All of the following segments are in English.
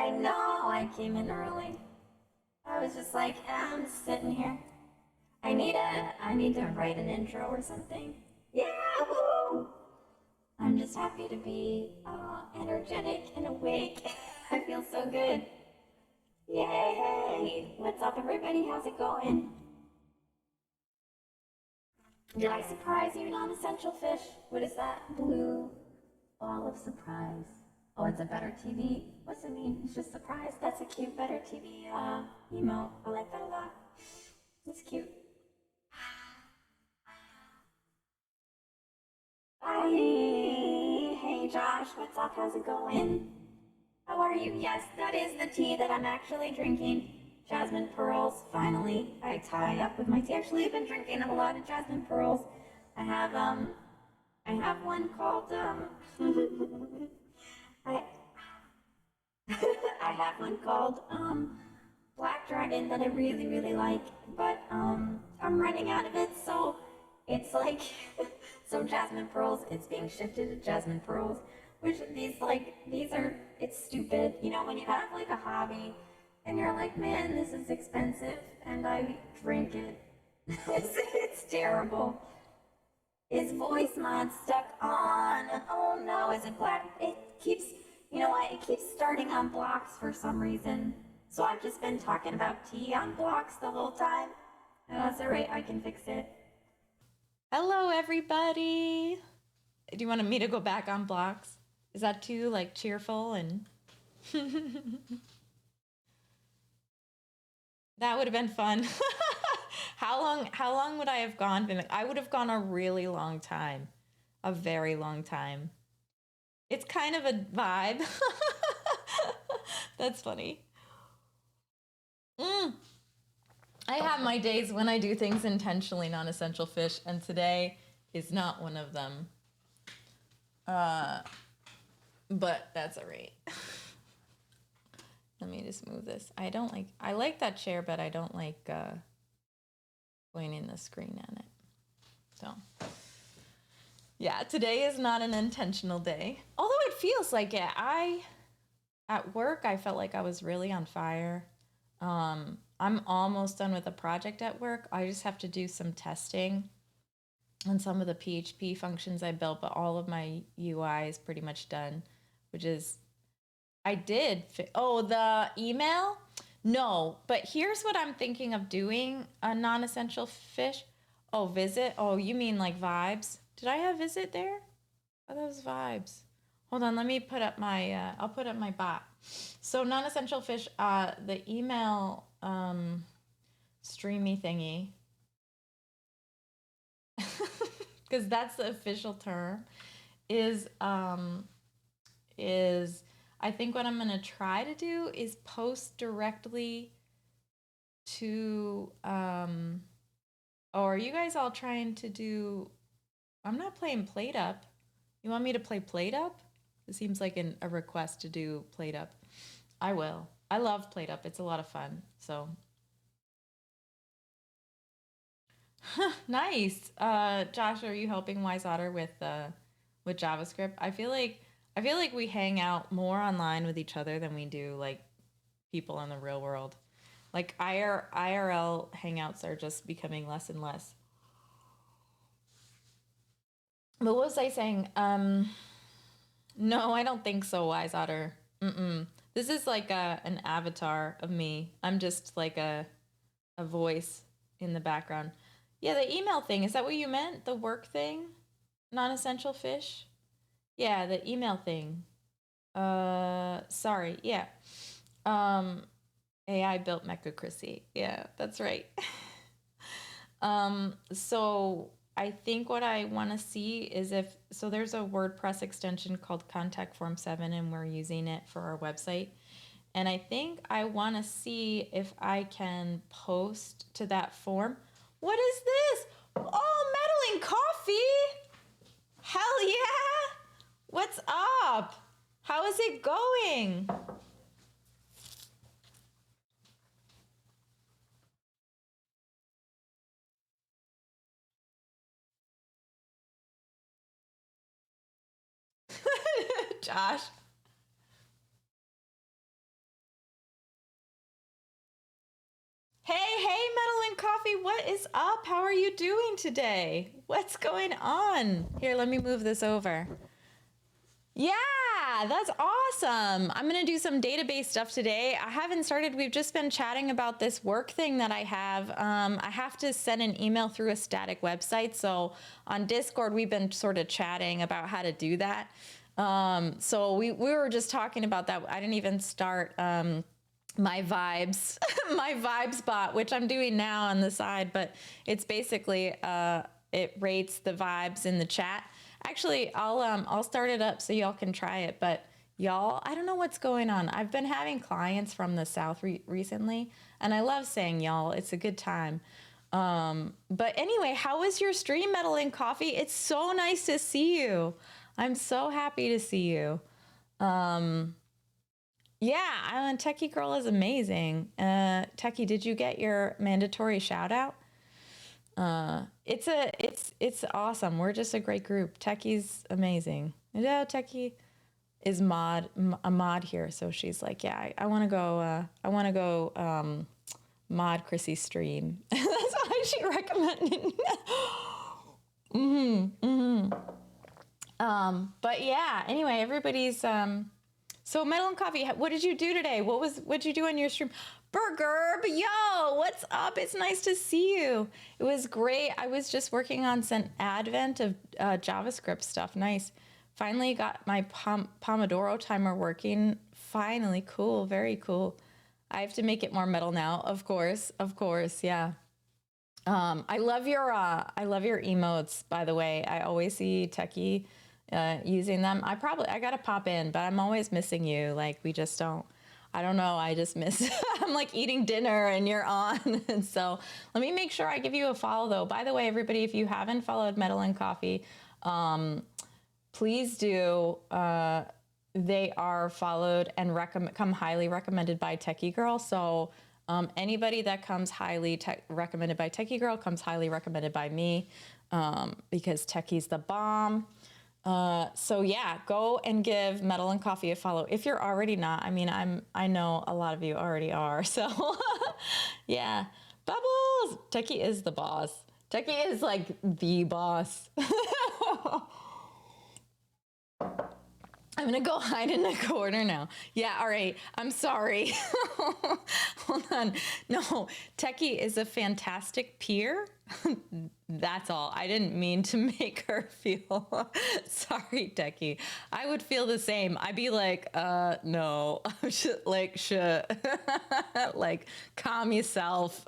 I know I came in early. I was just like, I'm just sitting here. I need to write an intro or something. Yeah, I'm just happy to be energetic and awake. I feel so good. Yay! What's up, everybody? How's it going? Did I surprise you, non-essential fish? What is that? Blue ball of surprise. Oh, it's a better TV. What's it mean? It's just surprise. That's a cute better TV emote. I like that a lot. It's cute. Hi. Hey Josh, what's up? How's it going? How are you? Yes, that is the tea that I'm actually drinking. Jasmine pearls, finally. I tie up with my tea. Actually, I've been drinking a lot of jasmine pearls. I have I have one called I I have one called Black Dragon that I really, really like, but I'm running out of it, so it's like, so Jasmine Pearls, it's being shifted to Jasmine Pearls, which these are, it's stupid, you know, when you have like a hobby, and you're like, man, this is expensive, and I drink it. It's terrible. Is voice mod stuck on? Oh no, is it black? It keeps, you know what, it keeps starting on blocks for some reason. So I've just been talking about tea on blocks the whole time. That's alright, I can fix it. Hello, everybody. Do you want me to go back on blocks? Is that too like cheerful and that would have been fun. How long would I have gone? I would have gone a really long time. A very long time. It's kind of a vibe. That's funny. I have my days when I do things intentionally non-essential fish, and today is not one of them. But that's all right. Let me just move this. I like that chair, but I don't like pointing the screen on it. So, yeah, today is not an intentional day. Although it feels like it. At work, I felt like I was really on fire. I'm almost done with a project at work. I just have to do some testing on some of the PHP functions I built, but all of my UI is pretty much done, which is the email? No, but here's what I'm thinking of doing a non-essential fish. Oh, visit. Oh, you mean like vibes? Did I have visit there? Oh, that was vibes. Hold on, let me put up my, I'll put up my bot. So non-essential fish, the email streamy thingy, because that's the official term, is is I think what I'm going to try to do is post directly to oh, are you guys all trying to do I'm not playing Plate Up. You want me to play Plate Up? It seems like a request to do Plate Up. I will. I love Plate Up. It's a lot of fun. So nice. Josh, are you helping Wise Otter with JavaScript? I feel like we hang out more online with each other than we do like people in the real world. Like IRL hangouts are just becoming less and less. But what was I saying? No, I don't think so, Wise Otter. Mm-mm. This is like an avatar of me. I'm just like a voice in the background. Yeah, the email thing. Is that what you meant? The work thing? Non-essential fish? Yeah, the email thing. Sorry. Yeah. Um, AI built Mechacracy. Yeah, that's right. So I think what I want to see is so there's a WordPress extension called Contact Form 7 and we're using it for our website. And I think I want to see if I can post to that form. What is this? Oh, meddling coffee. Hell yeah. What's up? How is it going? Josh. and Coffee, what is up? How are you doing today? What's going on? Here, let me move this over. Yeah, that's awesome. I'm going to do some database stuff today. I haven't started. We've just been chatting about this work thing that I have. I have to send an email through a static website. So on Discord, we've been sort of chatting about how to do that. So we were just talking about that. I didn't even start my vibes, my vibes bot, which I'm doing now on the side, but it's basically, it rates the vibes in the chat. Actually, I'll start it up so y'all can try it. But y'all, I don't know what's going on. I've been having clients from the South recently, and I love saying y'all. It's a good time. But anyway, how was your stream, Metal and Coffee? It's so nice to see you. I'm so happy to see you. Yeah, Techie Girl is amazing. Techie, did you get your mandatory shout out? It's awesome. We're just a great group. Techie's amazing. Yeah, Techie is a mod here. So she's like, yeah, I want to go, mod Chrissy's stream. That's why she recommended. But yeah, anyway, everybody's, so Metal and Coffee, what did you do today? What'd you do on your stream? Burger, yo, what's up? It's nice to see you. It was great. I was just working on some advent of JavaScript stuff. Nice. Finally got my Pomodoro timer working. Finally, cool, very cool. I have to make it more metal now, of course, yeah. I love your emotes, by the way. I always see Techie using them. I gotta pop in, but I'm always missing you. Like we just don't. I don't know. I just miss. I'm like eating dinner and you're on. And so let me make sure I give you a follow though. By the way, everybody, if you haven't followed Metal and Coffee, please do. They are followed and come highly recommended by Techie Girl. So anybody that comes highly recommended by Techie Girl comes highly recommended by me because Techie's the bomb. So yeah, go and give Metal and Coffee a follow. If you're already not, I mean, I know a lot of you already are. So yeah, Bubbles, Techie is the boss. Techie is like the boss. I'm gonna go hide in the corner now. Yeah, all right. I'm sorry. Hold on. No, Techie is a fantastic peer. That's all. I didn't mean to make her feel sorry, Techie. I would feel the same. I'd be like, no, like, like, calm yourself.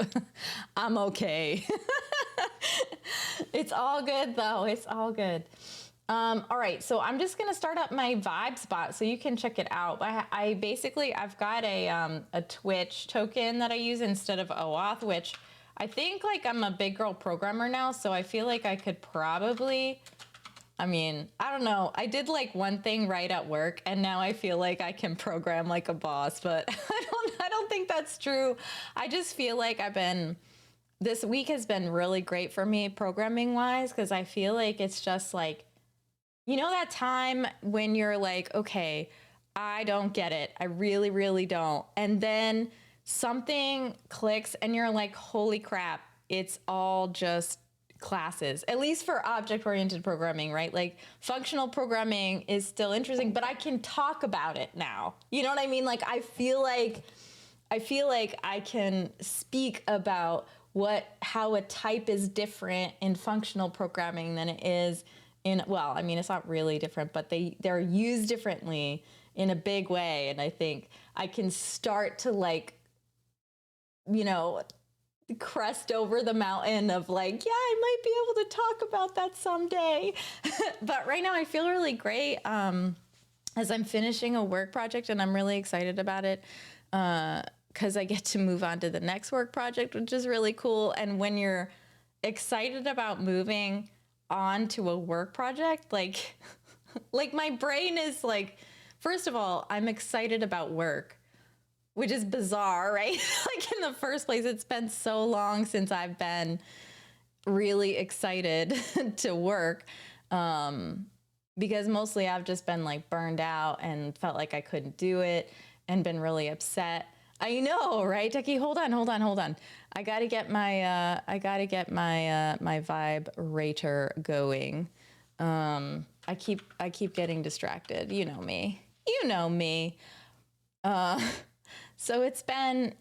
I'm okay. It's all good though. It's all good. All right, so I'm just gonna start up my Vibes bot so you can check it out. I've got a Twitch token that I use instead of OAuth, which I think like I'm a big girl programmer now, so I feel like I could probably, I mean, I don't know. I did like one thing right at work, and now I feel like I can program like a boss, but I don't think that's true. I just feel like this week has been really great for me programming wise, because I feel like it's just like, you know that time when you're like, okay, I don't get it. I really, really don't. And then something clicks and you're like, holy crap, it's all just classes, at least for object-oriented programming, right? Like functional programming is still interesting, but I can talk about it now. You know what I mean? Like I feel like I can speak about how a type is different in functional programming than it is well, I mean, it's not really different, but they're used differently in a big way. And I think I can start to like, you know, crest over the mountain of like, yeah, I might be able to talk about that someday. But right now I feel really great as I'm finishing a work project, and I'm really excited about it because I get to move on to the next work project, which is really cool. And when you're excited about moving onto a work project, like my brain is like, first of all, I'm excited about work, which is bizarre, right? Like in the first place, it's been so long since I've been really excited to work because mostly I've just been like burned out and felt like I couldn't do it and been really upset. I know, right, Ducky? Hold on. I gotta get my vibe rater going. I keep getting distracted. You know me. You know me. Uh, so it's been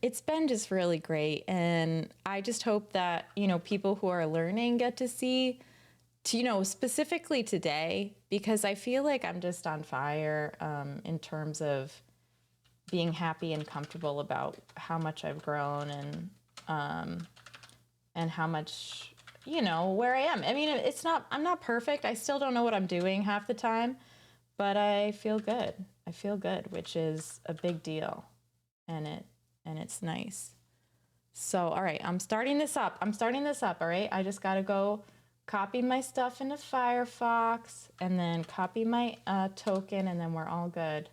just really great, and I just hope that people who are learning get to see, specifically today, because I feel like I'm just on fire in terms of being happy and comfortable about how much I've grown and how much where I am. I mean, I'm not perfect. I still don't know what I'm doing half the time, but I feel good. I feel good, which is a big deal, and it's nice. So, all right, I'm starting this up. All right. I just got to go copy my stuff into Firefox and then copy my token, and then we're all good.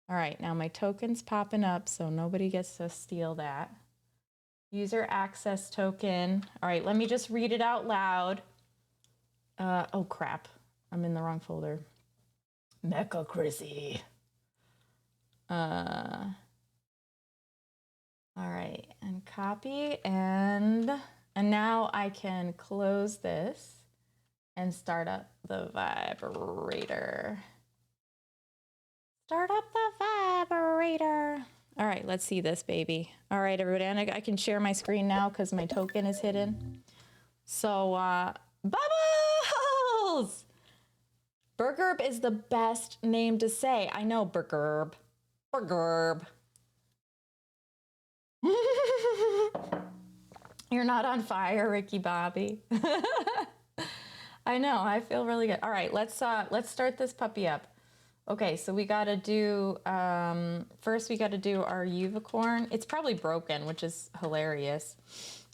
All right, now my token's popping up, so nobody gets to steal that. User access token. All right, let me just read it out loud. Oh crap, I'm in the wrong folder. Mecha Chrissy. All right, and copy, and now I can close this and start up the vibrator. Start up the vibrator. All right, let's see this baby. All right, everybody, and I can share my screen now because my token is hidden. So, Bubbles! Burgerb is the best name to say. I know, Burgerb. Burgerb. You're not on fire, Ricky Bobby. I know, I feel really good. All right, let's start this puppy up. Okay, so we gotta do, first we gotta do our unicorn. It's probably broken, which is hilarious,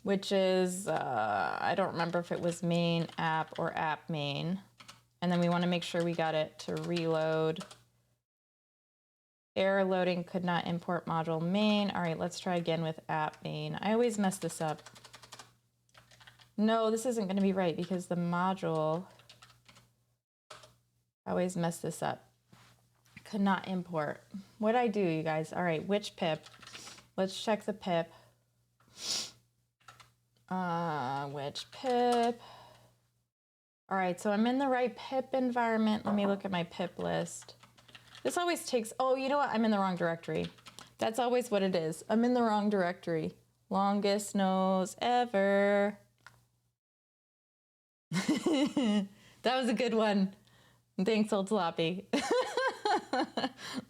which is, I don't remember if it was main app or app main. And then we wanna make sure we got it to reload. Error loading, could not import module main. All right, let's try again with app main. I always mess this up. No, this isn't gonna be right because the module, I always mess this up. Could not import. What'd I do, you guys? All right, which pip? Let's check the pip. Which pip? All right, so I'm in the right pip environment. Let me look at my pip list. This always takes, oh, you know what? I'm in the wrong directory. That's always what it is. I'm in the wrong directory. Longest nose ever. That was a good one. Thanks, Old Sloppy.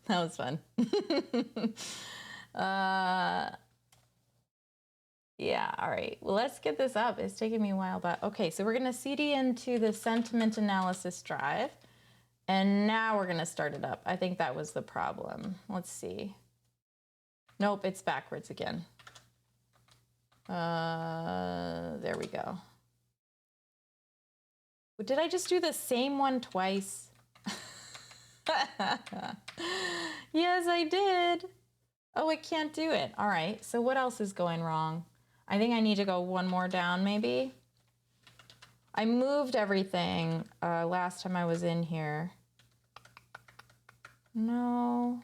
That was fun. Yeah, all right. Well, let's get this up. It's taking me a while, but okay. So we're going to CD into the sentiment analysis drive. And now we're going to start it up. I think that was the problem. Let's see. Nope, it's backwards again. There we go. Did I just do the same one twice? Yes, I did. Oh, it can't do it. All right, so what else is going wrong? I think I need to go one more down, maybe. I moved everything last time I was in here. No.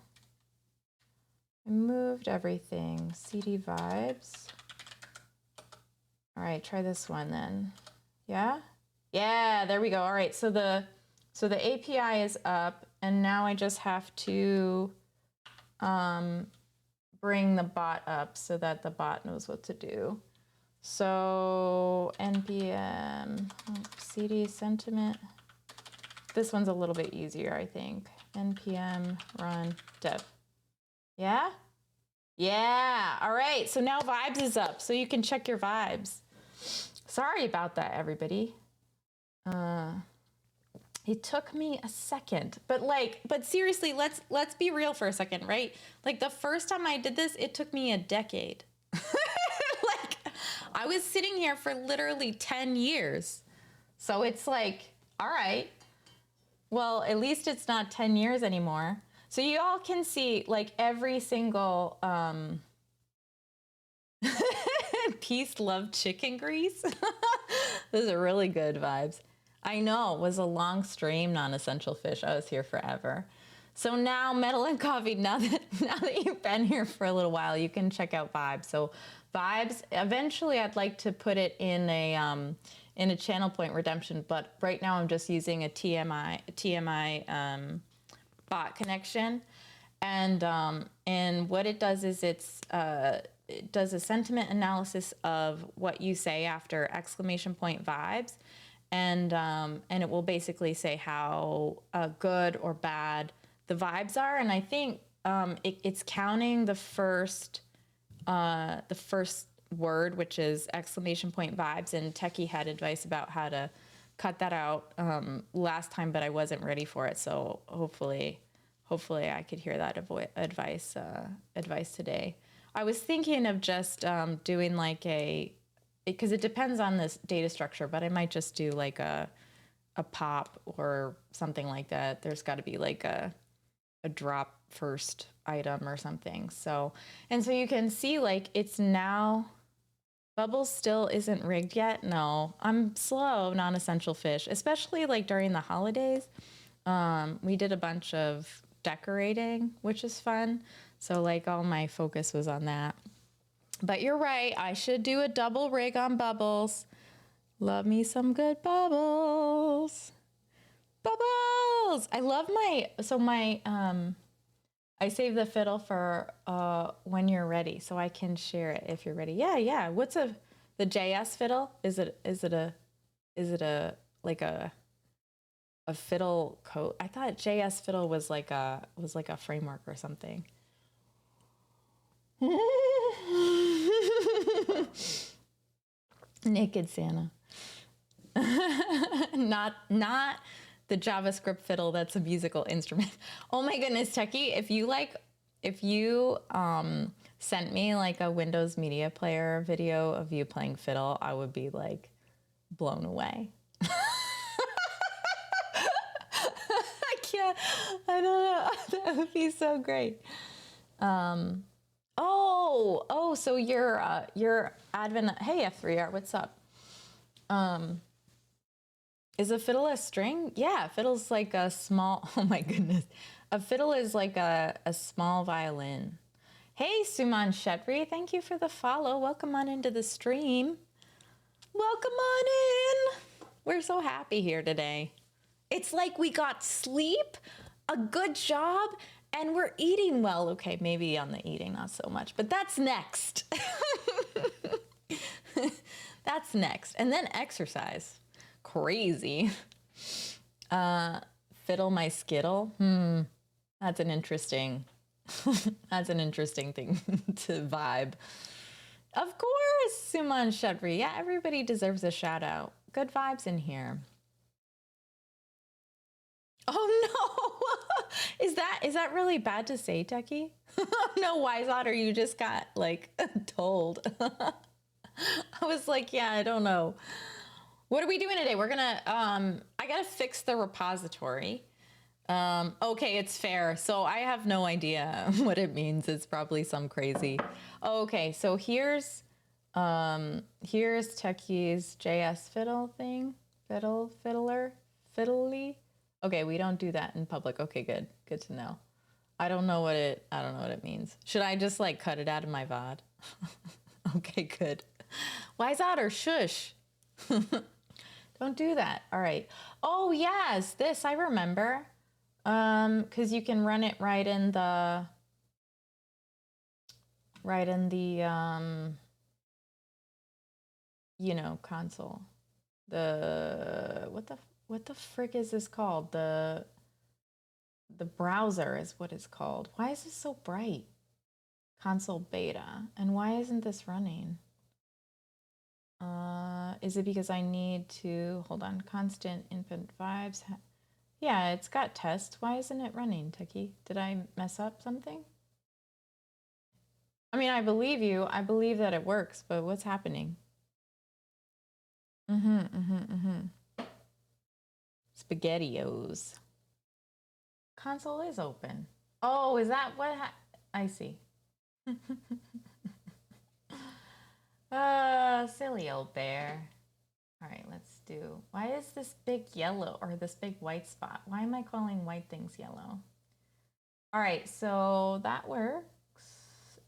I moved everything. CD vibes. All right, try this one then. Yeah? Yeah, there we go. All right, so the API is up, and now I just have to bring the bot up so that the bot knows what to do. So npm cd sentiment. This one's a little bit easier, I think. npm run dev. Yeah? Yeah. All right. So now vibes is up, so you can check your vibes. Sorry about that, everybody. It took me a second, but seriously, let's be real for a second, right? Like the first time I did this, it took me a decade. Like I was sitting here for literally 10 years. So it's like, all right, well, at least it's not 10 years anymore. So you all can see like every single, peace, love, chicken grease. Those are really good vibes. I know, it was a long stream, non-essential fish. I was here forever. So now Metal and Coffee, now that you've been here for a little while, you can check out Vibes. So Vibes, eventually I'd like to put it in a Channel Point redemption, but right now I'm just using a TMI bot connection. And what it does is it does a sentiment analysis of what you say after exclamation point vibes, and it will basically say how good or bad the vibes are. And I think it's counting the first word, which is exclamation point vibes. And Techie had advice about how to cut that out last time, but I wasn't ready for it. So hopefully I could hear that advice today. I was thinking of just doing like because it depends on this data structure, but I might just do like a pop or something like that. There's got to be like a drop first item or something. So you can see like it's now, Bubbles still isn't rigged yet. No, I'm slow, non-essential fish, especially like during the holidays. We did a bunch of decorating, which is fun. So like all my focus was on that. But you're right, I should do a double rig on Bubbles. Love me some good Bubbles. Bubbles! I love I save the fiddle for when you're ready, so I can share it if you're ready. Yeah. What's the JS fiddle? Is it a like a fiddle code? I thought JS fiddle was like a framework or something. Naked Santa. not the JavaScript fiddle that's a musical instrument. Oh my goodness, Techie, if you sent me like a Windows Media Player video of you playing fiddle, I would be like blown away. I don't know. That would be so great. So your Advent. Hey, F3R, what's up? Is a fiddle a string? Yeah, fiddle's like a small. Oh my goodness, a fiddle is like a small violin. Hey, Suman Shetri, thank you for the follow. Welcome on into the stream. Welcome on in. We're so happy here today. It's like we got sleep, a good job, and we're eating well. Okay, maybe on the eating, not so much, but that's next. That's next. And then exercise. Crazy. Fiddle my skittle. That's an interesting thing to vibe. Of course, Suman Shetri. Yeah, everybody deserves a shout out. Good vibes in here. Oh no! Is that really bad to say, Techie? No, Wise Otter, you just got like told. I was like, yeah, I don't know. What are we doing today? We're gonna I gotta fix the repository. Okay, it's fair. So I have no idea what it means. It's probably some crazy. Okay, so here's Techie's JS fiddle thing. Fiddly. Okay, we don't do that in public. Okay, good. Good to know. I don't know what it means. Should I just like cut it out of my VOD? Okay, good. Wise Otter, shush. Don't do that. All right. Oh yes, this I remember. Because you can run it right in the console. What the frick is this called? The browser is what it's called. Why is this so bright? Console beta. And why isn't this running? Is it because I need to hold on? Constant input vibes. Yeah, it's got test. Why isn't it running, Techie? Did I mess up something? I mean, I believe you. I believe that it works, but what's happening? SpaghettiOs. Console is open. Oh, is that what I see? Silly old bear. All right, let's do. Why is this big yellow or this big white spot? Why am I calling white things yellow? All right, so that works.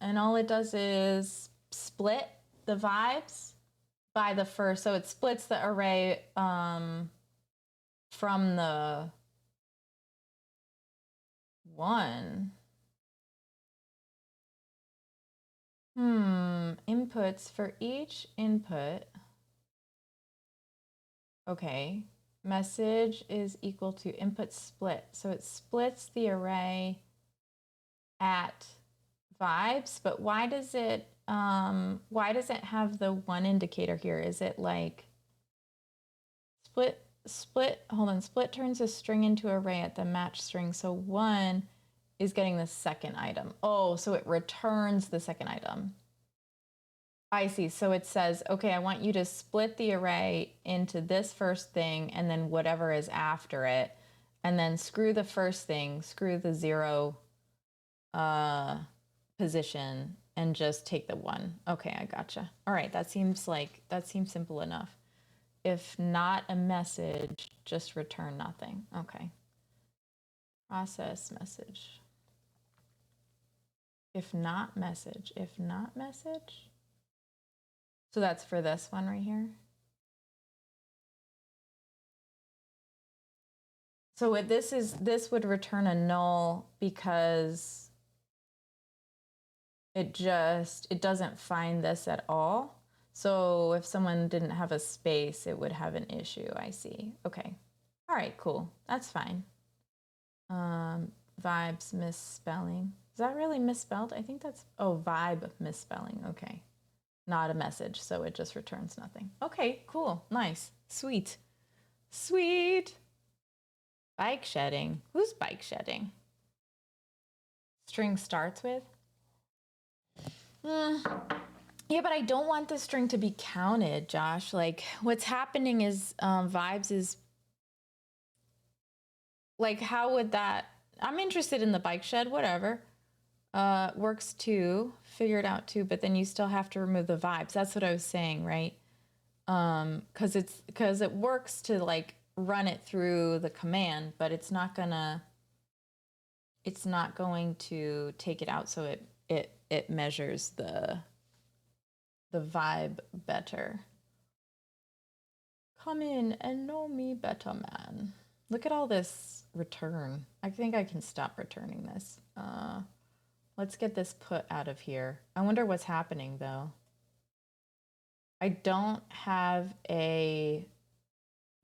And all it does is split the vibes by the first. So it splits the array from the one. Inputs for each input. Okay. Message is equal to input split. So it splits the array at vibes, but why does it have the one indicator here? Is it like split turns a string into array at the match string. So one is getting the second item. Oh, so it returns the second item. I see. So it says, okay, I want you to split the array into this first thing and then whatever is after it. And then screw the first thing, screw the 0 position and just take the 1. Okay, I gotcha. All right, that seems simple enough. If not a message, just return nothing. Okay. Process message. If not message. So that's for this one right here. So this would return a null because it doesn't find this at all. So if someone didn't have a space, it would have an issue. I see. Okay. All right, cool. That's fine. Vibes misspelling. Is that really misspelled? I think that's, oh, vibe misspelling. Okay. Not a message, so it just returns nothing. Okay, cool. Nice. Sweet. Bike shedding. Who's bike shedding? String starts with? Yeah, but I don't want the string to be counted, Josh. Like, what's happening is vibes is like, how would that? I'm interested in the bike shed, whatever. Works too, figure it out too, but then you still have to remove the vibes. That's what I was saying, right? Because it works to like run it through the command, but it's not going to take it out, so it measures the vibe better. Come in and know me better, man. Look at all this return. I think I can stop returning this. Let's get this put out of here. I wonder what's happening though. I don't have a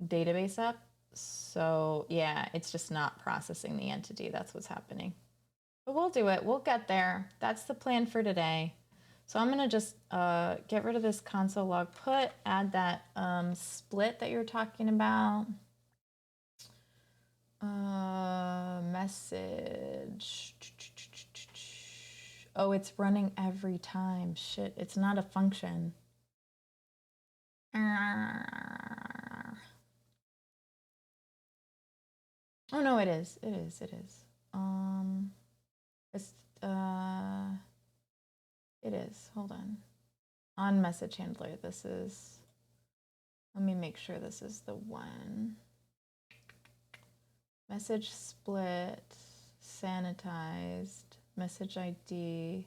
database up, so yeah, it's just not processing the entity. That's what's happening. But we'll do it. We'll get there. That's the plan for today. So I'm gonna just get rid of this console log put, add that split that you're talking about. Message. Oh, it's running every time. Shit, it's not a function. Oh no, it is. It's it is. Hold on message handler. This is. Let me make sure this is the one. Message split, sanitized, message ID.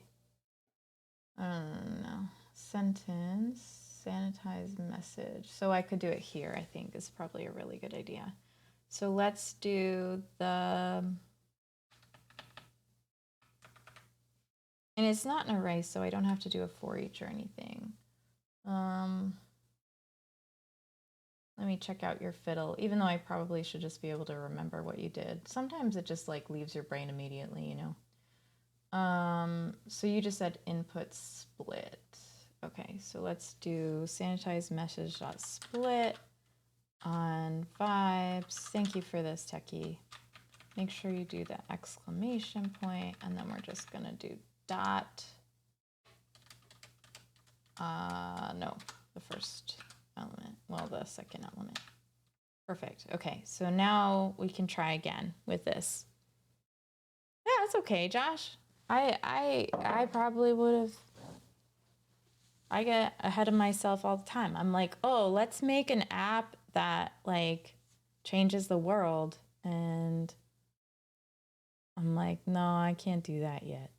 I don't know. Sentence, sanitized message. So I could do it here, I think is probably a really good idea. So let's do the, and it's not an array, so I don't have to do a for each or anything. Let me check out your fiddle, even though I probably should just be able to remember what you did. Sometimes it just like leaves your brain immediately, you know. So you just said input split. Okay, so let's do sanitize message.split on vibes. Thank you for this, Techie. Make sure you do the exclamation point, and then we're just gonna do dot. No, the first element. Well, the second element. Perfect. Okay, so now we can try again with this. Yeah, that's okay, Josh. I probably would have. I get ahead of myself all the time. I'm like, oh, let's make an app that like changes the world, and I'm like, no, I can't do that yet.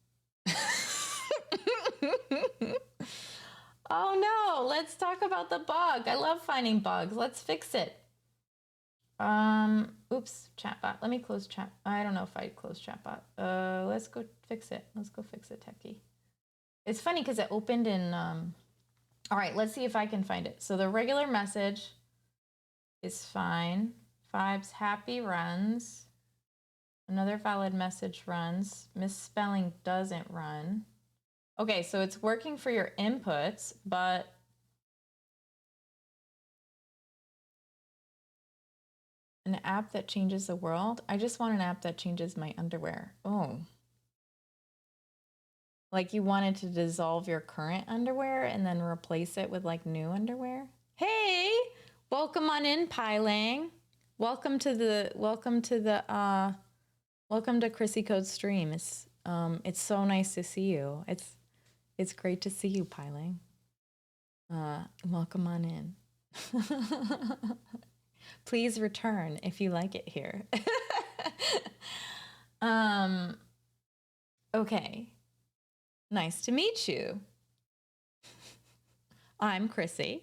Oh no, let's talk about the bug. I love finding bugs. Let's fix it. Oops, chatbot. Let me close chat. I don't know if I closed chatbot. Let's go fix it. Let's go fix it, Techie. It's funny because it opened in, all right, let's see if I can find it. So the regular message is fine. Vibes happy runs. Another valid message runs. Misspelling doesn't run. Okay, so it's working for your inputs, but an app that changes the world? I just want an app that changes my underwear. Oh. Like you wanted to dissolve your current underwear and then replace it with like new underwear? Hey, welcome on in, Pylang. Welcome to Chrissy Code stream. It's so nice to see you. It's great to see you, Pylang. Welcome on in. Please return if you like it here. Okay. Nice to meet you. I'm Chrissy.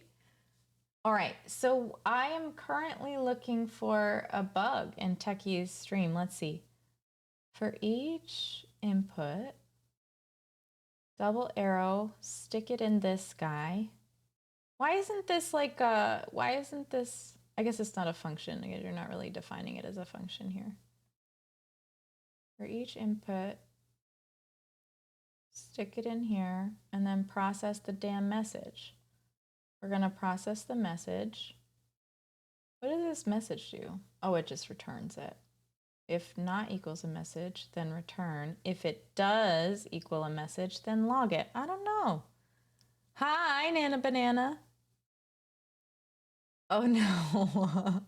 All right, so I am currently looking for a bug in Techie's stream. Let's see. For each input, double arrow, stick it in this guy. Why isn't this like why isn't this, I guess it's not a function. You're not really defining it as a function here. For each input, stick it in here and then process the damn message. We're gonna process the message. What does this message do? Oh, it just returns it. If not equals a message, then return. If it does equal a message, then log it. I don't know. Hi, Nana Banana. Oh no.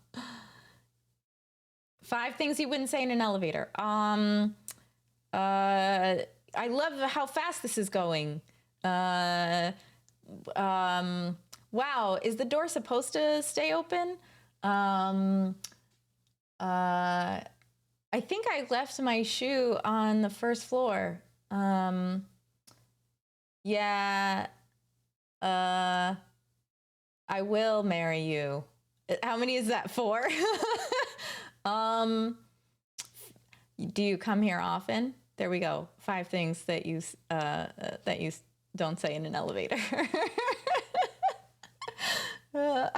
5 things you wouldn't say in an elevator. I love how fast this is going. Wow, is the door supposed to stay open? I think I left my shoe on the first floor. Yeah, I will marry you. How many is that? 4? Do you come here often? There we go. 5 things that you don't say in an elevator. No,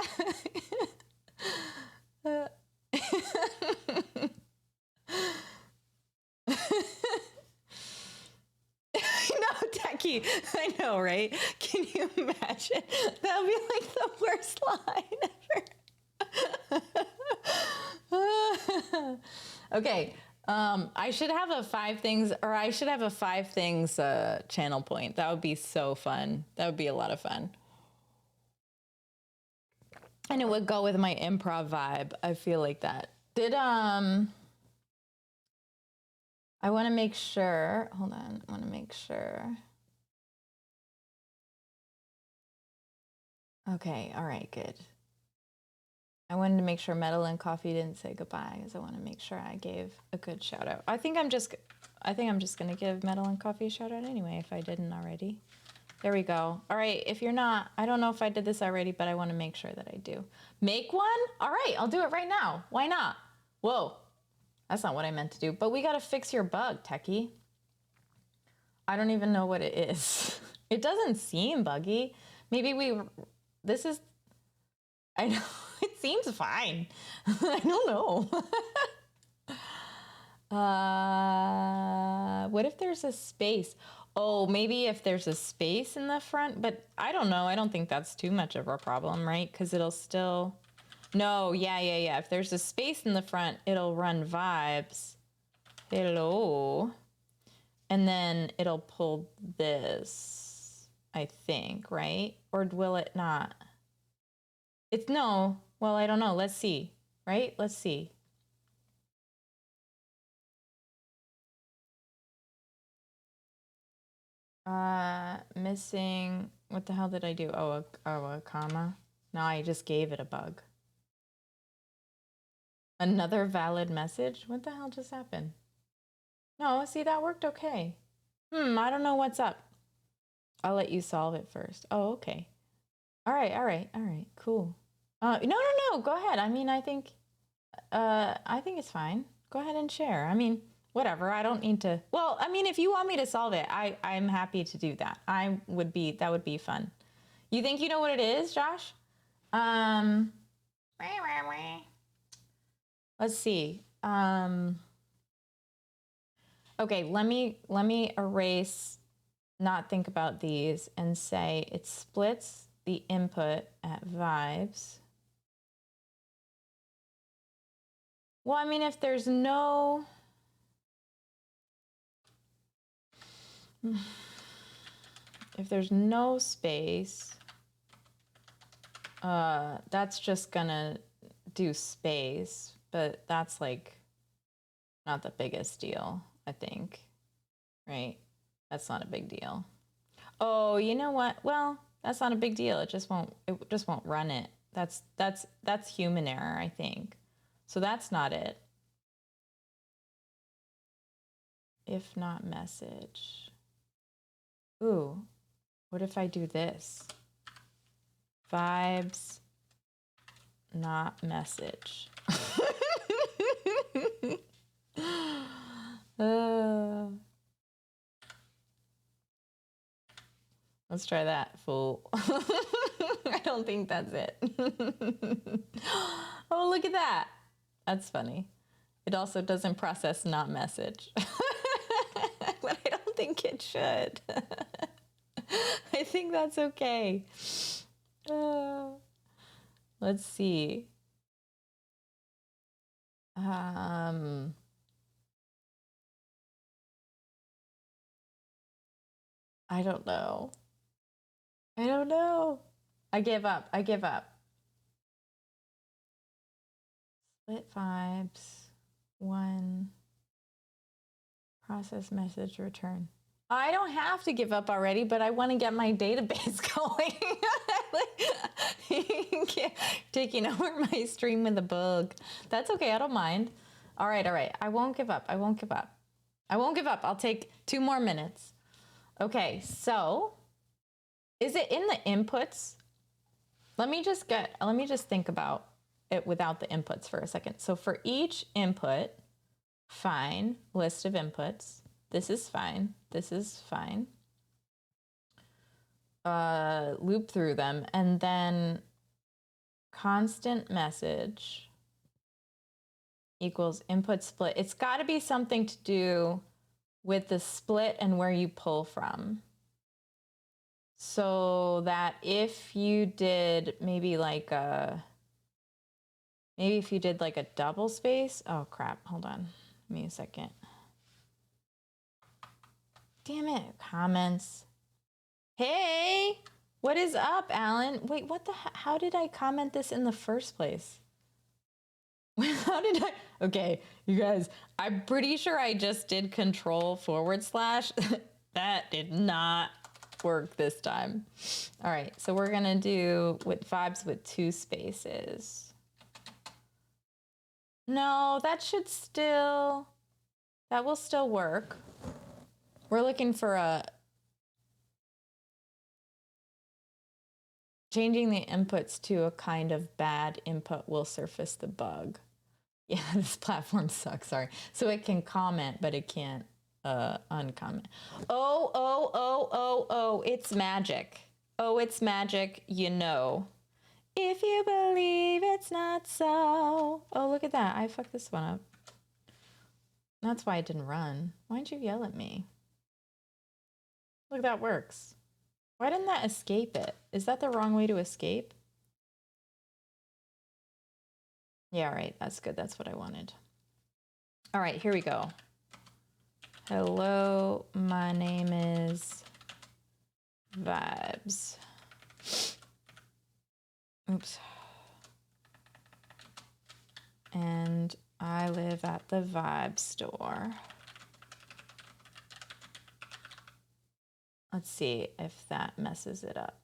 Techie. I know, right? Can you imagine? That would be like the worst line ever. Okay. I should have a 5 things, or I should have a 5 things channel point. That would be so fun. That would be a lot of fun. And it would go with my improv vibe. I feel like that. I want to make sure, hold on. I want to make sure. Okay. All right, good. I wanted to make sure Metal and Coffee didn't say goodbye because I want to make sure I gave a good shout out. I think I'm just going to give Metal and Coffee a shout out anyway if I didn't already. There we go. All right, if you're not, I don't know if I did this already, but I want to make sure that I do. Make one? All right, I'll do it right now. Why not? Whoa, that's not what I meant to do, but we got to fix your bug, Techie. I don't even know what it is. It doesn't seem buggy. Maybe this is, I know, it seems fine. I don't know. What if there's a space? Oh, maybe if there's a space in the front, but I don't know. I don't think that's too much of a problem, right? Because it'll still, no, yeah. If there's a space in the front, it'll run vibes. Hello. And then it'll pull this, I think, right? Or will it not? It's no, well, I don't know. Let's see, right? Let's see. Missing, what the hell did I do? Oh, a comma. No, I just gave it a bug. Another valid message? What the hell just happened? No, see, that worked okay. I don't know what's up. I'll let you solve it first. Oh, okay. All right, cool. No, go ahead. I mean, I think it's fine. Go ahead and share. I mean, whatever. I don't need to. Well, I mean, if you want me to solve it, I'm happy to do that. That would be fun. You think you know what it is, Josh? Um, let's see. Okay, let me erase, not think about these, and say it splits the input at vibes. Well, I mean, if there's no space, that's just gonna do space, but that's like not the biggest deal, I think, right? That's not a big deal. Oh, you know what? Well, that's not a big deal. It just won't run it. That's human error, I think. So that's not it. If not message. Ooh, what if I do this? Vibes, not message. Let's try that, fool. I don't think that's it. Oh, look at that. That's funny. It also doesn't process not message. But I don't think it should. I think that's okay. Let's see. I don't know. I don't know. I give up. I give up. Split vibes. 1. Process message return. I don't have to give up already, but I want to get my database going. Taking over my stream with a bug. That's okay. I don't mind. All right. I won't give up. I won't give up. I'll take 2 more minutes. Okay. So is it in the inputs? Let me just think about it without the inputs for a second. So for each input, fine, list of inputs. This is fine. This is fine. Loop through them, and then constant message equals input split. It's got to be something to do with the split and where you pull from. So that if you did maybe if you did like a double space. Oh crap, hold on. Give me a second. Damn it, comments. Hey, what is up, Alan? Wait, how did I comment this in the first place? How did I? Okay, you guys, I'm pretty sure I just did control / That did not work this time. All right, so we're gonna do with vibes with 2 spaces. No, that will still work. We're looking for changing the inputs to a kind of bad input will surface the bug. Yeah, this platform sucks, sorry. So it can comment, but it can't uncomment. Oh, it's magic. Oh, it's magic, you know. If you believe it's not so. Oh, look at that. I fucked this one up. That's why it didn't run. Why'd you yell at me? Look, that works. Why didn't that escape it? Is that the wrong way to escape? Yeah, right. That's good. That's what I wanted. All right, here we go. Hello, my name is Vibes. Oops. And I live at the Vibe store. Let's see if that messes it up.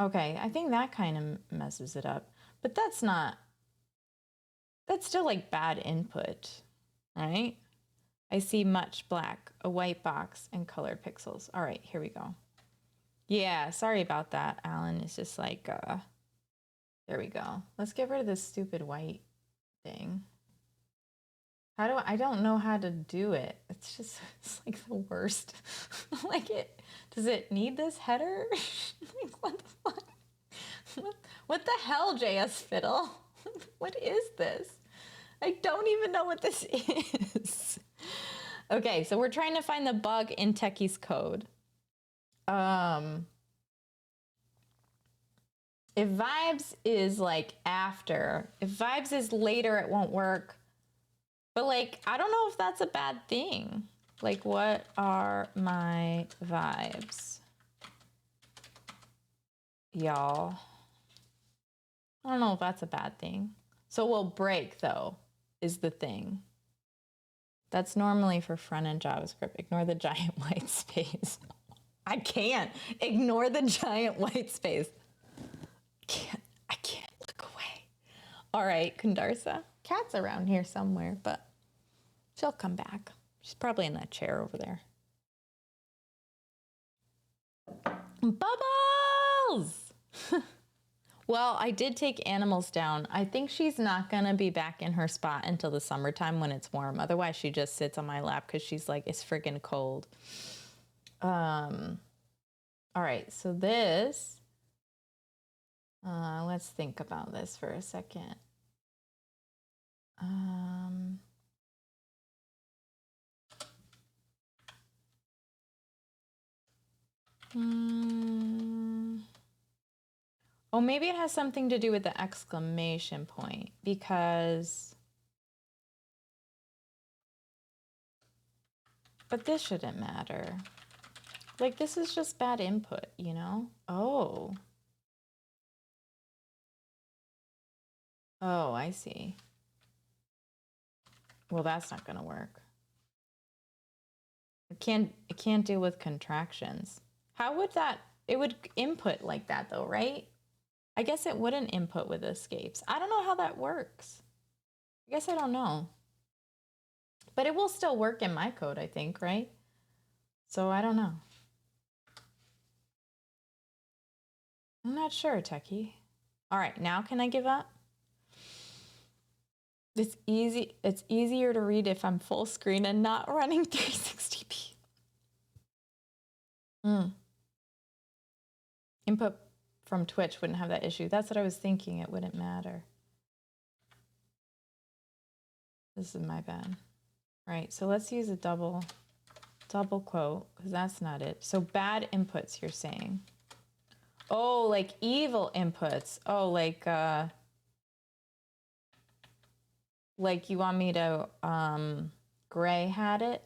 Okay, I think that kind of messes it up, but that's not That's still like bad input, right? I see much black, a white box, and colored pixels. All right, here we go. Yeah, sorry about that, Alan. It's just like, there we go. Let's get rid of this stupid white thing. I don't know how to do it. It's just, it's like the worst. Like does it need this header? Like, what the fuck? What the hell, JS Fiddle? What is this? I don't even know what this is. Okay, so we're trying to find the bug in Techie's code. If vibes is like after, if vibes is later, it won't work. But like, I don't know if that's a bad thing. Like, what are my vibes? Y'all. I don't know if that's a bad thing. So we'll break though, is the thing. That's normally for front-end JavaScript. Ignore the giant white space. I can't ignore the giant white space. I can't look away. All right, Kundarsa. Cat's around here somewhere, but she'll come back. She's probably in that chair over there. Bubbles! Well, I did take animals down. I think she's not gonna be back in her spot until the summertime when it's warm. Otherwise, she just sits on my lap because she's like, it's freaking cold. All right, so this, let's think about this for a second. Oh, maybe it has something to do with the exclamation point because, but this shouldn't matter. Like, this is just bad input, you know? Oh. Oh, I see. Well, that's not gonna work. It can't deal with contractions. How would that, it would input like that though, right? I guess it wouldn't input with escapes. I don't know how that works. I guess I don't know. But it will still work in my code, I think, right? So I don't know. I'm not sure, Techie. All right, now can I give up? It's easy. It's easier to read if I'm full screen and not running 360p. Input from Twitch wouldn't have that issue. That's what I was thinking. It wouldn't matter. This is my bad. All right, so let's use a double quote because that's not it. So bad inputs, you're saying. Oh, like evil inputs. Oh, like you want me to gray hat it?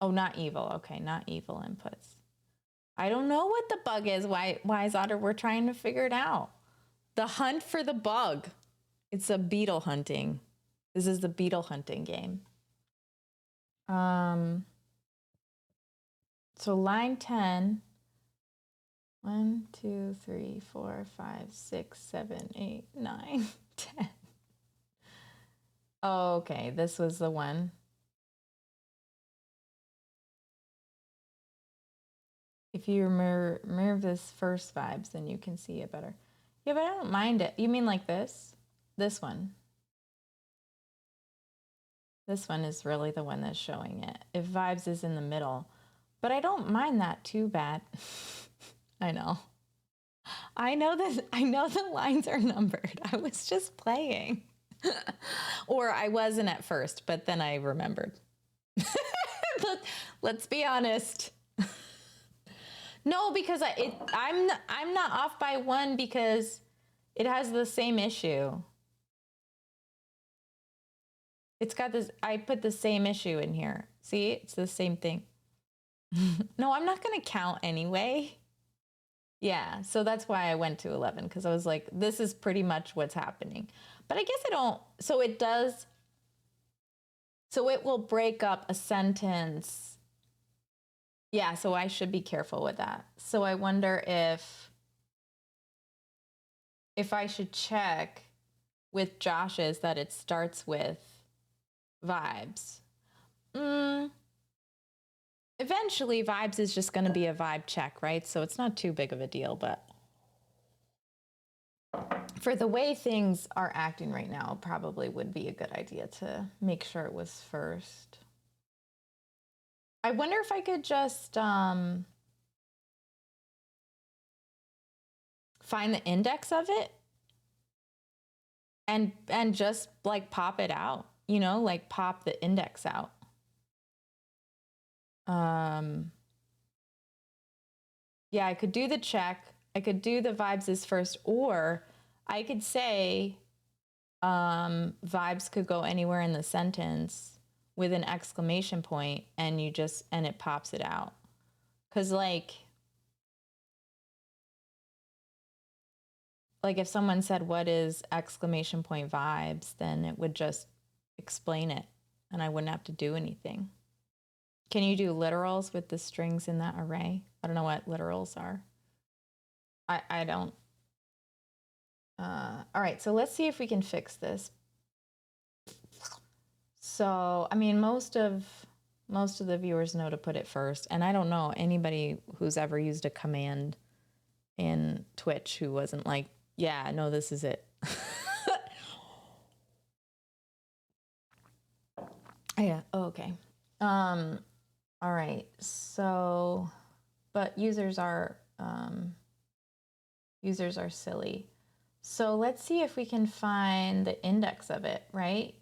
Oh, not evil. Okay, not evil inputs. I don't know what the bug is. Wise Otter, we're trying to figure it out. The hunt for the bug. It's a beetle hunting. This is the beetle hunting game. So line 10. 1, 2, 3, 4, 5, 6, 7, 8, 9, 10. Oh, okay, this was the one. If you remove this first vibes, then you can see it better. Yeah, but I don't mind it. You mean like this? This one. This one is really the one that's showing it. If vibes is in the middle. But I don't mind that too bad. I know. I know the lines are numbered. I was just playing. Or I wasn't at first, but then I remembered. Let's be honest. No, because I'm not off by one because it has the same issue. It's got this, I put the same issue in here. See, it's the same thing. No, I'm not going to count anyway. Yeah, so that's why I went to 11 because I was like, this is pretty much what's happening. But I guess I don't, so it does, so it will break up a sentence. Yeah, so I should be careful with that. So I wonder if I should check with Josh's that it starts with vibes. Eventually, vibes is just going to be a vibe check, right? So it's not too big of a deal, but for the way things are acting right now, probably would be a good idea to make sure it was first. I wonder if I could just find the index of it and just like pop it out, you know, like pop the index out. Yeah, I could do the check. I could do the vibes as first, or I could say vibes could go anywhere in the sentence with an exclamation point, and you just, and it pops it out. Cause like if someone said, what is exclamation point vibes, then it would just explain it and I wouldn't have to do anything. Can you do literals with the strings in that array? I don't know what literals are. I don't. All right, so let's see if we can fix this. So, I mean, most of the viewers know to put it first, and I don't know anybody who's ever used a command in Twitch who wasn't like, yeah, no, this is it. Yeah, oh, okay. All right, so, but users are silly. So let's see if we can find the index of it, right?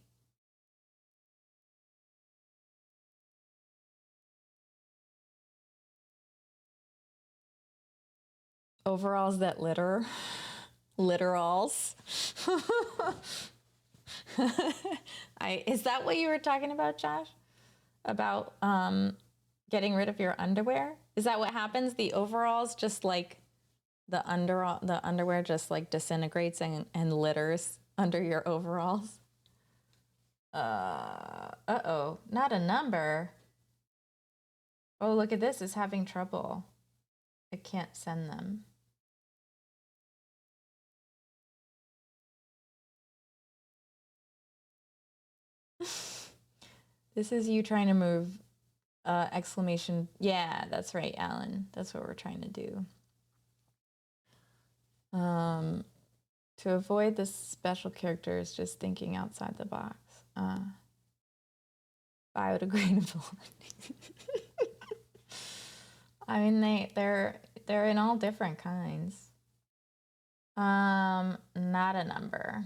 Overalls that litter. Literals. Is that what you were talking about, Josh? About getting rid of your underwear? Is that what happens? The overalls just like the underwear just like disintegrates and litters under your overalls? Uh-oh, not a number. Oh, look at this, it's having trouble. I can't send them. This is you trying to move exclamation. Yeah, that's right, Alan. That's what we're trying to do. To avoid the special characters, just thinking outside the box. Biodegradable. I mean, they're in all different kinds. Not a number.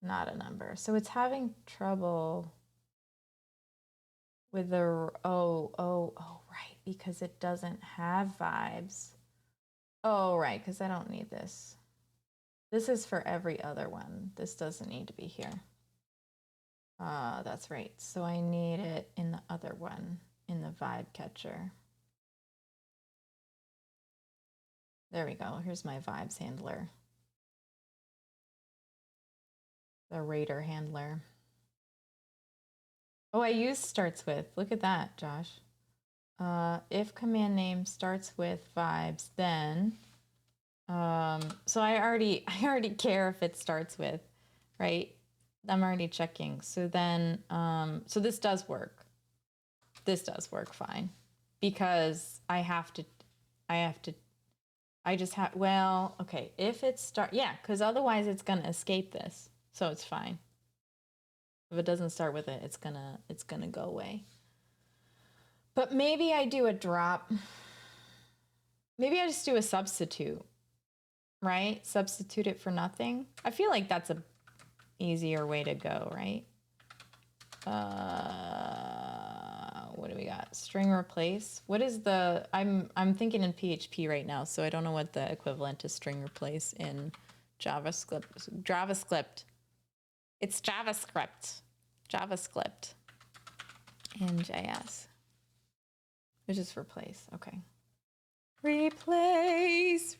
Not a number. So it's having trouble with the, oh, right, because it doesn't have vibes. Oh, right, because I don't need this. This is for every other one. This doesn't need to be here. That's right. So I need it in the other one, in the vibe catcher. There we go. Here's my vibes handler. The Raider handler. Oh, I used starts with. Look at that, Josh. If command name starts with vibes, then so I already care if it starts with, right? I'm already checking. So then so this does work. This does work fine because I just have, well, okay, if it start, yeah, because otherwise it's gonna escape this, so it's fine. If it doesn't start with it, it's gonna go away. But maybe I do a drop. Maybe I just do a substitute, right? Substitute it for nothing. I feel like that's a easier way to go, right? What do we got? String replace. What is the, I'm thinking in PHP right now, so I don't know what the equivalent to string replace in JavaScript. It's JavaScript in JS. It's just replace. Okay. Replace.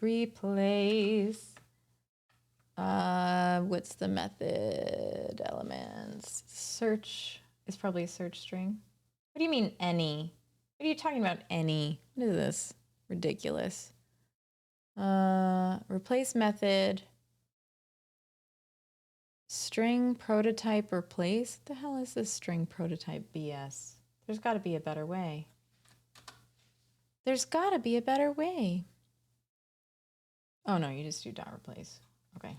What's the method elements? Search is probably a search string. What do you mean any? What are you talking about any? What is this? Ridiculous. Replace method. string prototype replace? What the hell is this string prototype BS? There's got to be a better way. There's got to be a better way. Oh no, you just do dot replace. Okay.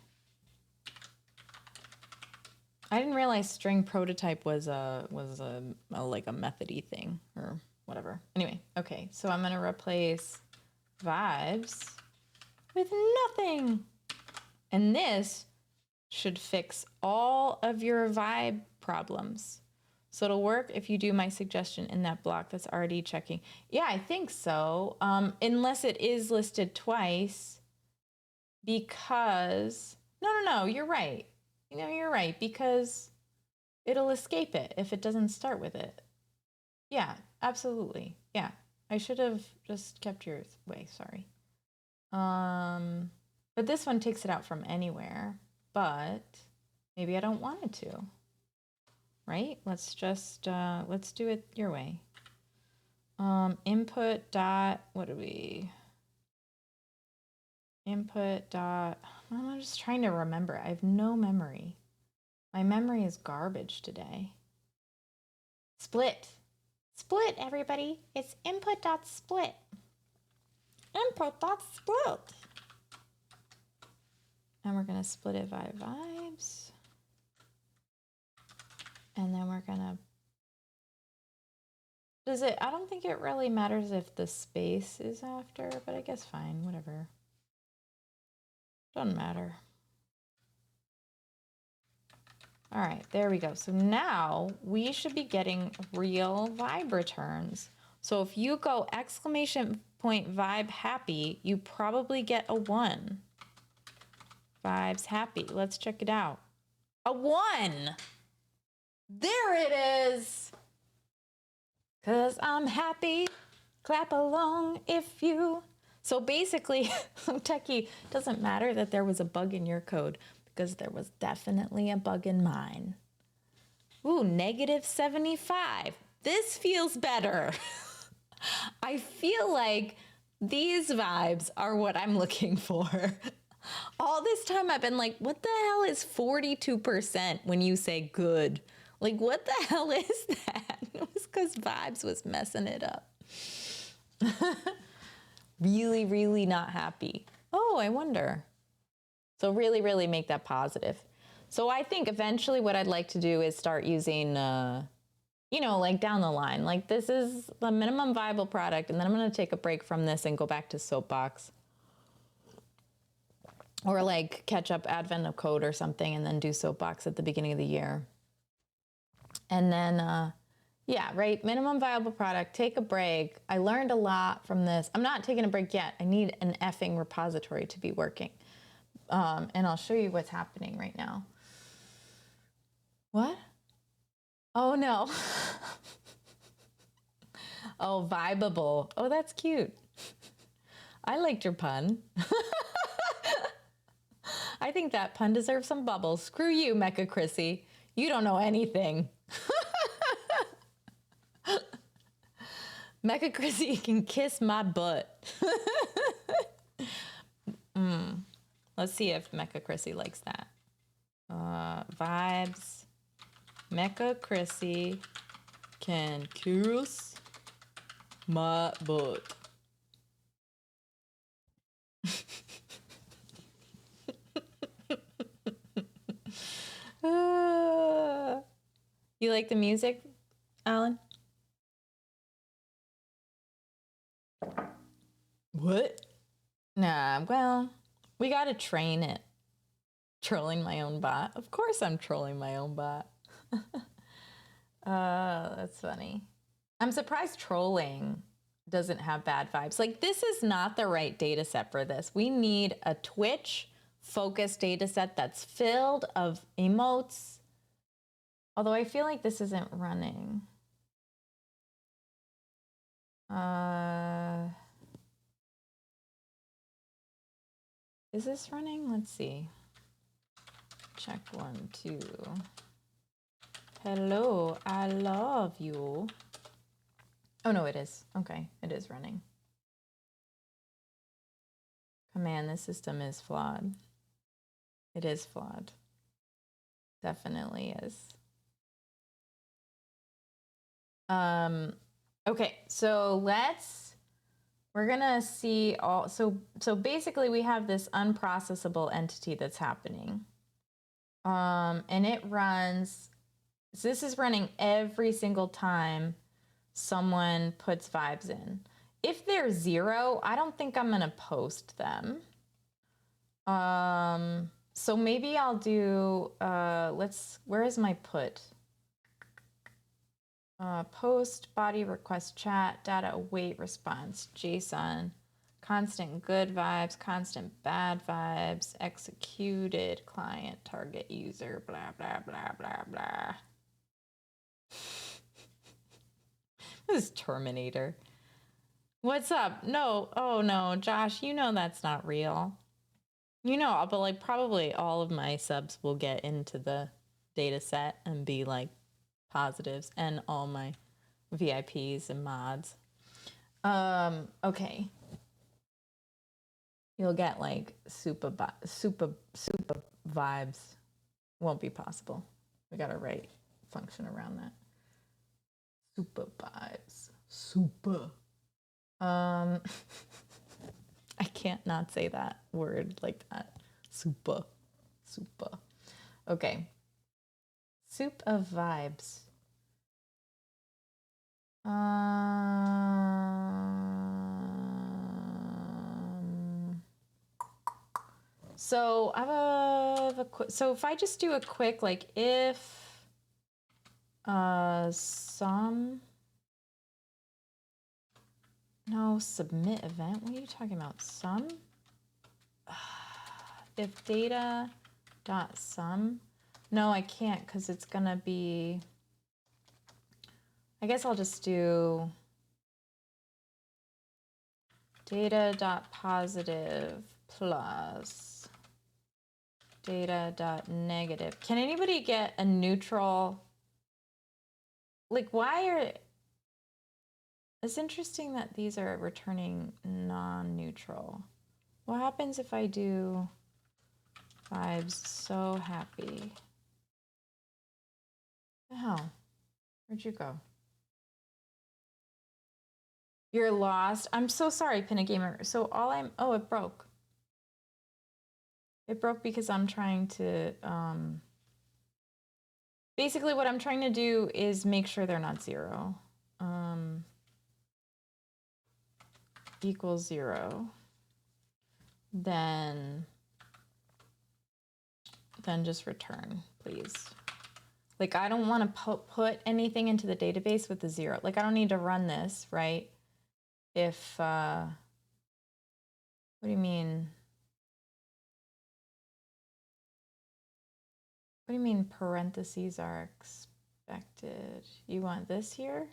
I didn't realize string prototype was like a methody thing or whatever. Anyway, okay, so I'm gonna replace vibes with nothing. And this should fix all of your vibe problems. So it'll work if you do my suggestion in that block that's already checking. Yeah, I think so. Unless it is listed twice, because no, you're right. You know, you're right, because it'll escape it if it doesn't start with it. Yeah, absolutely. Yeah, I should have just kept yours way, sorry. But this one takes it out from anywhere, but maybe I don't want it to, right? Let's just, let's do it your way. Input dot, what do we, input dot, I'm just trying to remember. I have no memory. My memory is garbage today. Split. Split, everybody. It's input dot split. Input dot split. And we're going to split it by vibes. And then we're going to, does it, I don't think it really matters if the space is after, but I guess fine, whatever. Doesn't matter. All right, there we go. So now we should be getting real vibe returns. So if you go exclamation point vibe happy, you probably get a 1. Vibes happy. Let's check it out. A 1. There it is. 'Cause I'm happy. Clap along if you. So basically, Techie, doesn't matter that there was a bug in your code, because there was definitely a bug in mine. Ooh, -75. This feels better. I feel like these vibes are what I'm looking for. All this time I've been like, what the hell is 42% when you say good? Like, what the hell is that? It was because vibes was messing it up. Really, really not happy. Oh, I wonder. So really, really make that positive. So I think eventually what I'd like to do is start using, you know, like down the line, like this is the minimum viable product. And then I'm going to take a break from this and go back to Soapbox. Or like catch up Advent of Code or something and then do Soapbox at the beginning of the year. And then, yeah, right, minimum viable product, take a break. I learned a lot from this. I'm not taking a break yet. I need an effing repository to be working. And I'll show you what's happening right now. What? Oh, no. Oh, Vibeable. Oh, that's cute. I liked your pun. I think that pun deserves some bubbles. Screw you, Mecha Chrissy. You don't know anything. Mecha Chrissy can kiss my butt. Let's see if Mecha Chrissy likes that. Vibes. Mecha Chrissy can kiss my butt. You like the music, Alan? What? Nah, well, we gotta train it. Trolling my own bot. Of course I'm trolling my own bot. That's funny. I'm surprised trolling doesn't have bad vibes. Like, this is not the right data set for this. We need a Twitch focused data set that's filled of emotes. Although I feel like this isn't running. Is this running? Let's see. Check 1, 2. Hello, I love you. Oh no, it is. Okay, it is running. Command, this system is flawed. It is flawed. Definitely is. Okay, so we're gonna see so basically we have this unprocessable entity that's happening. And it runs, so this is running every single time someone puts vibes in. If they're 0, I don't think I'm gonna post them. So maybe I'll do, where is my put? Post, body, request, chat, data, await, response, JSON, constant good vibes, constant bad vibes, executed, client, target, user, blah, blah, blah, blah, blah. This is Terminator. What's up? No, oh no, Josh, you know that's not real. You know, but like probably all of my subs will get into the data set and be like positives, and all my VIPs and mods. Okay. You'll get like super vibes. Won't be possible. We got to write function around that. Super vibes. Super. I can't not say that word like that. Super. Super. Okay. Soup of vibes. So I have a quick, so if I just do a quick, like if some, no, submit event, what are you talking about? Some, if data dot sum, no, I can't, because it's gonna be, I guess I'll just do data dot positive plus data dot negative. Can anybody get a neutral? Like, why are, it's interesting that these are returning non-neutral. What happens if I do vibes so happy? The hell? Where'd you go? You're lost. I'm so sorry, Pinagamer. So all I'm, oh, it broke. It broke because I'm trying to, basically what I'm trying to do is make sure they're not 0. Equals 0. Then just return, please. Like, I don't want to put anything into the database with the 0. Like, I don't need to run this, right? If, what do you mean? What do you mean parentheses are expected? You want this here?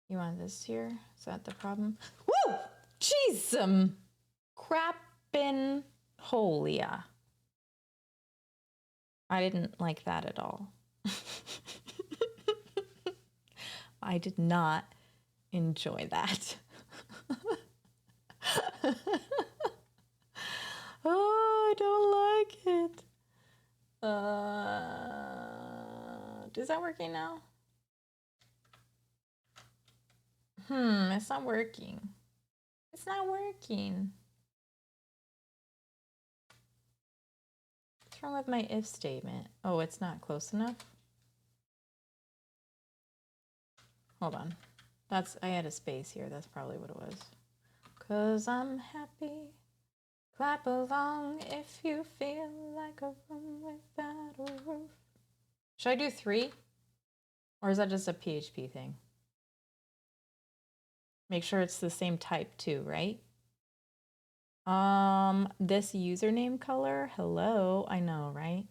You want this here? Is that the problem? Woo! Jeez, crappin' holia. I didn't like that at all. I did not enjoy that. Oh, I don't like it. Is that working now? It's not working. It's not working. What's wrong with my if statement? Oh, it's not close enough? Hold on. I had a space here. That's probably what it was. 'Cause I'm happy. Clap along if you feel like a room without a roof. Should I do 3? Or is that just a PHP thing? Make sure it's the same type too, right? This username color, hello, I know, right?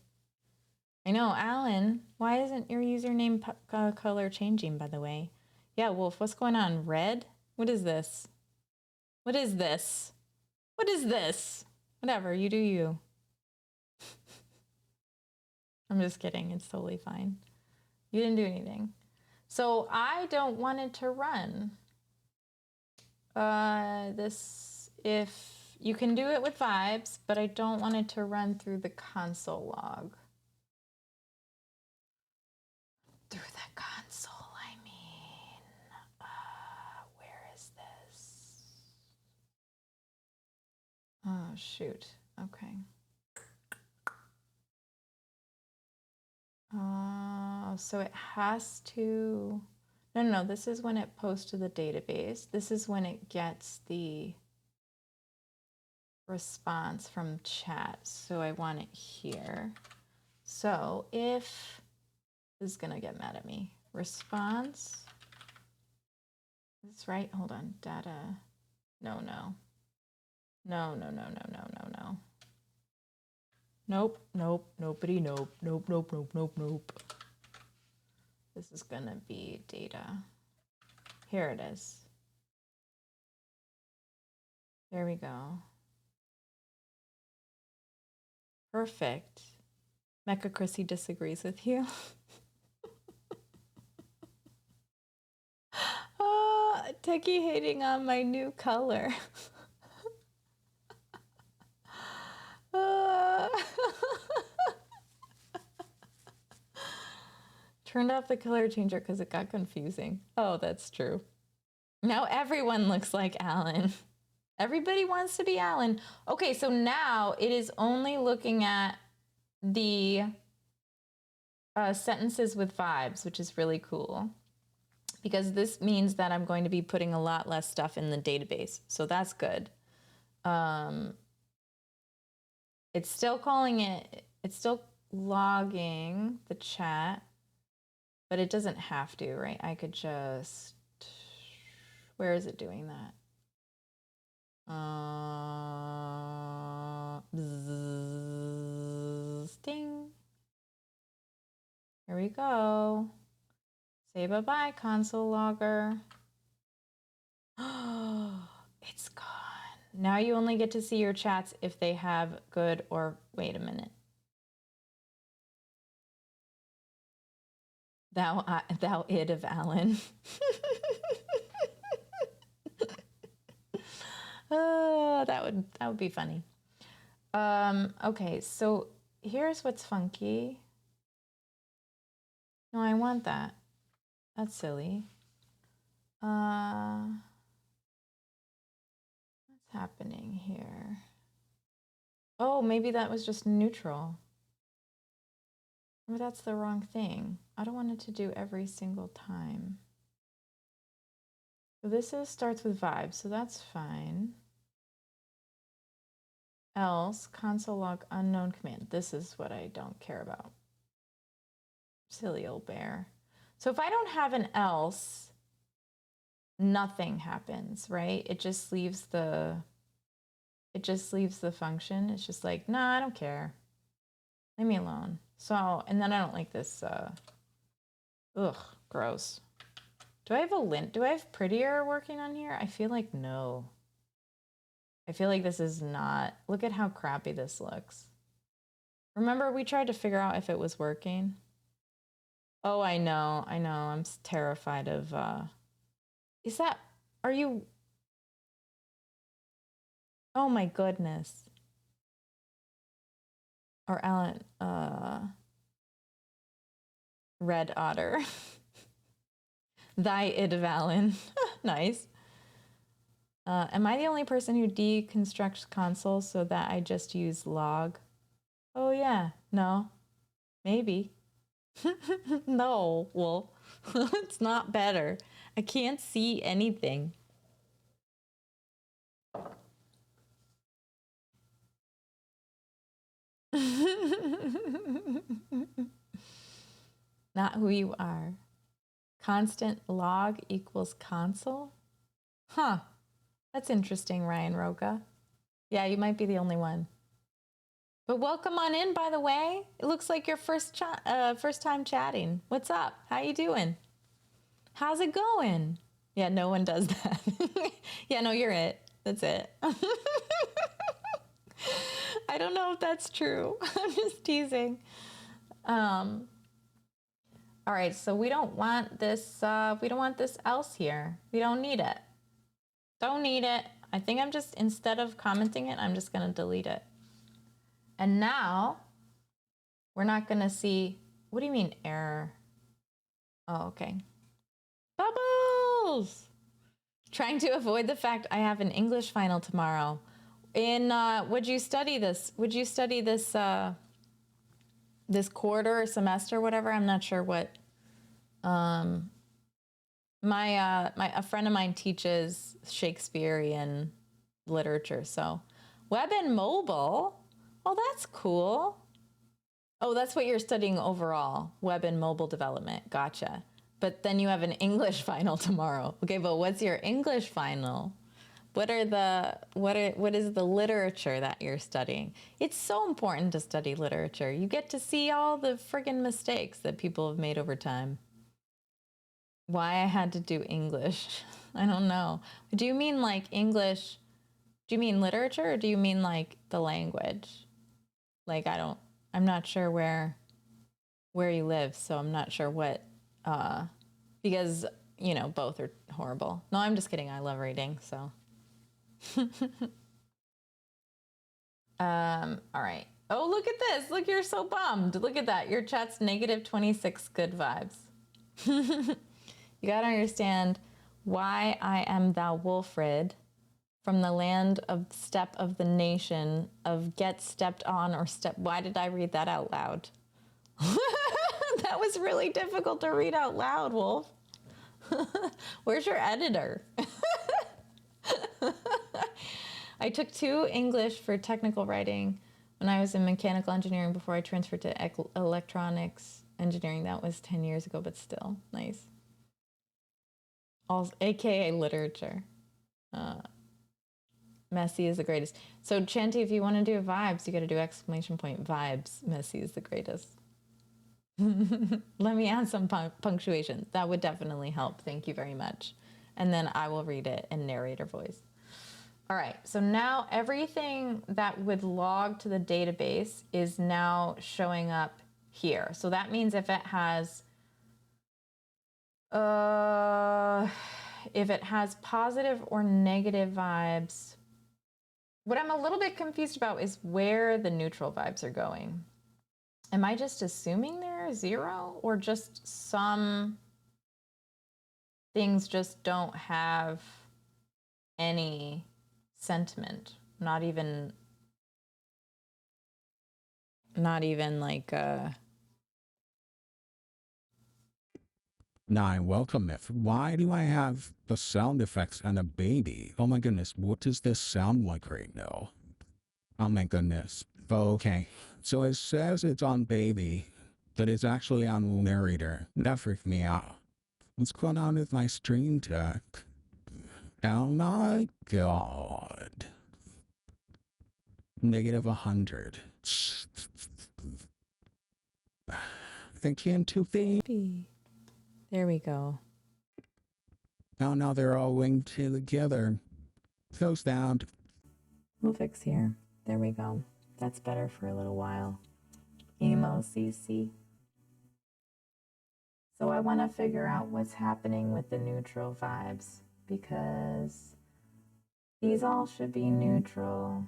I know, Alan, why isn't your username color changing, by the way? Yeah, Wolf, what's going on? Red? What is this? What is this? What is this? Whatever, you do you. I'm just kidding, it's totally fine. You didn't do anything. So I don't want it to run. This, if you can do it with Vibes, but I don't want it to run through the console log. Through the console, I mean. Where is this? Oh, shoot. Okay. So it has to... No, this is when it posts to the database. This is when it gets the response from chat. So I want it here. So if... This is gonna get mad at me. Response. Is this right? Hold on. Data. No. No. Nope. Nobody. Nope. This is gonna be data. Here it is. There we go. Perfect. Mecha Chrissy disagrees with you. Techie hating on my new color. Turned off the color changer because it got confusing. Oh, that's true. Now everyone looks like Alan. Everybody wants to be Alan. Okay, so now it is only looking at the sentences with vibes, which is really cool. Because this means that I'm going to be putting a lot less stuff in the database. So that's good. It's still calling it, it's still logging the chat, but it doesn't have to, right? I could just, where is it doing that? Sting. Here we go. Say bye-bye, console logger. Oh, it's gone. Now you only get to see your chats if they have good or, wait a minute. Thou id of Alan. That would be funny. Okay, so here's what's funky. No, I want that. That's silly. What's happening here? Oh, maybe that was just neutral. Or that's the wrong thing. I don't want it to do every single time. So this starts with vibes, so that's fine. Else, console log unknown command. This is what I don't care about. Silly old bear. So if I don't have an else, nothing happens, right? It just leaves the function. It's just like, nah, I don't care. Leave me alone. So, and then I don't like this, ugh, gross. Do I have a lint? Do I have prettier working on here? I feel like no. I feel like this is not, look at how crappy this looks. Remember we tried to figure out if it was working? Oh, I know. I'm terrified of, is that, are you, oh my goodness. Or Alan, Red Otter. Thy id of Alan. Nice. Am I the only person who deconstructs consoles so that I just use log? Oh yeah, no, maybe. No, well, it's not better. I can't see anything. Not who you are. Constant log equals console? Huh. That's interesting, Ryan Roca. Yeah, you might be the only one. But welcome on in, by the way. It looks like your first time chatting. What's up? How you doing? How's it going? Yeah, no one does that. Yeah, no, you're it. That's it. I don't know if that's true. I'm just teasing. All right, so we don't want this else here. We don't need it. Don't need it. I think I'm just, instead of commenting it, I'm just going to delete it. And now we're not going to see, what do you mean error? Oh, okay. Bubbles! Trying to avoid the fact I have an English final tomorrow. Would you study this? Would you study this, this quarter or semester, whatever? I'm not sure what. A friend of mine teaches Shakespearean literature, so web and mobile. Oh, that's cool. Oh, that's what you're studying overall, web and mobile development. Gotcha. But then you have an English final tomorrow. Okay, but what's your English final? What is the literature that you're studying? It's so important to study literature. You get to see all the friggin' mistakes that people have made over time. Why I had to do English, I don't know. Do you mean like English? Do you mean literature, or do you mean like the language? Like, I'm not sure where you live, so I'm not sure what, because, you know, both are horrible. No, I'm just kidding. I love reading, so. All right. Oh, look at this. Look, you're so bummed. Look at that. Your chat's negative 26 good vibes. You gotta understand why I am thou Wolfrid, from the land of step of the nation of get stepped on or step. Why did I read that out loud? That was really difficult to read out loud, Wolf. Where's your editor? I took 2 English for technical writing when I was in mechanical engineering before I transferred to electronics engineering. That was 10 years ago, but still nice. Also, AKA literature. Messy is the greatest. So Chanty, if you want to do vibes, you got to do exclamation point vibes. Messy is the greatest. Let me add some punctuation. That would definitely help. Thank you very much. And then I will read it in narrator voice. All right, so now everything that would log to the database is now showing up here. So that means if it has positive or negative vibes, what I'm a little bit confused about is where the neutral vibes are going. Am I just assuming they're 0, or just some things just don't have any sentiment? Not even like Now, welcome if. Why do I have the sound effects and a baby? Oh my goodness, what does this sound like right now? Oh my goodness. Okay, so it says it's on baby, but it's actually on narrator. That freaked me out. What's going on with my stream tech? Oh my god. Negative 100. Thank you, to be. There we go. Oh, now they're all linked together. Close down. We'll fix here. There we go. That's better for a little while. Emo CC. So I want to figure out what's happening with the neutral vibes, because these all should be neutral,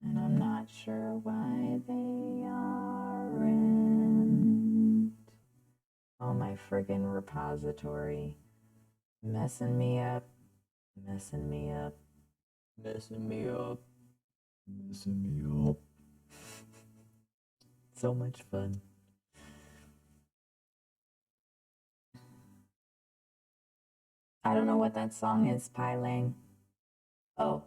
and I'm not sure why they aren't. Oh, my friggin' repository. Messing me up. Messing me up. Messing me up. Messing me up. So much fun. I don't know what that song is, Pylang. Oh,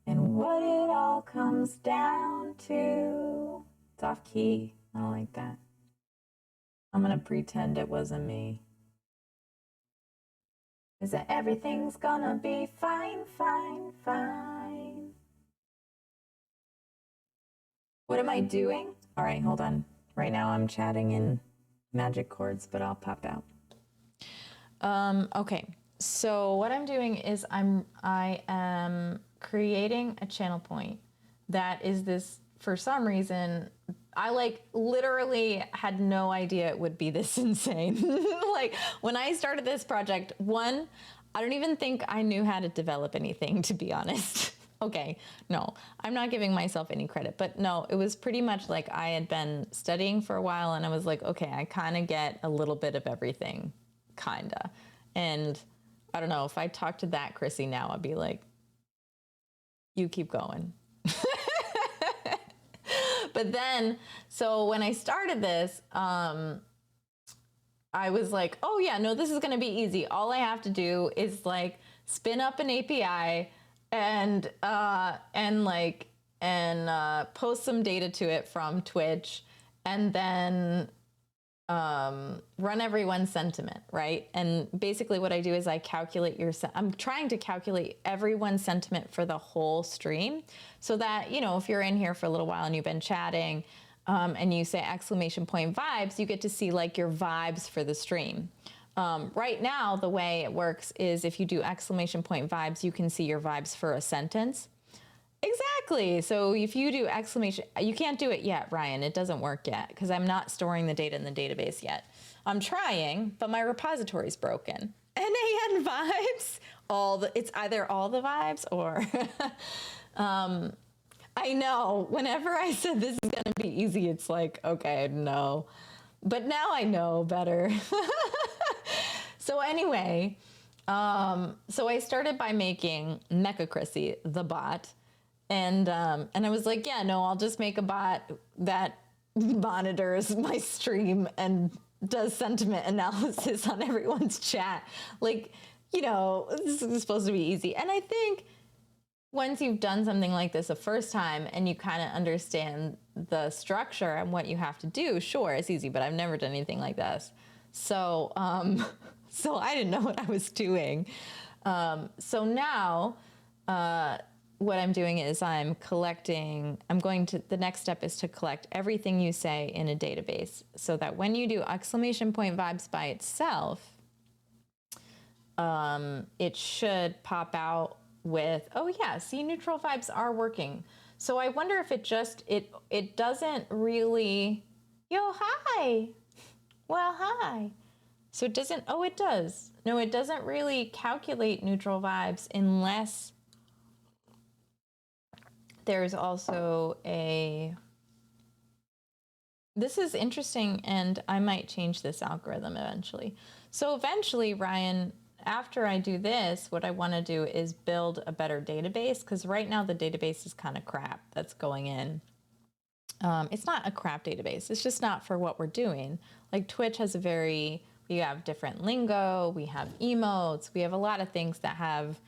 and what it all comes down to. It's off key. I don't like that. I'm gonna pretend it wasn't me. Is that everything's gonna be fine, fine, fine. What am I doing? All right, hold on. Right now I'm chatting in magic chords, but I'll pop out. Okay. So what I'm doing is I am creating a channel point that is this, for some reason, I like literally had no idea it would be this insane. Like when I started this project, one, I don't even think I knew how to develop anything, to be honest. Okay, no, I'm not giving myself any credit, but no, it was pretty much like I had been studying for a while and I was like, okay, I kind of get a little bit of everything, kinda. And I don't know, if I talked to that Chrissy now, I'd be like, you keep going. But then, so when I started this, I was like, oh yeah, no, this is going to be easy. All I have to do is like spin up an API and post some data to it from Twitch, and then run everyone's sentiment, right? And basically what I do is I calculate I'm trying to calculate everyone's sentiment for the whole stream, so that, you know, if you're in here for a little while and you've been chatting, and you say exclamation point vibes, you get to see like your vibes for the stream. Right now, the way it works is if you do exclamation point vibes, you can see your vibes for a sentence. Exactly. So if you do exclamation, you can't do it yet, Ryan. It doesn't work yet because I'm not storing the data in the database yet. I'm trying, but my repository is broken. NAN vibes, it's either all the vibes or, I know, whenever I said this is going to be easy, it's like, okay, no. But now I know better. So anyway, so I started by making Mecha Chrissy, the bot. And I was like, yeah, no, I'll just make a bot that monitors my stream and does sentiment analysis on everyone's chat. Like, you know, this is supposed to be easy. And I think once you've done something like this a first time and you kind of understand the structure and what you have to do, sure, it's easy, but I've never done anything like this. So, so I didn't know what I was doing. So now, what I'm doing is the next step is to collect everything you say in a database so that when you do exclamation point vibes by itself, it should pop out with, oh yeah, see, neutral vibes are working. So I wonder if it doesn't really, yo, hi. Well, hi. So it doesn't, oh, it does. No, it doesn't really calculate neutral vibes unless there's also this is interesting, and I might change this algorithm eventually. So eventually, Ryan, after I do this, what I want to do is build a better database, because right now the database is kind of crap that's going in. It's not a crap database. It's just not for what we're doing. Like Twitch has we have different lingo, we have emotes, we have a lot of things that have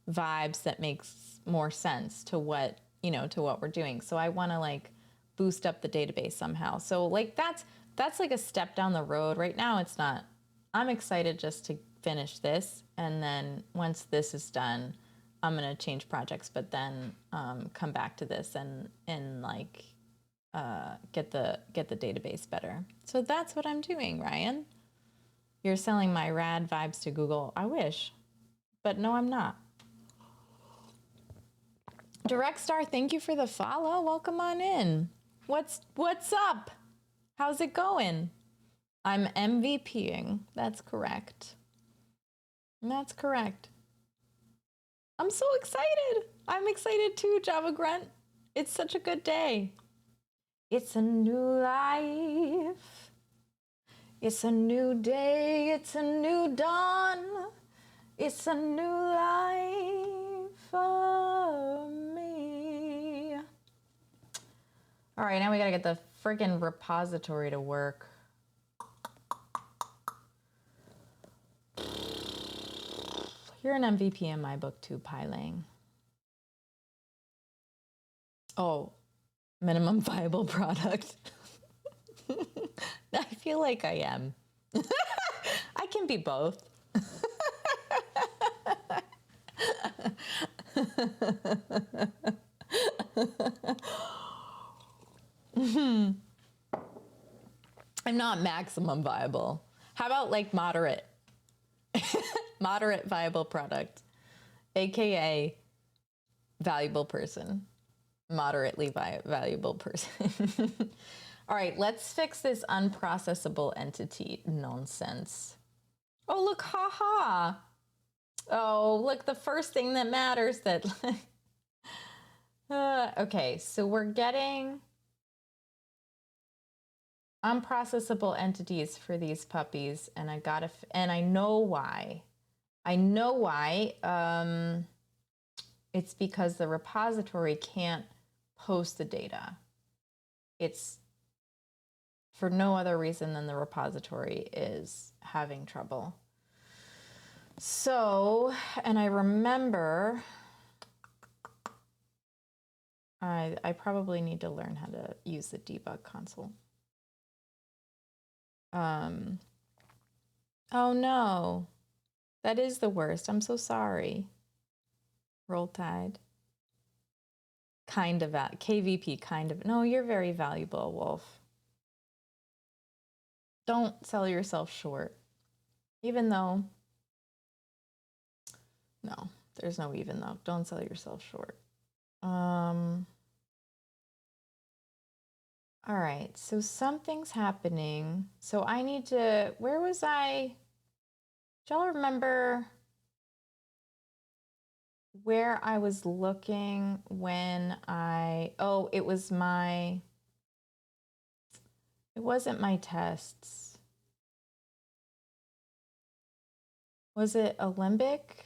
vibes that makes more sense to what, you know, to what we're doing. So I want to like boost up the database somehow. So like that's like a step down the road. Right now it's not. I'm excited just to finish this, and then once this is done, I'm gonna change projects, but then come back to this and like get the database better. So that's what I'm doing, Ryan. You're selling my rad vibes to Google. I wish, but no, I'm not. Direct Star, thank you for the follow. Welcome on in. What's up? How's it going? I'm MVPing. That's correct. That's correct. I'm so excited. I'm excited too, Java Grunt. It's such a good day. It's a new life. It's a new day. It's a new dawn. It's a new life for me. All right, now we gotta get the friggin' repository to work. You're an MVP in my book too, Pailang. Oh, minimum viable product. I feel like I am. I can be both. I'm not maximum viable. How about like moderate? Moderate viable product, aka valuable person, moderately valuable person. All right, let's fix this unprocessable entity nonsense. Oh, look, haha. Oh, look, the first thing that matters that okay, so we're getting unprocessable entities for these puppies, and and I know why. I know why. It's because the repository can't post the data. It's for no other reason than the repository is having trouble. So, and I remember I probably need to learn how to use the debug console. Oh no, that is the worst. I'm so sorry. Roll Tide. Kind of at KVP, kind of. No, you're very valuable, Wolf. Don't sell yourself short. Even though, no, there's no even though. Don't sell yourself short. All right, so something's happening. So I need to, where was I? Do y'all remember where I was looking when oh, it wasn't my tests. Was it Alembic?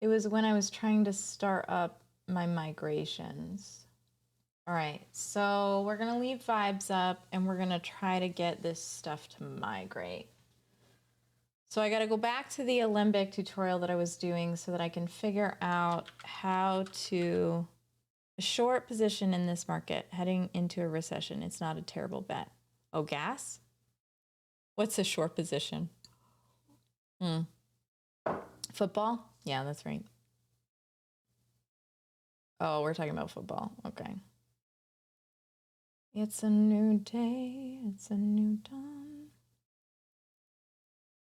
It was when I was trying to start up my migrations. All right, so we're gonna leave vibes up and we're gonna try to get this stuff to migrate. So I gotta go back to the Alembic tutorial that I was doing so that I can figure out how to a short position in this market heading into a recession. It's not a terrible bet. Oh, gas? What's a short position? Football? Yeah, that's right. Oh, we're talking about football. Okay. It's a new day. It's a new dawn.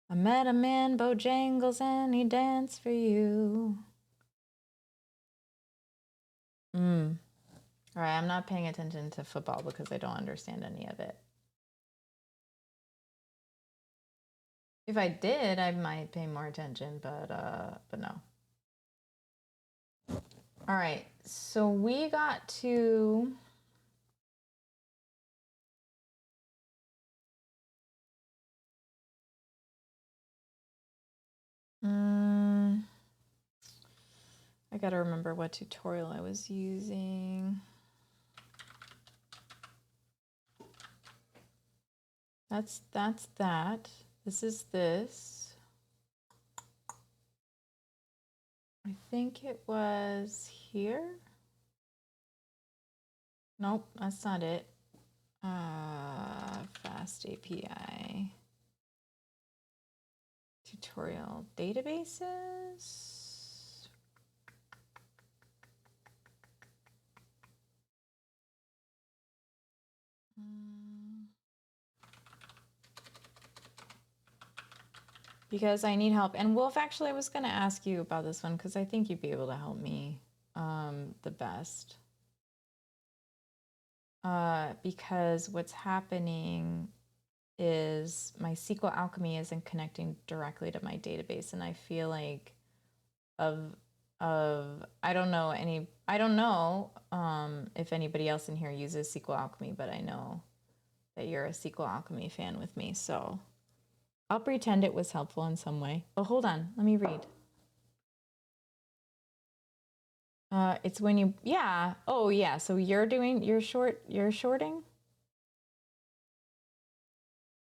I met a man, Bojangles, and he danced for you. All right, I'm not paying attention to football because I don't understand any of it. If I did, I might pay more attention, but no. All right, so we got to I gotta remember what tutorial I was using. That's that. This is this. I think it was here. Nope, that's not it. Fast API. Tutorial databases. Because I need help. And Wolf, actually, I was going to ask you about this one because I think you'd be able to help me the best. Because what's happening is my SQL Alchemy isn't connecting directly to my database, and I feel like I don't know if anybody else in here uses SQL Alchemy, but I know that you're a SQL Alchemy fan with me, so I'll pretend it was helpful in some way. Oh, hold on, let me read. It's when you, yeah. Oh, yeah. So you're shorting?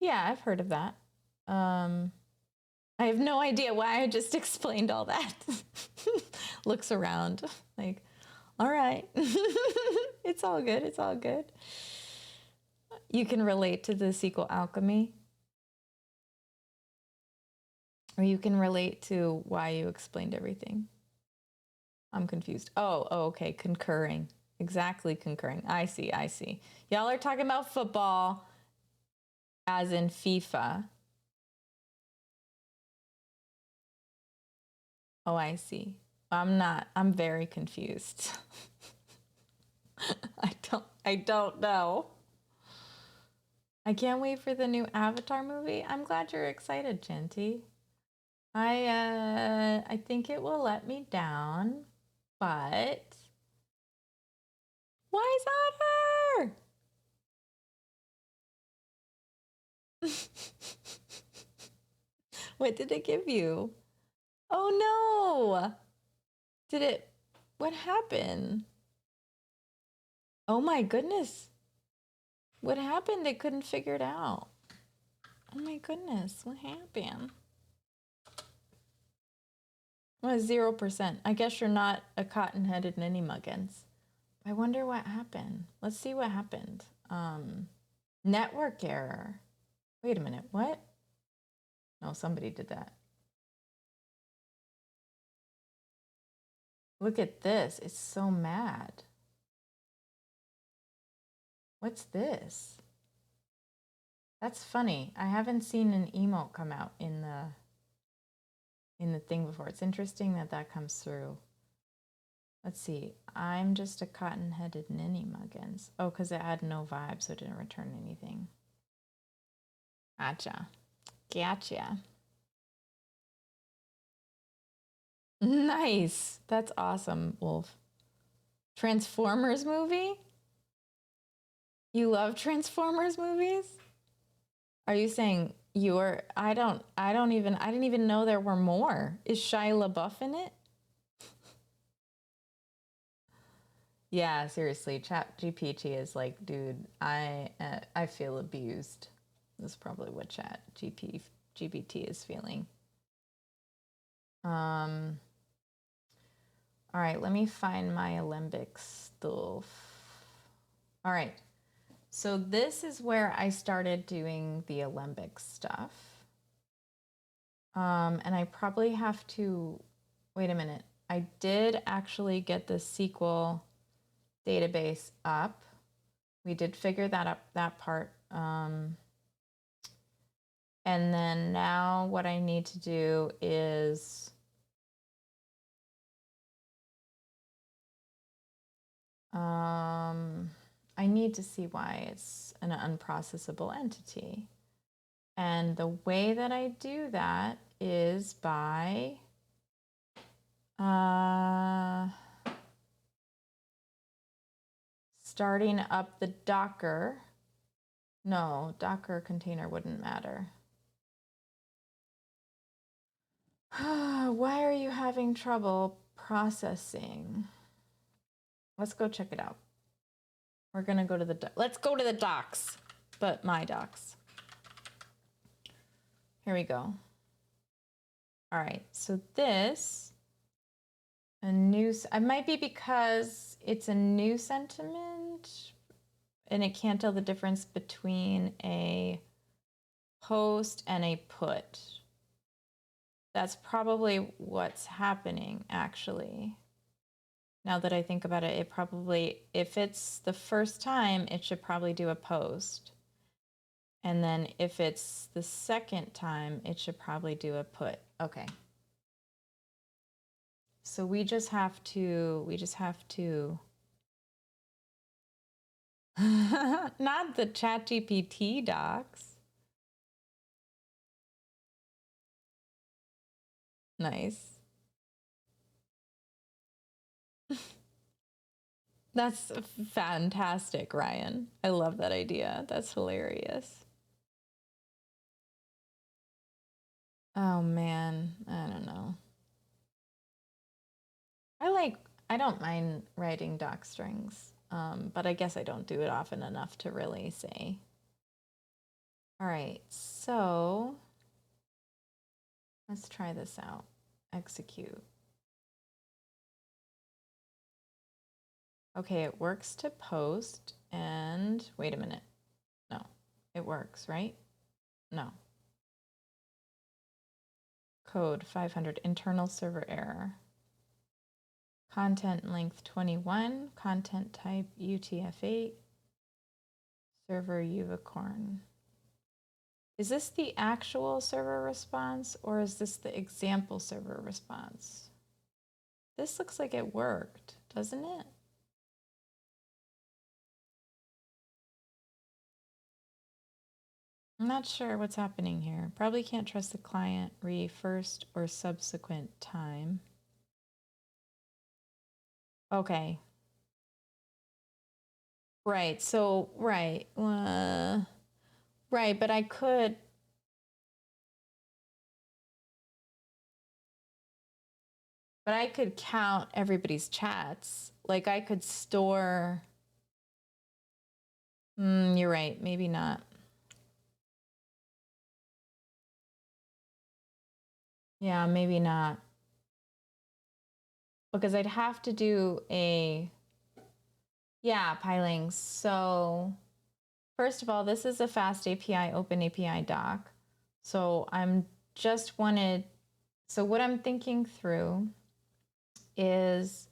Yeah, I've heard of that. I have no idea why I just explained all that. Looks around like, all right. It's all good. It's all good. You can relate to the SQL Alchemy. Or you can relate to why you explained everything. I'm confused. Oh, okay. Concurring. Exactly, concurring. I see. Y'all are talking about football as in FIFA. Oh, I see. I'm very confused. I don't know. I can't wait for the new Avatar movie. I'm glad you're excited, Genty. I think it will let me down, but why is Otter? What did it give you? Oh no! Did it? What happened? Oh my goodness. What happened? They couldn't figure it out. Oh my goodness. What happened? Well, 0%. I guess you're not a cotton-headed ninny muggins. I wonder what happened. Let's see what happened. Network error. Wait a minute. What? No, somebody did that. Look at this. It's so mad. What's this? That's funny. I haven't seen an emote come out in the thing before. It's interesting that that comes through. Let's see. I'm just a cotton-headed ninny muggins. Oh, because it had no vibe, so it didn't return anything. Gotcha. Gotcha. Nice. That's awesome, Wolf. Transformers movie? You love Transformers movies? Are you saying you're I didn't even know there were more. Is Shia LaBeouf in it? Yeah, seriously, ChatGPT is like, dude, I feel abused. That's probably what ChatGPT is feeling. All right, let me find my Alembic stuff. All right, so this is where I started doing the Alembic stuff. And I probably have to, wait a minute. I did actually get the SQL database up. We did figure that up, that part. And then now what I need to do is I need to see why it's an unprocessable entity. And the way that I do that is by starting up the Docker. No, Docker container wouldn't matter. Why are you having trouble processing? Let's go check it out. We're gonna go to let's go to the docs, but my docs. Here we go. All right, so this, it might be because it's a new sentiment and it can't tell the difference between a post and a put. That's probably what's happening, actually. Now that I think about it, it probably, if it's the first time, it should probably do a post. And then if it's the second time, it should probably do a put. Okay. So we just have to not the ChatGPT docs. Nice. That's fantastic, Ryan. I love that idea. That's hilarious. Oh man, I don't know. I don't mind writing doc strings, but I guess I don't do it often enough to really say. All right, so let's try this out. Execute. Okay, it works to post, and wait a minute. No, it works, right? No. Code 500, internal server error. Content length 21, content type UTF-8, server Unicorn. Is this the actual server response or is this the example server response? This looks like it worked, doesn't it? I'm not sure what's happening here. Probably can't trust the client re first or subsequent time. Okay. Right. So, right. Right, but I could count everybody's chats. Like I could store. You're right. Maybe not. Yeah, maybe not. Because I'd have to do piling. So first of all, this is a fast API, open API doc. So so what I'm thinking through is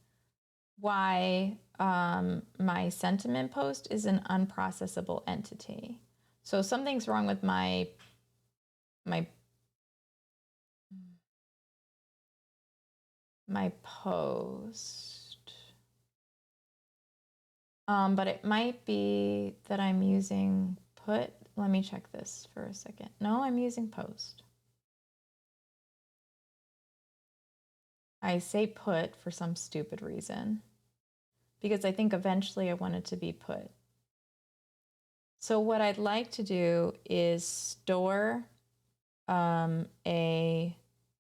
why my sentiment post is an unprocessable entity. So something's wrong with my post. But it might be that I'm using put. Let me check this for a second. No, I'm using post. I say put for some stupid reason because I think eventually I want it to be put. So what I'd like to do is store I'll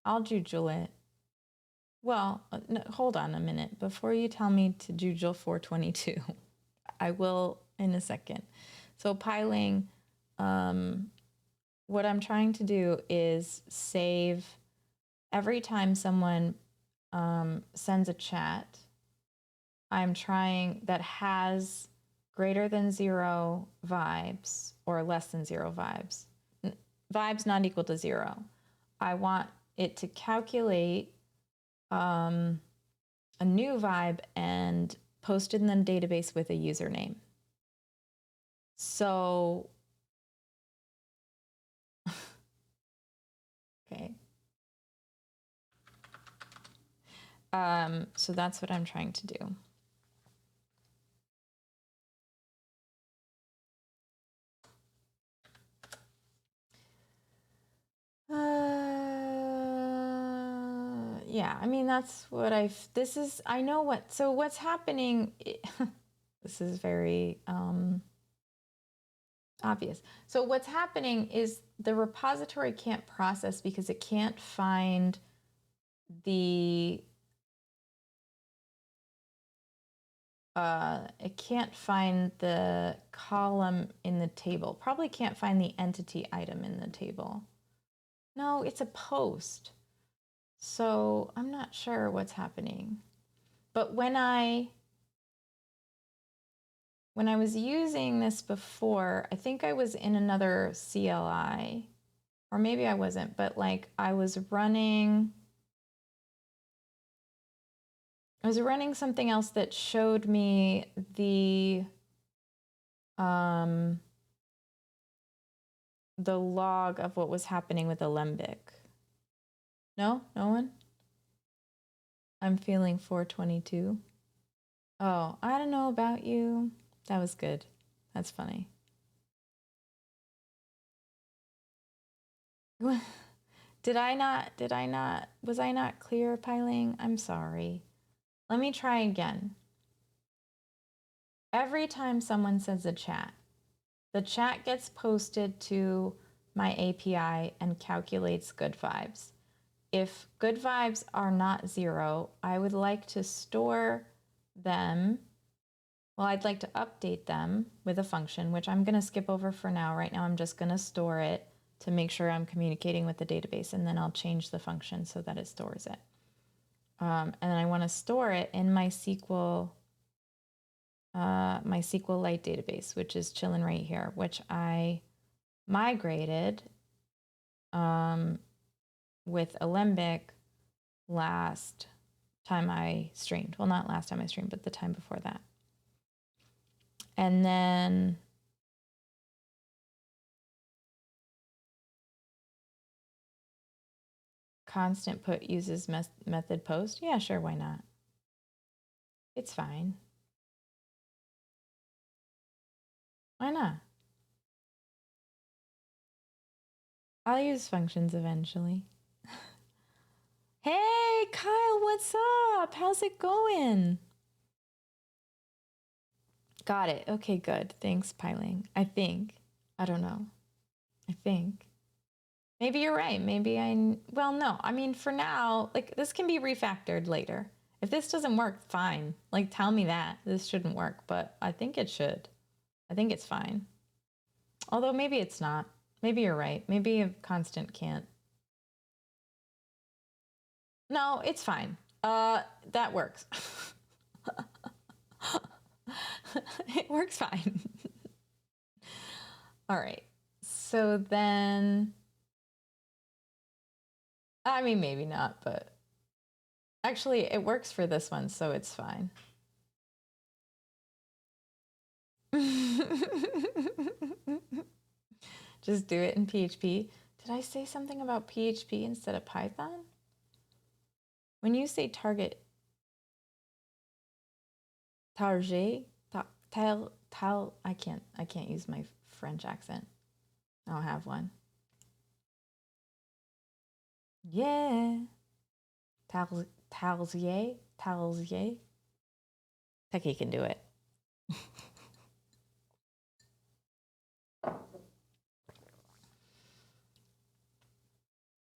jujule it. Well, no, hold on a minute. Before you tell me to jujule 422, I will in a second. So piling, what I'm trying to do is save every time someone sends a chat, I'm trying that has greater than 0 vibes or less than 0 vibes. Vibes not equal to 0. I want it to calculate a new vibe and post it in the database with a username. So, okay. So that's what I'm trying to do. Yeah, I mean, that's what I know what's happening. This is very obvious. So what's happening is the repository can't process because it can't find the column in the table. Probably can't find the entity item in the table. No, it's a post. So I'm not sure what's happening. But when I was using this before, I think I was in another CLI, or maybe I wasn't, but like I was running something else that showed me the log of what was happening with Alembic. No one? I'm feeling 422. Oh, I don't know about you. That was good. That's funny. Was I not clear, piling? I'm sorry. Let me try again. Every time someone sends a chat, the chat gets posted to my API and calculates good vibes. If good vibes are not 0, I would like to store them. Well, I'd like to update them with a function, which I'm going to skip over for now. Right now, I'm just going to store it to make sure I'm communicating with the database, and then I'll change the function so that it stores it. And I want to store it in my SQLite database, which is chilling right here, which I migrated with Alembic last time I streamed. Well, not last time I streamed, but the time before that. And then constant put uses method post. Yeah, sure, why not? It's fine. Why not? I'll use functions eventually. Hey, Kyle, what's up? How's it going? Got it. Okay, good. Thanks, Piling. I think. I don't know. I think. Maybe you're right. Maybe well, no. I mean, for now, like, this can be refactored later. If this doesn't work, fine. Like, tell me that. This shouldn't work, but I think it should. I think it's fine. Although maybe it's not. Maybe you're right. Maybe a constant can't. No, it's fine. That works. It works fine. All right. So then, I mean, maybe not, but actually, it works for this one, so it's fine. Just do it in PHP. Did I say something about PHP instead of Python? When you say target, target, I can't use my French accent. I don't have one. Yeah. Talzier. Techie can do it.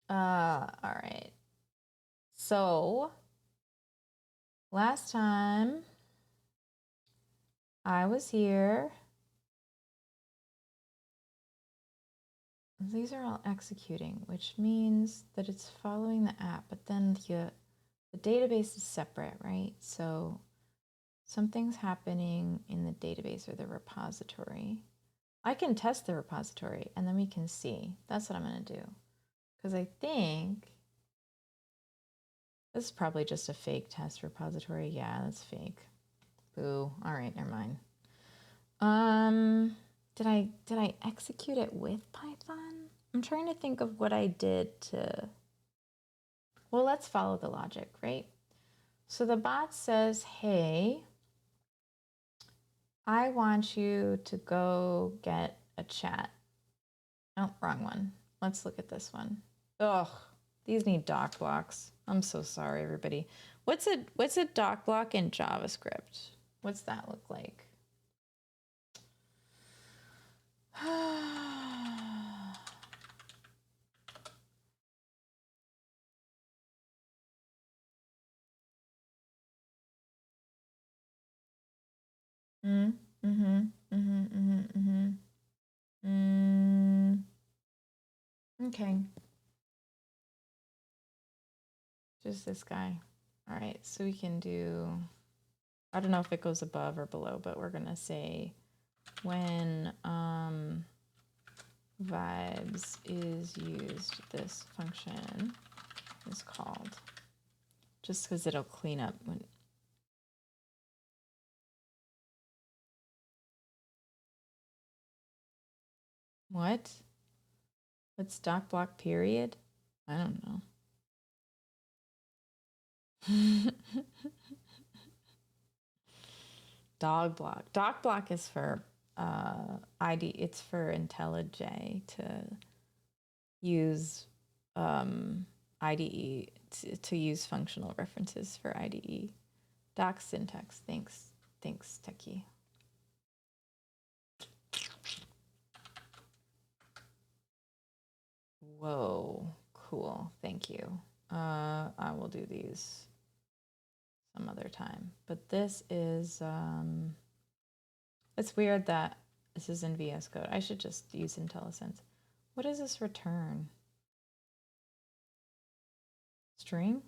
All right. So last time I was here, these are all executing, which means that it's following the app, but then the database is separate, right? So something's happening in the database or the repository. I can test the repository and then we can see. That's what I'm going to do. Because I think this is probably just a fake test repository. Yeah, that's fake. Boo. All right, never mind. Did I execute it with Python? I'm trying to think of what I did to. Well, let's follow the logic, right? So the bot says, "Hey, I want you to go get a chat." Oh, wrong one. Let's look at this one. Ugh, these need doc blocks. I'm so sorry, everybody. What's a doc block in JavaScript? What's that look like? Mm, mm-hmm, mm-hmm, mm-hmm, mm-hmm. Okay. Just this guy. All right, so we can do, I don't know if it goes above or below, but we're gonna say when vibes is used, this function is called. Just because it'll clean up when. What? What's doc block period? I don't know. Dog block. Doc block is for ID. It's for IntelliJ to use IDE to use functional references for IDE. Doc syntax. Thanks, Techie. Whoa, cool. Thank you. I will do these some other time. But this is it's weird that this is in VS Code. I should just use IntelliSense. What does this return? String?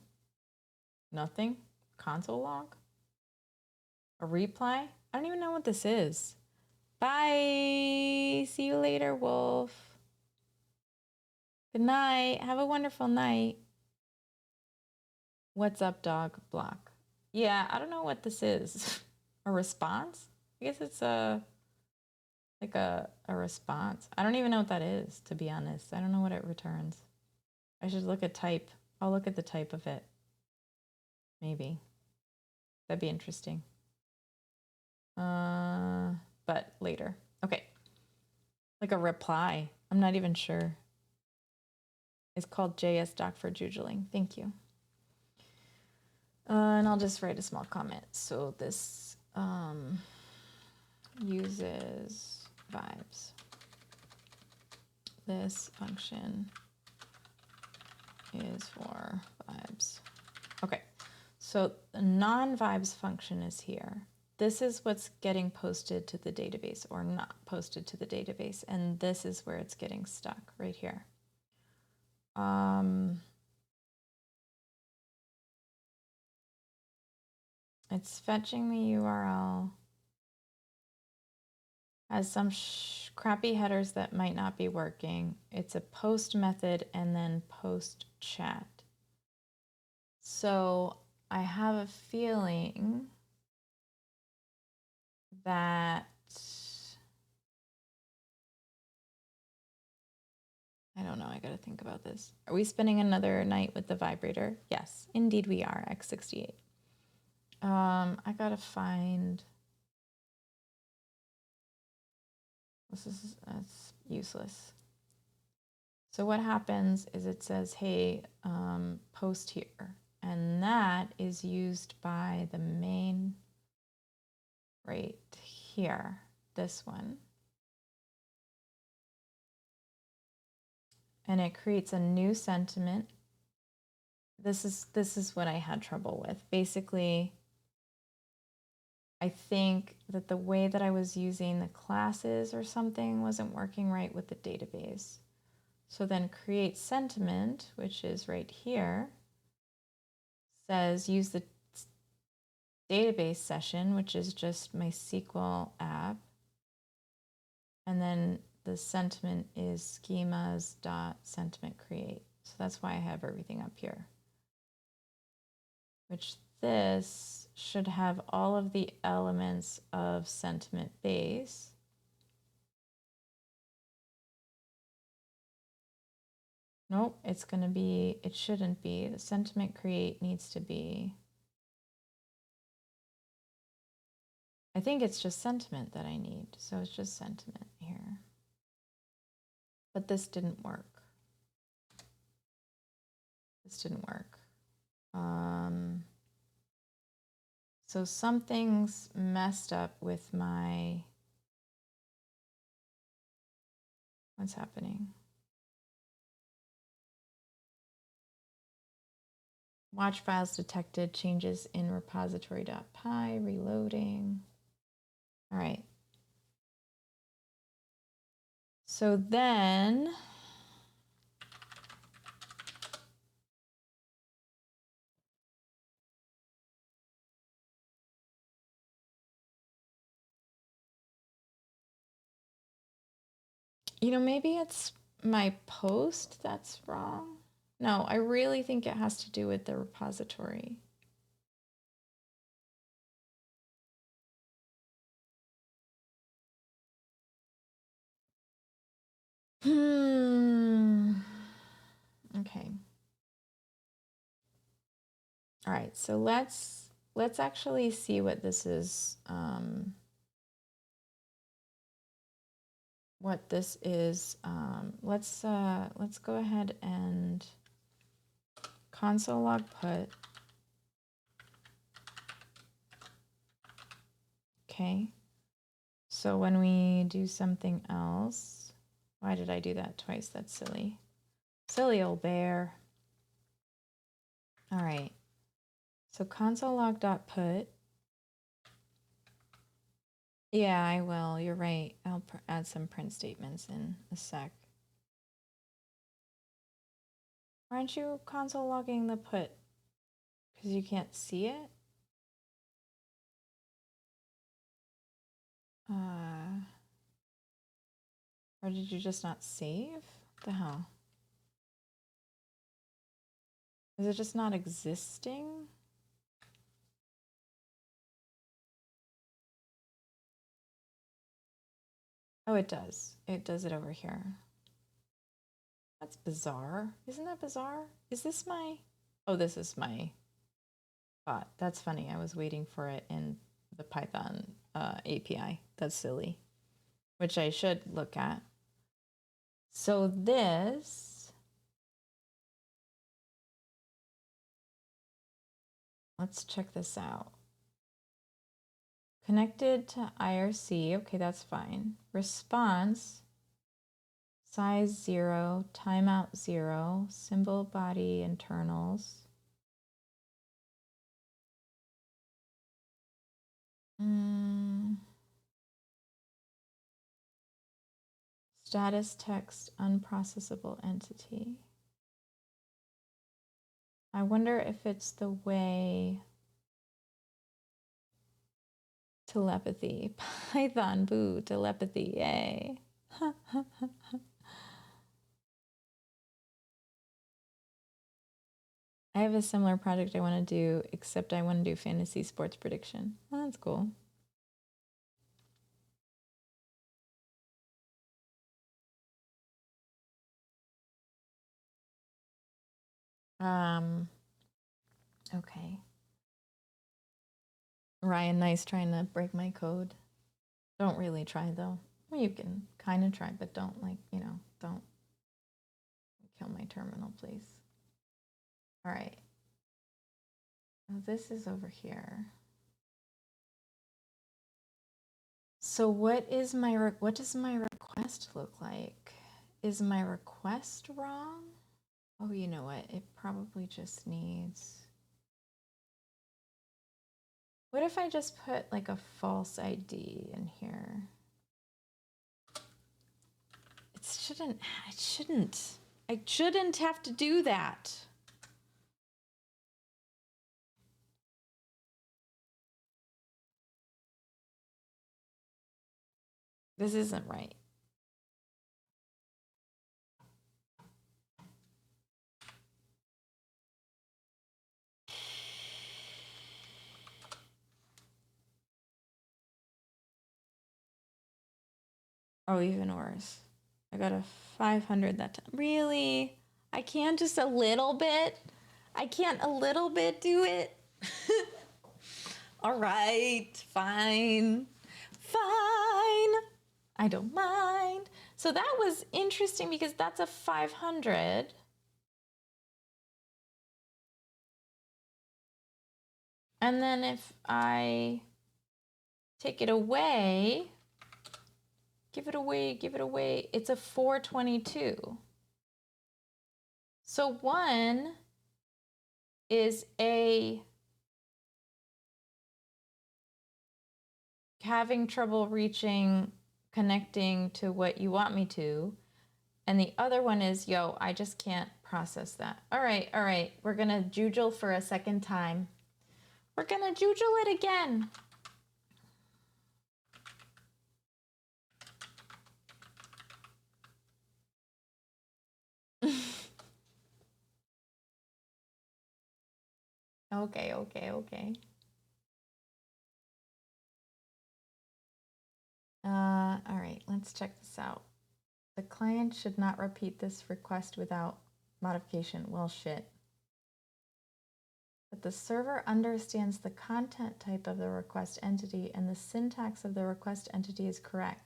Nothing? Console log? A reply? I don't even know what this is. Bye. See you later, Wolf. Good night. Have a wonderful night. What's up, dog block? Yeah, I don't know what this is. A response? I guess it's like a response. I don't even know what that is, to be honest. I don't know what it returns. I should look at type. I'll look at the type of it. Maybe. That'd be interesting. But later. Okay. Like a reply. I'm not even sure. It's called JS Doc for Joojling. Thank you. And I'll just write a small comment. So this uses vibes. This function is for vibes. Okay, so the non-vibes function is here. This is what's getting posted to the database or not posted to the database. And this is where it's getting stuck right here. It's fetching the URL, has some crappy headers that might not be working. It's a post method and then post chat. So I have a feeling that I don't know. I got to think about this. Are we spending another night with the vibrator? Yes, indeed we are, X68. I got to find... That's useless. So what happens is it says, hey, post here. And that is used by the main right here, this one. And it creates a new sentiment. This is what I had trouble with. Basically, I think that the way that I was using the classes or something wasn't working right with the database. So then create sentiment, which is right here, says use the database session, which is just my SQL app. And then the sentiment is schemas.sentiment create. So that's why I have everything up here. Which this should have all of the elements of sentiment base. Nope, it's going to be, it shouldn't be. The sentiment create needs to be, I think it's just sentiment that I need. So it's just sentiment here. But this didn't work. This didn't work. So something's messed up with my, what's happening? Watch files detected, changes in repository.py, reloading. All right. So then, you know, maybe it's my post that's wrong. No, I really think it has to do with the repository. Okay. All right, so let's actually see what this is. What this is. Let's go ahead and console log put. Okay. So when we do something else, why did I do that twice? That's silly. Silly old bear. All right. So console log dot put. Yeah, I will. You're right. I'll add some print statements in a sec. Aren't you console logging the put? Because you can't see it? Or did you just not save? What the hell? Is it just not existing? Oh, it does. It does it over here. That's bizarre. Isn't that bizarre? Is this my... Oh, this is my bot. That's funny. I was waiting for it in the Python API. That's silly. Which I should look at. So this Let's check this out. Connected to IRC. Okay, that's fine. Response. Size 0. Timeout 0. Symbol body internals. Status text unprocessable entity. I wonder if it's the way. Telepathy. Python, boo, telepathy, yay. I have a similar project I want to do, except I want to do fantasy sports prediction. Oh, that's cool. Okay. Ryan, nice trying to break my code. Don't really try though. Well, you can kind of try, but don't don't kill my terminal, please. All right. Now this is over here. So what does my request look like? Is my request wrong? Oh, you know what? It probably just needs. What if I just put like a false ID in here? I shouldn't have to do that. This isn't right. Oh, even worse. I got a 500 that time. Really? I can't just a little bit? I can't a little bit do it? All right, fine. Fine. I don't mind. So that was interesting because that's a 500. And then if I take it away, give it away, it's a 422. So one is a having trouble connecting to what you want me to. And the other one is, yo, I just can't process that. All right. We're going to jujule for a second time. We're going to jujule it again. Okay. All right, let's check this out. The client should not repeat this request without modification. Well, shit. But the server understands the content type of the request entity and the syntax of the request entity is correct,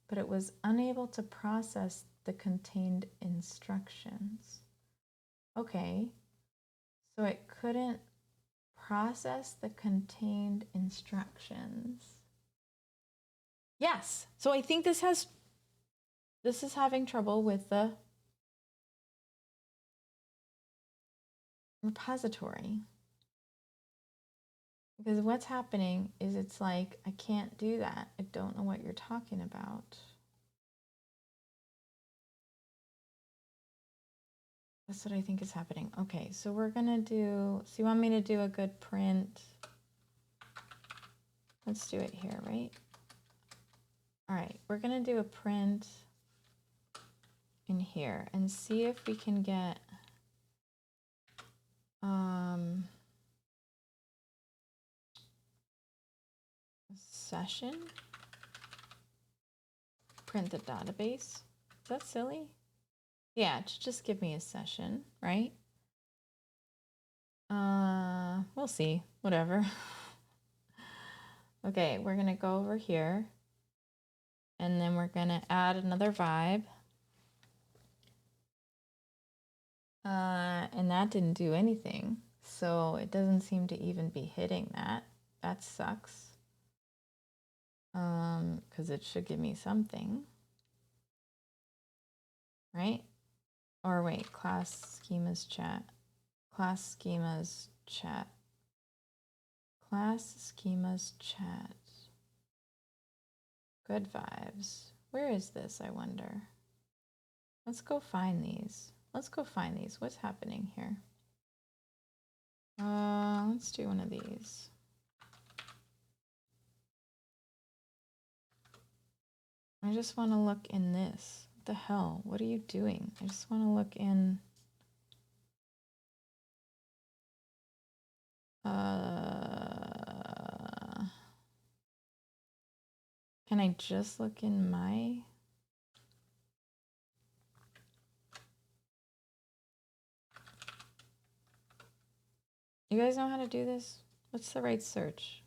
but it was unable to process the contained instructions. Okay, so it couldn't process the contained instructions. Yes, so I think this is having trouble with the repository. Because what's happening is it's like, I can't do that. I don't know what you're talking about. That's what I think is happening. Okay, so we're gonna do, so you want me to do a good print? Let's do it here, right? All right, we're gonna do a print in here and see if we can get session. Print the database. Is that silly? Yeah, just give me a session, right? We'll see. Whatever. Okay, we're gonna go over here. And then we're gonna add another vibe. And that didn't do anything. So it doesn't seem to even be hitting that. That sucks. Because it should give me something. Right? Or wait, class schemas chat. Class schemas chat. Class schemas chat. Good vibes. Where is this, I wonder? Let's go find these. Let's go find these. What's happening here? Let's do one of these. I just want to look in this. What the hell? What are you doing? I just want to look in. Can I just look in my? You guys know how to do this? What's the right search?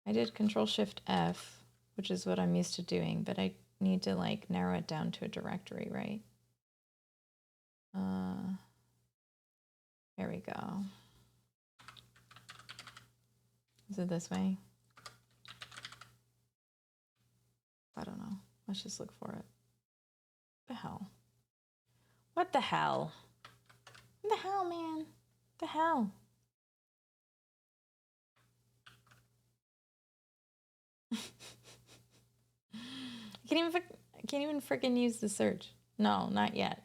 I did Control-Shift-F, which is what I'm used to doing, but I need to like narrow it down to a directory, right? Here we go. Is it this way? I don't know. Let's just look for it. What the hell? What the hell? What the hell, man? What the hell? I can't even freaking use the search. No, not yet.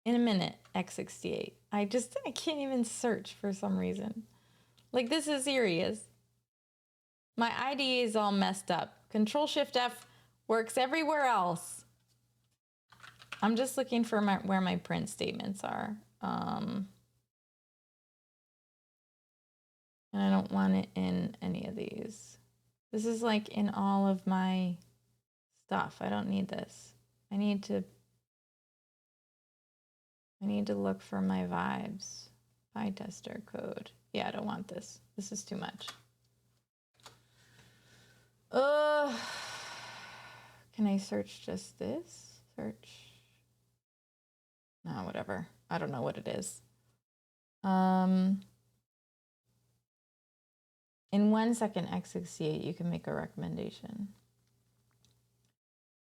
In a minute, X68. I can't even search for some reason. Like, this is serious. My ID is all messed up. Control-Shift-F works everywhere else. I'm just looking for where my print statements are. And I don't want it in any of these. This is like in all of my stuff. I don't need this. I need to look for my vibes. PyTester code. Yeah, I don't want this. This is too much. Can I search just this? Search. No, whatever. I don't know what it is. In 1 second, X68, you can make a recommendation.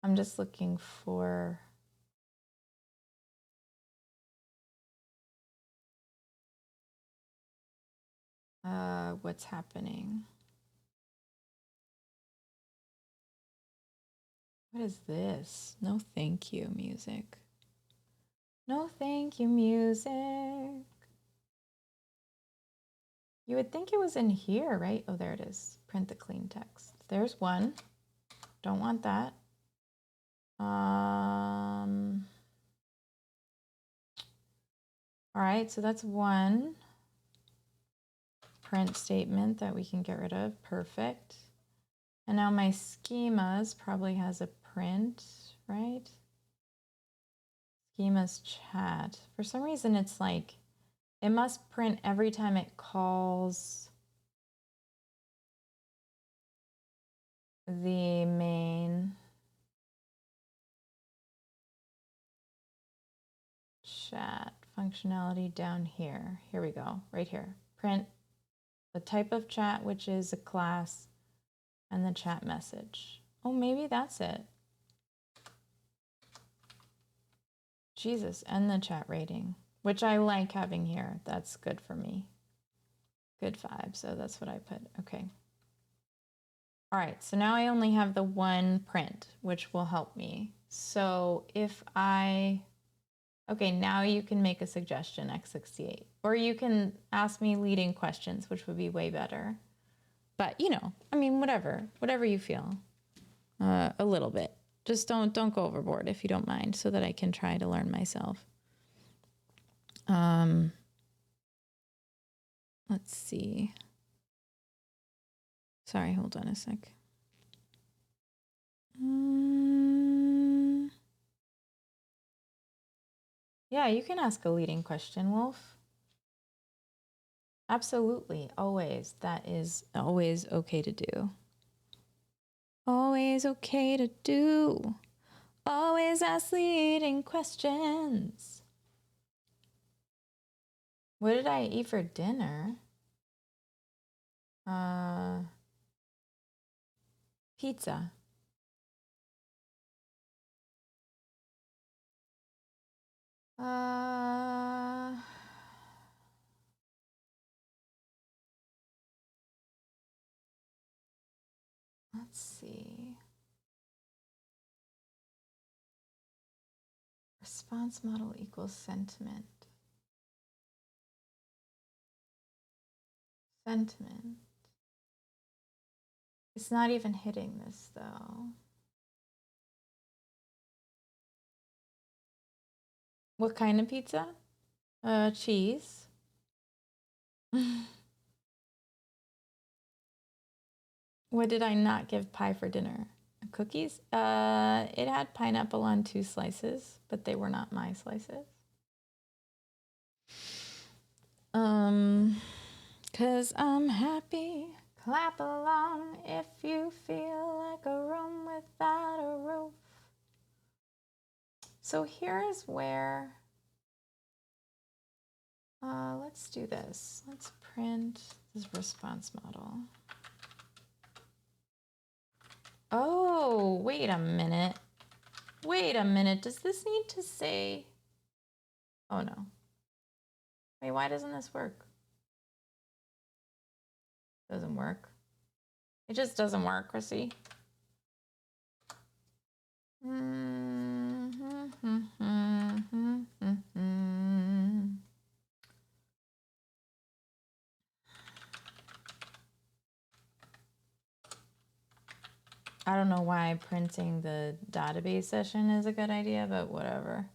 I'm just looking for what's happening. What is this? No thank you, music. No thank you, music. You would think it was in here, right? Oh, there it is. Print the clean text. There's one. Don't want that. All right, so that's one print statement that we can get rid of. Perfect. And now my schemas probably has a print, right? Schemas chat. For some reason, it's like, it must print every time it calls the main chat functionality down here. Here we go, right here. Print the type of chat, which is a class, and the chat message. Oh, maybe that's it. Jesus, and the chat rating, which I like having here. That's good for me. Good vibe, so that's what I put. Okay. All right, so now I only have the one print, which will help me. So if okay, now you can make a suggestion, X68. Or you can ask me leading questions, which would be way better. But, you know, I mean, whatever you feel. A little bit. Just don't go overboard if you don't mind, so that I can try to learn myself. Let's see. Sorry, hold on a sec. Yeah, you can ask a leading question, Wolf. Absolutely, always. That is always okay to do. Always okay to do. Always ask leading questions. What did I eat for dinner? Uh, Pizza. Uh, let's see. Response model equals sentiment. Sentiment. It's not even hitting this though. What kind of pizza? Cheese. What did I not give pie for dinner? Cookies? It had pineapple on 2 slices, but they were not my slices. Cause I'm happy. Clap along if you feel like a room without a roof. So here is where, let's do this. Let's print this response model. Oh, wait a minute. Wait a minute. Does this need to say? Oh no. Wait, why doesn't this work? Doesn't work. It just doesn't work, Chrissy. I don't know why printing the database session is a good idea, but whatever.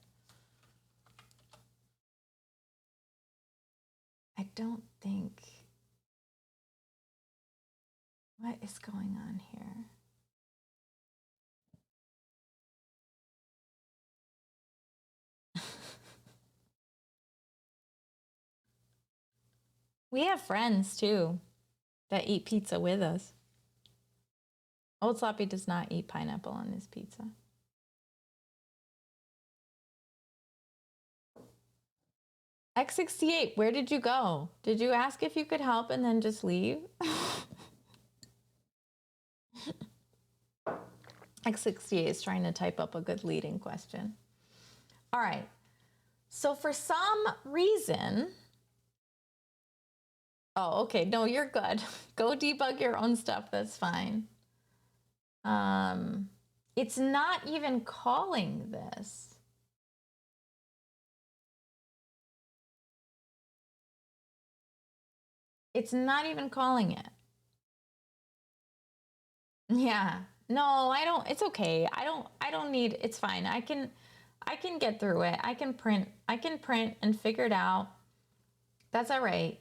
I don't think. What is going on here? We have friends too that eat pizza with us. Old Sloppy does not eat pineapple on his pizza. X68, where did you go? Did you ask if you could help and then just leave? X68 is trying to type up a good leading question. All right. So for some reason, oh, okay. No, you're good. Go debug your own stuff. That's fine. It's not even calling this. It's not even calling it. Yeah. No, I don't. It's okay. I don't need. It's fine. I can get through it. I can print and figure it out. That's all right.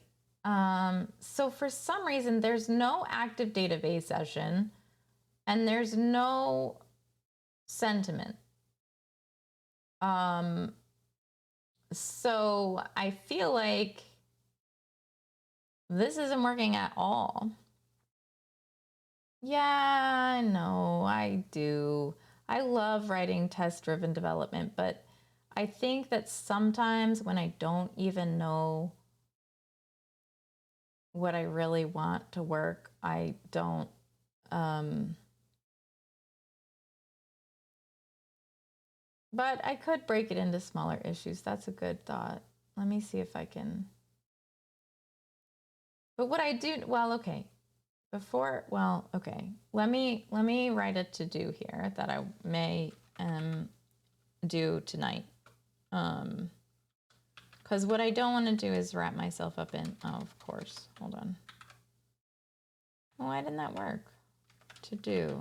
So for some reason, there's no active database session and there's no sentiment. So I feel like this isn't working at all. Yeah, I know, I do. I love writing test-driven development, but I think that sometimes when I don't even know what I really want to work, I don't, but I could break it into smaller issues. That's a good thought. Let me see if I can. But what I do, well, okay. Before, well, okay. Let me write a to-do here that I may do tonight. Because what I don't want to do is wrap myself up in, oh, of course. Hold on. Why didn't that work? To do.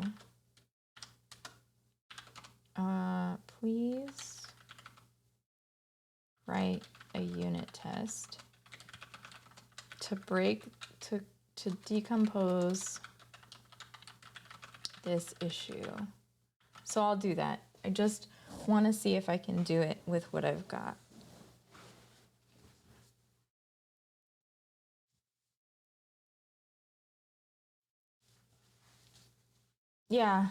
Please write a unit test to decompose this issue. So I'll do that. I just want to see if I can do it with what I've got. Yeah.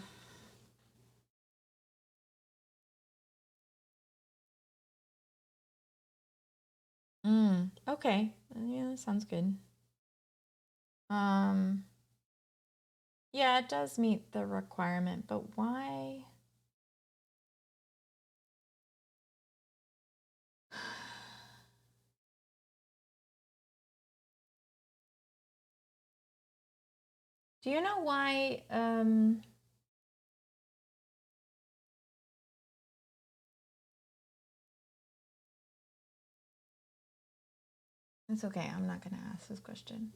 Okay. Yeah, that sounds good. Yeah, it does meet the requirement, but why? Do you know why? It's okay. I'm not going to ask this question.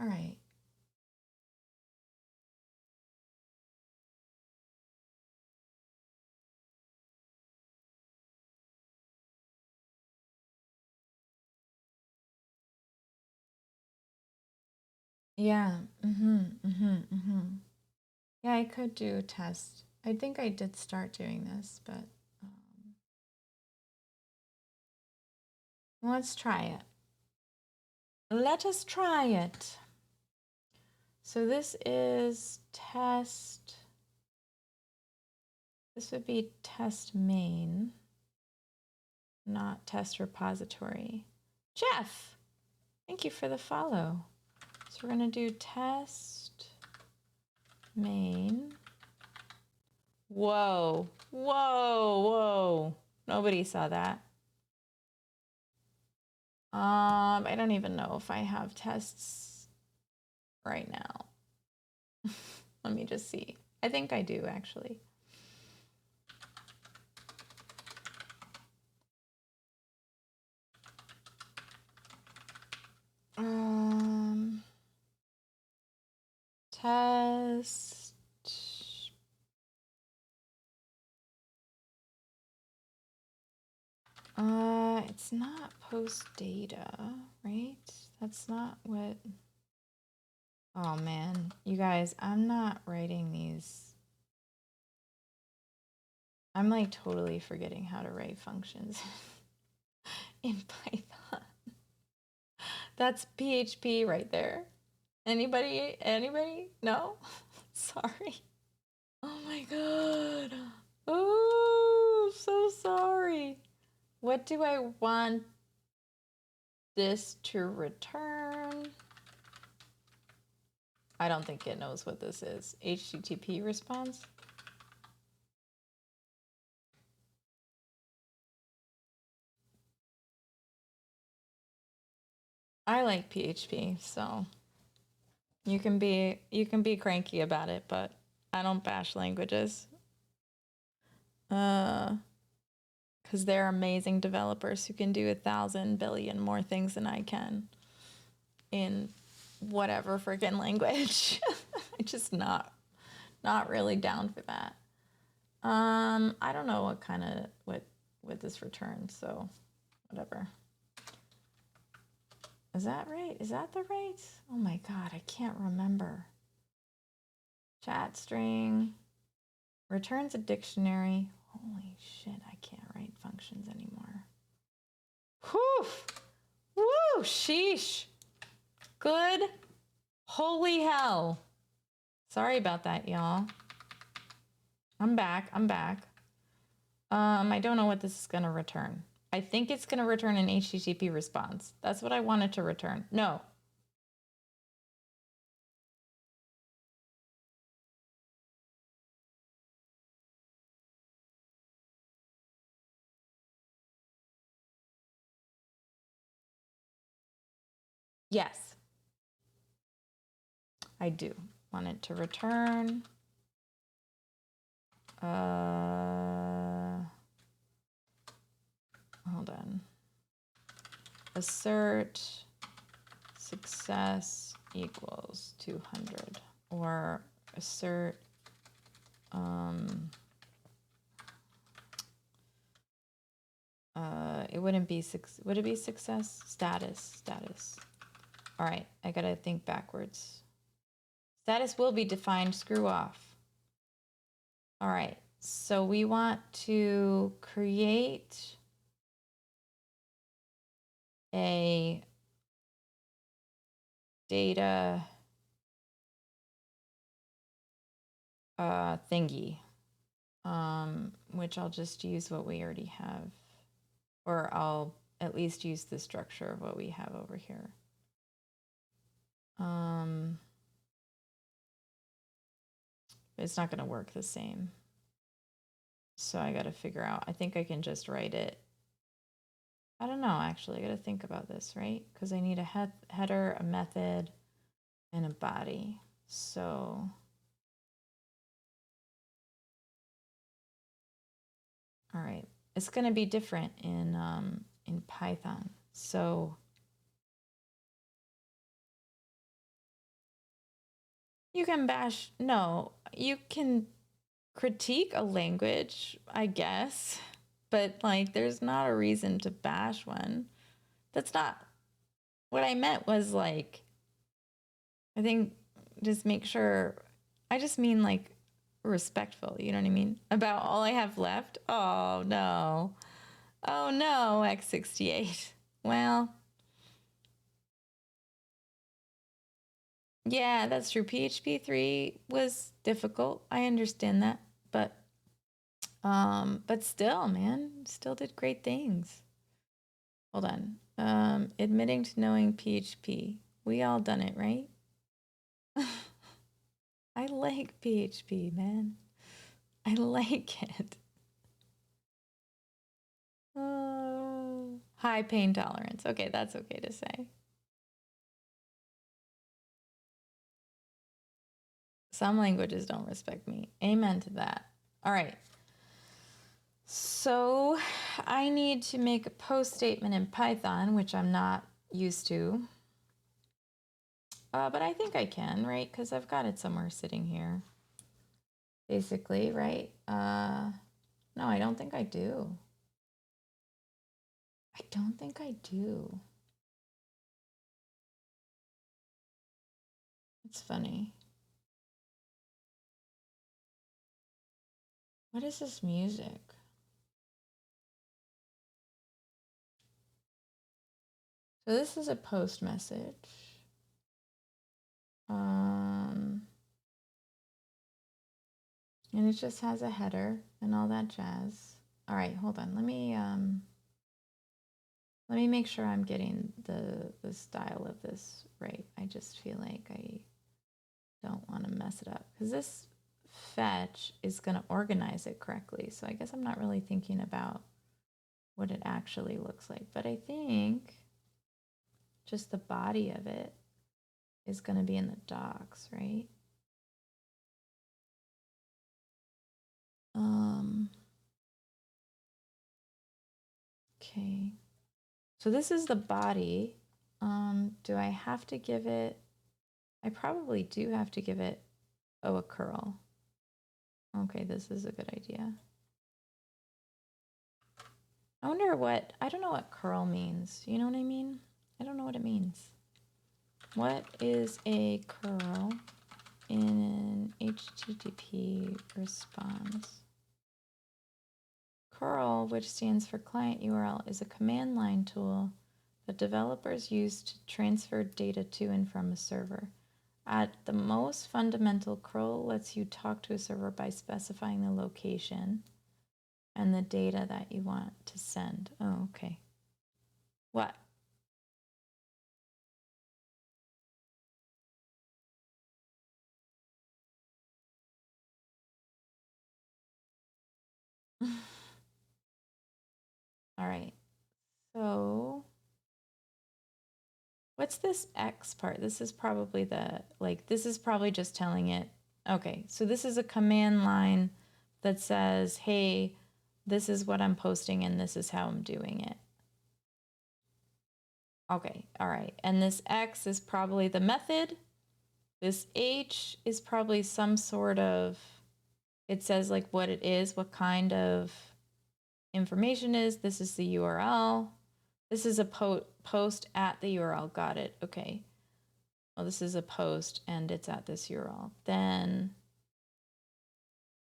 All right. Yeah. Yeah, I could do a test. I think I did start doing this, but let's try it. Let us try it. So this is test. This would be test main, not test repository. Jeff, thank you for the follow. So we're going to do test main. Whoa, whoa, whoa. Nobody saw that. I don't even know if I have tests right now. Let me just see. I think I do actually. Test. It's not post data, right? That's not what. Oh man, you guys, I'm not writing these. I'm like totally forgetting how to write functions in Python. That's PHP right there. Anybody? Anybody? No? Sorry. Oh my god. Oh, so sorry. What do I want this to return? I don't think it knows what this is. HTTP response? I like PHP, so you can be cranky about it, but I don't bash languages. Because they're amazing developers who can do 1,000 billion more things than I can in whatever freaking language. I'm just not really down for that. I don't know what this returns, so whatever. Is that right? Is that the right? Oh my god, I can't remember. Chat string returns a dictionary. Holy shit, I can't write functions anymore. Whew! Woo! Sheesh! Good holy hell. Sorry about that, y'all. I'm back. I don't know what this is gonna return. I think it's gonna return an HTTP response. That's what I wanted to return. No. Yes. I do want it to return. Hold on. Assert success equals 200, or assert it wouldn't be would it be success? Status. All right, I gotta think backwards. Status will be defined, screw off. All right, so we want to create a data thingy, which I'll just use what we already have, or I'll at least use the structure of what we have over here. It's not going to work the same. So I got to figure out. I think I can just write it. I don't know, actually. I got to think about this, right? Because I need a header, a method, and a body. So all right, it's going to be different in Python. So you can bash. No, you can critique a language, I guess, but like, there's not a reason to bash one. That's not what I meant. Was like, I think just make sure. I just mean like respectful. You know what I mean? About all I have left. Oh no. Oh no, x68. Well, yeah, that's true. PHP 3 was difficult. I understand that. But still, man, still did great things. Hold on. Admitting to knowing PHP. We all done it, right? I like PHP, man. I like it. Oh, high pain tolerance. Okay, that's okay to say. Some languages don't respect me. Amen to that. All right. So I need to make a post statement in Python, which I'm not used to. But I think I can, right? Because I've got it somewhere sitting here. Basically, right? No, I don't think I do. I don't think I do. It's funny. What is this music? So this is a post message. And it just has a header and all that jazz. All right, hold on. Let me make sure I'm getting the style of this right. I just feel like I don't want to mess it up because this fetch is going to organize it correctly. So I guess I'm not really thinking about what it actually looks like, but I think just the body of it is going to be in the docs, right? Okay. So this is the body. Do I have to give it? I probably do have to give it, a curl. Okay, this is a good idea. I wonder what, I don't know what curl means. You know what I mean? I don't know what it means. What is a curl in an HTTP response? Curl, which stands for client URL, is a command line tool that developers use to transfer data to and from a server. At the most fundamental, curl lets you talk to a server by specifying the location and the data that you want to send. Oh, okay. What? All right. So what's this X part? This is probably this is probably just telling it, okay, so this is a command line that says, hey, this is what I'm posting and this is how I'm doing it. Okay, all right. And this X is probably the method. This H is probably some sort of, it says like what it is, what kind of information is. This is the URL. This is a post at the URL. Got it. Okay. Well, this is a post and it's at this URL. Then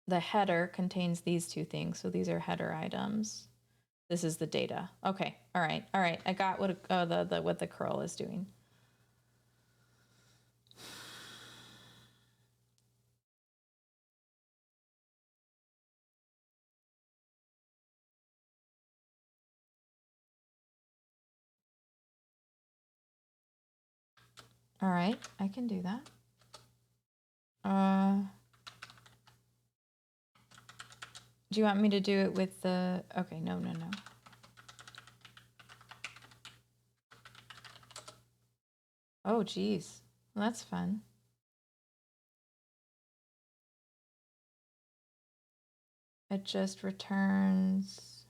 the header contains these two things. So these are header items. This is the data. Okay. All right. All right. I got what what the curl is doing. All right, I can do that. Do you want me to do it with the, okay, no. Oh, geez. Well, that's fun. It just returns,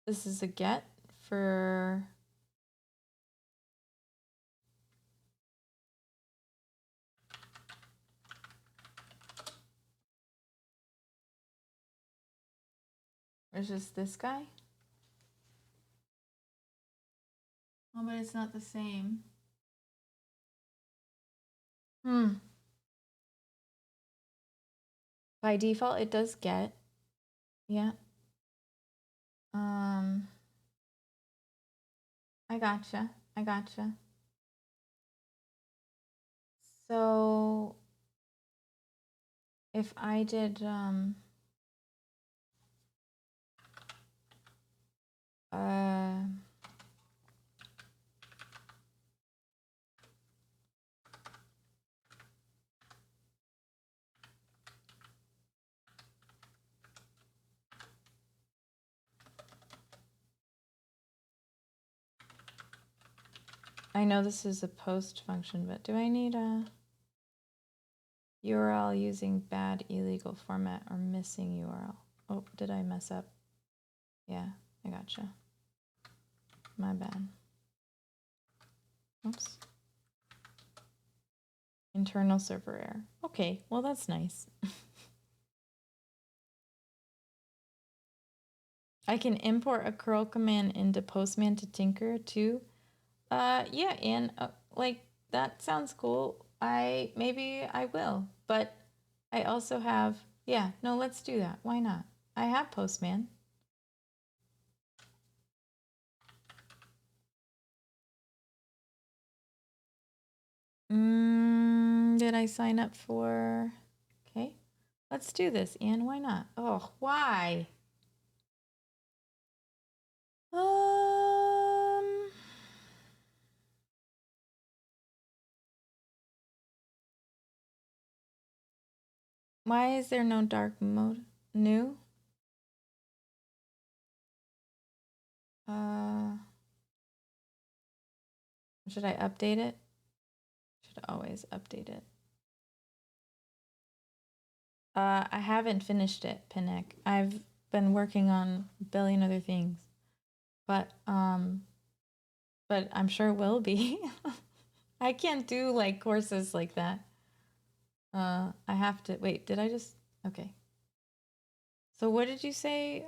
this is a get for, is just this guy? Oh, but it's not the same. By default, it does get. Yeah. I gotcha. So if I did, I know this is a post function, but do I need a URL using bad illegal format or missing URL? Oh, did I mess up? Yeah, I gotcha. My bad. Oops. Internal server error. Okay, well, that's nice. I can import a curl command into Postman to tinker too. Yeah, and like that sounds cool. Maybe I will, but I also have, yeah, no, let's do that. Why not? I have Postman. Did I sign up for? Okay, let's do this. And why not? Oh, why? Why is there no dark mode? New? Should I update it? Should always update it. I haven't finished it, Pinnick. I've been working on a billion other things, but I'm sure it will be. I can't do like courses like that. I have to wait. Did I just? Okay. So what did you say,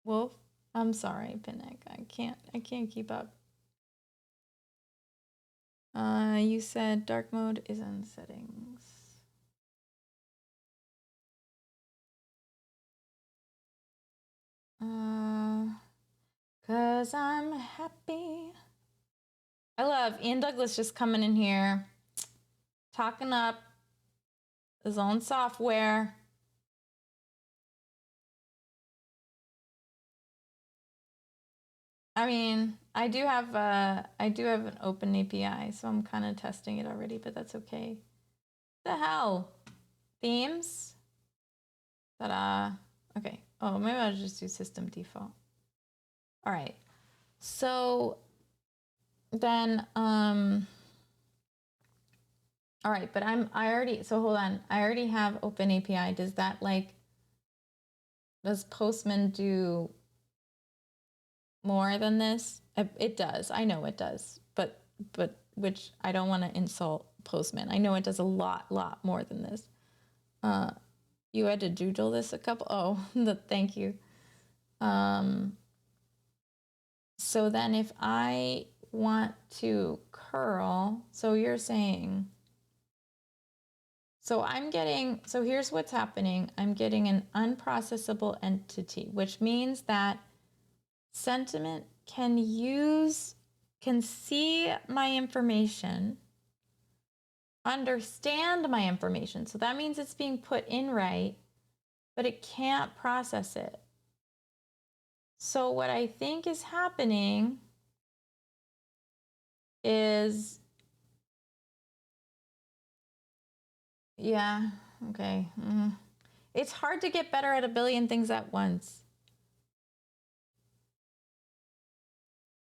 Wolf? I'm sorry, Pinnick. I can't keep up. You said dark mode is in settings. Cause I'm happy. I love Ian Douglas just coming in here, talking up his own software. I mean, I do have an open API, so I'm kind of testing it already, but that's okay. The hell? Themes? Ta-da. Okay. Oh, maybe I'll just do system default. All right. So then, all right, but so hold on. I already have open API. Does that does Postman do more than this? It does. I know it does. But which I don't want to insult Postman. I know it does a lot more than this. You had to doodle this a couple. Oh, thank you. So then if I want to curl, so you're saying, so here's what's happening. I'm getting an unprocessable entity, which means that Sentiment can see my information, understand my information. So that means it's being put in right, but it can't process it. So what I think is happening is, yeah, okay. It's hard to get better at a billion things at once.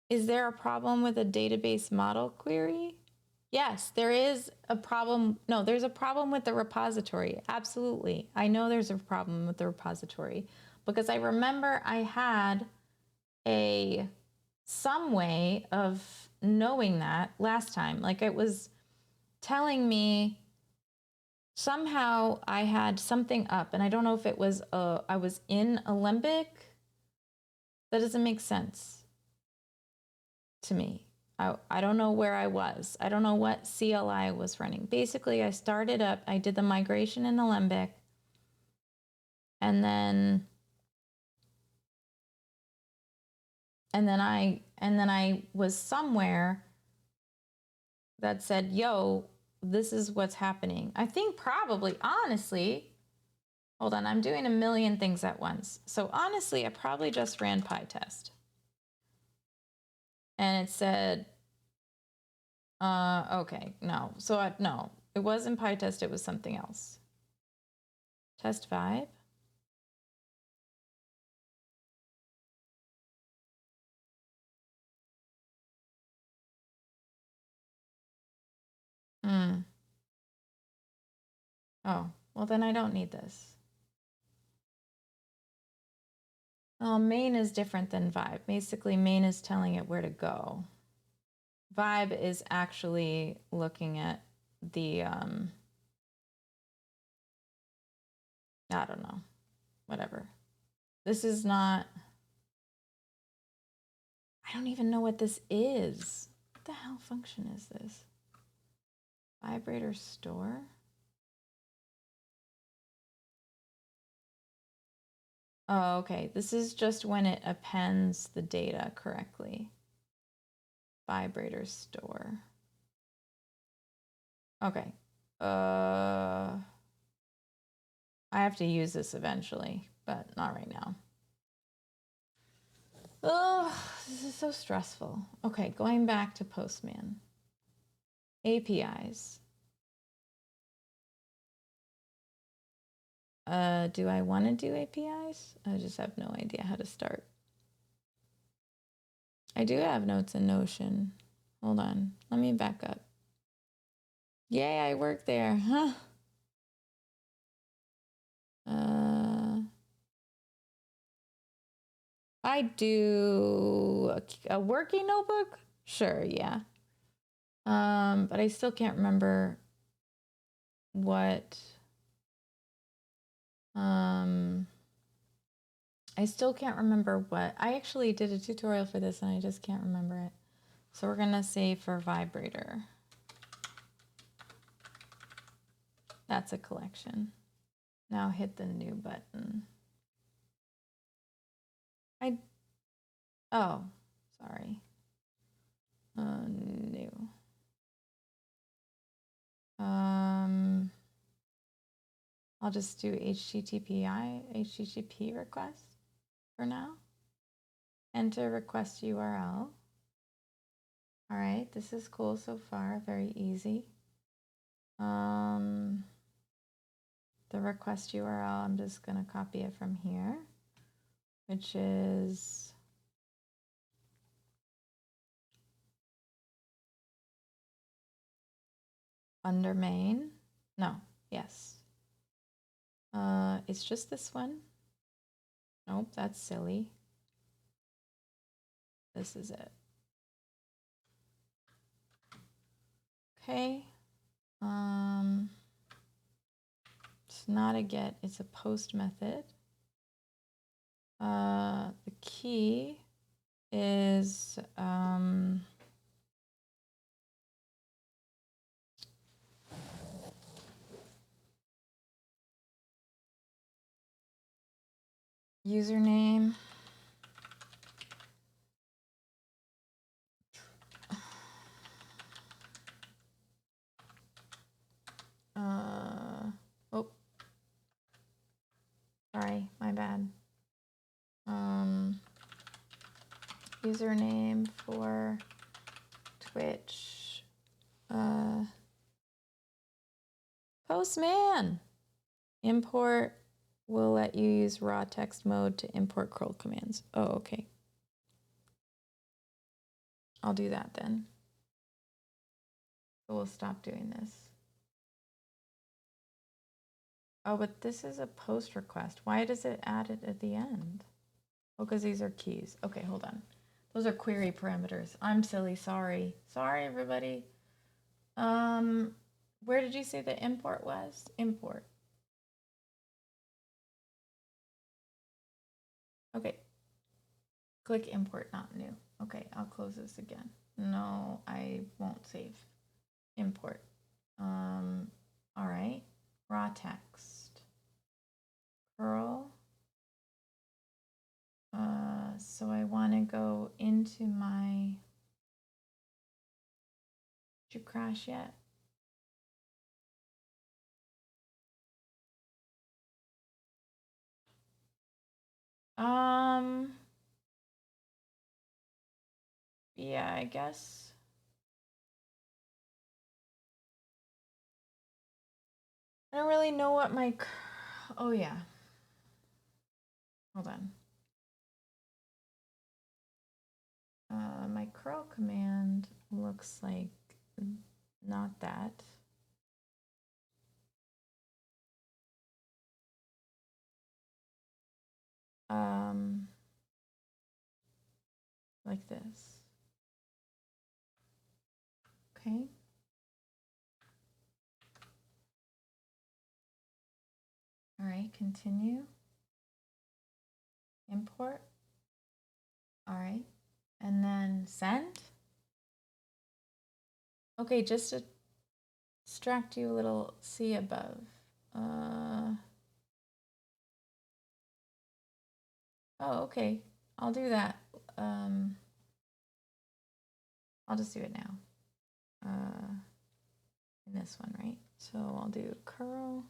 Is there a problem with a database model query? Yes, there is a problem. No, there's a problem with the repository. Absolutely. I know there's a problem with the repository because I remember I had some way of knowing that last time. Like it was telling me somehow I had something up, and I don't know if it was I was in Alembic. That doesn't make sense to me. I don't know where I was. I don't know what CLI was running. Basically, I started up, I did the migration in Alembic, and then I was somewhere that said, yo, this is what's happening. I think probably, honestly, hold on, I'm doing a million things at once. So honestly, I probably just ran PyTest. And it said, okay, no. So no, it wasn't PyTest, it was something else. Test vibe. Oh, well then I don't need this. Oh, main is different than vibe. Basically, main is telling it where to go. Vibe is actually looking at the, I don't know, whatever. This is not, I don't even know what this is. What the hell function is this? Vibrator store? Oh, okay. This is just when it appends the data correctly. Vibrator store. Okay. I have to use this eventually, but not right now. Oh, this is so stressful. Okay, going back to Postman. APIs. Do I want to do APIs? I just have no idea how to start. I do have notes in Notion. Hold on, let me back up. Yay, I work there, huh? I do a working notebook? Sure, yeah. But I still can't remember what, I still can't remember what. I actually did a tutorial for this and I just can't remember it. So we're gonna say for vibrator. That's a collection. Now hit the new button. Oh, sorry. New. I'll just do HTTP request for now. Enter request URL. All right, this is cool so far, very easy. The request URL, I'm just gonna copy it from here, which is under main. No, yes. It's just this one. Nope, that's silly. This is it. Okay. It's not a get, it's a post method. The key is username. Oh, sorry, my bad. username for Twitch. Postman. Import will let you use raw text mode to import curl commands. Oh, okay. I'll do that then. So we'll stop doing this. Oh, but this is a post request. Why does it add it at the end? Oh, because these are keys. Okay, hold on. Those are query parameters. I'm silly, sorry. Sorry, everybody. Where did you say the import was? Import. Okay. Click import, not new. Okay, I'll close this again. No, I won't save. Import. All right. Raw text. Curl. So I want to go into my. Did you crash yet? Yeah, I guess. I don't really know what my. Oh yeah. Hold on. My curl command looks like not that. Like this. Okay. All right, continue. Import. All right. And then send. Okay, just to distract you a little, see above. Oh, okay. I'll do that. I'll just do it now. In this one, right? So I'll do curl.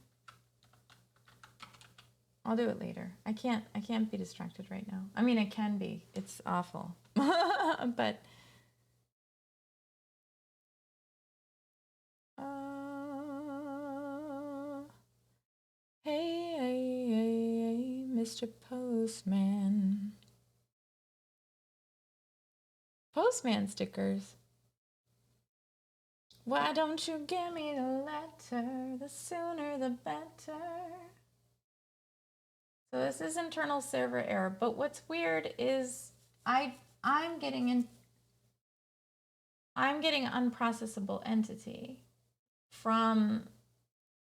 I'll do it later. I can't be distracted right now. I mean, I can be. It's awful. But hey, Mr. Postman. Postman stickers. Why don't you give me the letter? The sooner the better. So this is internal server error, but what's weird is I'm getting unprocessable entity from,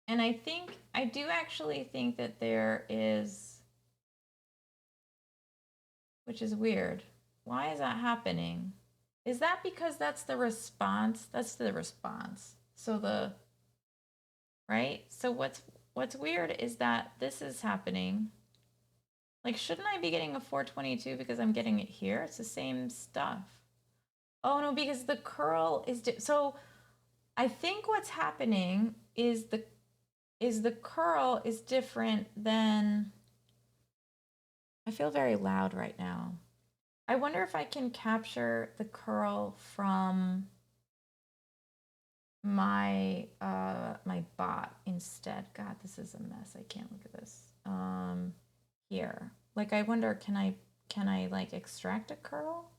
and I do actually think that there is, which is weird. Why is that happening? Is that because that's the response? That's the response. So right? So what's weird is that this is happening. Like, shouldn't I be getting a 422 because I'm getting it here? It's the same stuff. Oh no, because the curl is so I think what's happening is the curl is different than. I feel very loud right now. I wonder if I can capture the curl from my my bot instead. God, this is a mess. I can't look at this. Here. Like, I wonder, can I like extract a curl?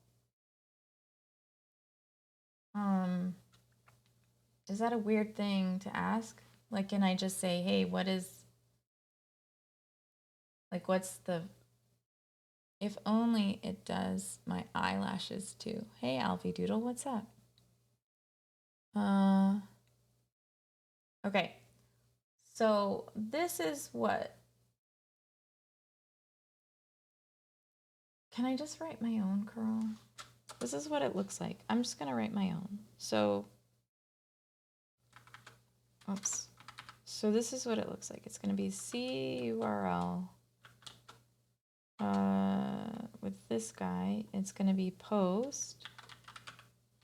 Is that a weird thing to ask? Like, can I just say, hey, what's the, if only it does my eyelashes too. Hey, Alfie Doodle, what's up? Okay. So this is what, can I just write my own curl? This is what it looks like. I'm just gonna write my own. So, oops. So this is what it looks like. It's gonna be CURL with this guy. It's gonna be post.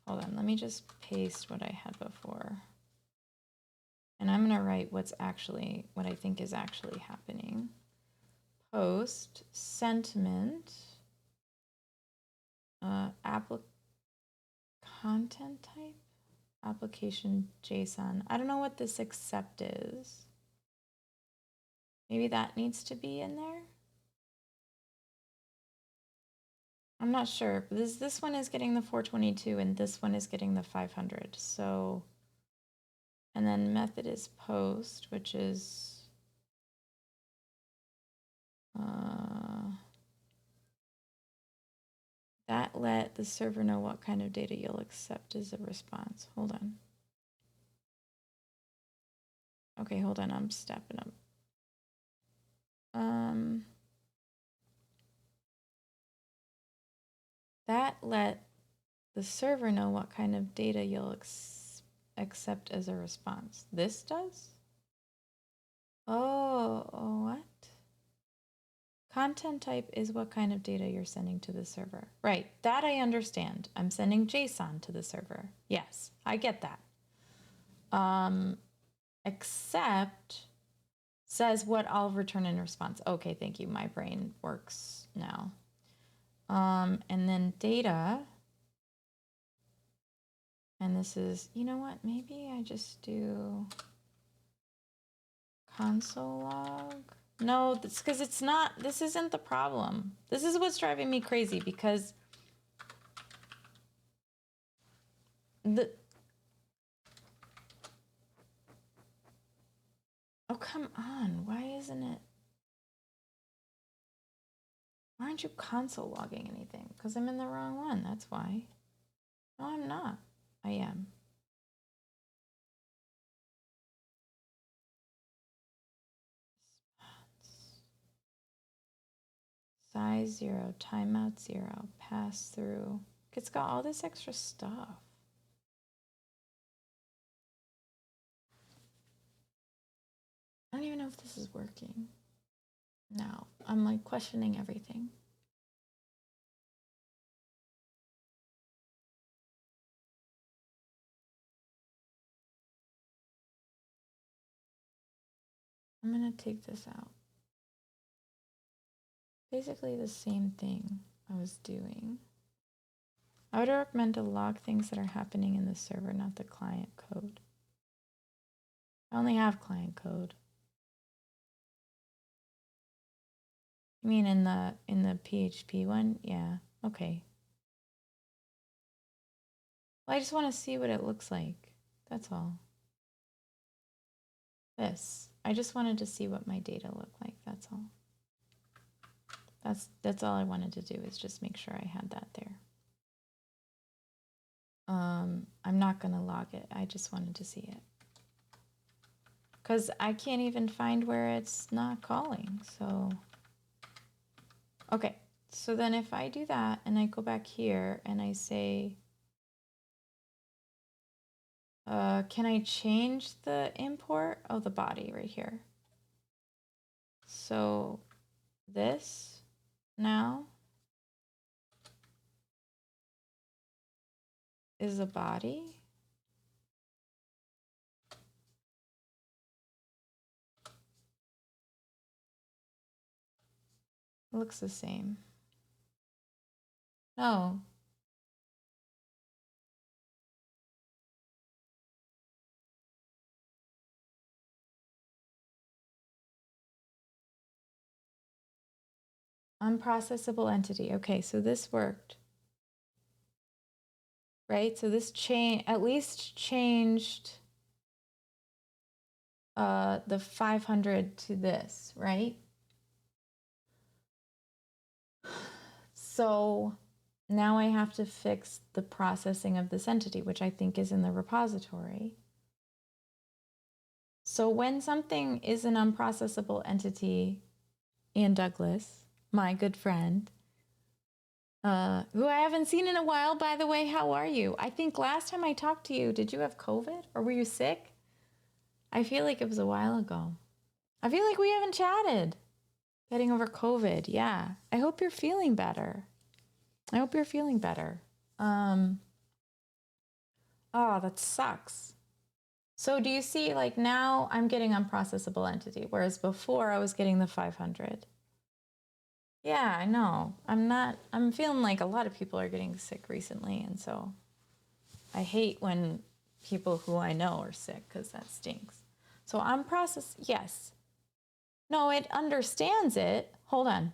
Hold on, let me just paste what I had before. And I'm gonna write what I think is actually happening. Post sentiment. Content type, application JSON. I don't know what this accept is. Maybe that needs to be in there. I'm not sure. This one is getting the 422 and this one is getting the 500. So, and then method is post, which is that let the server know what kind of data you'll accept as a response. Hold on. Okay, hold on. I'm stepping up. That let the server know what kind of data you'll accept as a response. This does? Oh, what? Content type is what kind of data you're sending to the server. Right, that I understand. I'm sending JSON to the server. Yes, I get that. Accept says what I'll return in response. Okay, thank you. My brain works now. And then data. And this is, you know what? Maybe I just do console log. No, that's because it's not, this isn't the problem. This is what's driving me crazy because oh, come on. Why isn't it? Why aren't you console logging anything? Because I'm in the wrong one. That's why. No, I'm not. I am. Size 0, timeout 0, pass through. It's got all this extra stuff. I don't even know if this is working. Now, I'm like questioning everything. I'm gonna take this out. Basically the same thing I was doing. I would recommend to log things that are happening in the server, not the client code. I only have client code. You mean in the PHP one? Yeah, okay. Well, I just want to see what it looks like. That's all. This. I just wanted to see what my data looked like. That's all. That's all I wanted to do is just make sure I had that there. I'm not gonna log it. I just wanted to see it. Because I can't even find where it's not calling, so. Okay, so then if I do that and I go back here and I say, can I change the import? Oh, the body right here. So this now is a body. It looks the same. No. Unprocessable entity. Okay, so this worked. Right? So this at least changed the 500 to this, right? So now I have to fix the processing of this entity, which I think is in the repository. So when something is an unprocessable entity, Ian Douglas, my good friend, who I haven't seen in a while, by the way, how are you? I think last time I talked to you, did you have COVID or were you sick? I feel like it was a while ago. I feel like we haven't chatted. Getting over COVID, yeah. I hope you're feeling better. I hope you're feeling better. Oh, that sucks. So do you see, like now I'm getting unprocessable entity, whereas before I was getting the 500. Yeah, I know. I'm feeling like a lot of people are getting sick recently, and so I hate when people who I know are sick because that stinks. So I'm yes. No, it understands it. Hold on.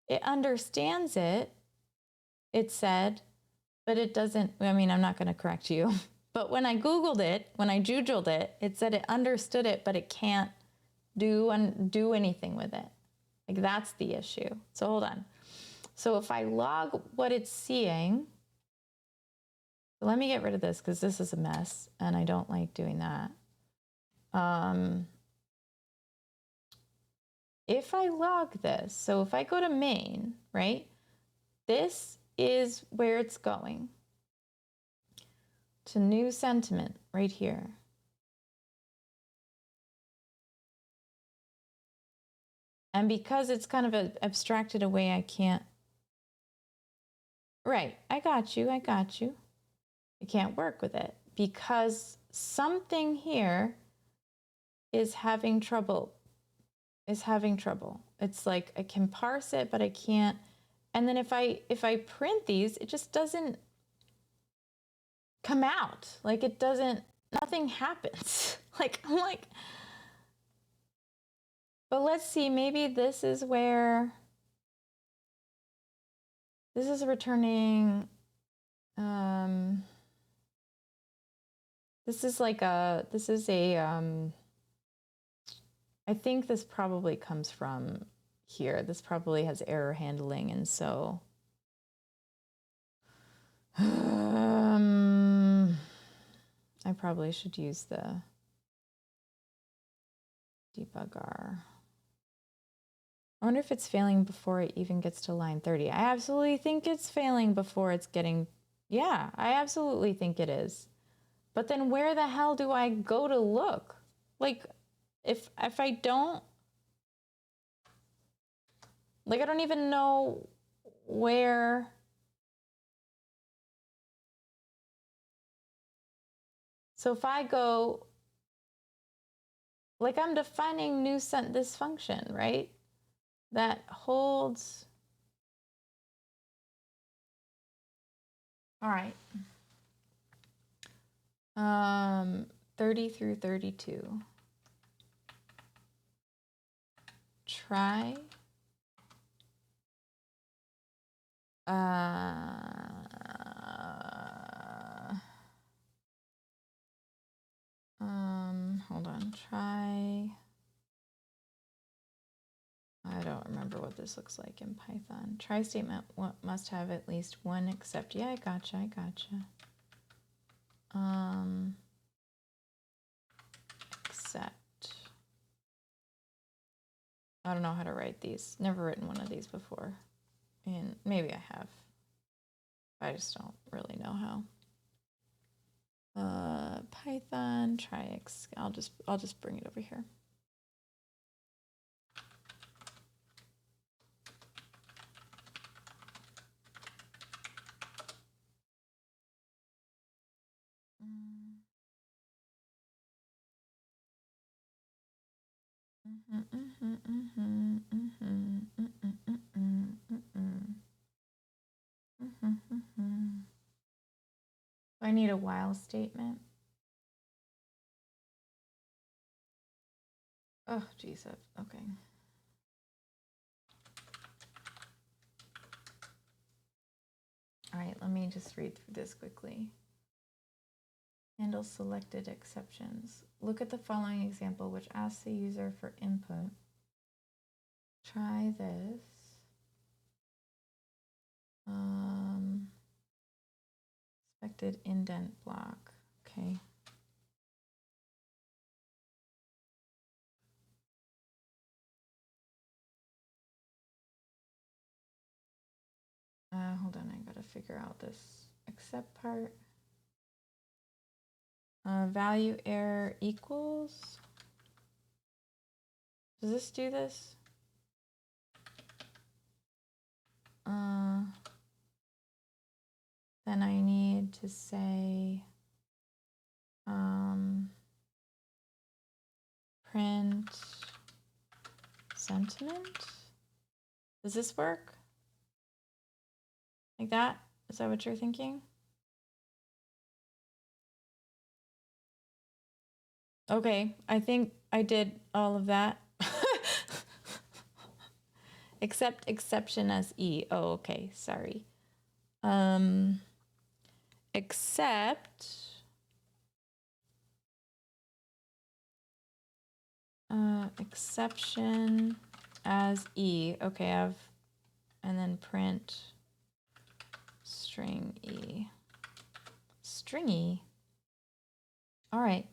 It understands it, it said, but it doesn't. I mean, I'm not going to correct you. But when I Googled it, when I Jujuled it, it said it understood it, but it can't do anything with it. Like, that's the issue. So hold on. So if I log what it's seeing, let me get rid of this because this is a mess and I don't like doing that. If I log this, so if I go to main, right, this is where it's going to new sentiment right here. And because it's kind of abstracted away, I can't. Right, I got you. I can't work with it because something here is having trouble. It's like I can parse it, but I can't. And then if I print these, it just doesn't come out. Like it doesn't, nothing happens. Like I'm like, but let's see, maybe this is where this is returning. This is I think this probably comes from here. This probably has error handling, and so I probably should use the debugger. I wonder if it's failing before it even gets to line 30. I absolutely think it's failing before it's getting, yeah, I absolutely think it is. But then where the hell do I go to look? Like, if I don't, like, I don't even know where. So if I go, like, I'm defining new this function, right? That holds. All right. 30 through 32. Try. Hold on. Try. I don't remember what this looks like in Python. Try statement must have at least one except. Yeah, I gotcha. Except. I don't know how to write these. Never written one of these before. And maybe I have. I just don't really know how. Python, try X. I'll just bring it over here. I need a while statement. Oh, geez. Okay. All right, let me just read through this quickly. Handle selected exceptions. Look at the following example, which asks the user for input. Try this. Expected indent block. Okay. Hold on, I gotta figure out this except part. Value error equals. Does this do this? Then I need to say print sentiment. Does this work? Like that? Is that what you're thinking? Okay, I think I did all of that. Except exception as E. Oh, okay, sorry. Except exception as E. Okay, and then print string E. Stringy. All right.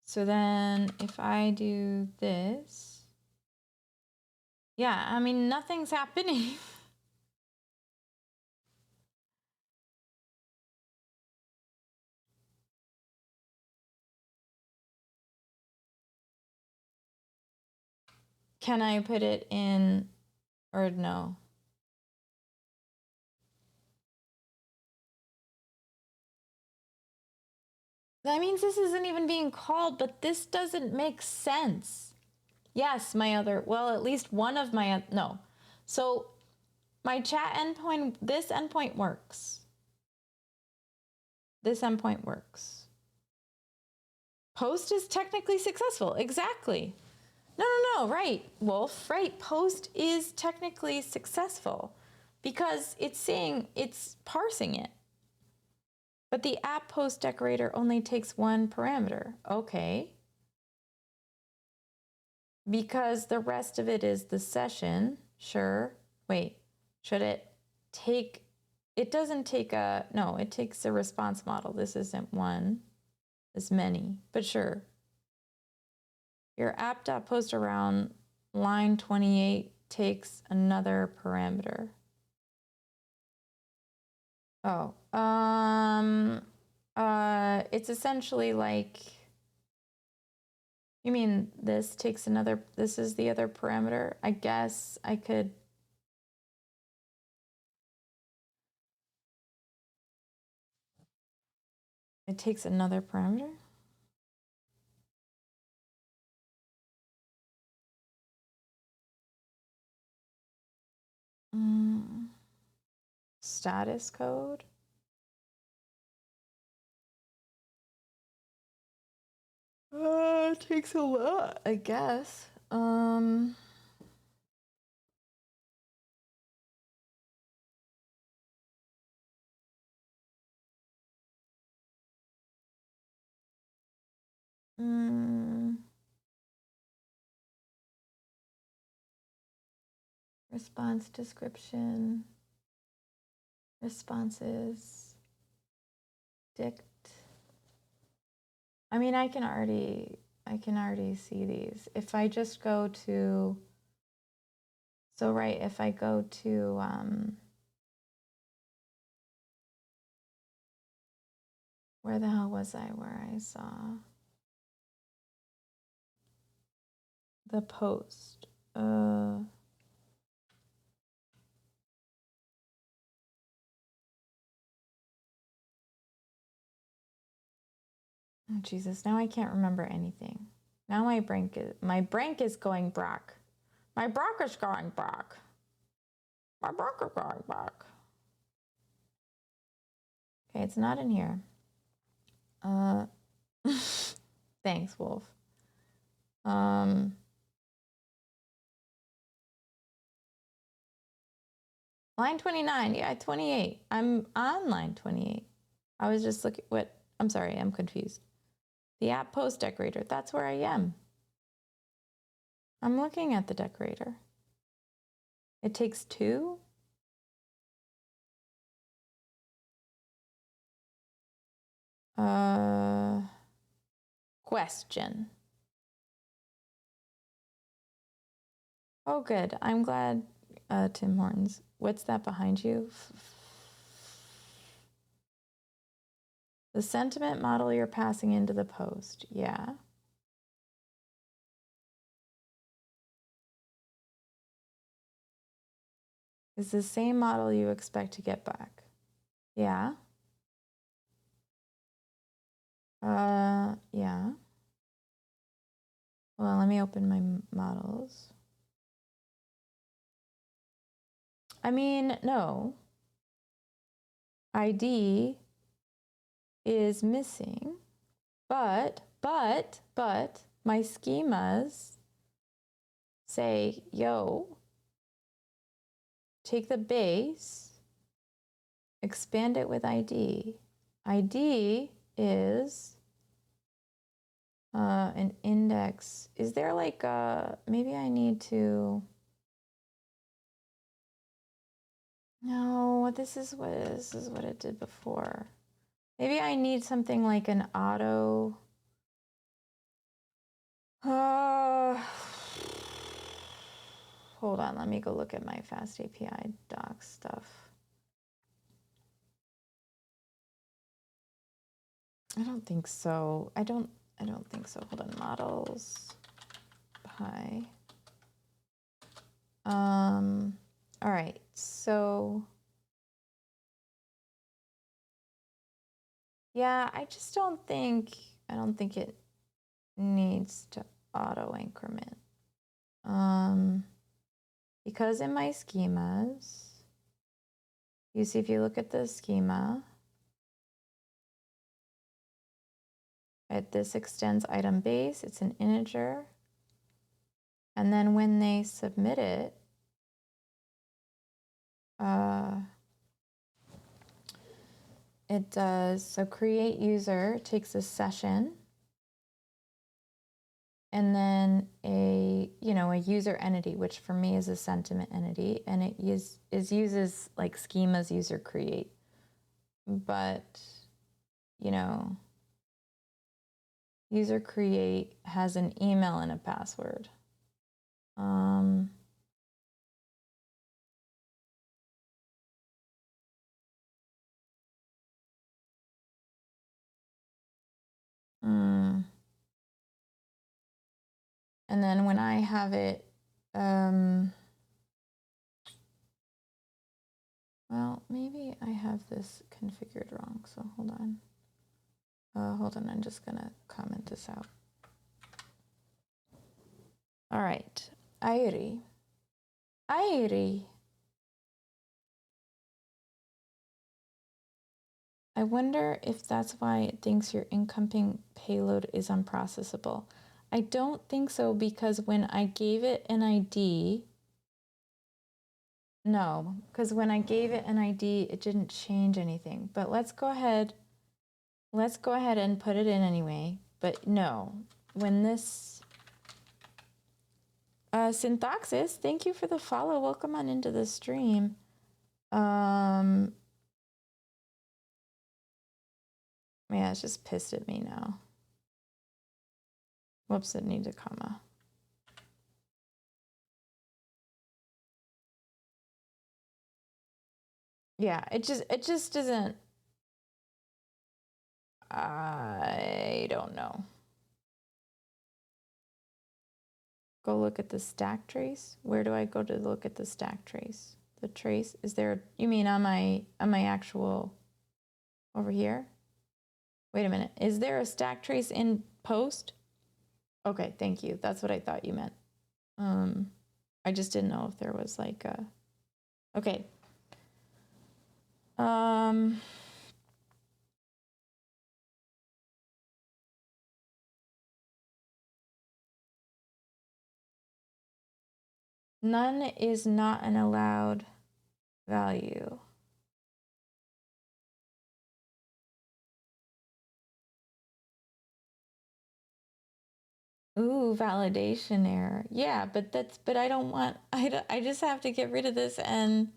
So then if I do this, yeah, I mean, nothing's happening. Can I put it in, or no? That means this isn't even being called, but this doesn't make sense. Yes, well, at least one of my, no. So my chat endpoint, this endpoint works. This endpoint works. Post is technically successful. Exactly. No, right, Wolf, right. Post is technically successful because it's parsing it. But the app post decorator only takes one parameter. Okay. Because the rest of it is the session. Sure. Wait, should it take, it doesn't take no, it takes a response model. This isn't one, it's many, but sure. Your app.post around line 28 takes another parameter. Oh, it's essentially like, you mean this takes another, this is the other parameter? I guess I could, it takes another parameter? Status code? It takes a lot, I guess. Response description, responses, dict. I mean, I can already see these. If I just go to, so right, if I go to, where the hell was I where I saw the post? Oh, Jesus, now I can't remember anything. Now my brain is going back. My brain is going back. My brain is going back. Okay, it's not in here. Thanks, Wolf. Line 29, yeah, 28. I'm on line 28. I was just looking, I'm sorry, I'm confused. The app post decorator, that's where I am. I'm looking at the decorator. It takes two? Question. Oh, good. I'm glad, Tim Hortons. What's that behind you? The sentiment model you're passing into the post. Yeah. Is the same model you expect to get back. Yeah. Yeah. Well, let me open my models. I mean, no. ID is missing, but my schemas say, yo, take the base, expand it with ID. ID is an index. Is there like maybe I need to, no, this is what it did before. Maybe I need something like an auto. Hold on, let me go look at my Fast API docs stuff. I don't think so. I don't think so. Hold on, models. Hi. All right, so yeah, I don't think it needs to auto increment. Because in my schemas, you see if you look at the schema, this extends item base, it's an integer. And then when they submit it, it does, so create user takes a session and then a user entity, which for me is a sentiment entity, and it uses like schemas user create. But, user create has an email and a password. And then when I have it, well, maybe I have this configured wrong, so hold on. I'm just gonna comment this out. All right, Airi. I wonder if that's why it thinks your incoming payload is unprocessable. I don't think so, because when I gave it an ID, no, because when I gave it an ID, it didn't change anything. But let's go ahead and put it in anyway. But no, when this Syntaxis, thank you for the follow. Welcome on into the stream. Yeah, it's just pissed at me now. Whoops, it needs a comma. Yeah, it just doesn't. I don't know. Go look at the stack trace. Where do I go to look at the stack trace? The trace, is there, you mean on my actual, over here? Wait a minute, is there a stack trace in post? Okay, thank you. That's what I thought you meant. I just didn't know if there was like a, okay. None is not an allowed value. Ooh, validation error. Yeah, but I don't want, I just have to get rid of this. And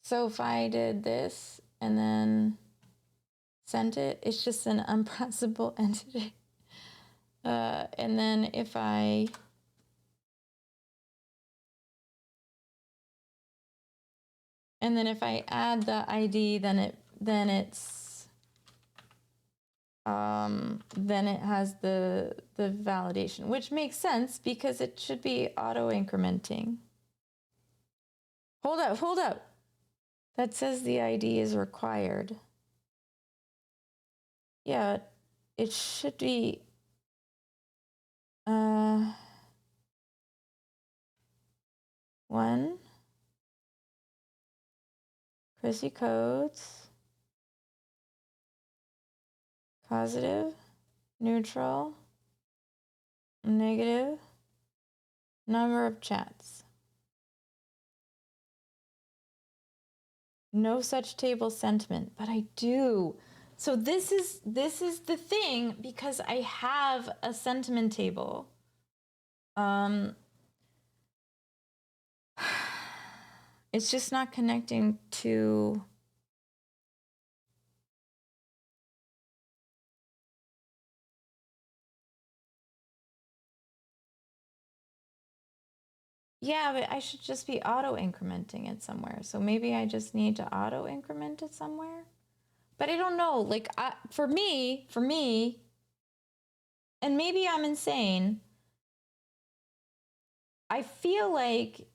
so if I did this and then sent it, it's just an unprocessable entity. And then if I add the ID, then it has the validation, which makes sense because it should be auto incrementing. Hold up. That says the ID is required. Yeah, it should be. One. Pussy codes. Positive, neutral, negative, number of chats. No such table sentiment, but I do. So this is the thing, because I have a sentiment table. It's just not connecting to. Yeah, but I should just be auto incrementing it somewhere. So maybe I just need to auto increment it somewhere. But I don't know. Like, for me, and maybe I'm insane, I feel like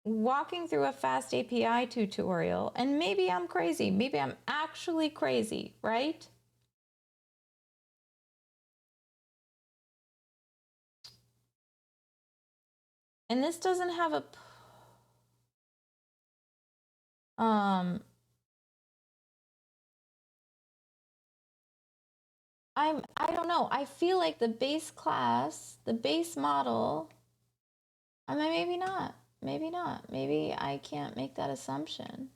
walking through a fast API tutorial, and maybe I'm crazy. Maybe I'm actually crazy, right? And this doesn't have a I don't know. I feel like the base class, the base model, I mean, maybe not. Maybe not. Maybe I can't make that assumption.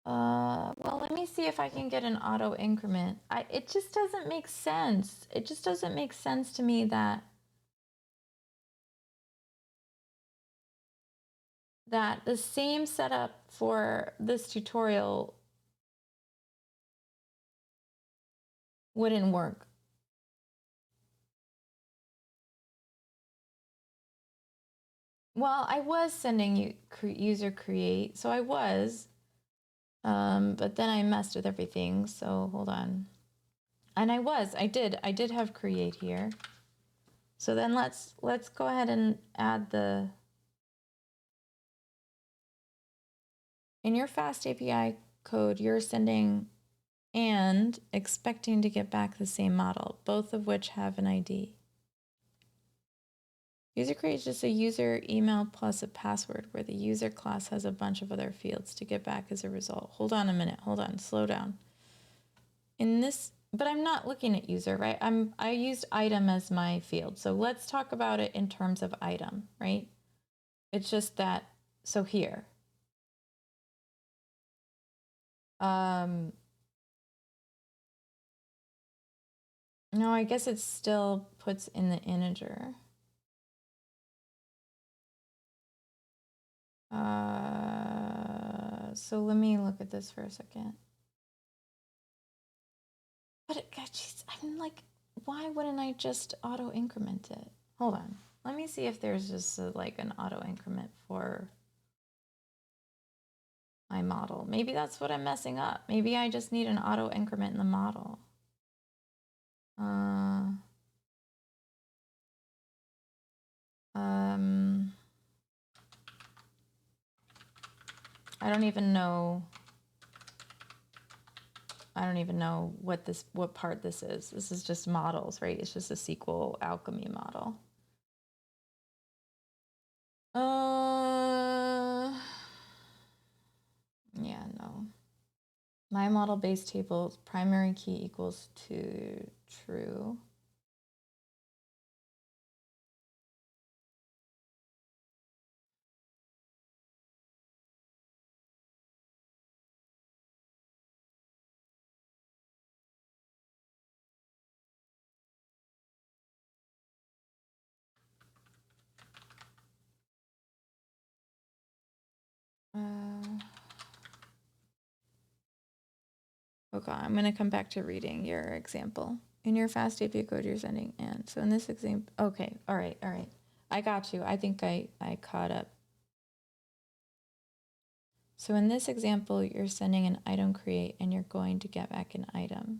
Well, let me see if I can get an auto increment. It just doesn't make sense. It just doesn't make sense to me that the same setup for this tutorial wouldn't work. Well, I was sending you user create, so I was, but then I messed with everything. So hold on, and I did have create here. So then let's go ahead and add the. In your fast API code, you're sending and expecting to get back the same model, both of which have an ID. User create is just a user email plus a password where the user class has a bunch of other fields to get back as a result. Hold on a minute. Hold on. Slow down. In this, but I'm not looking at user, right? I used item as my field. So let's talk about it in terms of item, right? It's just that, so here. No, I guess it still puts in the integer. So let me look at this for a second. But God, geez, I'm like, why wouldn't I just auto increment it? Hold on. Let me see if there's just like an auto increment for my model. Maybe that's what I'm messing up. Maybe I just need an auto increment in the model. I don't even know. I don't even know what part this is. This is just models, right? It's just a SQL alchemy model. Yeah, no. My model base table primary key equals to true. Okay, I'm going to come back to reading your example. In your fast API code, you're sending and. So in this example, okay, all right. I got you. I think I caught up. So in this example, you're sending an item create and you're going to get back an item.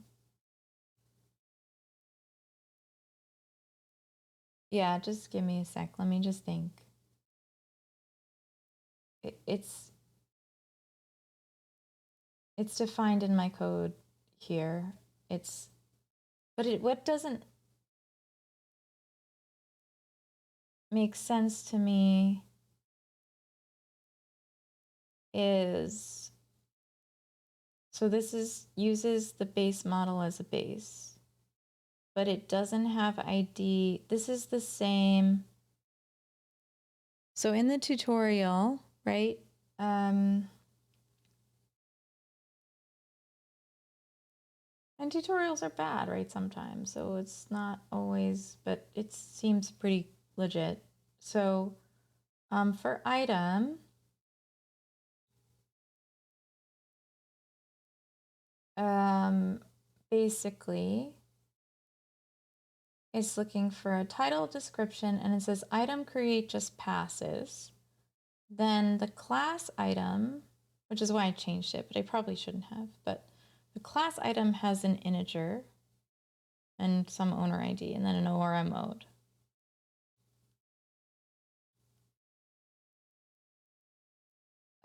Yeah, just give me a sec. Let me just think. It's defined in my code here. What doesn't, makes sense to me is, so this uses the base model as a base, but it doesn't have ID. This is the same. So in the tutorial, right? And tutorials are bad, right? Sometimes, so it's not always, but it seems pretty legit. So for item, basically, it's looking for a title, description, and it says item create just passes. Then the class item, which is why I changed it, but I probably shouldn't have, but the class item has an integer and some owner ID, and then an ORM mode.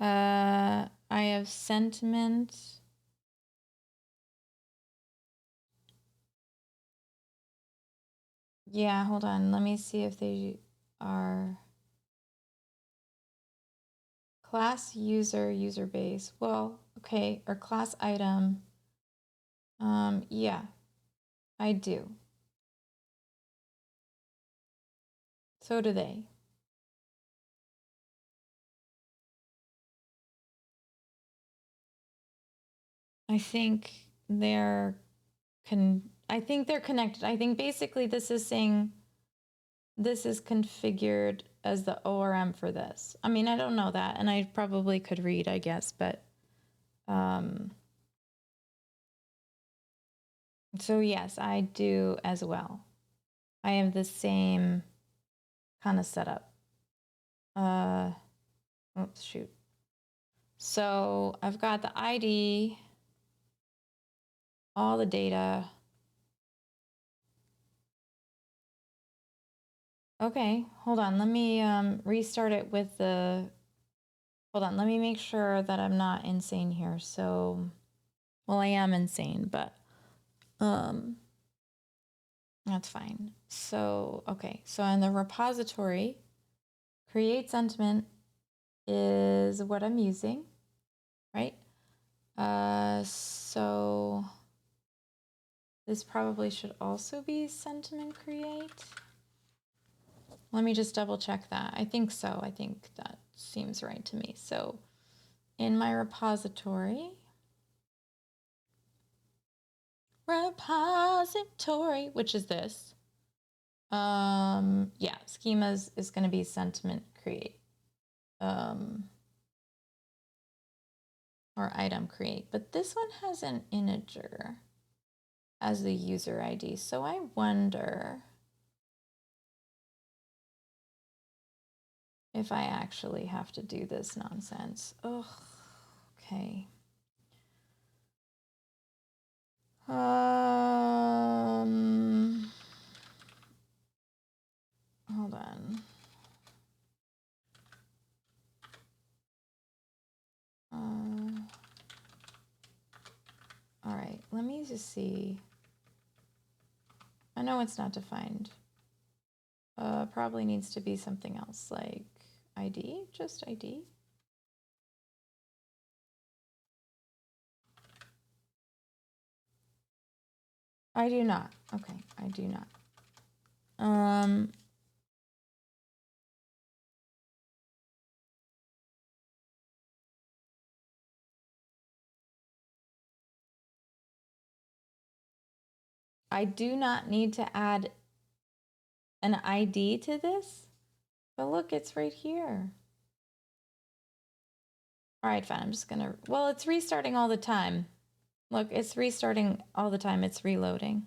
I have sentiment. Yeah, hold on. Let me see if they are class user, user base. Well, okay, or class item. Yeah, I do. So do they. I think they're I think they're connected. I think basically this is saying this is configured as the ORM for this. I mean, I don't know that, and I probably could read, I guess, but so yes, I do as well. I have the same kind of setup. Oops, shoot. So I've got the ID, all the data. Okay, hold on. Let me restart it with the, hold on. Let me make sure that I'm not insane here. So, well, I am insane, but that's fine. So, okay. So in the repository, create sentiment is what I'm using, right? So this probably should also be sentiment create. Let me just double check that. I think so. I think that seems right to me. So in my repository, which is this, yeah, schemas is going to be sentiment create, or item create, but this one has an integer as the user ID. So I wonder if I actually have to do this nonsense. Ugh, okay. Hold on. All right, let me just see. I know it's not defined. Probably needs to be something else like ID, just ID. I do not. Okay, I do not. I do not need to add an ID to this, but look, it's right here. All right, fine, I'm just gonna, well, it's restarting all the time. Look, it's restarting all the time, it's reloading.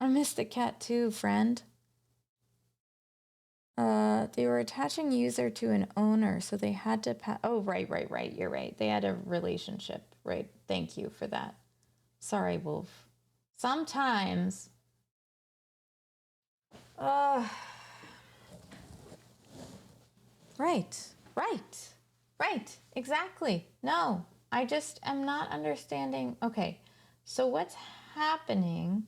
I missed the cat too, friend. They were attaching user to an owner, so they had to oh, right, you're right. They had a relationship, right? Thank you for that. Sorry, Wolf. Sometimes, right, exactly. No, I just am not understanding. Okay, so what's happening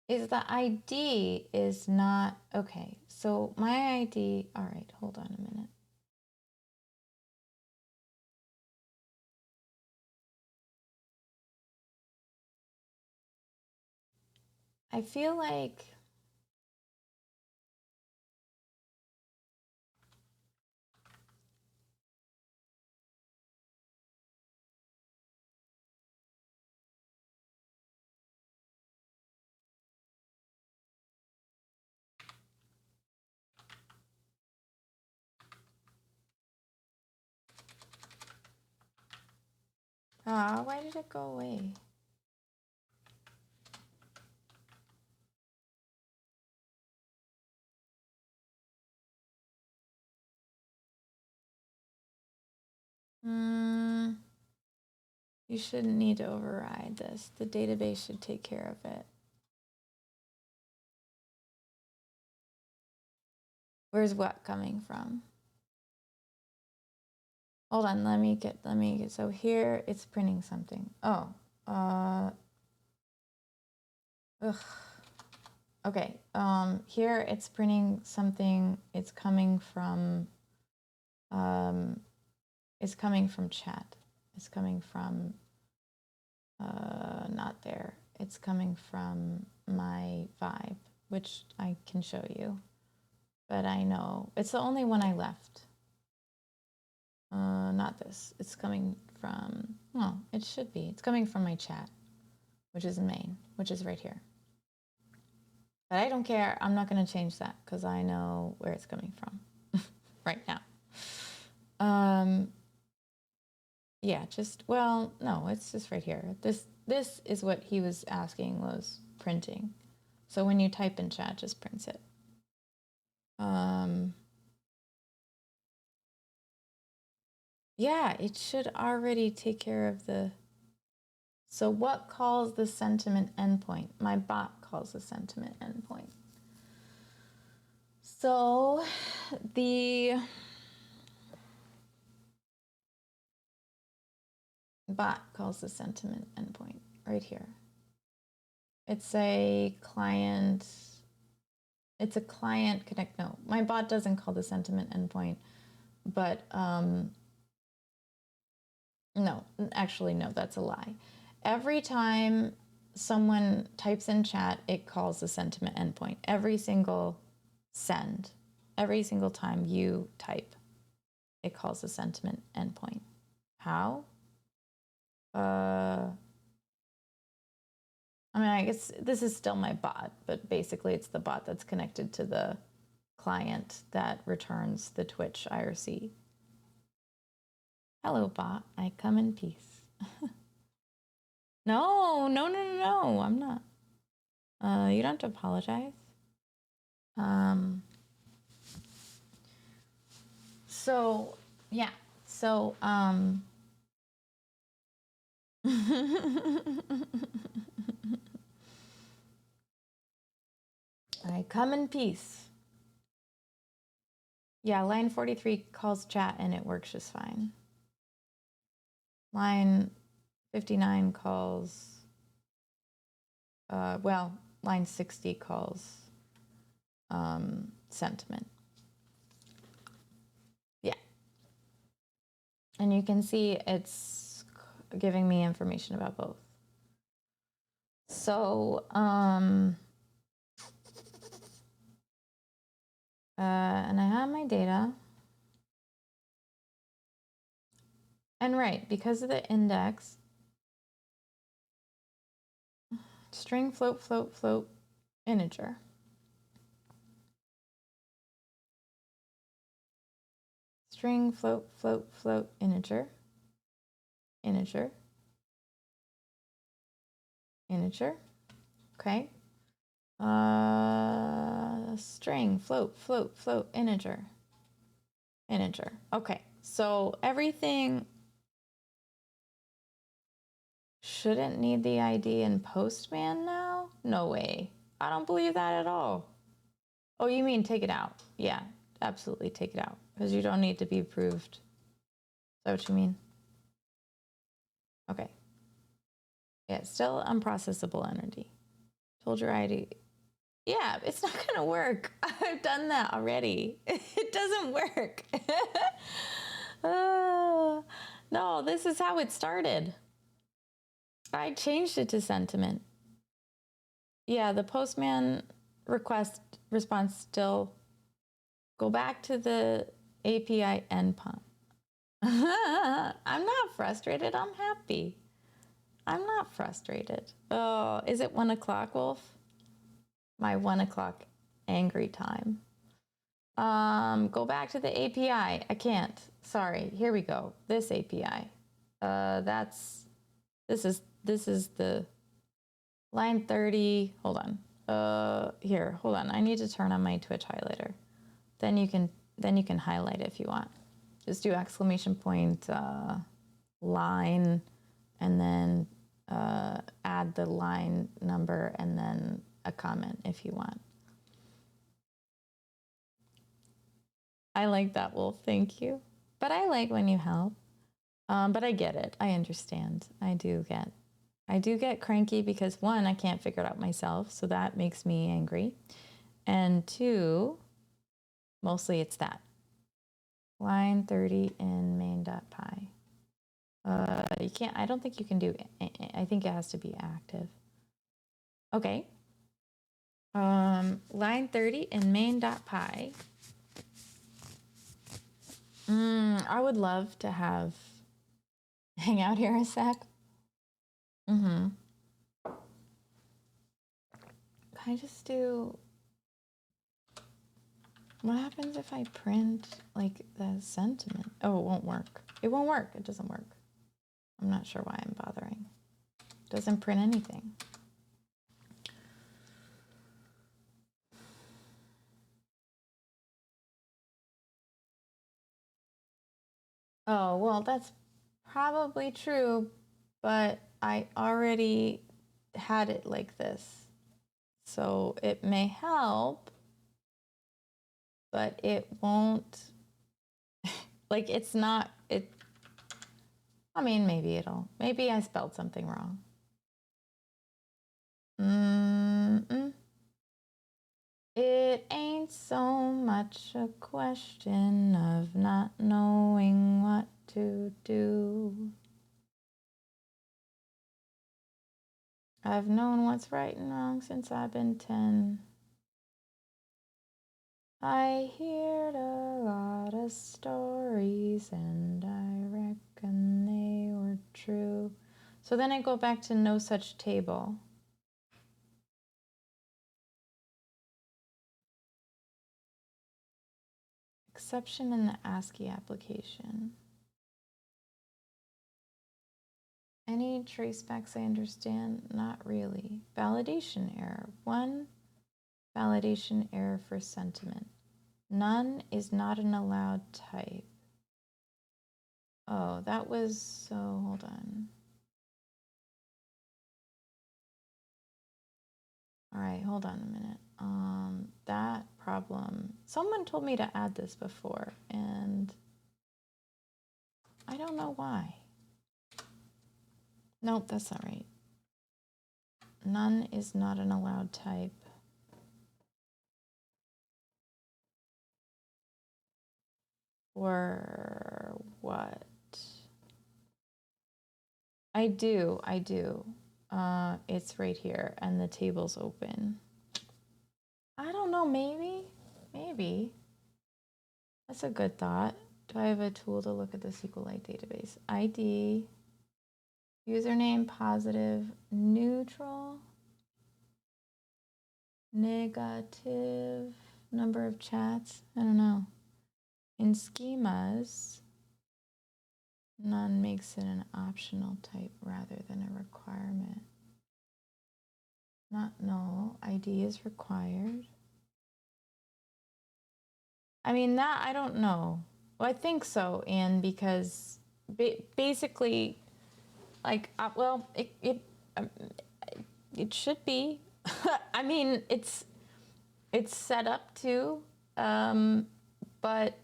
is the ID is not, okay, so my ID, all right, hold on a minute. I feel like, why did it go away? You shouldn't need to override this. The database should take care of it. Where's what coming from? Hold on, let me get, so here it's printing something. Oh, okay, here it's printing something, it's coming from chat. It's coming from, not there. It's coming from my Vibe, which I can show you. But I know, it's the only one I left. Not this. It's coming from, well, it should be. It's coming from my chat, which is main, which is right here. But I don't care. I'm not going to change that because I know where it's coming from right now. Yeah, just, well, no, it's just right here. This is what he was asking was printing. So when you type in chat, just prints it. Yeah, it should already take care of the, so what calls the sentiment endpoint? My bot calls the sentiment endpoint. So the bot calls the sentiment endpoint right here. It's a client connect. No, my bot doesn't call the sentiment endpoint, but no, actually, no, that's a lie. Every time someone types in chat, it calls the sentiment endpoint. Every single send, every single time you type, it calls the sentiment endpoint. How? I mean, I guess this is still my bot, but basically it's the bot that's connected to the client that returns the Twitch IRC. Hello, bot. I come in peace. No, I'm not. You don't have to apologize. So, yeah. So, I come in peace. Yeah, line 43 calls chat and it works just fine. Line 59 calls, well, line 60 calls sentiment. Yeah. And you can see it's giving me information about both. So, and I have my data. And right, because of the index, string float, float, float, integer. String float, float, float, integer. Integer. Integer. Okay. String float, float, float, integer. Integer. Okay. So everything shouldn't need the ID in Postman now? No way. I don't believe that at all. Oh, you mean take it out? Yeah, absolutely take it out because you don't need to be approved. Is that what you mean? Okay. Yeah, still unprocessable entity. told your ID. Yeah, it's not gonna work. I've done that already. It doesn't work. No, this is how it started. I changed it to sentiment. Yeah, the postman request response still. Go back to the API endpoint. I'm not frustrated. I'm happy. I'm not frustrated. Oh, is it 1 o'clock, Wolf? My 1 o'clock angry time. Go back to the API. I can't. Sorry. Here we go. This API. This is the line 30. Hold on. Here, hold on. I need to turn on my Twitch highlighter. Then you can highlight it if you want. Just do exclamation point line, and then add the line number and then a comment if you want. I like that, Wolf. Thank you. But I like when you help. But I get it. I understand. I do get cranky because 1, I can't figure it out myself, so that makes me angry. And 2, mostly it's that. Line 30 in main.py. You can't, I don't think you can do it. I think it has to be active. Okay. Line 30 in main.py. I would love to hang out here a sec. Can I just do, what happens if I print like the sentiment? Oh, it won't work. It won't work. It doesn't work. I'm not sure why I'm bothering. It doesn't print anything. Oh, well, that's probably true, but I already had it like this. So it may help, but it won't, like it's not, I mean, maybe I spelled something wrong. It ain't so much a question of not knowing what to do. I've known what's right and wrong since I've been 10. I heard a lot of stories and I reckon they were true. So then I go back to no such table. Exception in the ASCII application. Any tracebacks I understand? Not really. Validation error. 1 validation error for sentiment. None is not an allowed type. Oh, that was, so hold on. All right, hold on a minute. That problem, someone told me to add this before and I don't know why. Nope, that's not right. None is not an allowed type. Or what? I do. It's right here and the table's open. I don't know, maybe. That's a good thought. Do I have a tool to look at the SQLite database? ID, username, positive, neutral, negative, number of chats, I don't know. In schemas, none makes it an optional type rather than a requirement. Not null, ID is required. I mean, that, I don't know. Well, I think so, Anne, because basically, like, well, it should be. I mean, it's set up to, but,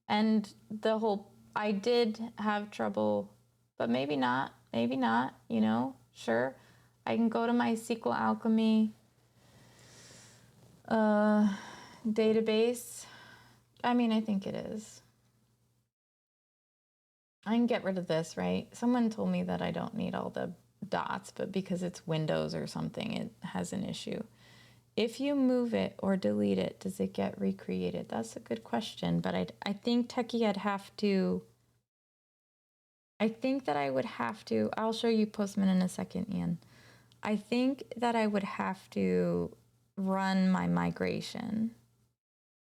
and the whole, I did have trouble, but maybe not, you know, sure. I can go to my SQL Alchemy Database. I mean, I think it is. I can get rid of this, right? Someone told me that I don't need all the dots, but because it's Windows or something, it has an issue. If you move it or delete it, does it get recreated? That's a good question, but I think Techie, I think that I would have to, I'll show you Postman in a second, Ian. I think that I would have to run my migration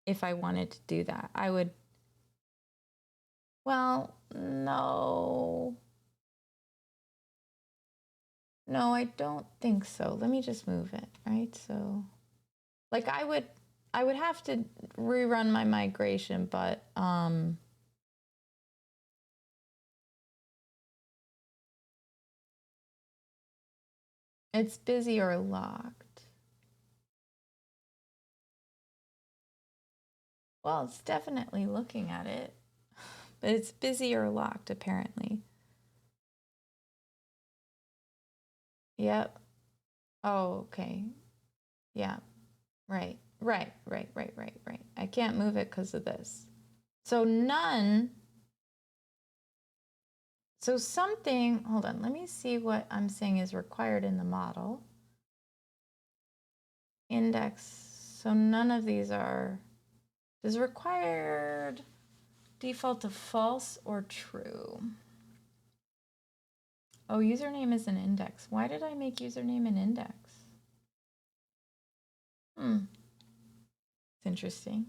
if I wanted to do that. I would, well, no. No, I don't think so. Let me just move it, right? So, like I would have to rerun my migration, but it's busy or locked. Well, it's definitely looking at it, but it's busy or locked apparently. Yep. Oh, okay. Yeah. Right. Right. I can't move it because of this. So none. So something, hold on, let me see what I'm saying is required in the model. Index, so none of these are, is required default to false or true? Oh, username is an index. Why did I make username an index? It's interesting.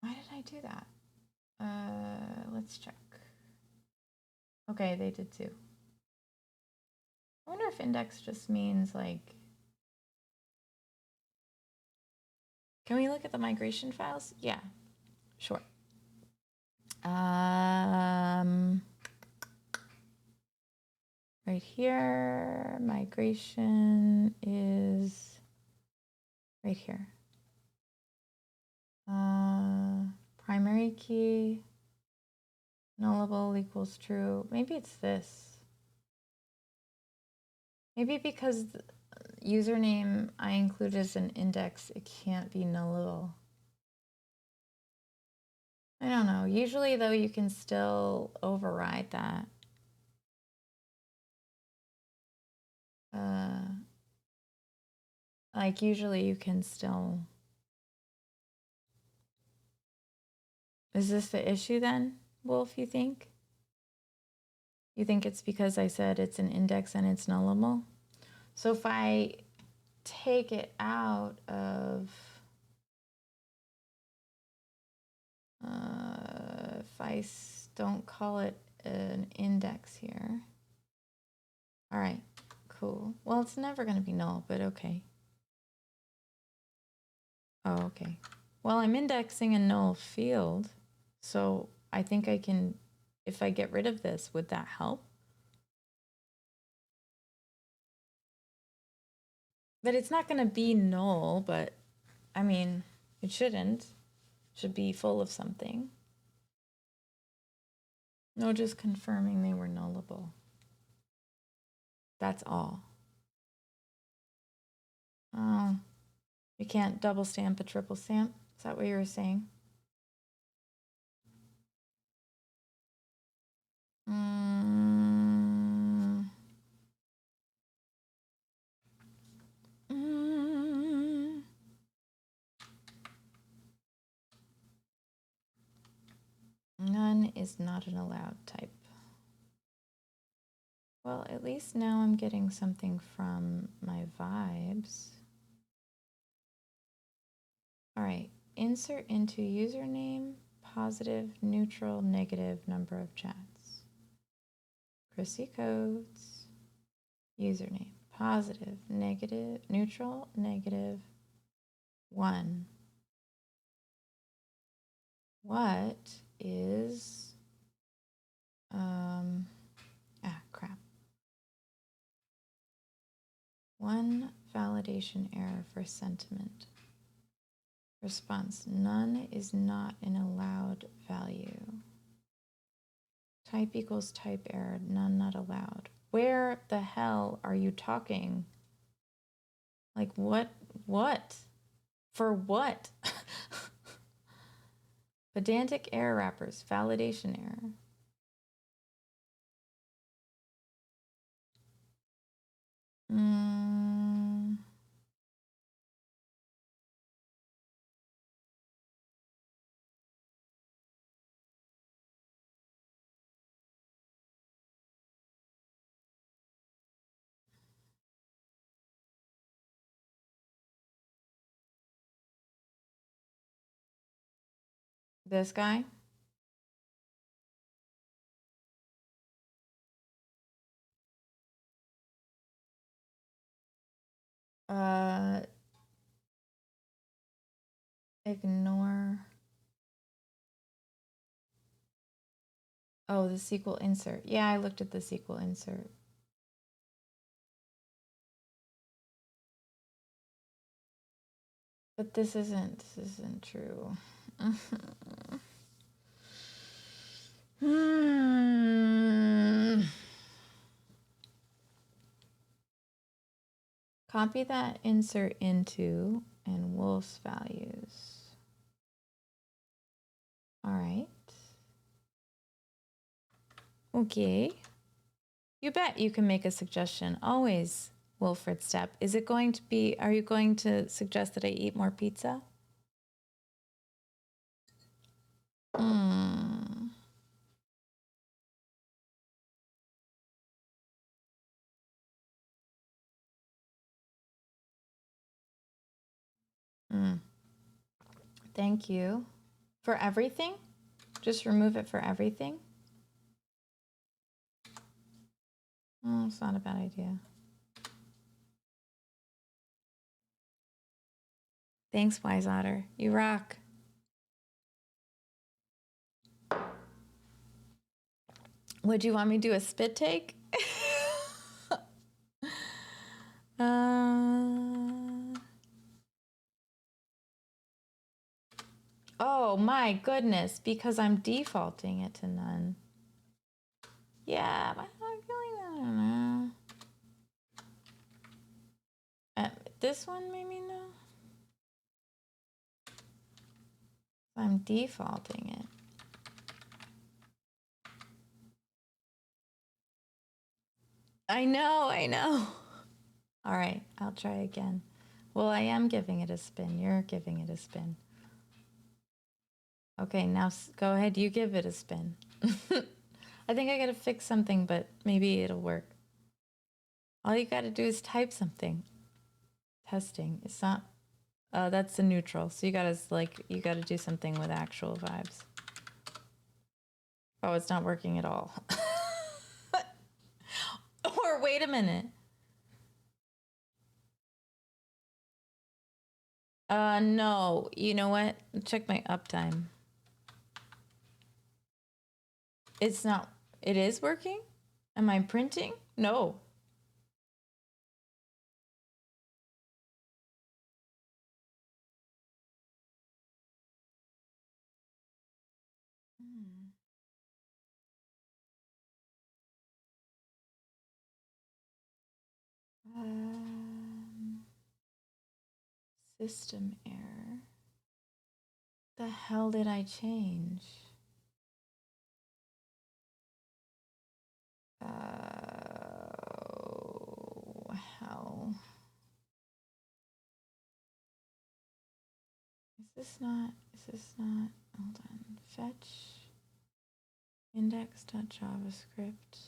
Why did I do that? Let's check. Okay, they did too. I wonder if index just means like, can we look at the migration files? Yeah, sure. Right here, migration is right here. Primary key, nullable equals true. Maybe it's this. Maybe because username I include as an index, it can't be nullable. I don't know. Usually though, you can still override that. Like usually you can still. Is this the issue then, Wolf, you think? You think it's because I said it's an index and it's nullable? So if I take it out of, if I don't call it an index here. All right, cool. Well, it's never going to be null, but okay. Oh, okay. Well, I'm indexing a null field, so I think I can, if I get rid of this, would that help? But it's not going to be null, but I mean, it shouldn't. It should be full of something. No, just confirming they were nullable. That's all. Oh, you can't double stamp a triple stamp? Is that what you were saying? None is not an allowed type. Well, at least now I'm getting something from my vibes. All right, insert into username, positive, neutral, negative number of chats. Chrissy Codes, username, positive, negative, neutral, negative, 1. What is, crap. 1 validation error for sentiment. Response, none is not an allowed value. Type equals type error. None not allowed. Where the hell are you talking? Like what? What? For what? Pedantic error wrappers. Validation error. This guy? Ignore. Oh, the SQL insert. Yeah, I looked at the SQL insert. But this isn't true. Copy that insert into and Wolf's values. All right. Okay. You bet you can make a suggestion. Always, Wilfred Step. Is it going to be, are you going to suggest that I eat more pizza? Thank you. For everything? Just remove it for everything? Oh, it's not a bad idea. Thanks, Wise Otter. You rock. Would you want me to do a spit take? Oh my goodness, because I'm defaulting it to none. Yeah, I'm not feeling that. I don't know. This one maybe no. I'm defaulting it. I know. All right, I'll try again. Well, I am giving it a spin. You're giving it a spin. Okay, now go ahead. You give it a spin. I think I gotta fix something, but maybe it'll work. All you gotta do is type something. Testing. It's not. That's the neutral. So you gotta do something with actual vibes. Oh, it's not working at all. Or wait a minute. No. You know what? Check my uptime. It's not. It is working? Am I printing? No. System error. The hell did I change? Oh, hell. Is this not, hold on. Fetch index.javascript.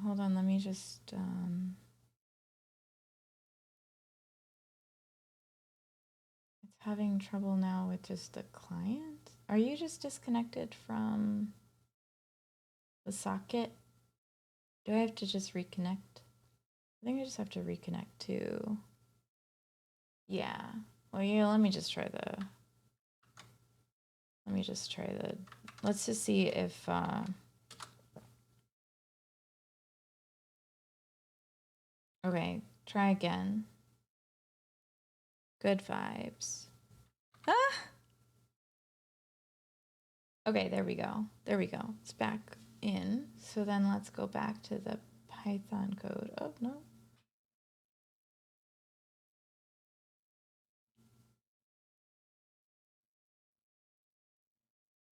Hold on, let me just, it's having trouble now with just the client. Are you just disconnected from the socket? Do I have to just reconnect? I think I just have to reconnect to, yeah. Well, yeah, let me just try the, let's just see if, okay, try again. Good vibes. Ah! Okay, there we go. There we go. It's back in. So then let's go back to the Python code. Oh, no.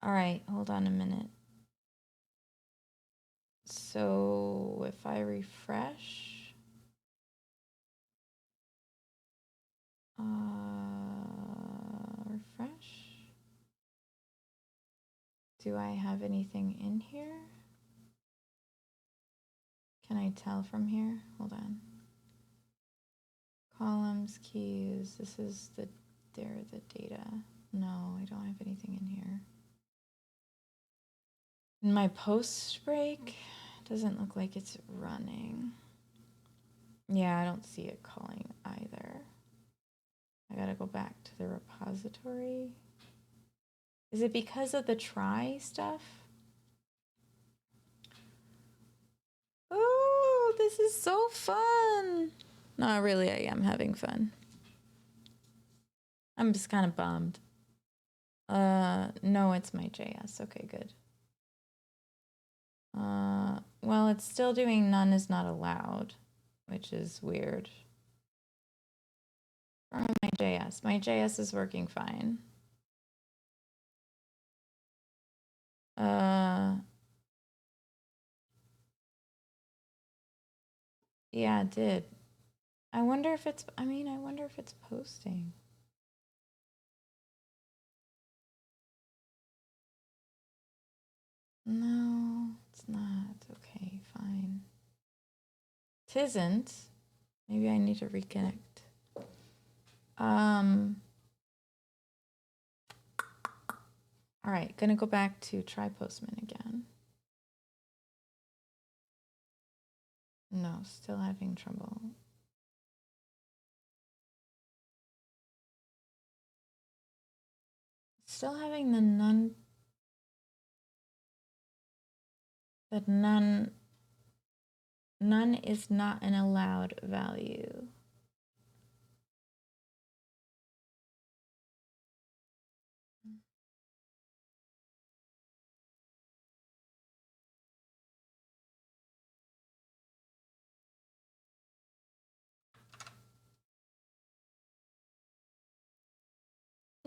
All right, hold on a minute. So if I refresh, refresh, do I have anything in here? Can I tell from here? Hold on. Columns, keys, this is the data. No, I don't have anything in here. In my post break, doesn't look like it's running. Yeah, I don't see it calling either. I gotta go back to the repository. Is it because of the try stuff? Oh, this is so fun. No, really, I am having fun. I'm just kind of bummed. No, it's my JS. Okay, good. Well, it's still doing none is not allowed, which is weird. Wrong with my JS. My JS is working fine. Yeah, it did. I wonder if it's, I wonder if it's posting. No, it's not. Okay, fine. Tisn't. Maybe I need to reconnect. All right, gonna go back to try Postman again. No, still having trouble. Still having the none is not an allowed value.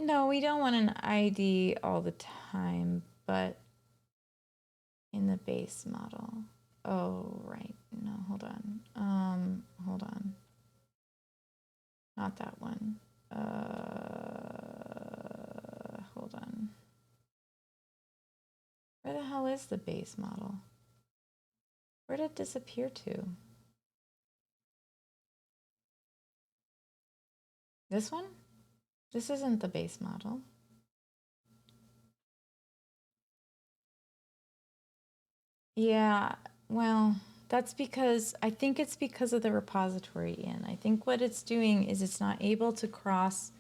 No, we don't want an ID all the time, but in the base model. Oh, right. No, hold on. Hold on. Not that one. Hold on. Where the hell is the base model? Where did it disappear to? This one? This isn't the base model. Yeah, well, that's because, I think it's because of the repository in. I think what it's doing is it's not able to cross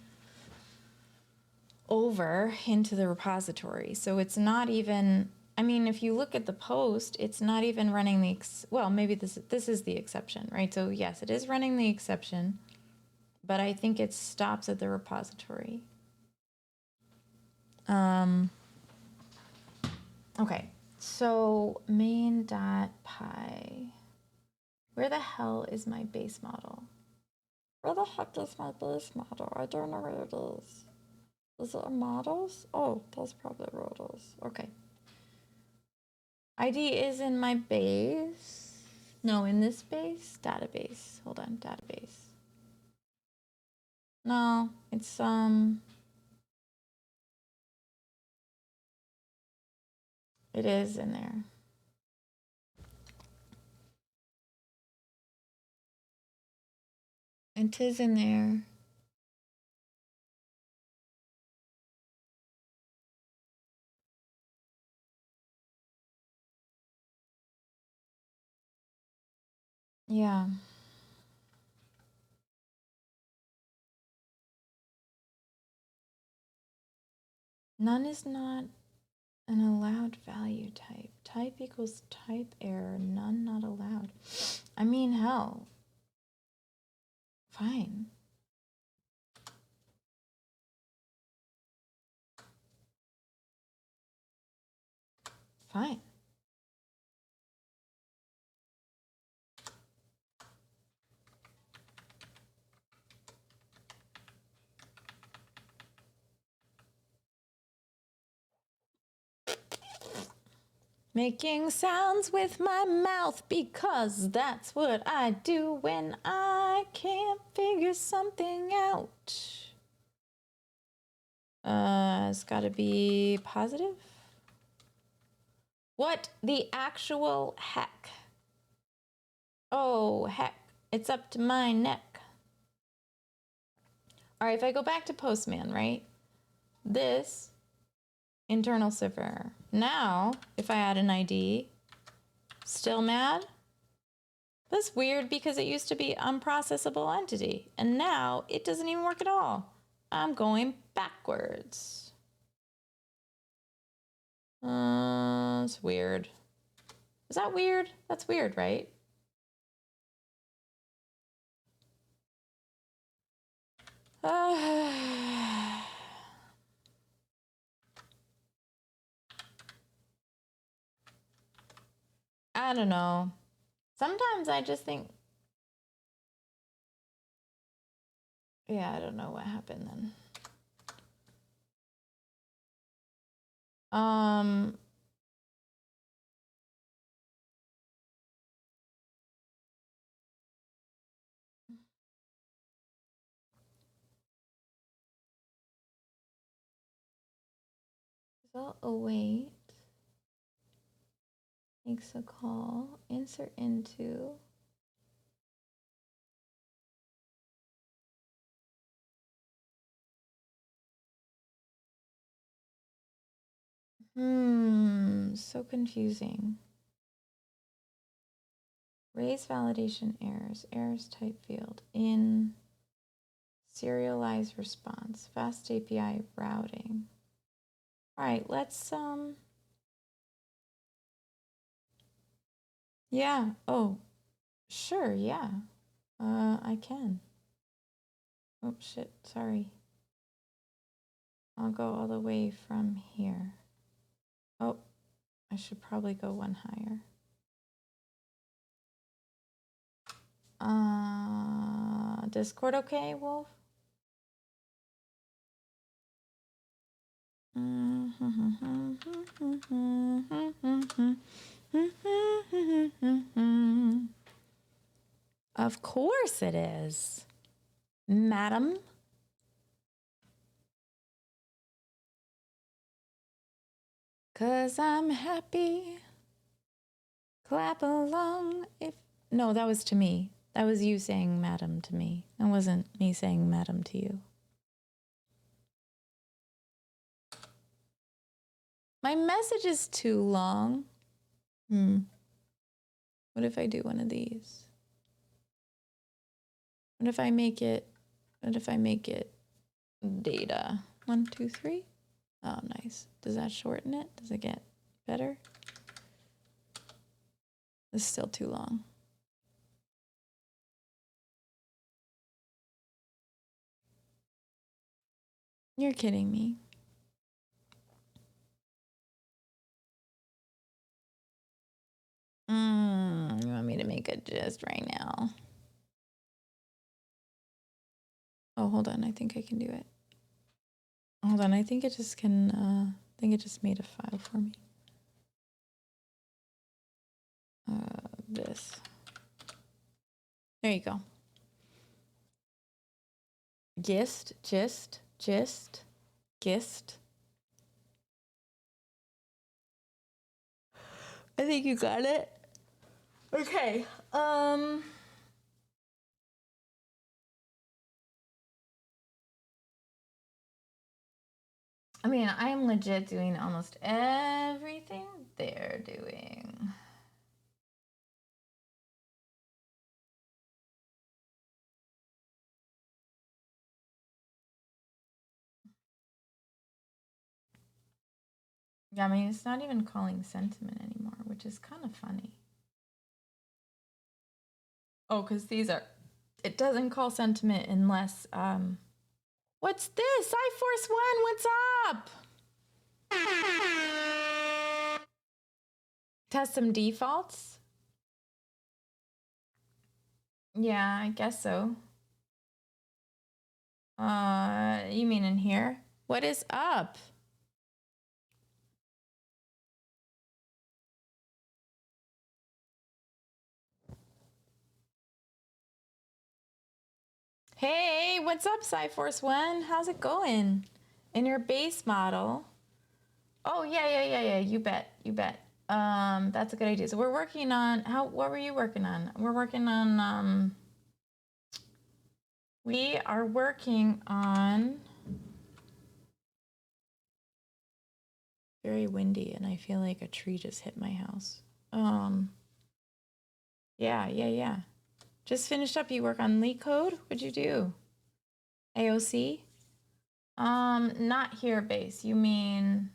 over into the repository. So it's not even, I mean, if you look at the post, it's not even running the, well, maybe this is the exception, right? So yes, it is running the exception, but I think it stops at the repository. Okay, so main.py. Where the hell is my base model? Where the heck is my base model? I don't know where it is. Is it models? Oh, that's probably where it is. Okay. ID is in my base. No, in this base? Database. Hold on, database. No, it's, it is in there. It is in there. Yeah. None is not an allowed value type. Type equals type error. None not allowed. I mean, hell. Fine. fine. Making sounds with my mouth because that's what I do when I can't figure something out. It's gotta be positive. What the actual heck? Oh, heck. It's up to my neck. All right, if I go back to Postman, right? This internal cipher. Now, if I add an ID, still mad? That's weird because it used to be unprocessable entity, and now it doesn't even work at all. I'm going backwards. It's weird. Is that weird? That's weird, right? I don't know. Sometimes I just think, yeah, I don't know what happened then. So await, makes a call, insert into. So confusing. Raise validation errors, errors type field in serialized response, fast API routing. All right, let's yeah. Oh, sure, yeah. I can. Oh shit, sorry. I'll go all the way from here. Oh, I should probably go one higher. Discord okay, Wolf? Of course it is, madam. Cause I'm happy. Clap along if... No, that was to me. That was you saying madam to me. That wasn't me saying madam to you. My message is too long. What if I do one of these? What if I make it data? 1, 2, 3. Oh, nice. Does that shorten it? Does it get better? It's still too long. You're kidding me. You want me to make a gist right now? Oh, hold on. I think I can do it. Hold on. I think it just can, I think it just made a file for me. This. There you go. Gist. I think you got it. Okay. I mean, I am legit doing almost everything they're doing. Yeah, I mean, it's not even calling sentiment anymore, which is kind of funny. Oh, because these are, it doesn't call sentiment unless, what's this? iForce One, what's up? Test some defaults? Yeah, I guess so. You mean in here? What is up? Hey, what's up, Cyforce One? How's it going? In your base model. Oh, yeah. You bet. That's a good idea. So we're working on what were you working on? We're working on we are working on very windy and I feel like a tree just hit my house. Yeah. Just finished up. You work on LeetCode? What'd you do? AOC? Not here base. You mean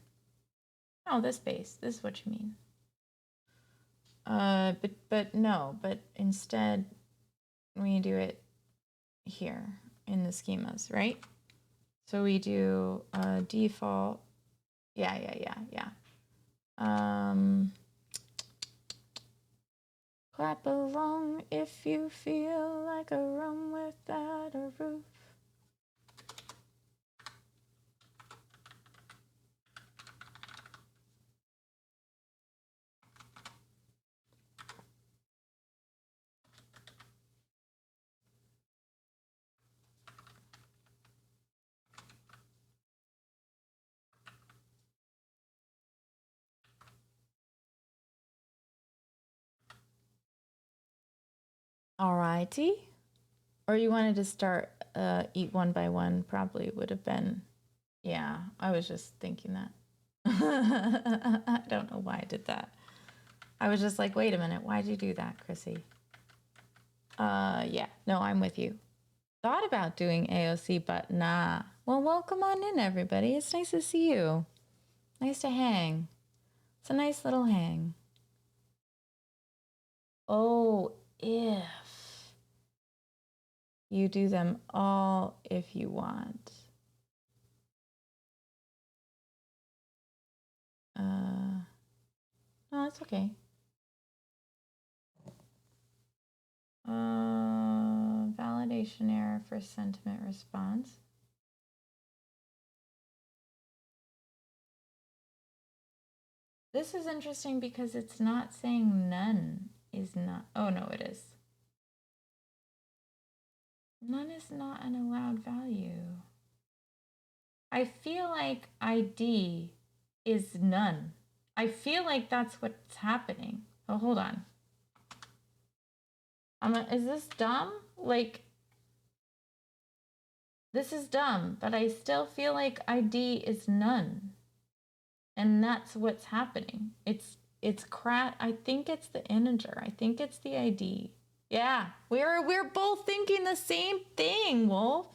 oh, this base. This is what you mean. But no, but instead we do it here in the schemas, right? So we do default. Yeah. Clap along if you feel like a room without a roof. Alrighty. Or you wanted to start eat one by one, probably would have been, yeah, I was just thinking that. I don't know why I did that. I was just like, wait a minute, why'd you do that, Chrissy? Yeah, no, I'm with you. Thought about doing AOC, but nah. Well, welcome on in, everybody. It's nice to see you. Nice to hang. It's a nice little hang. Oh, if you do them all if you want. No, it's okay. Validation error for sentiment response. This is interesting because it's not saying none is not. Oh, no, it is. None is not an allowed value. I feel like ID is none. I feel like that's what's happening. Oh, hold on. Is this dumb? Like, this is dumb, but I still feel like ID is none. And that's what's happening. It's I think it's the integer. I think it's the ID. Yeah, we're both thinking the same thing, Wolf.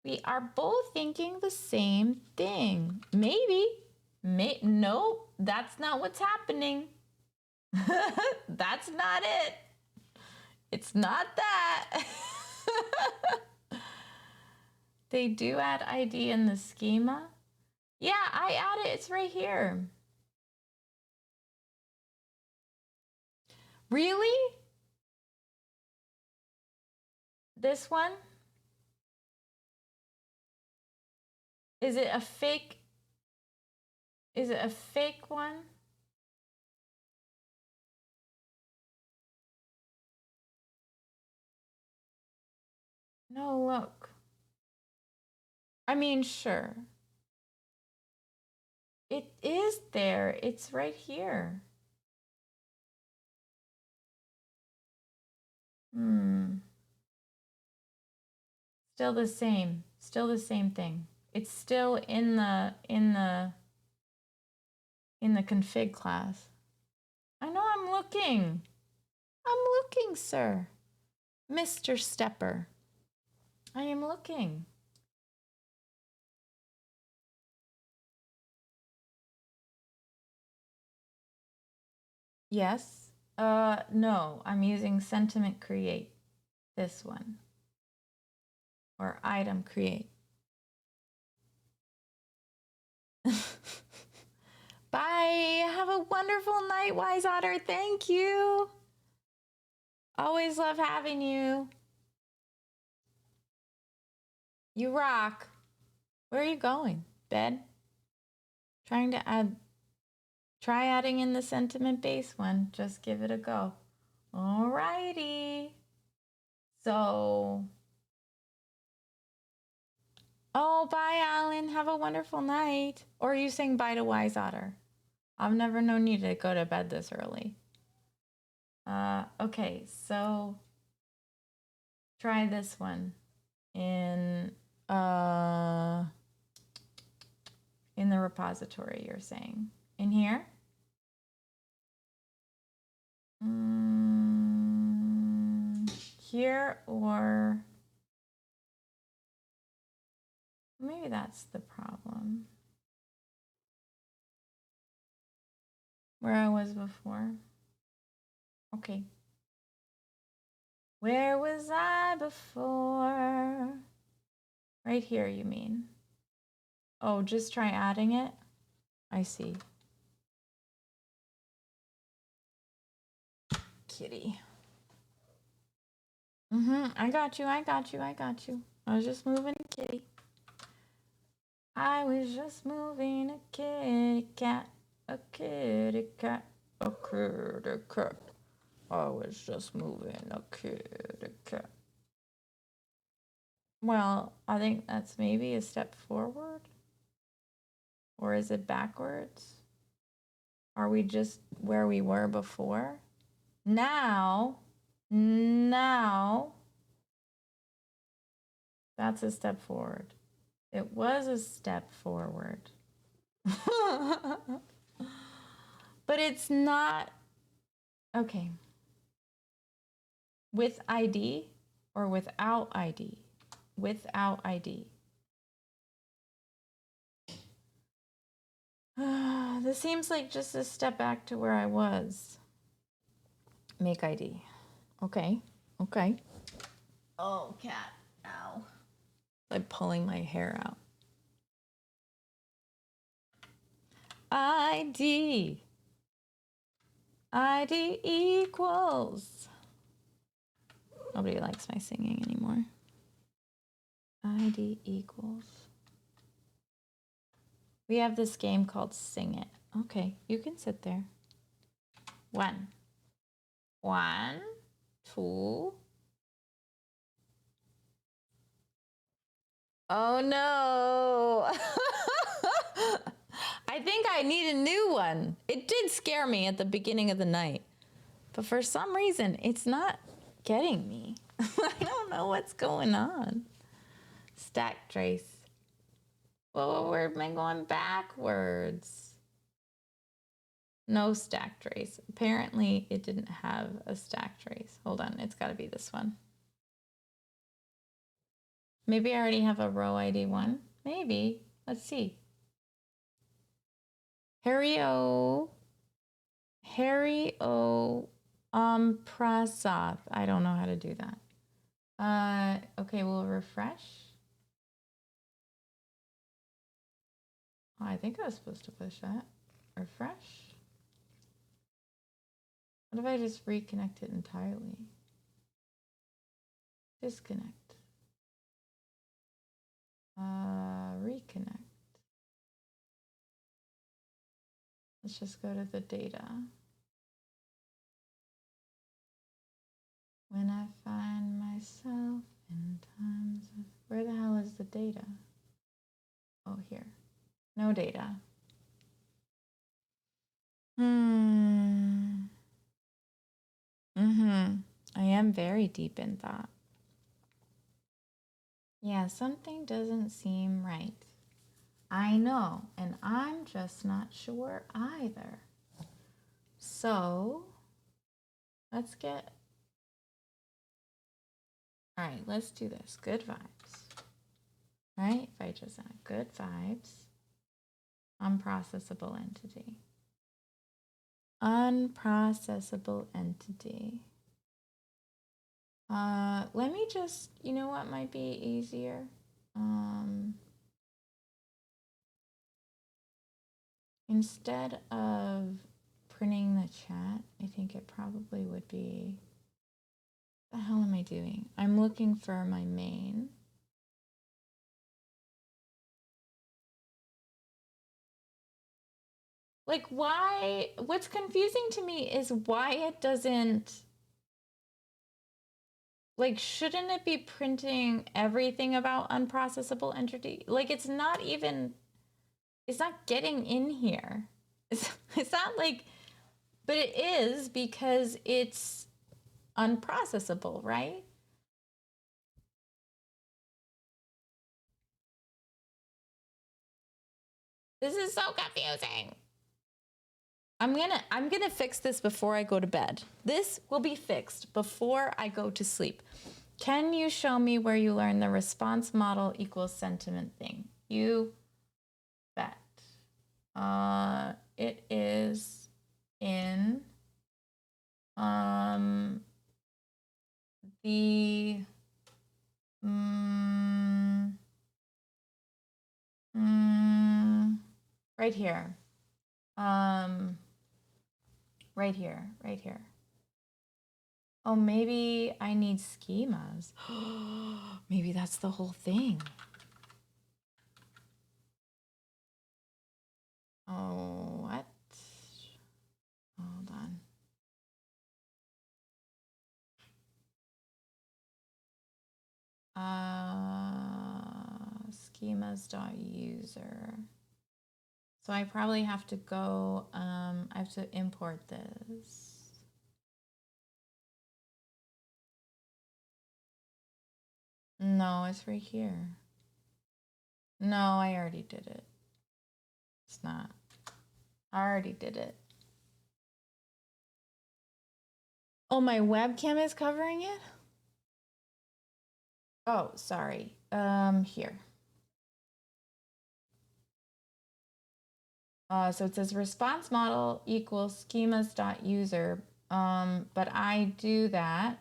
We are both thinking the same thing. Maybe. Nope, that's not what's happening. That's not it. It's not that. They do add ID in the schema. Yeah, I add it. It's right here. Really? This one? Is it a fake? Is it a fake one? No, look. I mean, sure. It is there. It's right here. Still the same. Still the same thing. It's still in the config class. I know I'm looking. I'm looking, sir. Mr. Stepper. I am looking. Yes. No, I'm using sentiment create. This one. Or item create. Bye. Have a wonderful night, Wise Otter. Thank you. Always love having you. You rock. Where are you going? Bed? Trying to add... Try adding in the sentiment base one. Just give it a go. Alrighty. So... Oh, bye, Alan. Have a wonderful night. Or are you saying bye to Wise Otter? I've never known you to go to bed this early. Okay, so try this one in the repository, you're saying. In here? Here or maybe that's the problem. Where I was before. Okay. Where was I before? Right here, you mean? Oh, just try adding it? I see. Kitty. I got you. I was just moving a kitty. I was just moving a kitty cat. A kitty cat. A kitty cat. I was just moving a kitty cat. Well, I think that's maybe a step forward. Or is it backwards? Are we just where we were before? Now, that's a step forward. It was a step forward. But it's not. Okay. With ID or without ID? Without ID. This seems like just a step back to where I was. Make ID. Okay. Oh, cat. Ow. Like pulling my hair out. ID equals. Nobody likes my singing anymore. ID equals. We have this game called Sing It. Okay, you can sit there. 1, 2. Oh no. I think I need a new one. It did scare me at the beginning of the night, but for some reason it's not getting me. I don't know what's going on. Stack trace. Well, where am I going backwards? No stack trace. Apparently it didn't have a stack trace. Hold on, it's gotta be this one. Maybe I already have a row ID one. Maybe. Let's see. Harry O. Prasad. I don't know how to do that. Okay, we'll refresh. Oh, I think I was supposed to push that. Refresh. What if I just reconnect it entirely? Disconnect. Reconnect. Let's just go to the data. When I find myself in times of... Where the hell is the data? Oh, here. No data. I am very deep in thought. Yeah, something doesn't seem right. I know, and I'm just not sure either. So, let's get... All right, let's do this. Good vibes. Right? If I just add good vibes, unprocessable entity. Unprocessable entity. Let me just, you know what might be easier? instead of printing the chat, I think it probably would be, what the hell am I doing? I'm looking for my main. Like why, what's confusing to me is why it doesn't, like, shouldn't it be printing everything about unprocessable entity? Like it's not even, it's not getting in here. It's not like, but it is because it's unprocessable, right? This is so confusing. I'm gonna fix this before I go to bed. This will be fixed before I go to sleep. Can you show me where you learned the response model equals sentiment thing? You bet. It is in the right here. Right here, right here. Oh, maybe I need schemas. Maybe that's the whole thing. Oh, what? Hold on. Schemas.user. So I probably have to go, I have to import this. No, it's right here. No, I already did it. It's not. I already did it. Oh, my webcam is covering it? Oh, sorry. Here. So it says response model equals schemas.user. But I do that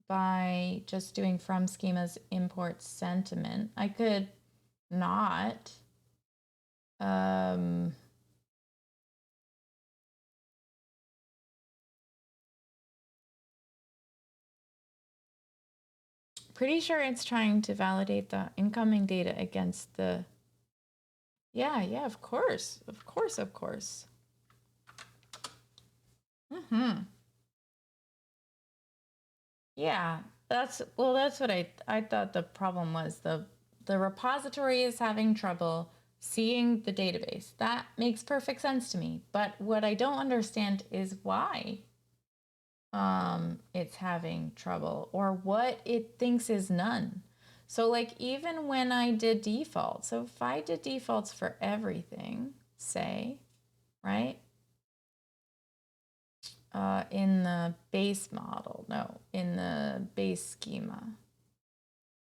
by just doing from schemas import sentiment. I could not. Pretty sure it's trying to validate the incoming data against the. Yeah, of course. Of course. Yeah, that's what I thought the problem was. The repository is having trouble seeing the database. That makes perfect sense to me. But what I don't understand is why it's having trouble or what it thinks is none. So like even when I did default, so if I did defaults for everything, say, right? In the base model, no, in the base schema.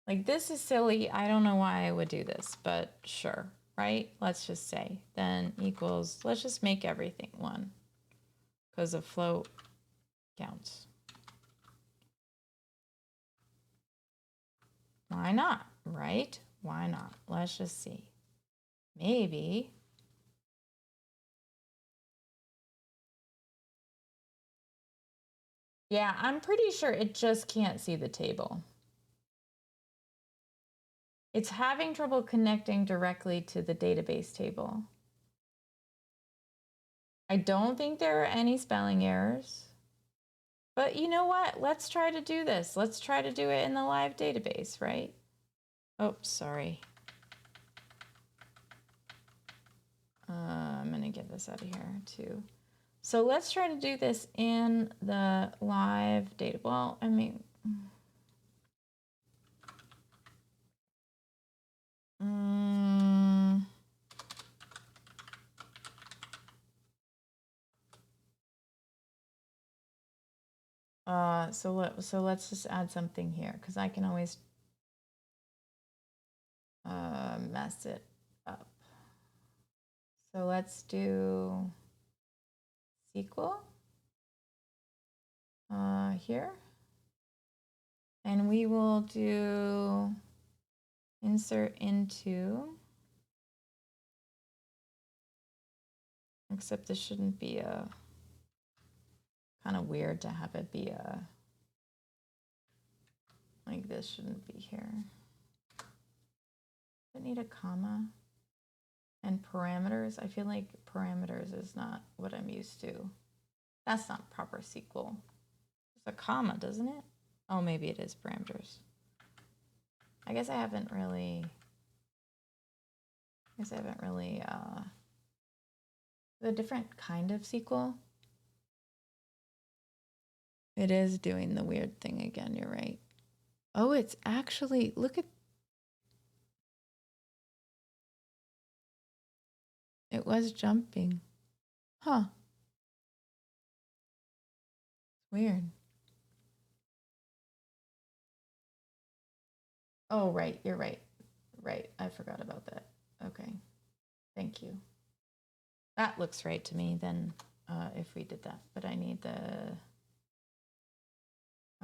Like this is silly. I don't know why I would do this, but sure, right? Let's just say then equals, let's just make everything 1 because of float counts. Why not, right? Why not? Let's just see. Maybe. Yeah, I'm pretty sure it just can't see the table. It's having trouble connecting directly to the database table. I don't think there are any spelling errors. But you know what? Let's try to do this. Let's try to do it in the live database, right? Oh, sorry. I'm gonna get this out of here too. So let's try to do this in the live data. Well, I mean, so let's just add something here because I can always mess it up. So let's do SQL here, and we will do insert into Except this shouldn't be a, kind of weird to have it be a, like this shouldn't be here. Does it need a comma? And parameters, I feel like parameters is not what I'm used to. That's not proper SQL. It's a comma, doesn't it? Oh, maybe it is parameters. I guess I haven't really, a different kind of SQL. It is doing the weird thing again, you're right. Oh, it's actually, look at, it was jumping. Huh. Weird. Oh, right, you're right. Right, I forgot about that. Okay, thank you. That looks right to me then, if we did that, but I need the,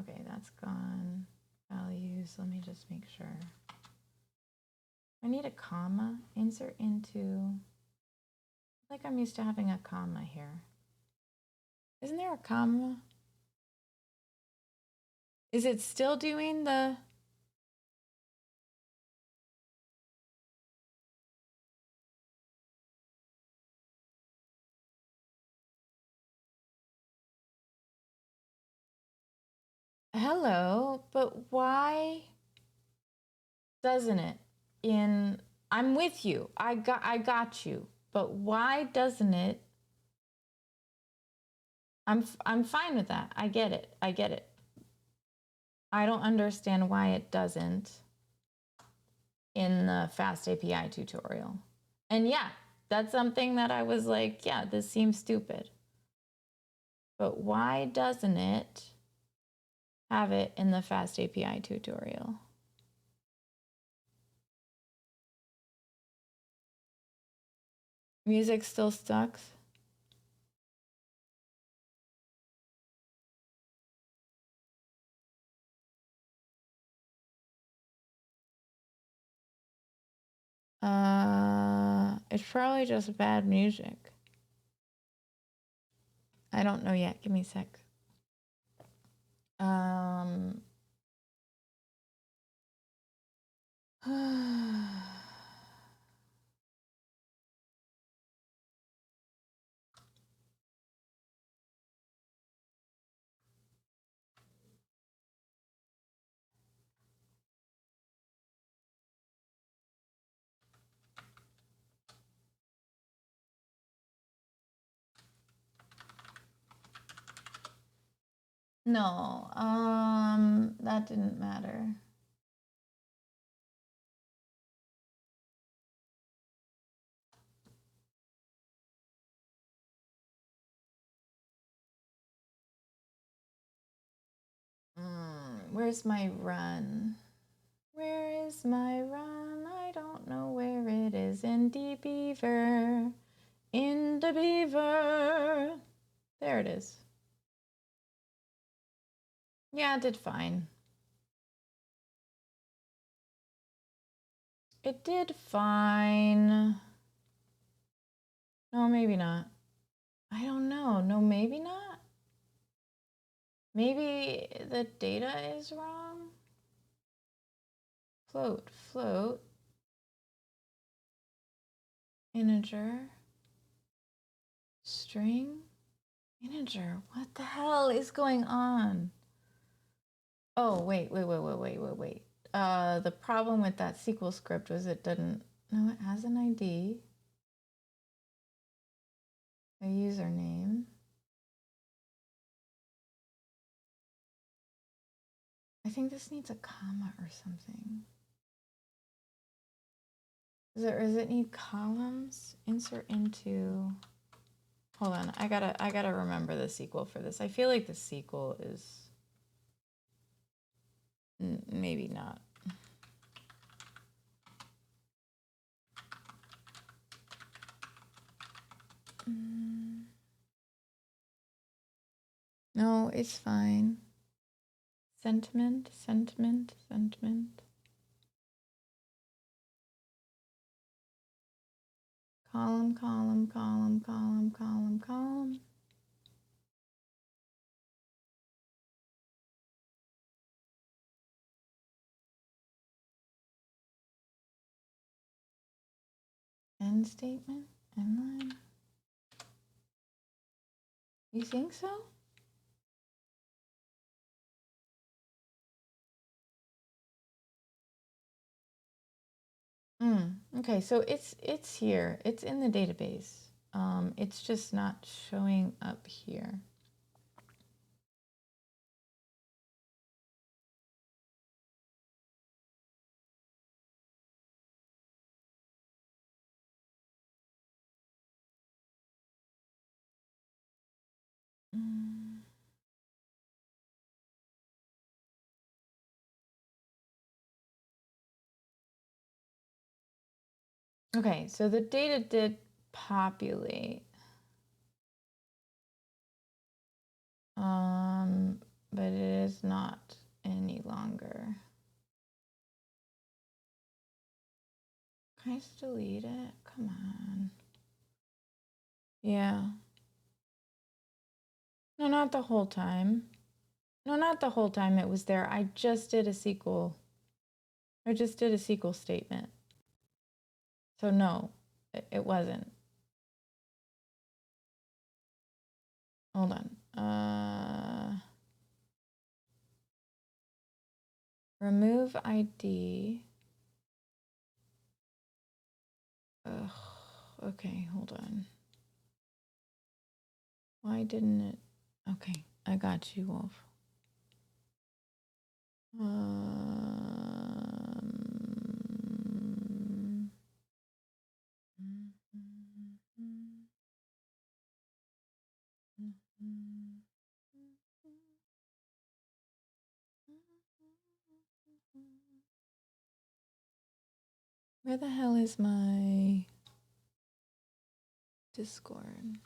okay, that's gone. Values, let me just make sure. I need a comma, insert into, like I'm used to having a comma here. Isn't there a comma? Is it still doing the, hello, but why doesn't it in, I'm with you, I got you, but why doesn't it, I'm fine with that, I get it, I don't understand why it doesn't in the Fast API tutorial. And yeah, that's something that I was like, yeah, this seems stupid. But why doesn't it have it in the Fast API tutorial? Music still stuck? It's probably just bad music. I don't know yet. Give me a sec. No, that didn't matter. Where's my run? Where is my run? I don't know where it is. In the beaver. In the beaver. There it is. Yeah, it did fine. It did fine. No, maybe not. I don't know. No, maybe not. Maybe the data is wrong. Float. Integer. String. Integer. What the hell is going on? Oh, wait. The problem with that SQL script was it didn't, no, it has an ID, a username. I think this needs a comma or something. Does it need columns? Insert into, hold on, I gotta remember the SQL for this. I feel like the SQL is, maybe not. No, it's fine. Sentiment. Column, column, column, column, column, column. End statement, end line. You think so? Okay, so it's here. It's in the database. It's just not showing up here. Mm. Okay, so the data did populate. But it is not any longer. Can I just delete it? Come on. Yeah. No, not the whole time. No, not the whole time it was there. I just did a SQL. I just did a SQL statement. So no, it wasn't. Hold on. Remove ID. Ugh. Okay, hold on. Why didn't it? Okay, I got you, Wolf. Where the hell is my Discord?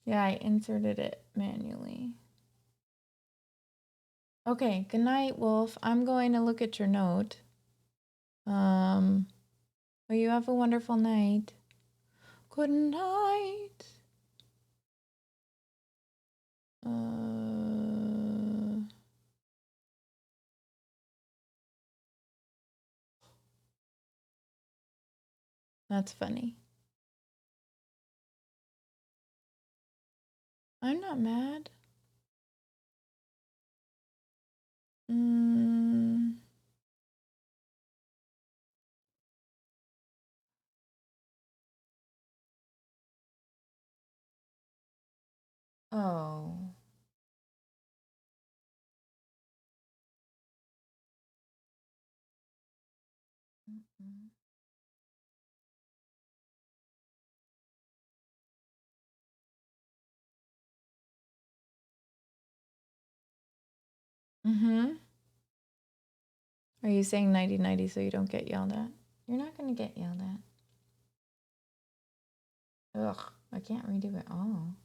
Yeah, I inserted it manually. Okay, good night, Wolf. I'm going to look at your note. Well, you have a wonderful night. Good night. That's funny. I'm not mad. Oh. Mm-hmm. Are you saying 90-90 so you don't get yelled at? You're not going to get yelled at. Ugh, I can't redo it all.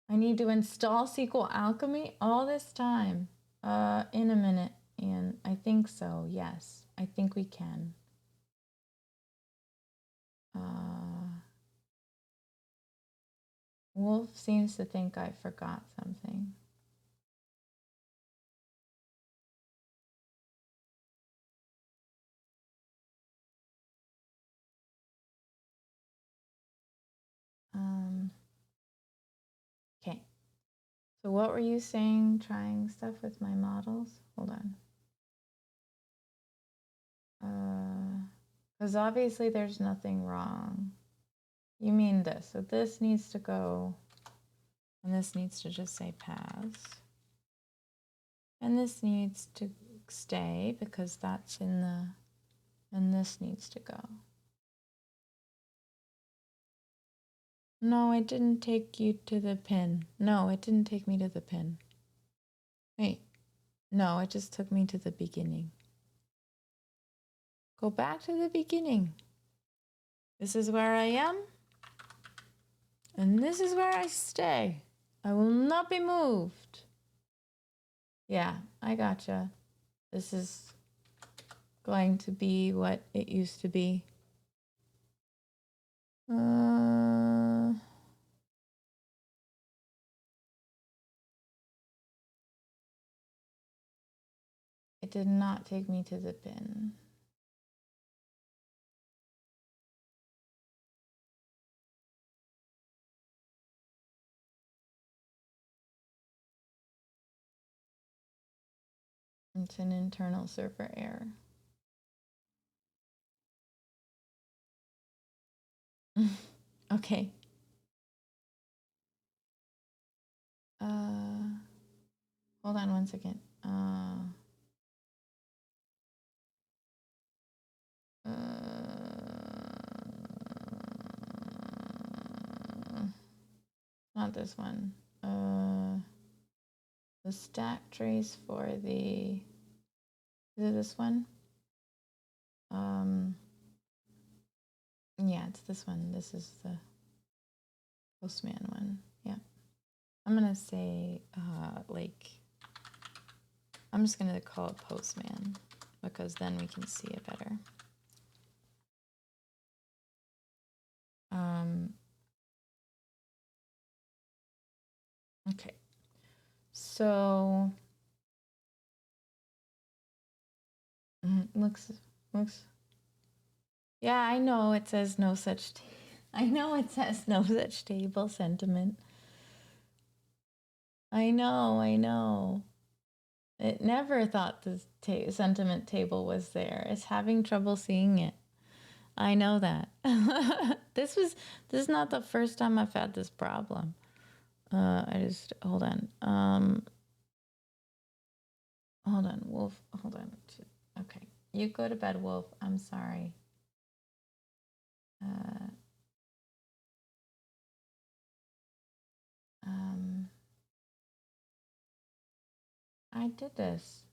I need to install SQL Alchemy all this time. In a minute, and I think so, yes. I think we can. Wolf seems to think I forgot something. Okay. So what were you saying, trying stuff with my models? Hold on. Because obviously there's nothing wrong. You mean this. So this needs to go, and this needs to just say pass. And this needs to stay because that's in the, and this needs to go. No, it didn't take you to the pin. No, it didn't take me to the pin. Wait. No, it just took me to the beginning. Go back to the beginning. This is where I am, and this is where I stay. I will not be moved. Yeah, I gotcha. This is going to be what it used to be. It did not take me to the bin. It's an internal server error. Okay. Hold on one second. Not this one. The stack trace for the, is it this one? Yeah, it's this one. This is the Postman one. Yeah. I'm gonna say I'm just gonna call it Postman because then we can see it better. Okay. So looks. Yeah, I know it says no such. I know it says no such table sentiment. I know. It never thought the sentiment table was there. It's having trouble seeing it. I know that. This is not the first time I've had this problem. Hold on. Hold on, Wolf. Hold on. Okay, you go to bed, Wolf. I'm sorry. I did this.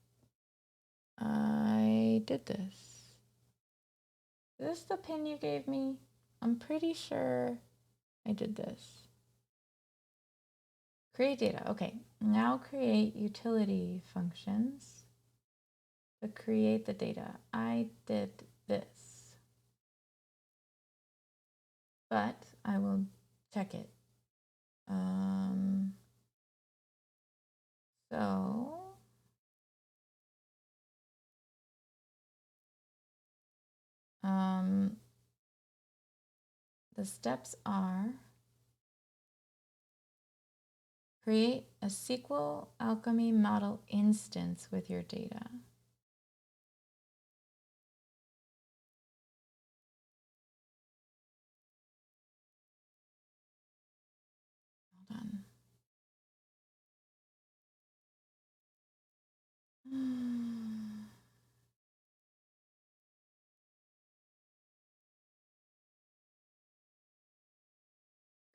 Is this the pin you gave me? I'm pretty sure I did this. Create data. Okay, now create utility functions to create the data. I did this, but I will check it. So the steps are create a SQL Alchemy model instance with your data. Hold on.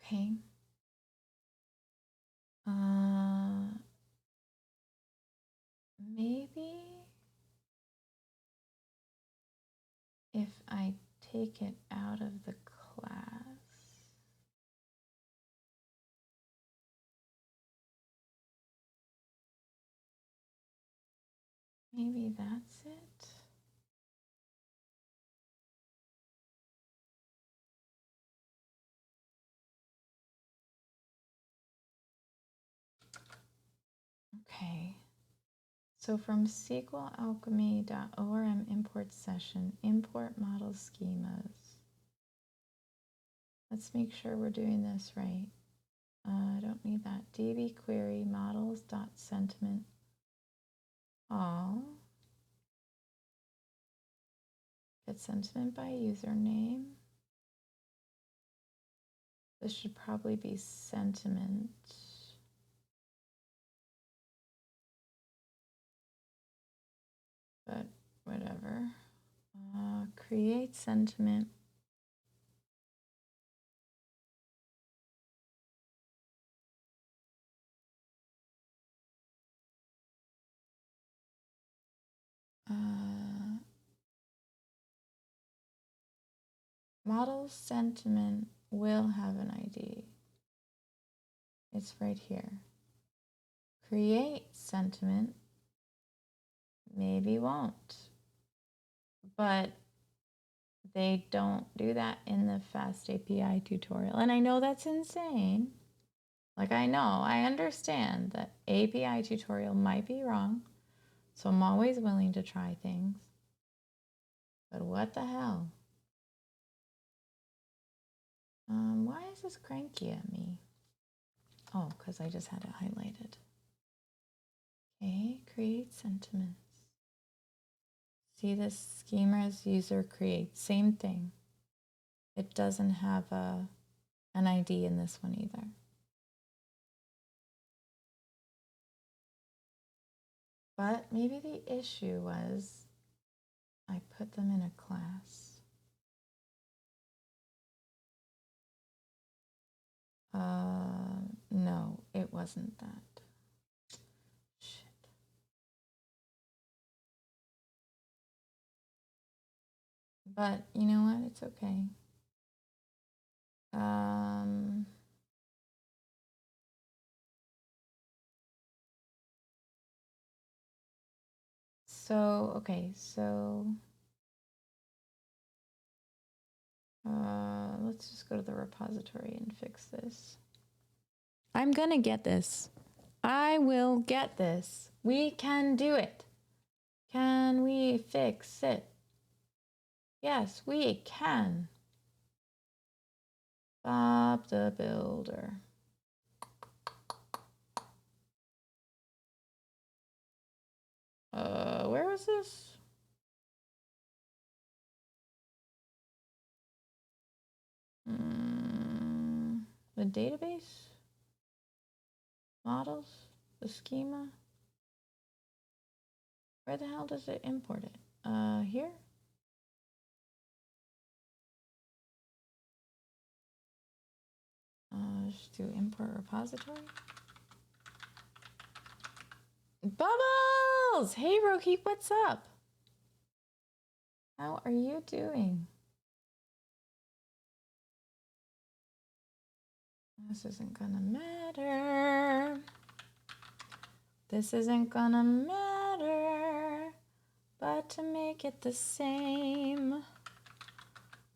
Okay. Maybe if I take it out of the class. Maybe that's it. Okay. So from SQLAlchemy.orm import session, import model schemas. Let's make sure we're doing this right. I don't need that. DB query models.sentiment all. Get sentiment by username. This should probably be sentiment. But whatever. Create sentiment. Model sentiment will have an ID. It's right here. Create sentiment maybe won't. But they don't do that in the Fast API tutorial. And I know that's insane. Like, I understand that API tutorial might be wrong. So I'm always willing to try things. But what the hell? Why is this cranky at me? Oh, because I just had it highlighted. Okay, create sentiments. See this schemas user create, same thing. It doesn't have an ID in this one either. But maybe the issue was I put them in a class. No, it wasn't that. Shit. But you know what? It's okay. Let's just go to the repository and fix this. I'm gonna get this. I will get this. We can do it. Can we fix it? Yes, we can. Bob the Builder. Where was this? The database? Models? The schema? Where the hell does it import it? Here? Just do import repository. Bubbles! Hey, Rohit, what's up? How are you doing? This isn't gonna matter. This isn't gonna matter. But to make it the same,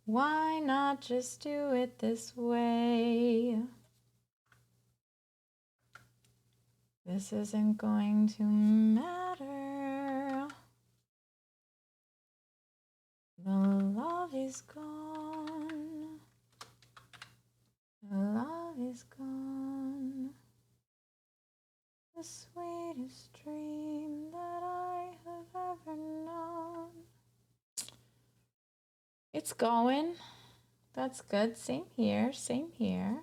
why not just do it this way? This isn't going to matter. The love is gone. The love is gone. The sweetest dream that I have ever known. It's going. That's good. Same here. Same here.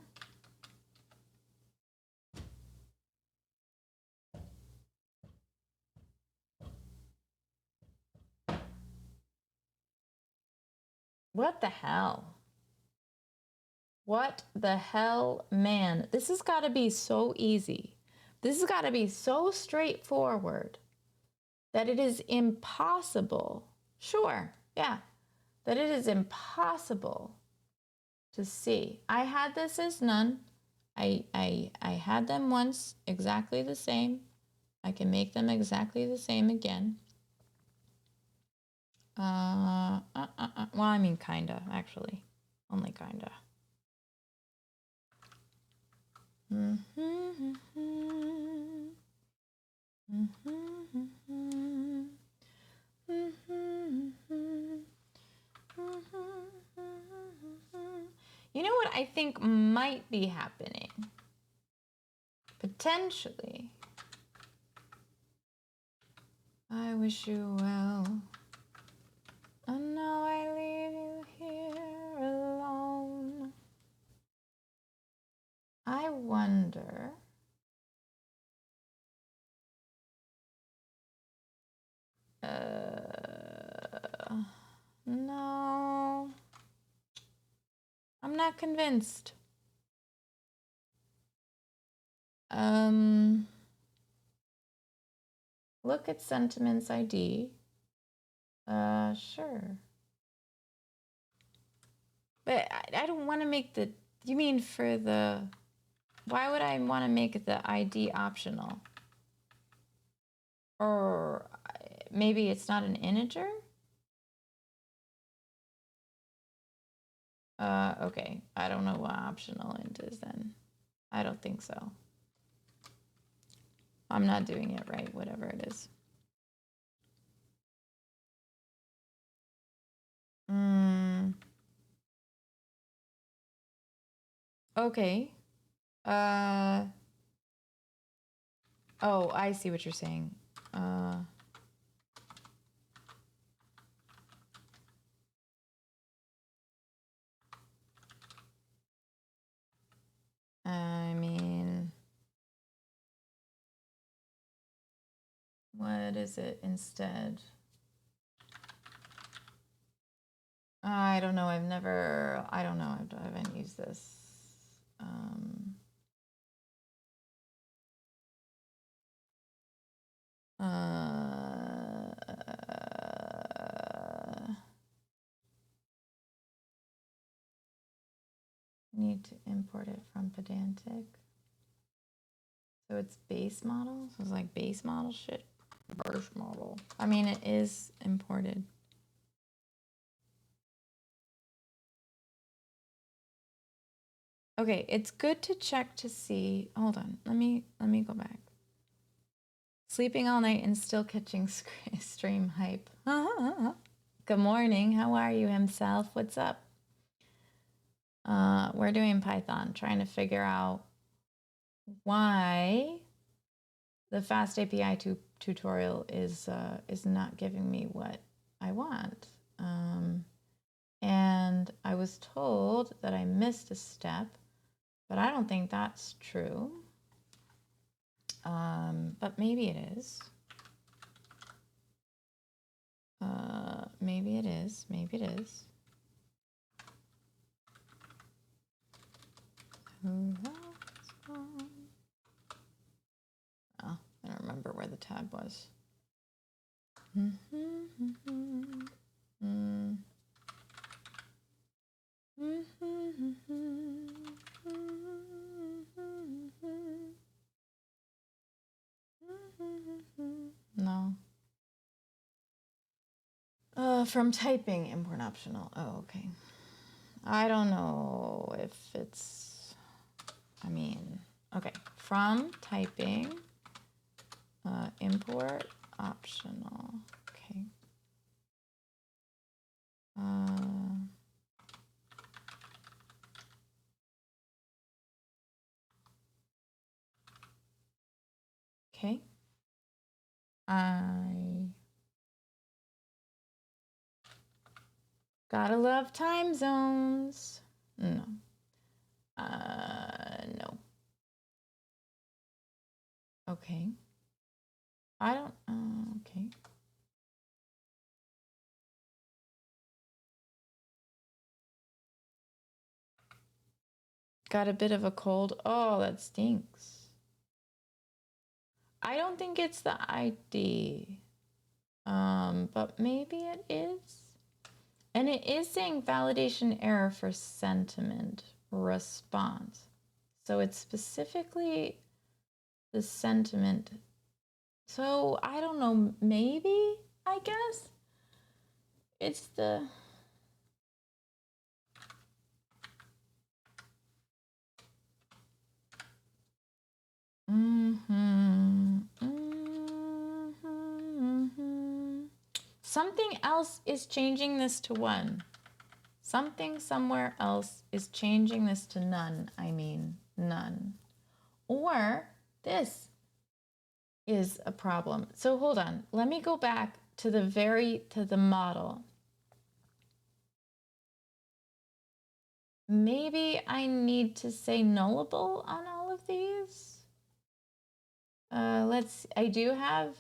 What the hell? What the hell, man? This has got to be so easy. This has got to be so straightforward that it is impossible. Sure, yeah. That it is impossible to see. I had this as none. I had them once exactly the same. I can make them exactly the same again. Well, I mean, kinda, actually. Only kinda. You know what I think might be happening? Potentially. I wish you well. And now I leave you here alone. I wonder. No. I'm not convinced. Look at sentiments ID. Sure. But I don't want to make the, you mean for the, why would I want to make the ID optional? Or maybe it's not an integer? Okay. I don't know what optional int is then. I don't think so. I'm not doing it right, whatever it is. Okay. Oh, I see what you're saying. I mean, what is it instead? I don't know. I don't know. I haven't used this. Need to import it from Pedantic. So it's base model? So it's like base model shit? Birth model. I mean, it is imported. Okay, it's good to check to see. Hold on. Let me go back. Sleeping all night and still catching stream hype. Good morning. How are you, himself? What's up? We're doing Python, trying to figure out why the Fast API tutorial is not giving me what I want. And I was told that I missed a step, but I don't think that's true. But maybe it is. Maybe it is. Maybe it is. Oh, I don't remember where the tab was. No. From typing, import optional. Oh, okay. I don't know if it's, I mean, okay. From typing, import optional. Okay. Okay. I gotta love time zones. No. No. Okay. I don't, okay. Got a bit of a cold. Oh, that stinks. I don't think it's the ID. But maybe it is. And it is saying validation error for sentiment response. So it's specifically the sentiment. So I don't know, maybe, I guess it's the, something else is changing this to 1. Something somewhere else is changing this to none. I mean, none. Or this is a problem. So hold on. Let me go back to the model. Maybe I need to say nullable on all of these. I do have,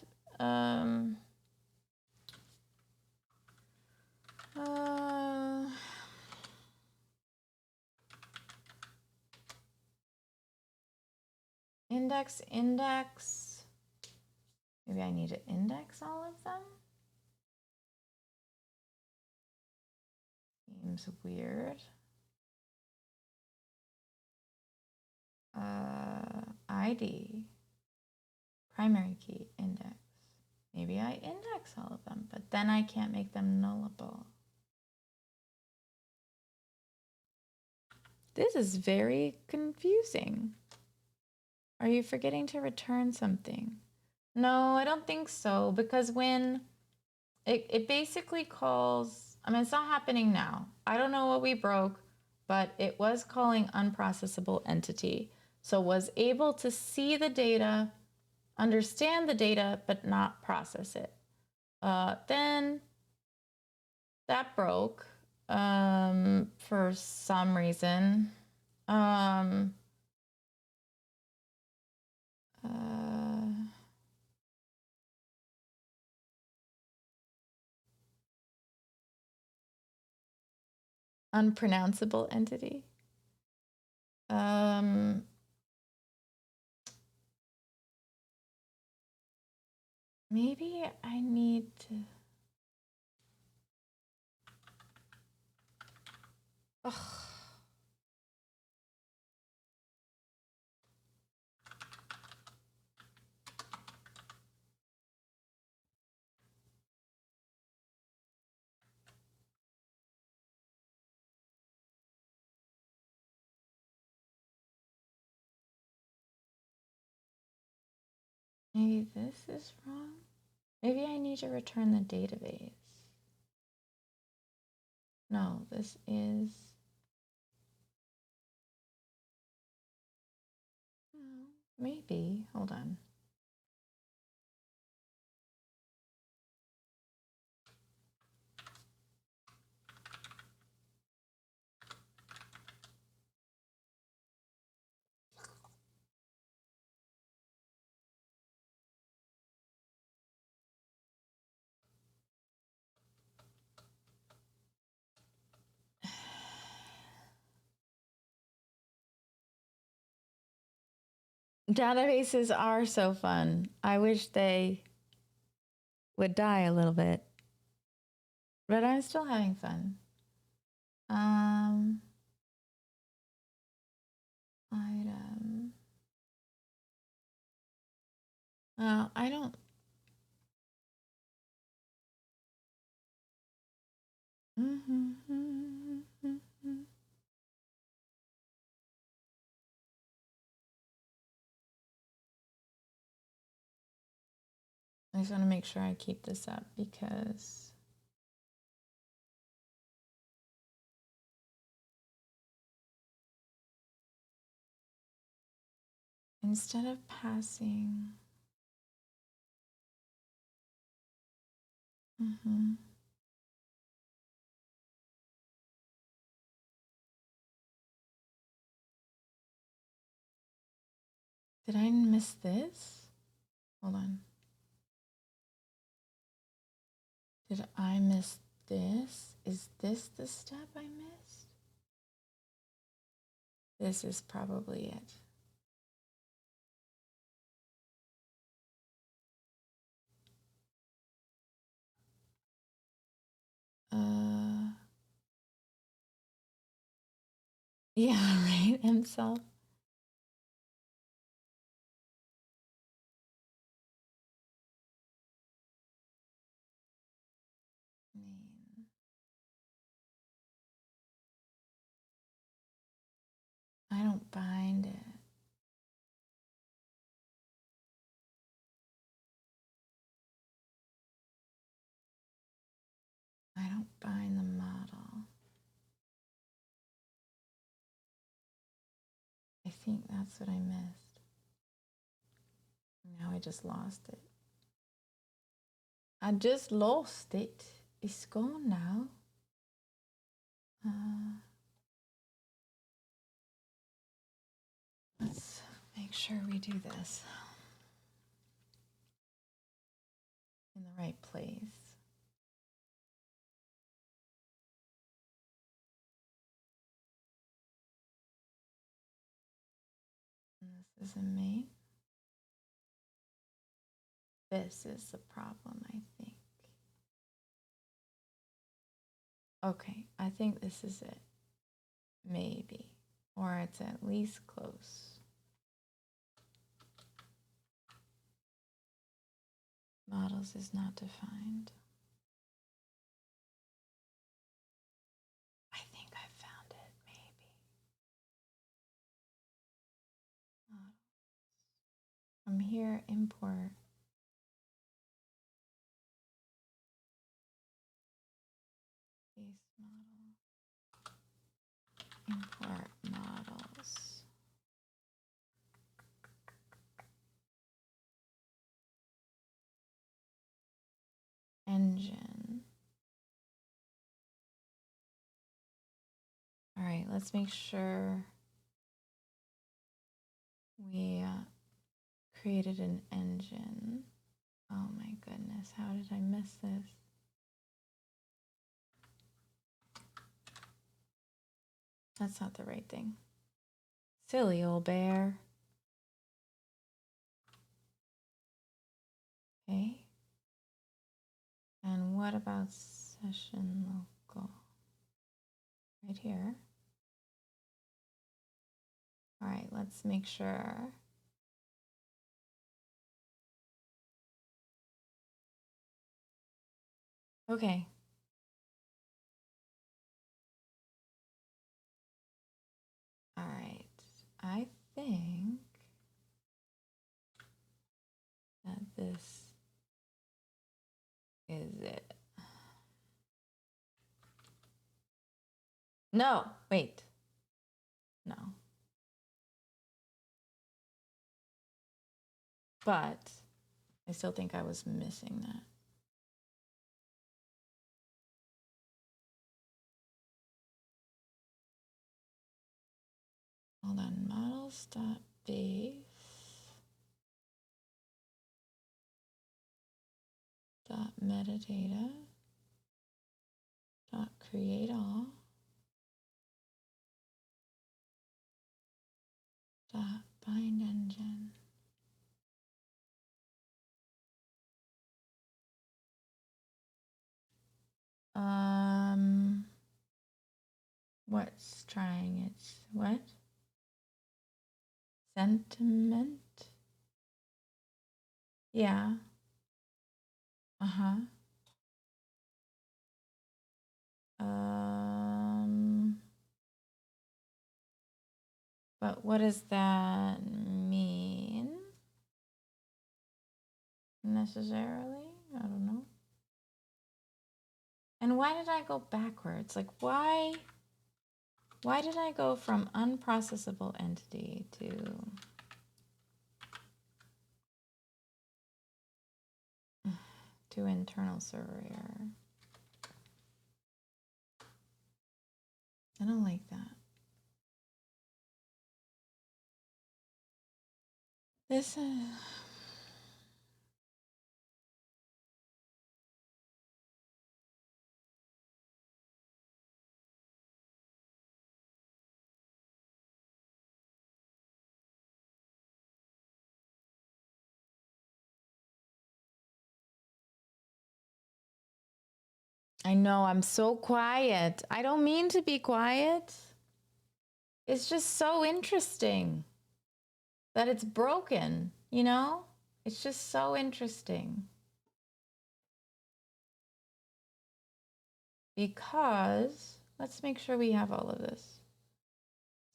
index. Maybe I need to index all of them. Seems weird. ID, primary key, index. Maybe I index all of them, but then I can't make them nullable. This is very confusing. Are you forgetting to return something? No, I don't think so, because when it basically calls, I mean, it's not happening now. I don't know what we broke, but it was calling unprocessable entity. So was able to see the data, understand the data, but not process it. Then that broke for some reason. Unpronounceable entity. Maybe I need to. Ugh. Maybe this is wrong. Maybe I need to return the database. No, this is. No, maybe. Hold on. Databases are so fun. I wish they would die a little bit, but I'm still having fun. Item. I don't. I just want to make sure I keep this up because instead of passing, did I miss this? Hold on. Did I miss this? Is this the step I missed? This is probably it. Yeah, right, himself. I don't bind it. I don't bind the model. I think that's what I missed. Now I just lost it. I just lost it. It's gone now. Let's make sure we do this in the right place. And this is a main. This is the problem, I think. Okay, I think this is it. Maybe. Or it's at least close. Models is not defined. I think I found it, maybe. From here, import. Base model. Import models. Engine. All right, let's make sure we created an engine. Oh my goodness, how did I miss this? That's not the right thing. Silly old bear. Okay. And what about session local? Right here. All right, let's make sure. Okay. All right. I think that this is it. No, wait. No. But I still think I was missing that. Hold on, models.base dot metadata dot create all dot bind engine. What's trying its what? Sentiment? Yeah. Uh-huh. But what does that mean? Necessarily? I don't know. And why did I go backwards? Like why did I go from unprocessable entity to internal server error? I don't like that. This I know I'm so quiet. I don't mean to be quiet. It's just so interesting that it's broken, you know? It's just so interesting. Because let's make sure we have all of this.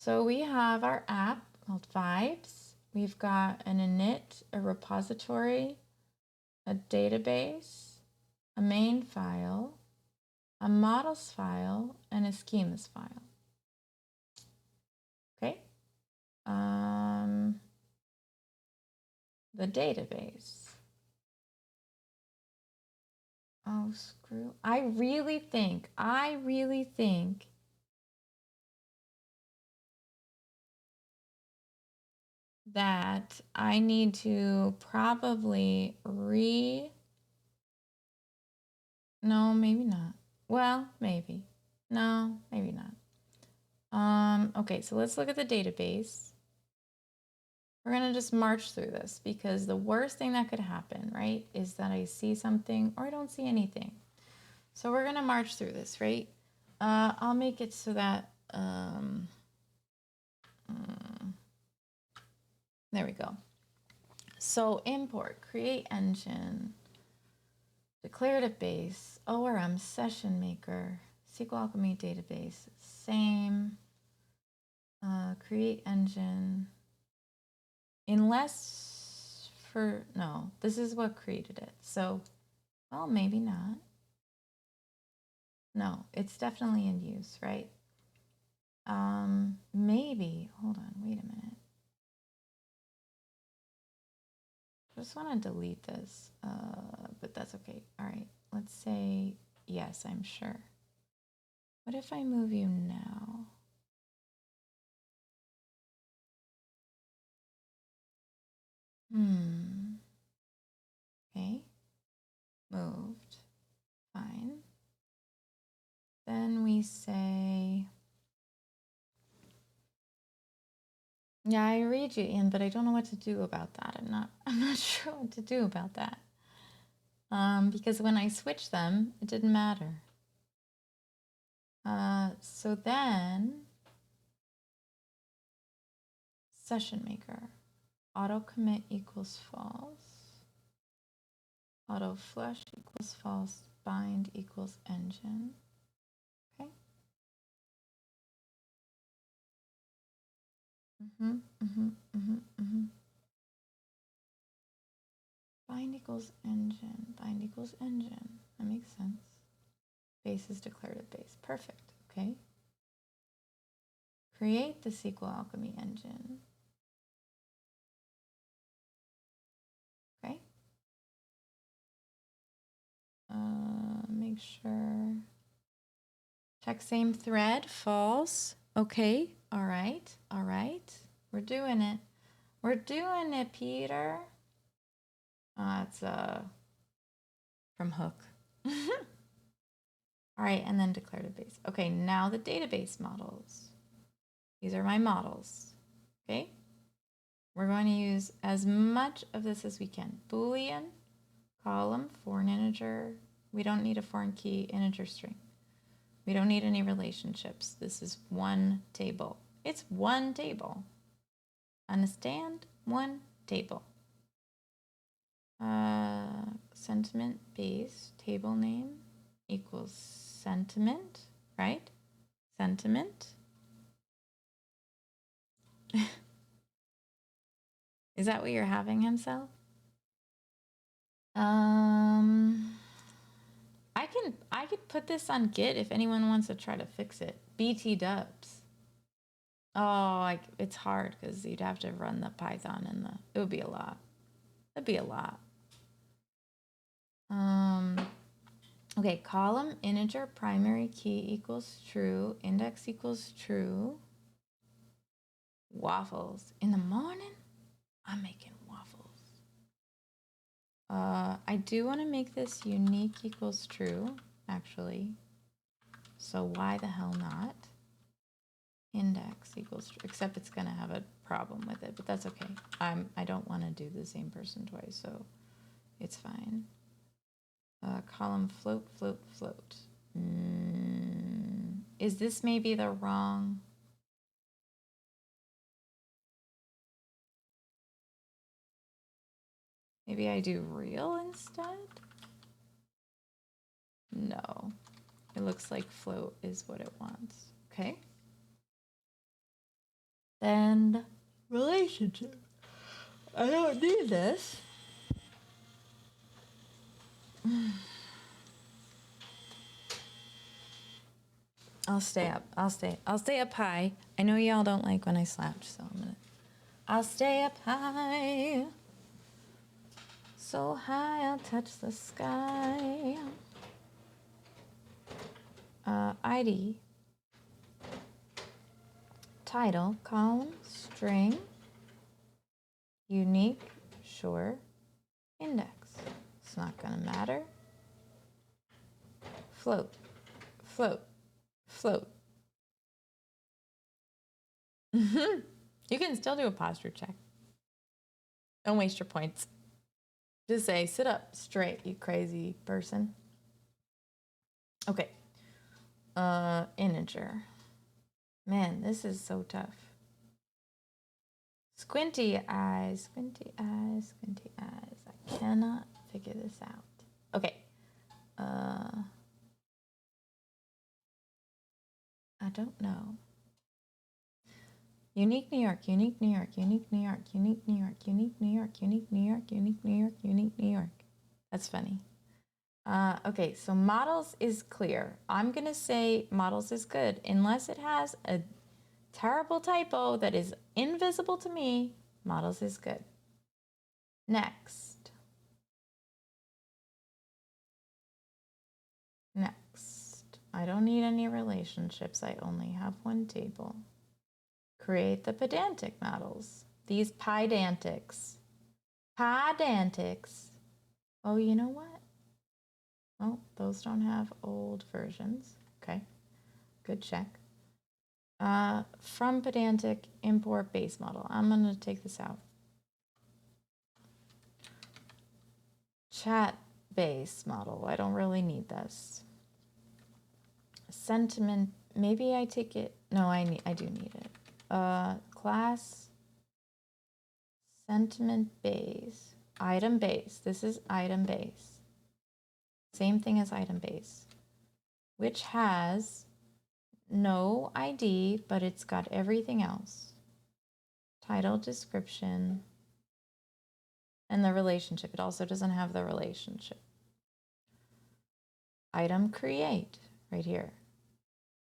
So we have our app called Vibes. We've got an init, a repository, a database, a main file, a models file, and a schemas file. Okay. The database. Oh, screw. I really think that I need to probably no, maybe not. Well, maybe. No, maybe not. Okay, so let's look at the database. We're gonna just march through this because the worst thing that could happen, right, is that I see something or I don't see anything. So we're gonna march through this, right? I'll make it so that, there we go. So import, create engine, declarative base, ORM, session maker, SQL Alchemy database, same, create engine, unless for, no, this is what created it. So, well, maybe not. No, it's definitely in use, right? Maybe, hold on, wait a minute. I just want to delete this, but that's okay. All right, let's say yes, I'm sure. What if I move you now? Okay, moved, fine. Then we say, yeah, I read you, Ian, but I don't know what to do about that. I'm not sure what to do about that. Because when I switched them, it didn't matter. So then, session maker, auto commit equals false, auto flush equals false, bind equals engine. Okay. Bind equals engine, bind equals engine. That makes sense. Base is declarative base. Perfect. Okay. Create the SQL Alchemy engine. Okay. Make sure. Check same thread, false. Okay. All right. All right. We're doing it. We're doing it, Peter. It's from Hook. All right, and then declarative base. Okay, now the database models. These are my models. Okay. We're going to use as much of this as we can. Boolean, column, foreign integer. We don't need a foreign key, integer string. We don't need any relationships. This is one table. It's one table. Understand? One table. Sentiment base, table name equals sentiment, right? Sentiment. Is that what you're having himself? I could put this on Git if anyone wants to try to fix it. BT dubs. Oh, it's hard because you'd have to run the Python and it would be a lot. It'd be a lot. Okay, column integer primary key equals true, index equals true. Waffles. In the morning, I'm making waffles. I do want to make this unique equals true, actually. So why the hell not? Index equals true, except it's gonna have a problem with it, but that's okay. I don't want to do the same person twice, so it's fine. Column float, float, float. Is this maybe the wrong? Maybe I do real instead? No, it looks like float is what it wants. Okay. Then relationship. I don't need this. I'll stay up. I'll stay up high. I know y'all don't like when I slouch, so I'll stay up high. So high I'll touch the sky. ID. Title, column, string, unique, sure, index. It's not gonna matter. Float, float, float. You can still do a posture check. Don't waste your points. Just say, sit up straight, you crazy person. Okay. integer. Man, this is so tough. Squinty eyes, squinty eyes, squinty eyes. I cannot figure this out. Okay. I don't know. Unique New York, unique New York, unique New York, unique New York, unique New York, unique New York, unique New York, unique New York. That's funny. Okay, so models is clear. I'm gonna say models is good unless it has a terrible typo that is invisible to me. Models is good. Next. I don't need any relationships. I only have one table. Create the pedantic models. These pydantics. Pydantics. Oh, you know what? Oh, those don't have old versions. Okay, good check. From pedantic, import base model. I'm gonna take this out. Chat base model. I don't really need this. Sentiment. Maybe I take it. No, I do need it. Class. Sentiment base. Item base. This is item base. Same thing as item base, which has no ID, but it's got everything else. Title, description, and the relationship. It also doesn't have the relationship. Item create, right here.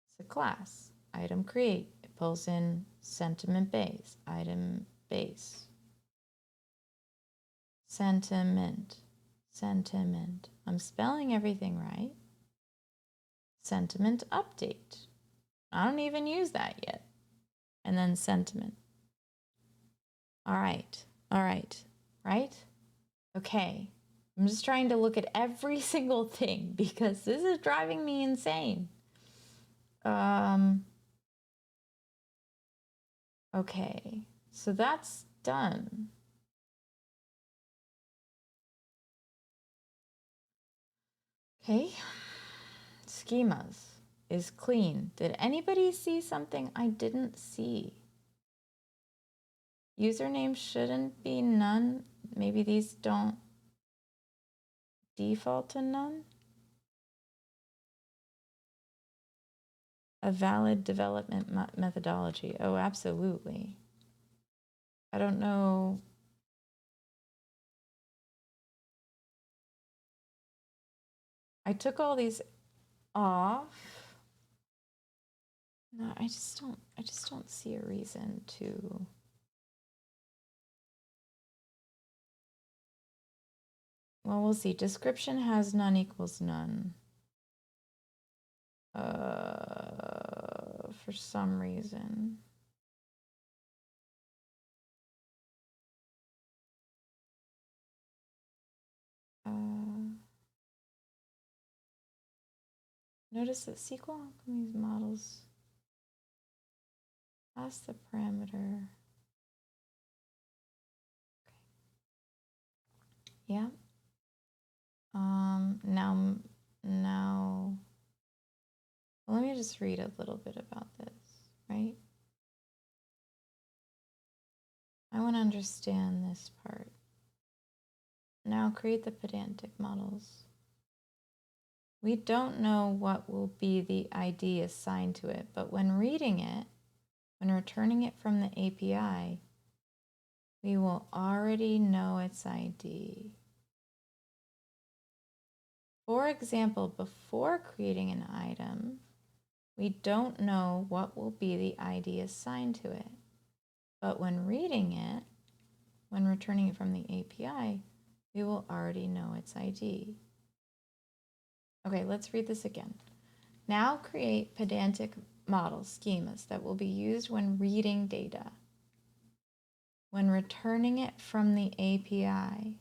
It's a class. Item create. It pulls in sentiment base, item base. Sentiment. I'm spelling everything right. Sentiment update. I don't even use that yet. And then sentiment. All right, right? Okay. I'm just trying to look at every single thing because this is driving me insane. Okay, so that's done. Okay, schemas is clean. Did anybody see something I didn't see? Username shouldn't be none. Maybe these don't default to none. A valid development methodology. Oh, absolutely. I don't know. I took all these off. No, I just don't see a reason to. Well, we'll see. Description has none equals none. For some reason. Notice that SQL Alchemy's models pass the parameter. Okay. Yeah. Now, well, let me just read a little bit about this, right? I want to understand this part. Now create the pedantic models. We don't know what will be the ID assigned to it, but when reading it, when returning it from the API, we will already know its ID. For example, before creating an item, we don't know what will be the ID assigned to it. But when reading it, when returning it from the API, we will already know its ID. Okay, let's read this again. Now create pedantic models, schemas that will be used when reading data. When returning it from the API,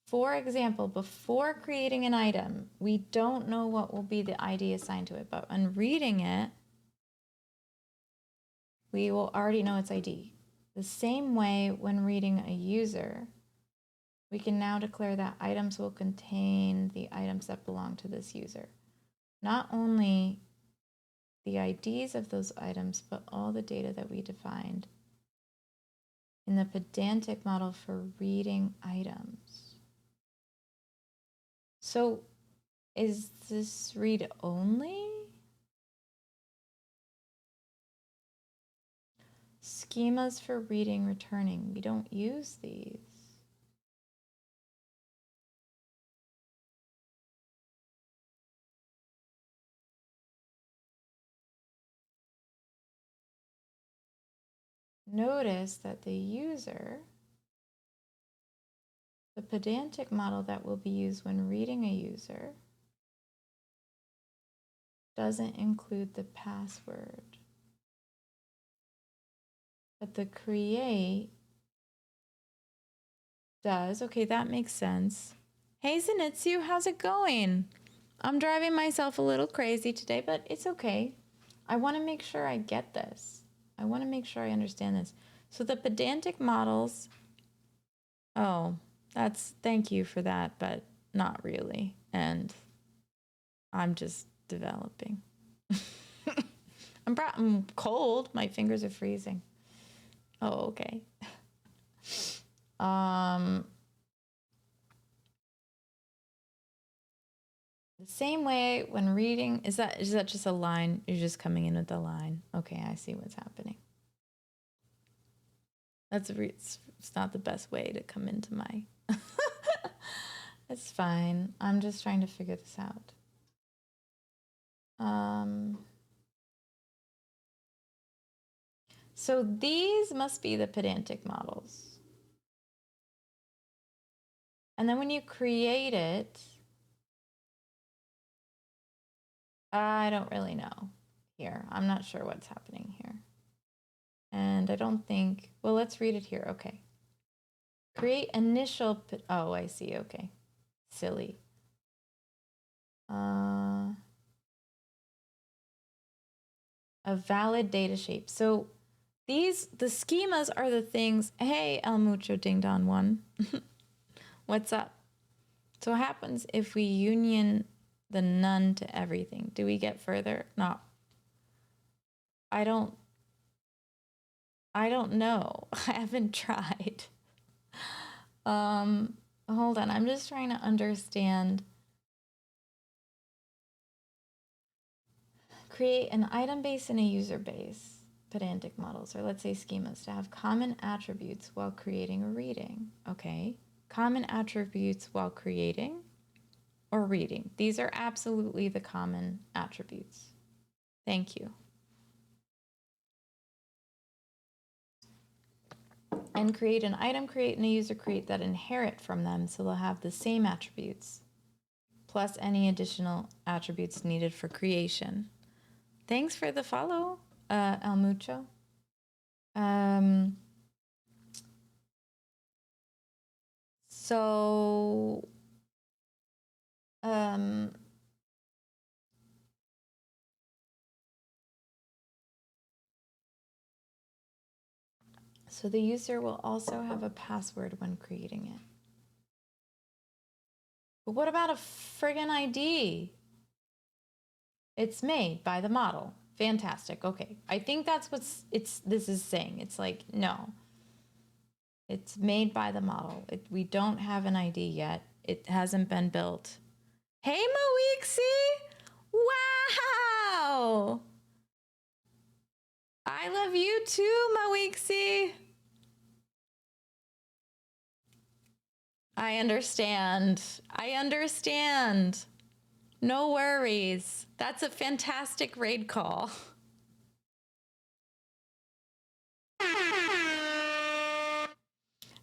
for example, before creating an item, we don't know what will be the ID assigned to it, but when reading it, we will already know its ID. The same way when reading a user, We can now declare that items will contain the items that belong to this user. Not only the IDs of those items, but all the data that we defined in the pedantic model for reading items. So is this read only? Schemas for reading, returning. We don't use these. Notice that the user, the pedantic model that will be used when reading a user, doesn't include the password. But the create does. Okay, that makes sense. Hey Zenitsu, how's it going? I'm driving myself a little crazy today, but it's okay. I want to make sure I get this. I want to make sure I understand this. So the pedantic models, oh, thank you for that, but not really. And I'm just developing. I'm cold. My fingers are freezing. Oh, okay. The same way when reading, is that just a line? You're just coming in with the line. Okay, I see what's happening. It's not the best way to come into my... It's fine. I'm just trying to figure this out. So these must be the pedantic models. And then when you create it, I don't really know here. I'm not sure what's happening here. And I don't think, well, let's read it here. Okay. Create initial, oh, I see. Okay. Silly. A valid data shape. So the schemas are the things, hey, El Mucho Ding Don 1. What's up? So what happens if we union the none to everything? Do we get further? No. I don't know. I haven't tried. Hold on. I'm just trying to understand. Create an item base and a user base, pedantic models, or let's say schemas, to have common attributes while creating or reading. Okay. Common attributes while creating or reading. These are absolutely the common attributes. Thank you. And create an item create and a user create that inherit from them, so they'll have the same attributes, plus any additional attributes needed for creation. Thanks for the follow, El Mucho. So the user will also have a password when creating it. But what about a friggin' ID? It's made by the model. Fantastic. Okay. I think that's what this is saying. It's like, no. It's made by the model. We don't have an ID yet. It hasn't been built. Hey, Moixie! Wow! I love you too, Moixie. I understand. No worries. That's a fantastic raid call.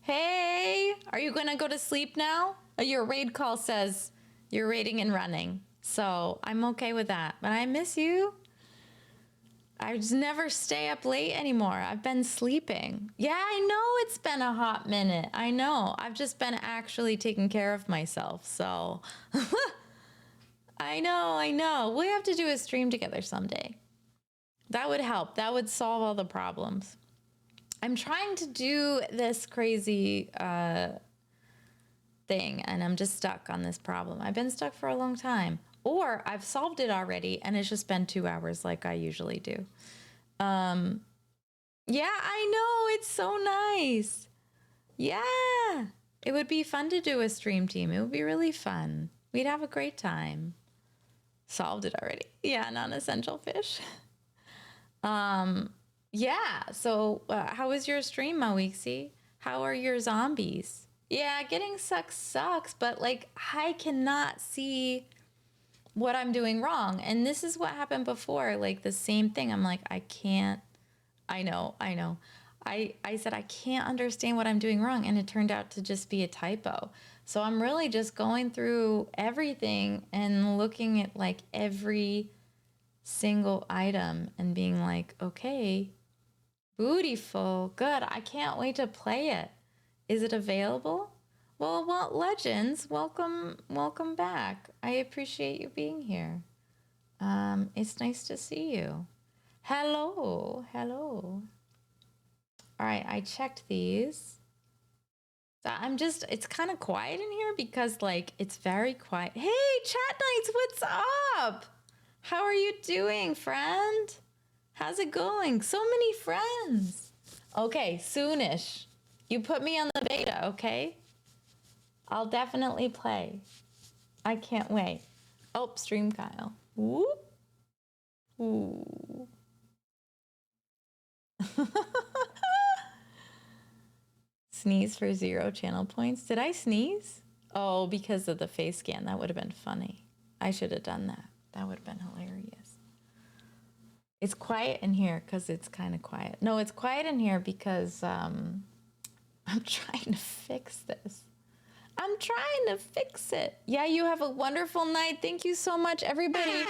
Hey, are you gonna go to sleep now? Your raid call says you're raiding and running. So I'm okay with that, but I miss you. I just never stay up late anymore. I've been sleeping. Yeah, I know it's been a hot minute. I know. I've just been actually taking care of myself. So I know. We have to do a stream together someday. That would help. That would solve all the problems. I'm trying to do this crazy thing and I'm just stuck on this problem. I've been stuck for a long time. Or I've solved it already and it's just been 2 hours like I usually do. Yeah, I know. It's so nice. Yeah. It would be fun to do a stream team. It would be really fun. We'd have a great time. Solved it already. Yeah, non-essential fish. Yeah. So how was your stream, Mawixi? How are your zombies? Yeah, getting sucked sucks, but like I cannot see what I'm doing wrong. And this is what happened before, like the same thing. I'm like, I can't, I know. I said, I can't understand what I'm doing wrong. And it turned out to just be a typo. So I'm really just going through everything and looking at like every single item and being like, okay, beautiful, good. I can't wait to play it. Is it available? Well, Legends, welcome back. I appreciate you being here. It's nice to see you. Hello. All right, I checked these. So it's kind of quiet in here because like it's very quiet. Hey, Chat Knights, what's up? How are you doing, friend? How's it going? So many friends. Okay, soonish. You put me on the beta, okay? I'll definitely play. I can't wait. Oh, stream Kyle. Whoop. Ooh. Sneeze for 0 channel points. Did I sneeze? Oh, because of the face scan. That would have been funny. I should have done that. That would have been hilarious. It's quiet in here because it's kind of quiet. No, it's quiet in here because I'm trying to fix this. I'm trying to fix it. Yeah, you have a wonderful night. Thank you so much, everybody.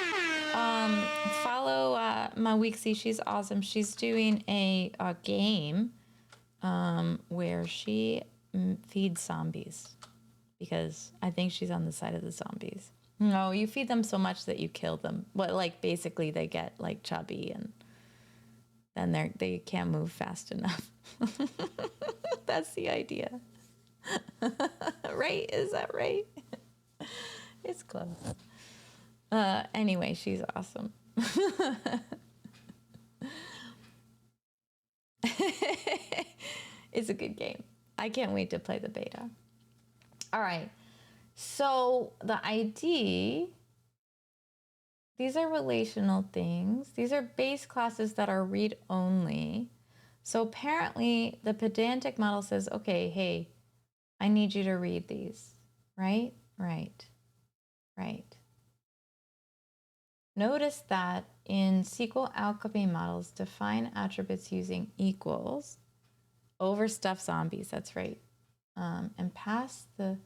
Follow Mawixi. She's awesome. She's doing a game where she feeds zombies because I think she's on the side of the zombies. No, you feed them so much that you kill them. But like basically they get like chubby and then they can't move fast enough. That's the idea. Right? Is that right? It's close. Anyway, she's awesome. It's a good game. I can't wait to play the beta. All right. So the ID, these are relational things. These are base classes that are read only. So apparently the pedantic model says, okay, hey, I need you to read these, right? Right. Notice that in SQL alchemy models, define attributes using equals, overstuff zombies, that's right, and pass the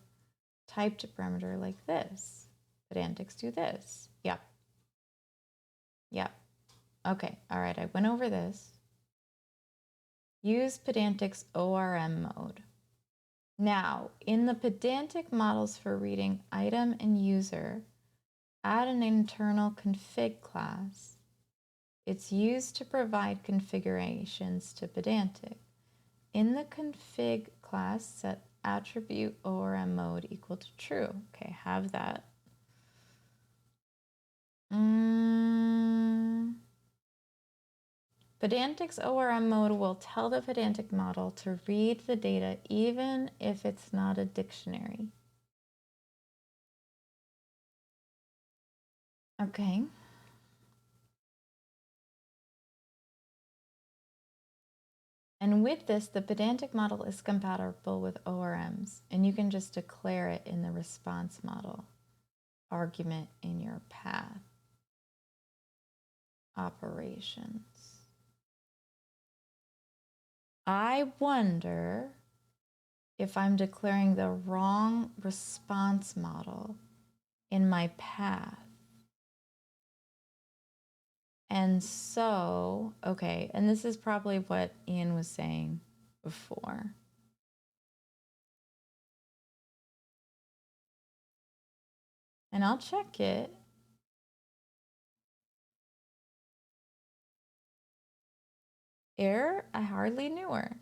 typed parameter like this. Pedantics do this. Yep. Okay, all right, I went over this. Use pedantics ORM mode. Now, in the pedantic models for reading item and user, add an internal config class. It's used to provide configurations to pedantic. In the config class, set attribute ORM mode equal to true. Okay, have that. Pedantic's ORM mode will tell the pedantic model to read the data even if it's not a dictionary. Okay. And with this, the pedantic model is compatible with ORMs, and you can just declare it in the response model argument in your path operations. I wonder if I'm declaring the wrong response model in my path. And so, okay, and this is probably what Ian was saying before. And I'll check it. Error? I hardly knew her.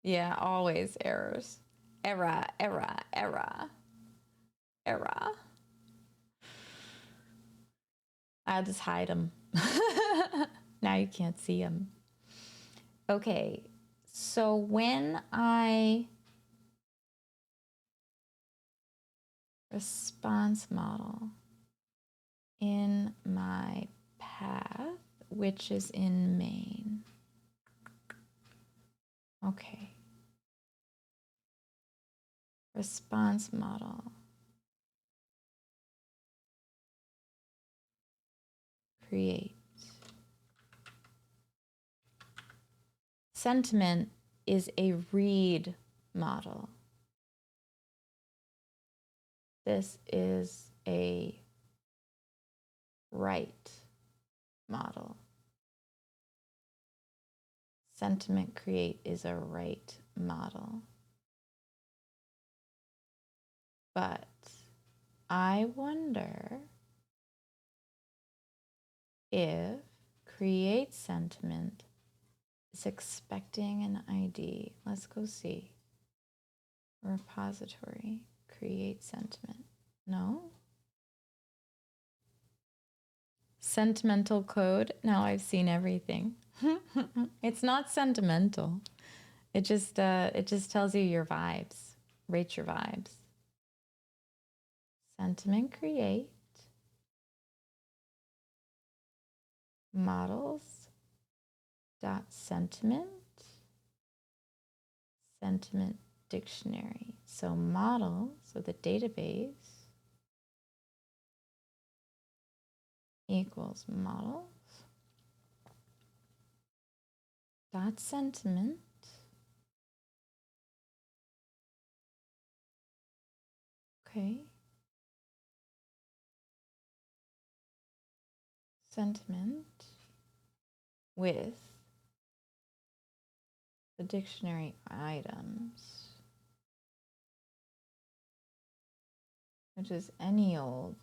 Yeah, always errors. Error, error, error, error. I'll just hide them. Now you can't see them. Okay, so when I response model in my path, which is in main. Okay. Response model. Create. Sentiment is a read model. This is a write model. Sentiment create is a write model. But I wonder if create sentiment is expecting an ID. Let's go see. Repository, create sentiment. No? Sentimental code. Now I've seen everything. It's not sentimental. It just tells you your vibes. Rate your vibes. Sentiment create. Models dot sentiment. Sentiment dictionary. So model, so the database equals models dot sentiment. Okay. Sentiment with the dictionary items, which is any old.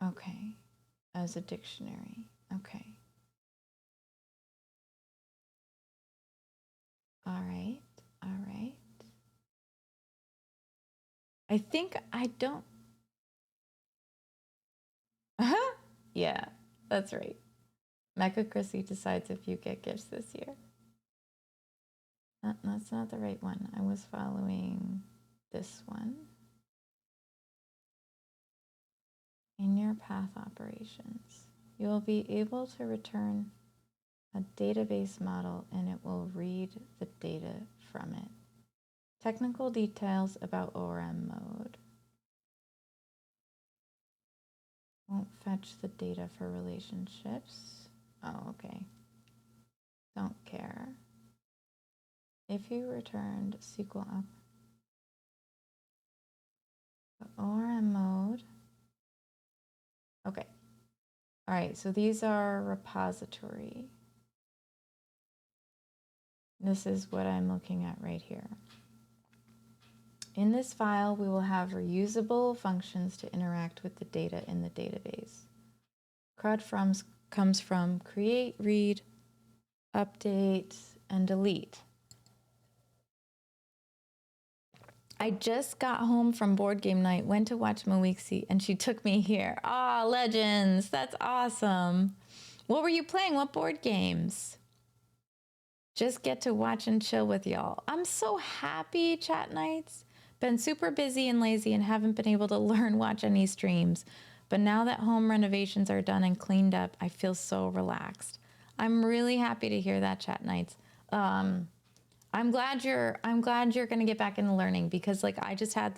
Okay, as a dictionary. Okay. All right, all right. I think I don't. Yeah, that's right. Mecha Chrissy decides if you get gifts this year. That's not the right one. I was following this one. In your path operations, you will be able to return a database model and it will read the data from it. Technical details about ORM mode. Won't fetch the data for relationships. Oh, okay. Don't care. If you returned SQL up. ORM mode. Okay. All right, so these are repository. This is what I'm looking at right here. In this file, we will have reusable functions to interact with the data in the database. CRUD comes from create, read, update, and delete. I just got home from board game night, went to watch Mawixi, and she took me here. Ah, legends, that's awesome. What were you playing? What board games? Just get to watch and chill with y'all. I'm so happy, chat nights. Been super busy and lazy and haven't been able to watch any streams. But now that home renovations are done and cleaned up, I feel so relaxed. I'm really happy to hear that, chat nights. I'm glad you're gonna get back into learning because like I just had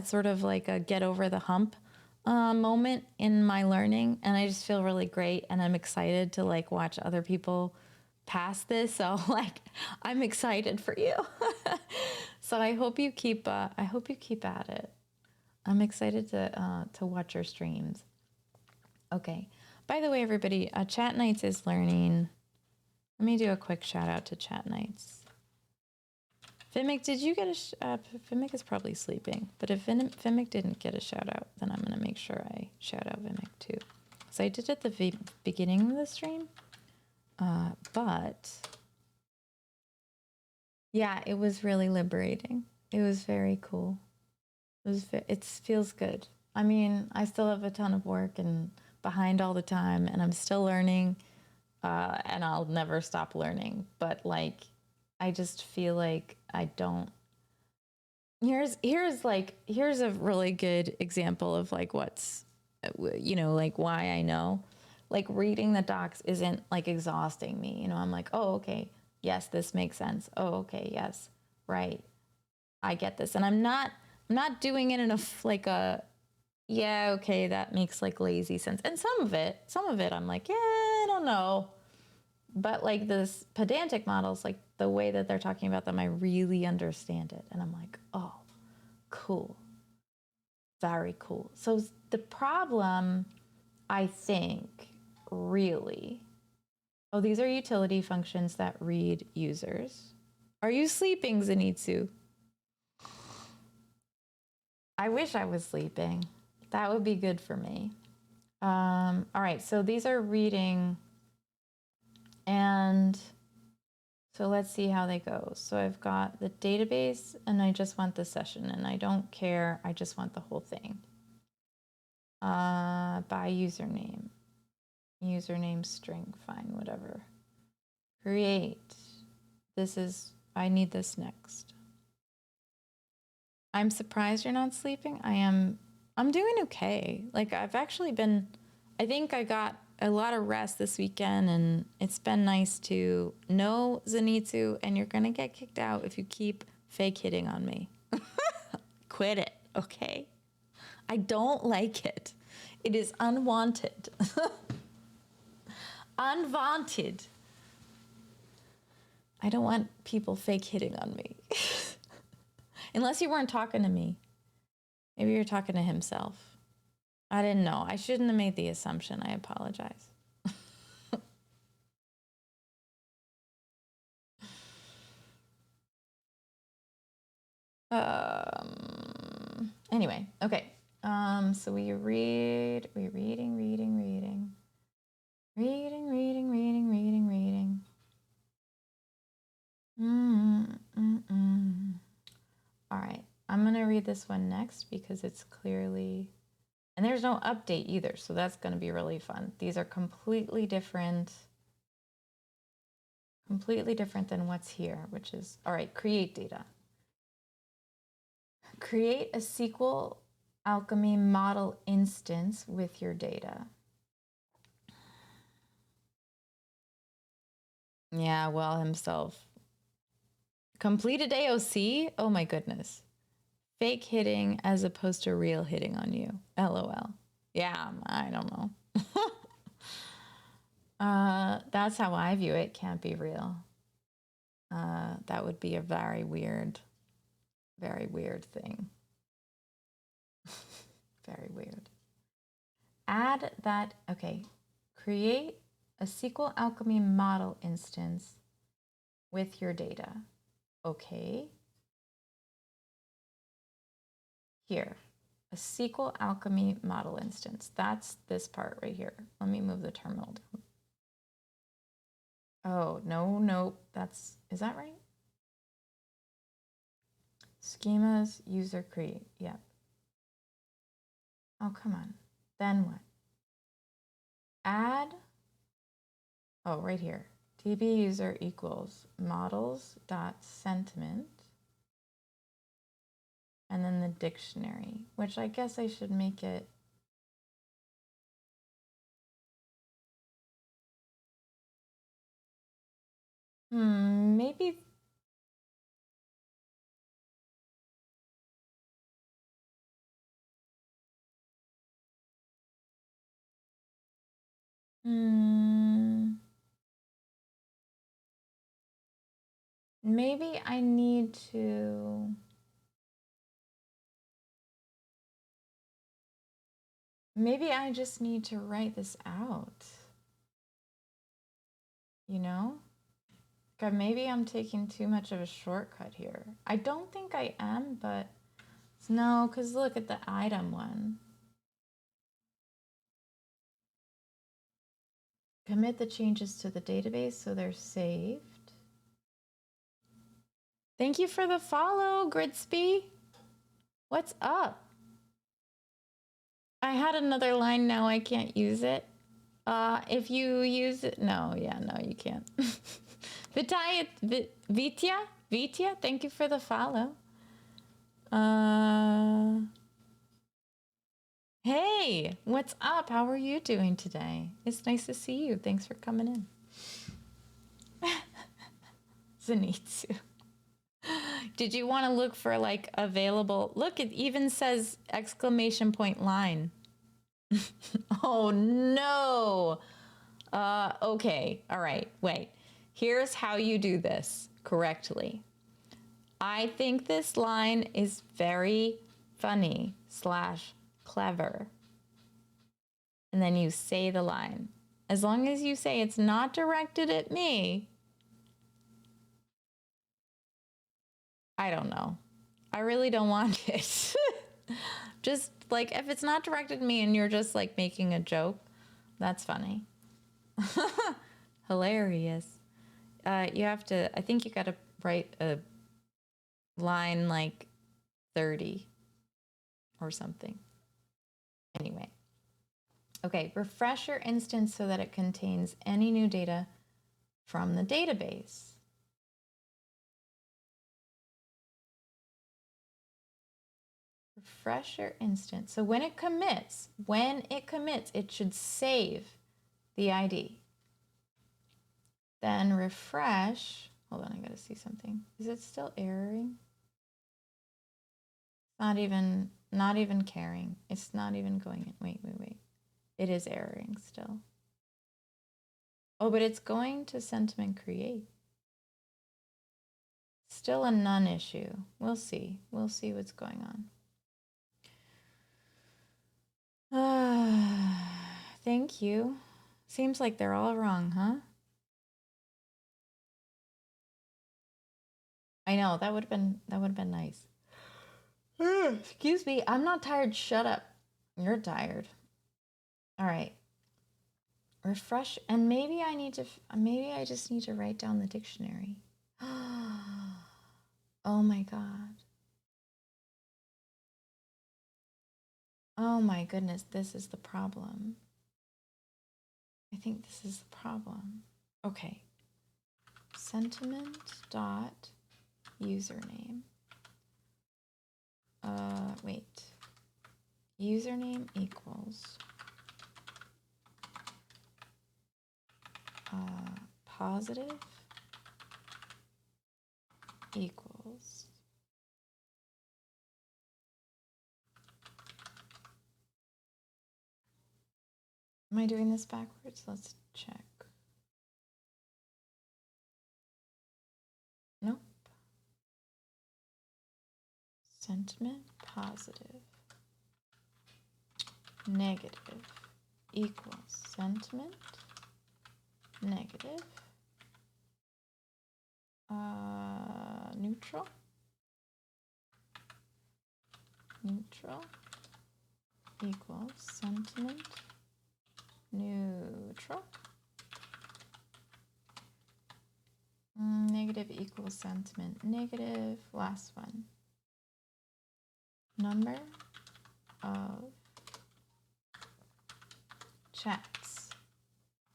sort of like a get over the hump moment in my learning, and I just feel really great, and I'm excited to like watch other people pass this. So like I'm excited for you. So I hope you keep at it. I'm excited to watch your streams. Okay. By the way, everybody, Chat Nights is learning. Let me do a quick shout out to Chat Nights. Fimic, did you get Fimic is probably sleeping, but if Fimic didn't get a shout out, then I'm gonna make sure I shout out Fimic too. So I did at the beginning of the stream, but yeah, it was really liberating. It was very cool. It feels good. I mean, I still have a ton of work and behind all the time, and I'm still learning, and I'll never stop learning. But like, I just feel like I don't. Here's a really good example of like what's, like why I know, like reading the docs isn't like exhausting me. I'm like, oh okay, yes, this makes sense. Oh okay, yes, right, I get this, and I'm not doing it in like a, yeah, okay, that makes like lazy sense. And some of it I'm like, yeah, I don't know. But like this pedantic models, like the way that they're talking about them, I really understand it. And I'm like, oh, cool. Very cool. So the problem, I think, really, oh, these are utility functions that read users. Are you sleeping, Zenitsu? I wish I was sleeping. That would be good for me. All right, so these are reading, and so let's see how they go. So I've got the database, and I just want the session, and I don't care. I just want the whole thing. By username string, fine, whatever. Create. I need this next. I'm surprised you're not sleeping. I'm doing okay. Like I think I got a lot of rest this weekend, and it's been nice to know Zenitsu, and you're gonna get kicked out if you keep fake hitting on me. Quit it, okay? I don't like it. It is unwanted. Unwanted. I don't want people fake hitting on me. Unless you weren't talking to me. Maybe you're talking to himself. I didn't know. I shouldn't have made the assumption. I apologize. Anyway, okay. So we're reading. All right, I'm gonna read this one next because it's clearly, and there's no update either, so that's gonna be really fun. These are completely different than what's here, which is, all right, create data. Create a SQL Alchemy model instance with your data. Yeah, well, himself. Completed AOC? Oh my goodness. Fake hitting as opposed to real hitting on you. LOL. Yeah, I don't know. That's how I view it. Can't be real. That would be a very weird thing. Very weird. Add that, okay. Create a SQL Alchemy model instance with your data. Okay. Here, a SQL Alchemy model instance. That's this part right here. Let me move the terminal down. Oh, no, is that right? Schemas, user create, yep. Oh, come on. Then what? Add, oh, right here. DB user equals models.sentiment. And then the dictionary, which I guess I should make it. Maybe. Maybe I need to. Maybe I just need to write this out. You know? God, maybe I'm taking too much of a shortcut here. I don't think I am, but no, because look at the item one. Commit the changes to the database so they're saved. Thank you for the follow, Gridsby. What's up? I had another line, now I can't use it. If you use it, no, you can't. Vitya, thank you for the follow. Hey, what's up? How are you doing today? It's nice to see you. Thanks for coming in. Zenitsu. Did you want to look for like available? Look, it even says exclamation point line. Oh no. Okay. All right. Wait. Here's how you do this correctly. I think this line is very funny / clever. And then you say the line. As long as you say it's not directed at me, I don't know. I really don't want it. Just like if it's not directed at me and you're just like making a joke, that's funny. Hilarious. You have to, I think you got to write a line like 30 or something. Anyway. Okay, refresh your instance so that it contains any new data from the database. Refresh your instance. So when it commits, it should save the ID. Then refresh. Hold on, I gotta see something. Is it still erroring? Not even caring. It's not even going in. Wait. It is erroring still. Oh, but it's going to sentiment create. Still a none issue. We'll see. We'll see what's going on. Thank you. Seems like they're all wrong, huh? I know, that would have been nice. Excuse me, I'm not tired. Shut up. You're tired. All right. Refresh, and maybe I just need to write down the dictionary. Oh my God. Oh my goodness, this is the problem. I think this is the problem. Okay. Sentiment dot username. Wait. Username equals positive equals Am I doing this backwards? Let's check. Nope. Sentiment positive negative equals sentiment negative neutral equals sentiment neutral negative equals sentiment negative. Last one. Number of chats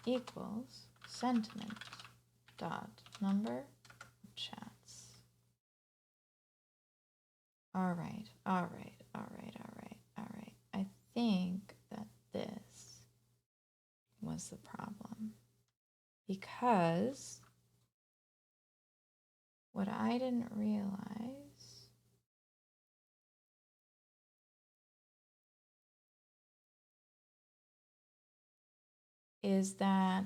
equals sentiment dot number of chats. All right. I think that this was the problem, because what I didn't realize is that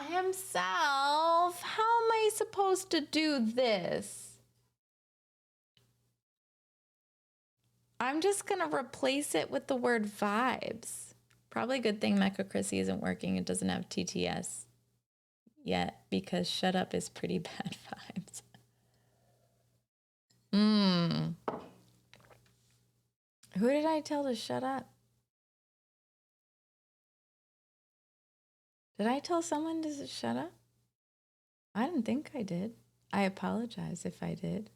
himself, how am I supposed to do this? I'm just gonna replace it with the word vibes. Probably a good thing Mecha Chrissy isn't working. It doesn't have TTS yet because shut up is pretty bad vibes. Who did I tell to shut up? Did I tell someone to shut up? I didn't think I did. I apologize if I did.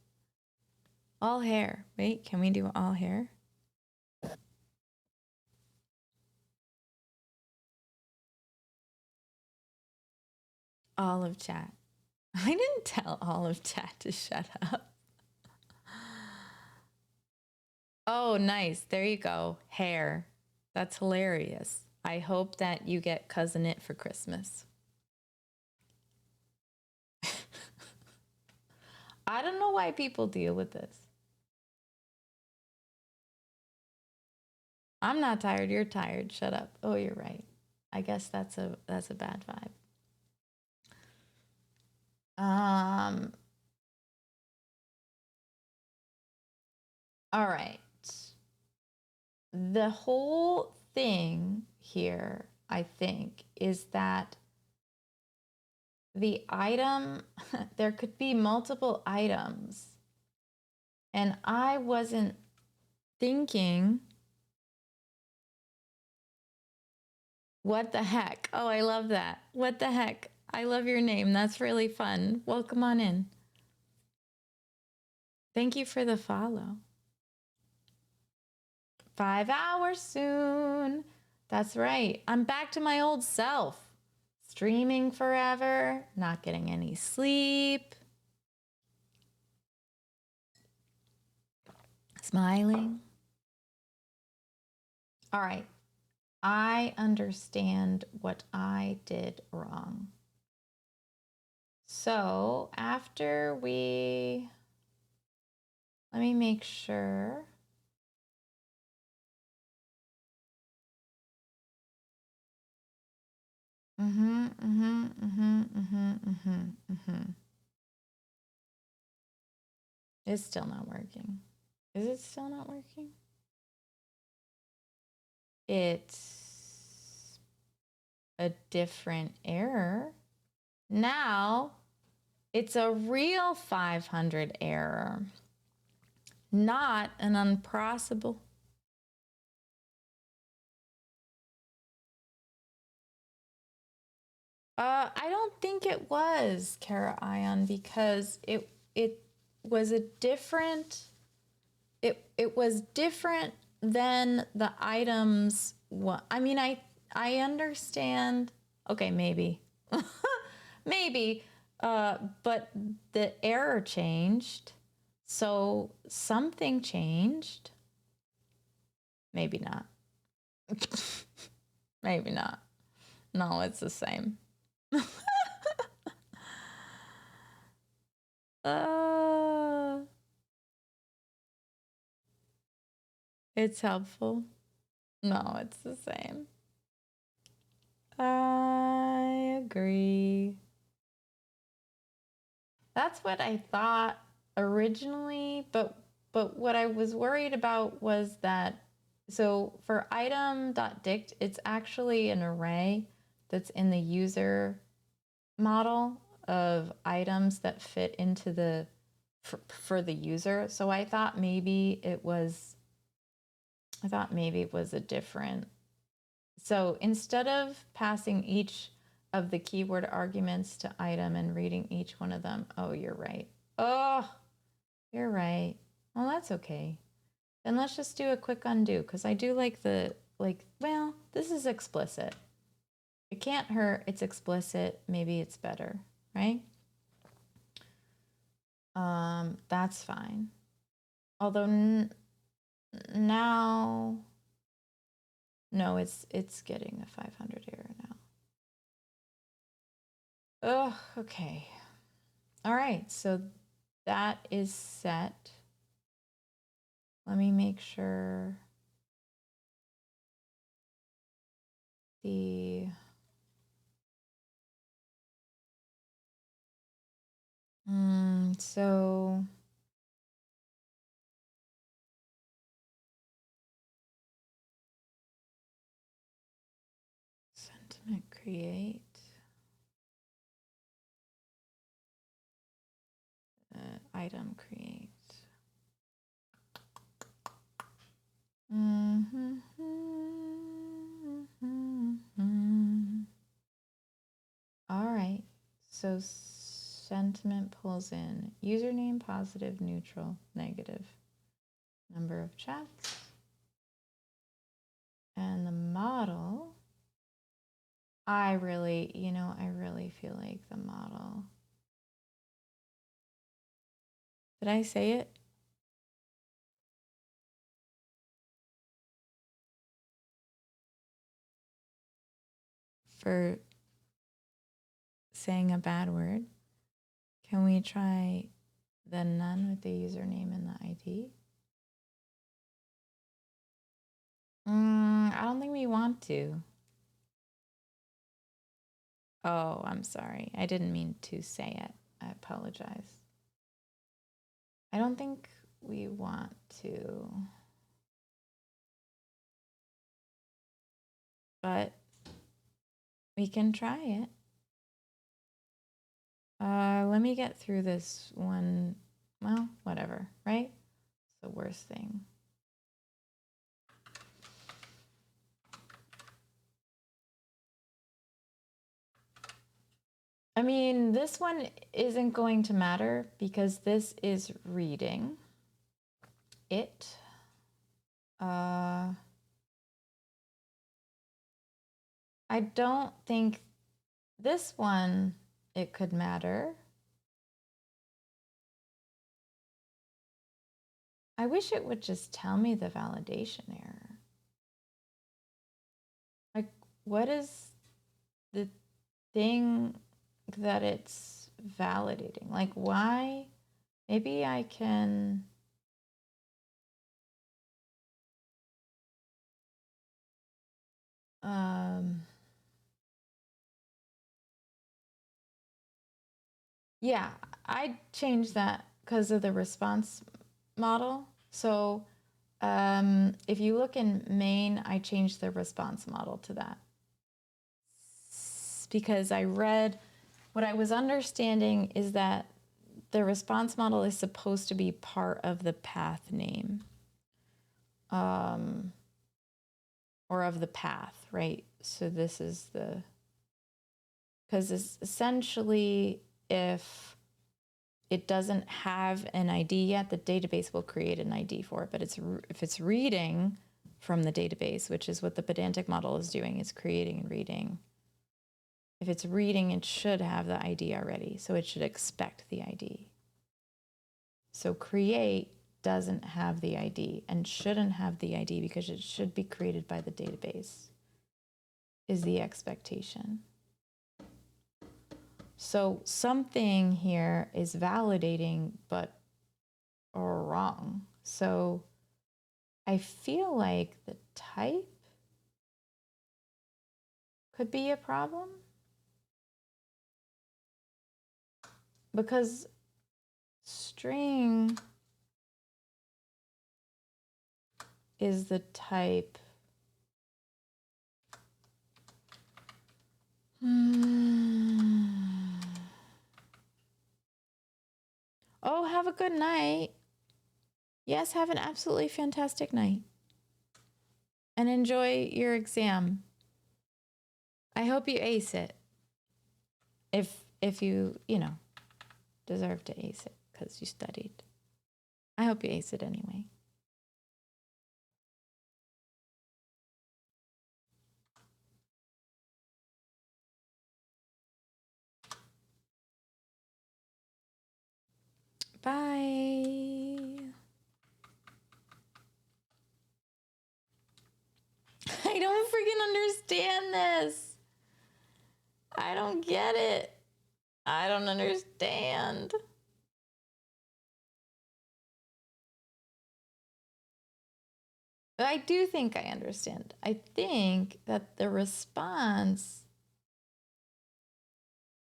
All hair. Wait, can we do all hair? All of chat. I didn't tell all of chat to shut up. Oh, nice. There you go. Hair. That's hilarious. I hope that you get Cousin It for Christmas. I don't know why people deal with this. I'm not tired. You're tired. Shut up. Oh, you're right. I guess that's a bad vibe. All right. The whole thing here, I think, is that the item, there could be multiple items. And I wasn't thinking, what the heck? Oh, I love that. What the heck? I love your name. That's really fun. Welcome on in. Thank you for the follow. 5 hours soon. That's right. I'm back to my old self. Streaming forever, not getting any sleep. Smiling. All right. I understand what I did wrong. So after we, let me make sure. It's still not working. Is it still not working? It's a different error. Now it's a real 500 error, not an unprocessable. I don't think it was Kara Ion because it was a different. It was different than the items. I mean, I understand. Okay, maybe, maybe. But the error changed, so something changed. Maybe not. Maybe not. No, it's the same. It's helpful. No, it's the same. I agree. That's what I thought originally, but what I was worried about was that, so for item.dict, it's actually an array that's in the user model of items that fit into the for the user. So I thought maybe it was a different. So instead of passing each of the keyword arguments to item and reading each one of them, oh, you're right. Oh, you're right. Well, that's okay. Then let's just do a quick undo because I do like well, this is explicit. It can't hurt. It's explicit. Maybe it's better, right? That's fine. Although now, no, it's getting a 500 error now. Oh, okay. All right, so that is set. Let me make sure the so Create. Item create. All right. So sentiment pulls in username, positive, neutral, negative. Number of chats. And the model, I really feel like the model. Did I say it? For saying a bad word, can we try the none with the username and the ID? I don't think we want to. Oh, I'm sorry. I didn't mean to say it. I apologize. I don't think we want to. But we can try it. Let me get through this one. Well, whatever, right? It's the worst thing. I mean, this one isn't going to matter because this is reading it. I don't think this one, it could matter. I wish it would just tell me the validation error. Like, what is the thing that it's validating? Like, why? Maybe I can... yeah, I changed that because of the response model. So if you look in main, I changed the response model to that. Because I read, what I was understanding is that the response model is supposed to be part of the path name. Or of the path, right? So this is the, because it's essentially if it doesn't have an ID yet, the database will create an ID for it. But if it's reading from the database, which is what the pedantic model is doing, it's creating and reading. If it's reading, it should have the ID already. So it should expect the ID. So create doesn't have the ID and shouldn't have the ID because it should be created by the database, is the expectation. So something here is validating, but wrong. So I feel like the type could be a problem because string is the type. Oh, have a good night. Yes, have an absolutely fantastic night. And enjoy your exam. I hope you ace it. If you deserve to ace it because you studied. I hope you ace it anyway. Bye. I don't freaking understand this. I don't get it. I don't understand. But I do think I understand. I think that the response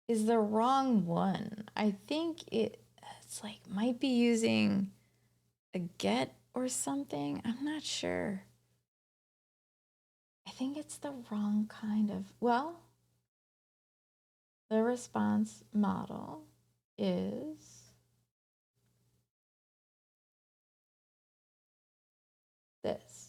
is the wrong one. I think it's like might be using a get or something. I'm not sure. I think it's the wrong kind of, well, the response model is this.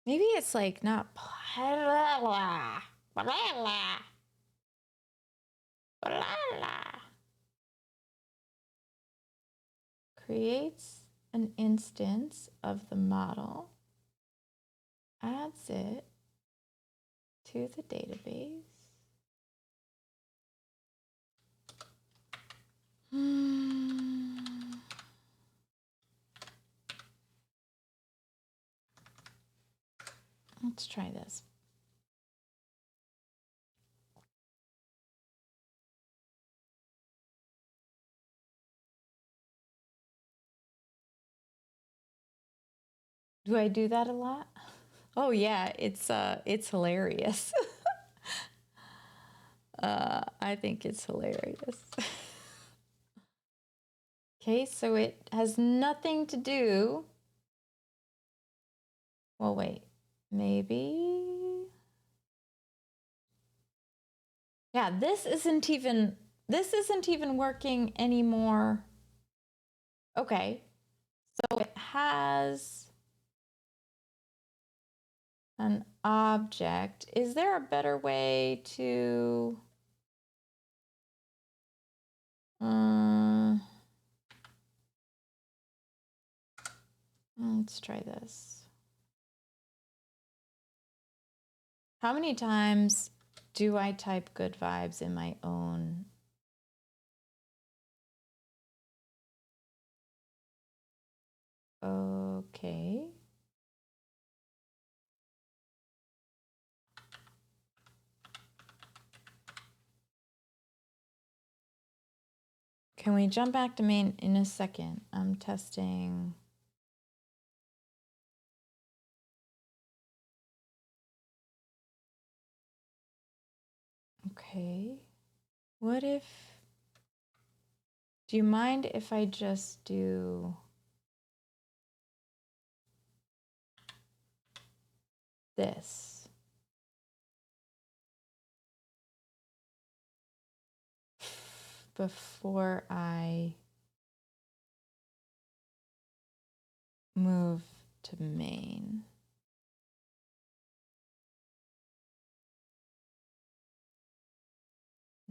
Maybe it's like not creates an instance of the model, adds it to the database. Let's try this. Do I do that a lot? Oh yeah, it's hilarious. I think it's hilarious. Okay, so it has nothing to do. Well, wait, maybe. Yeah, this isn't even working anymore. Okay, so it has an object. Is there a better way to let's try this. How many times do I type good vibes in my own? Okay. Can we jump back to main in a second? I'm testing. Okay. What if, do you mind if I just do this? Before I move to main.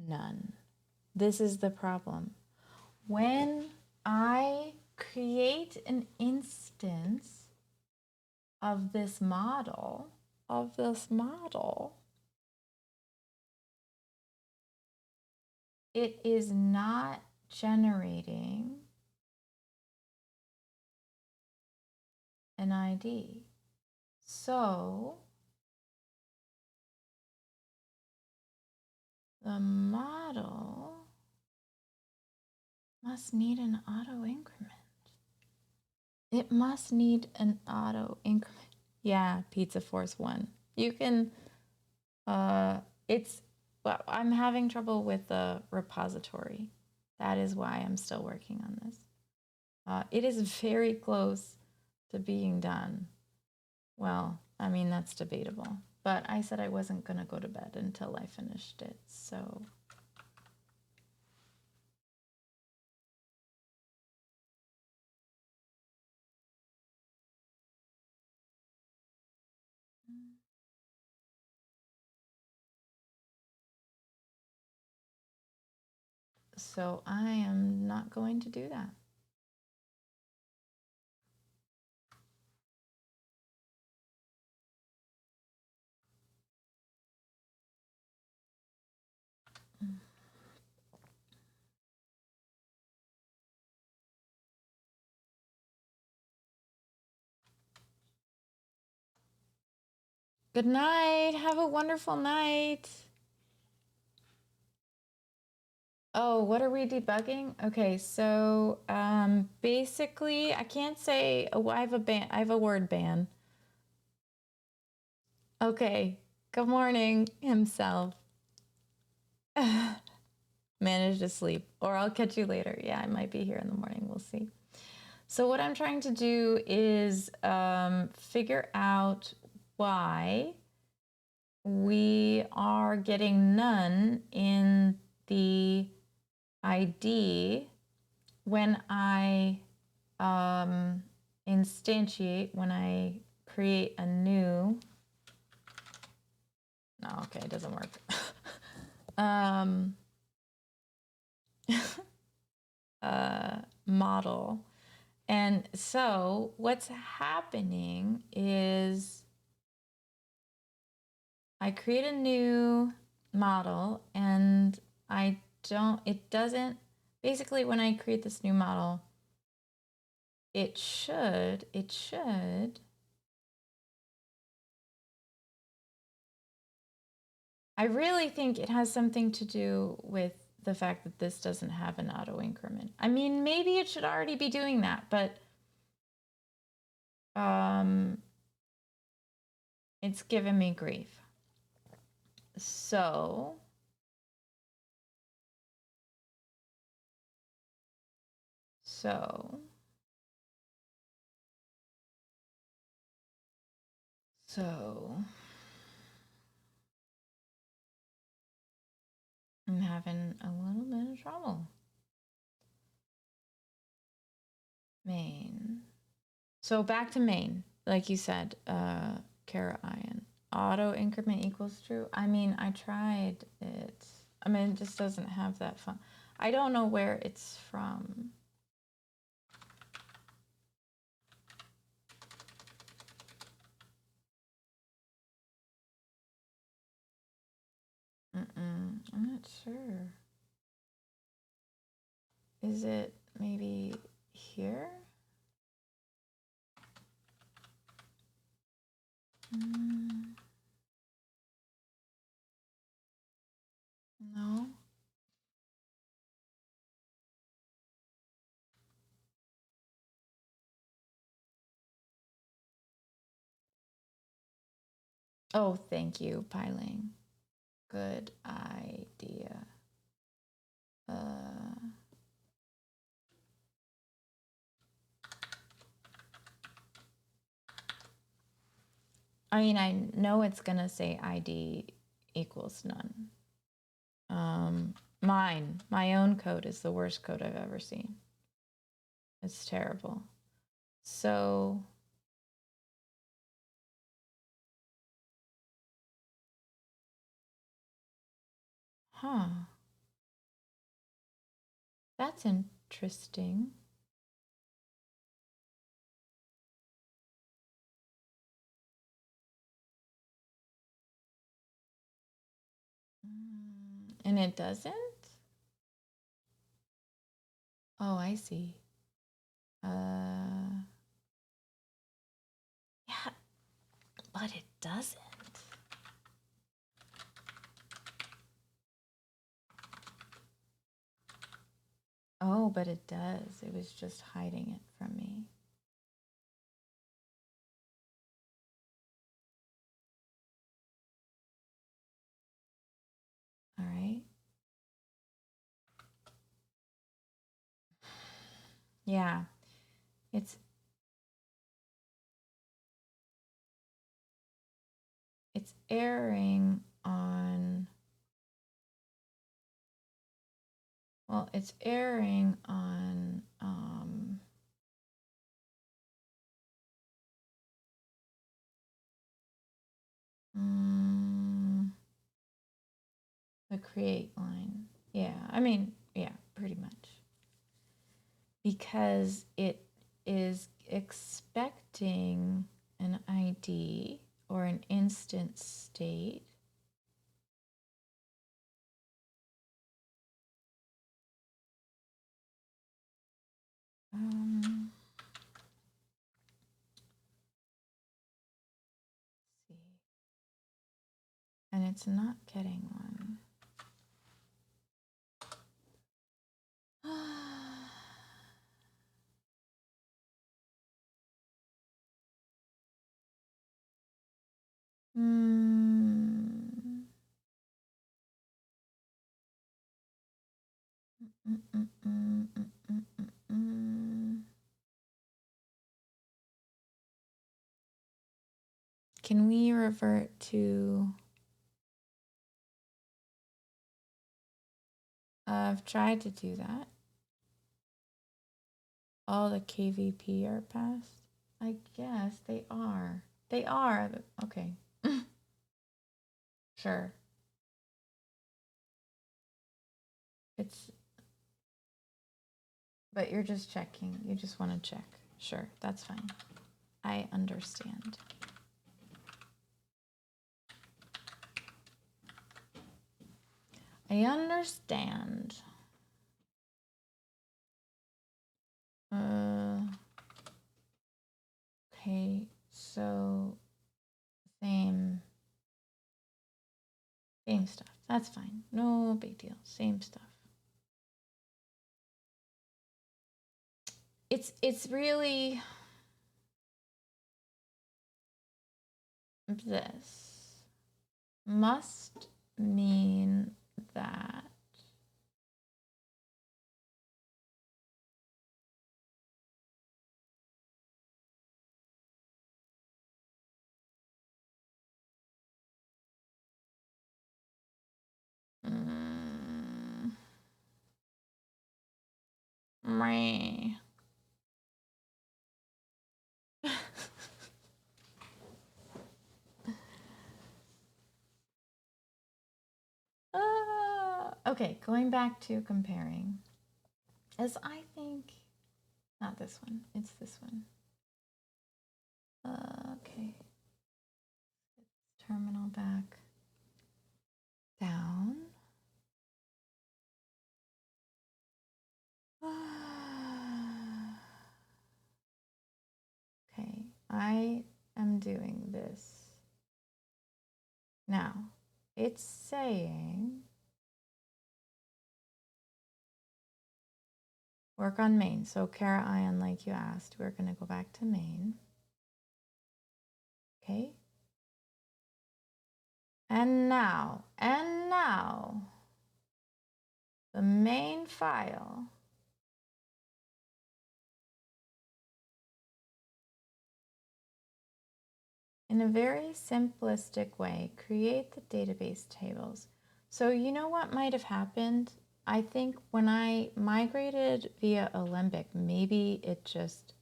None. This is the problem. When I create an instance of this model, it is not generating an ID. So the model must need an auto increment. It must need an auto increment. Yeah, Pizza Force 1. You can, well, I'm having trouble with the repository. That is why I'm still working on this. It is very close to being done. Well, I mean, that's debatable. But I said I wasn't going to go to bed until I finished it, so. So I am not going to do that. Good night. Have a wonderful night. Oh, what are we debugging? Okay, so basically, I can't say. Oh, I have a word ban. Okay, Good morning, himself. Managed to sleep, or I'll catch you later. Yeah, I might be here in the morning. We'll see. So what I'm trying to do is figure out why we are getting none in the ID when I instantiate, when I create a new. No, okay, it doesn't work. Model. And so what's happening is I create a new model and it doesn't, basically when I create this new model, it should, I really think it has something to do with the fact that this doesn't have an auto increment. I mean, maybe it should already be doing that, but it's given me grief. So I'm having a little bit of trouble. Main. So back to main, like you said, Kara Iron. Auto increment equals true. I mean, I tried it. I mean, it just doesn't have that fun. I don't know where it's from. I'm not sure. Is it maybe here? No. Oh, thank you, Piling. Good idea. I mean, I know it's gonna say ID equals none. My own code is the worst code I've ever seen. It's terrible. So, that's interesting. And it doesn't? Oh, I see. Yeah, but it doesn't. Oh, but it does. It was just hiding it from me. All right. Yeah. It's erring on, well, it's erring on the create line. Yeah, I mean, yeah, pretty much. Because it is expecting an ID or an instant state. See. And it's not getting one. Can we revert to... I've tried to do that. All the KVP are passed? I guess they are. They are. Okay. Sure. It's... But you're just checking. You just want to check. Sure, that's fine. I understand. I understand. Okay, so same stuff. That's fine. No big deal. Same stuff. It's really this must mean that meh. Okay, going back to comparing. As I think, not this one, it's this one. Okay. Terminal back down. Okay, I am doing this. Now, it's saying work on main. So Kara Ion, like you asked, we're going to go back to main. Okay. And now, the main file in a very simplistic way, create the database tables. So you know what might have happened? I think when I migrated via Alembic, maybe it just,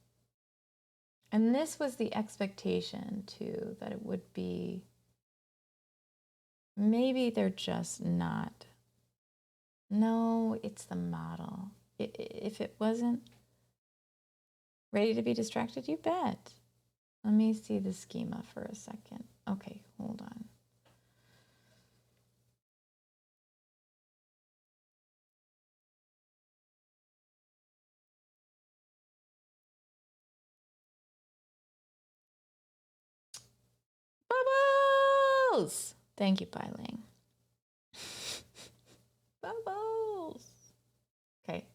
and this was the expectation too, that it would be, maybe they're just not. No, it's the model. If it wasn't ready to be distracted, you bet. Let me see the schema for a second. Okay, hold on. Bubbles! Thank you, Bailing. Bubbles! Okay.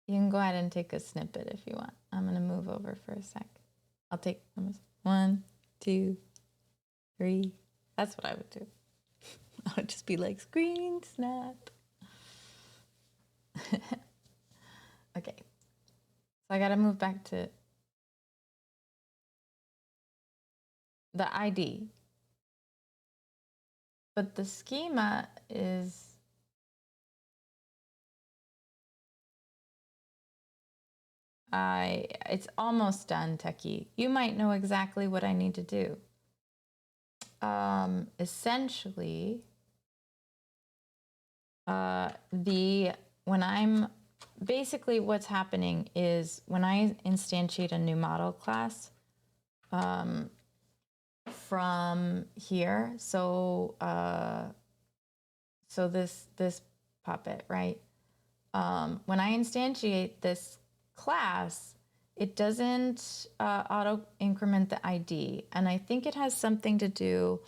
You can go ahead and take a snippet if you want. I'm going to move over for a sec. I'll take numbers 1, 2, 3. That's what I would do. I would just be like, screen snap. Okay. So I got to move back to the ID. But the schema is it's almost done, Techie. You might know exactly what I need to do. Essentially, when I'm basically what's happening is when I instantiate a new model class from here, so this puppet, right? When I instantiate this class, it doesn't auto increment the ID. And I think it has something to do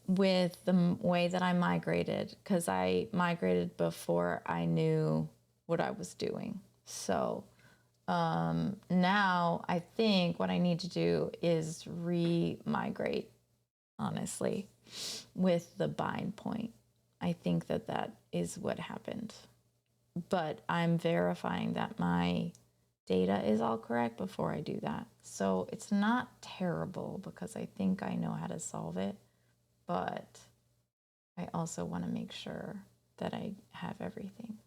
with the way that I migrated, because I migrated before I knew what I was doing. So now I think what I need to do is re-migrate, honestly, with the bind point. I think that that is what happened. But I'm verifying that my data is all correct before I do that. So it's not terrible because I think I know how to solve it, but I also want to make sure that I have everything.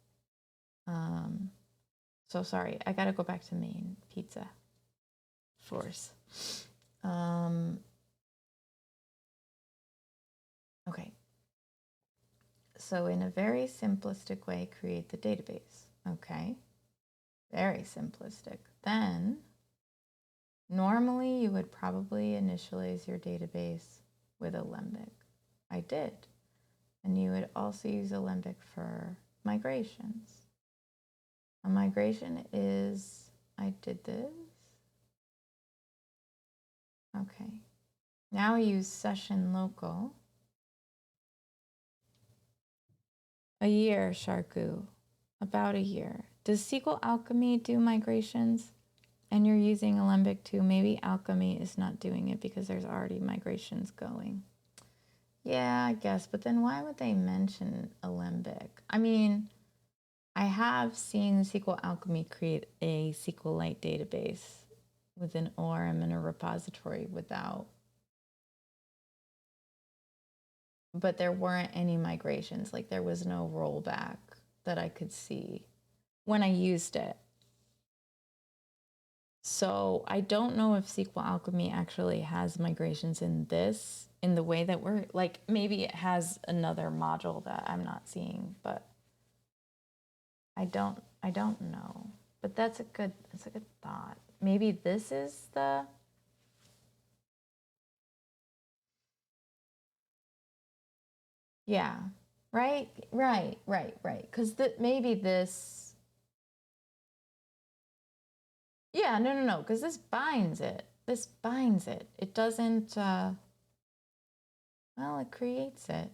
So sorry, I got to go back to main pizza force. Okay. So in a very simplistic way, create the database. Okay. Very simplistic. Then normally you would probably initialize your database with Alembic. I did. And you would also use Alembic for migrations. A migration is, I did this. Okay. Now I use session local. A year, Sharku. About a year. Does SQL Alchemy do migrations? And you're using Alembic too. Maybe Alchemy is not doing it because there's already migrations going. Yeah, I guess. But then why would they mention Alembic? I mean, I have seen SQL Alchemy create a SQLite database with an ORM and a repository without. But there weren't any migrations. Like there was no rollback that I could see when I used it. So I don't know if SQL Alchemy actually has migrations in this, in the way that we're, like, maybe it has another module that I'm not seeing, but I don't know. But that's a good thought. Maybe this is the, yeah, right. Because maybe this, yeah, no, because this binds it. This binds it. It doesn't, well, it creates it.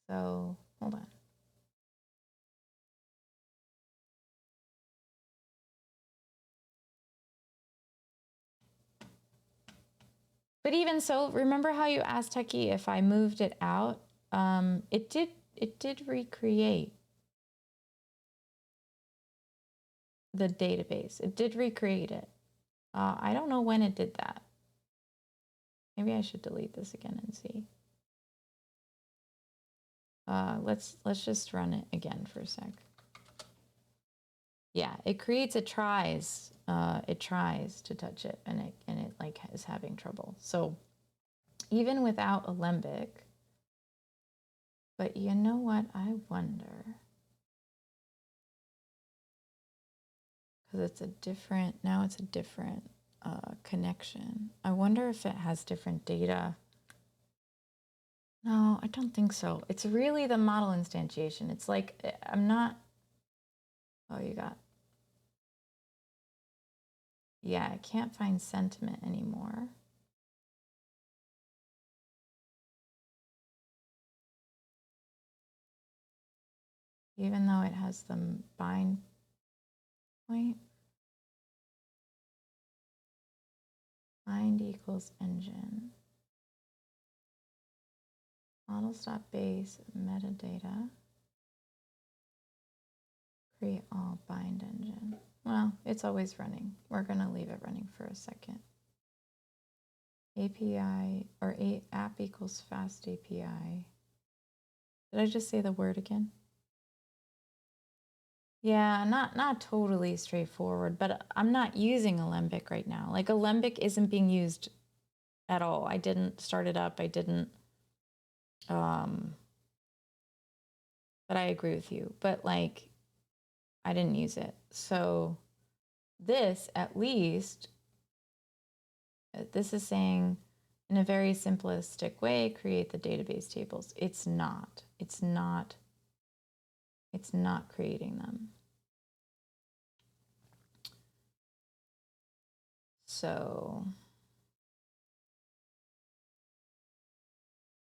So hold on. But even so, remember how you asked Techie if I moved it out? It did recreate the database. It did recreate it. I don't know when it did that. Maybe I should delete this again and see. Let's just run it again for a sec. Yeah, it creates, it tries to touch it, and it like is having trouble. So even without Alembic, but you know what? I wonder, because it's a different, now it's a different connection. I wonder if it has different data. No, I don't think so. It's really the model instantiation. It's like, I'm not, oh, you got, yeah, I can't find sentiment anymore. Even though it has the bind point. Bind equals engine. Models.base metadata. Create all bind engine. Well, it's always running. We're going to leave it running for a second. API or app equals fast API. Did I just say the word again? Yeah, not totally straightforward, but I'm not using Alembic right now. Like Alembic isn't being used at all. I didn't start it up. I didn't, but I agree with you. But like, I didn't use it. So this, at least, this is saying in a very simplistic way, create the database tables. It's not creating them. So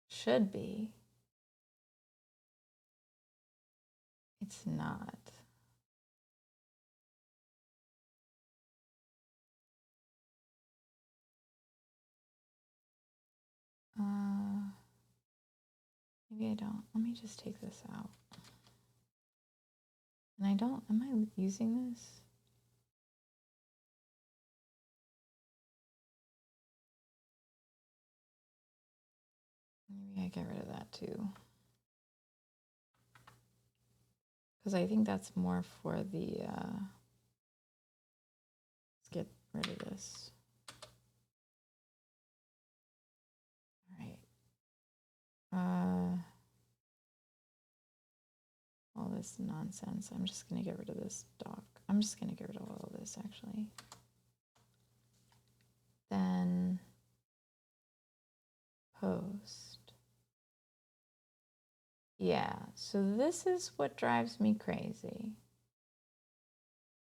should be. It's not. Maybe I don't. Let me just take this out. And I don't, am I using this? Maybe I get rid of that too. Because I think that's more for the, let's get rid of this. All right. All this nonsense. I'm just going to get rid of this doc. I'm just going to get rid of all of this actually. Then post. Yeah, so this is what drives me crazy.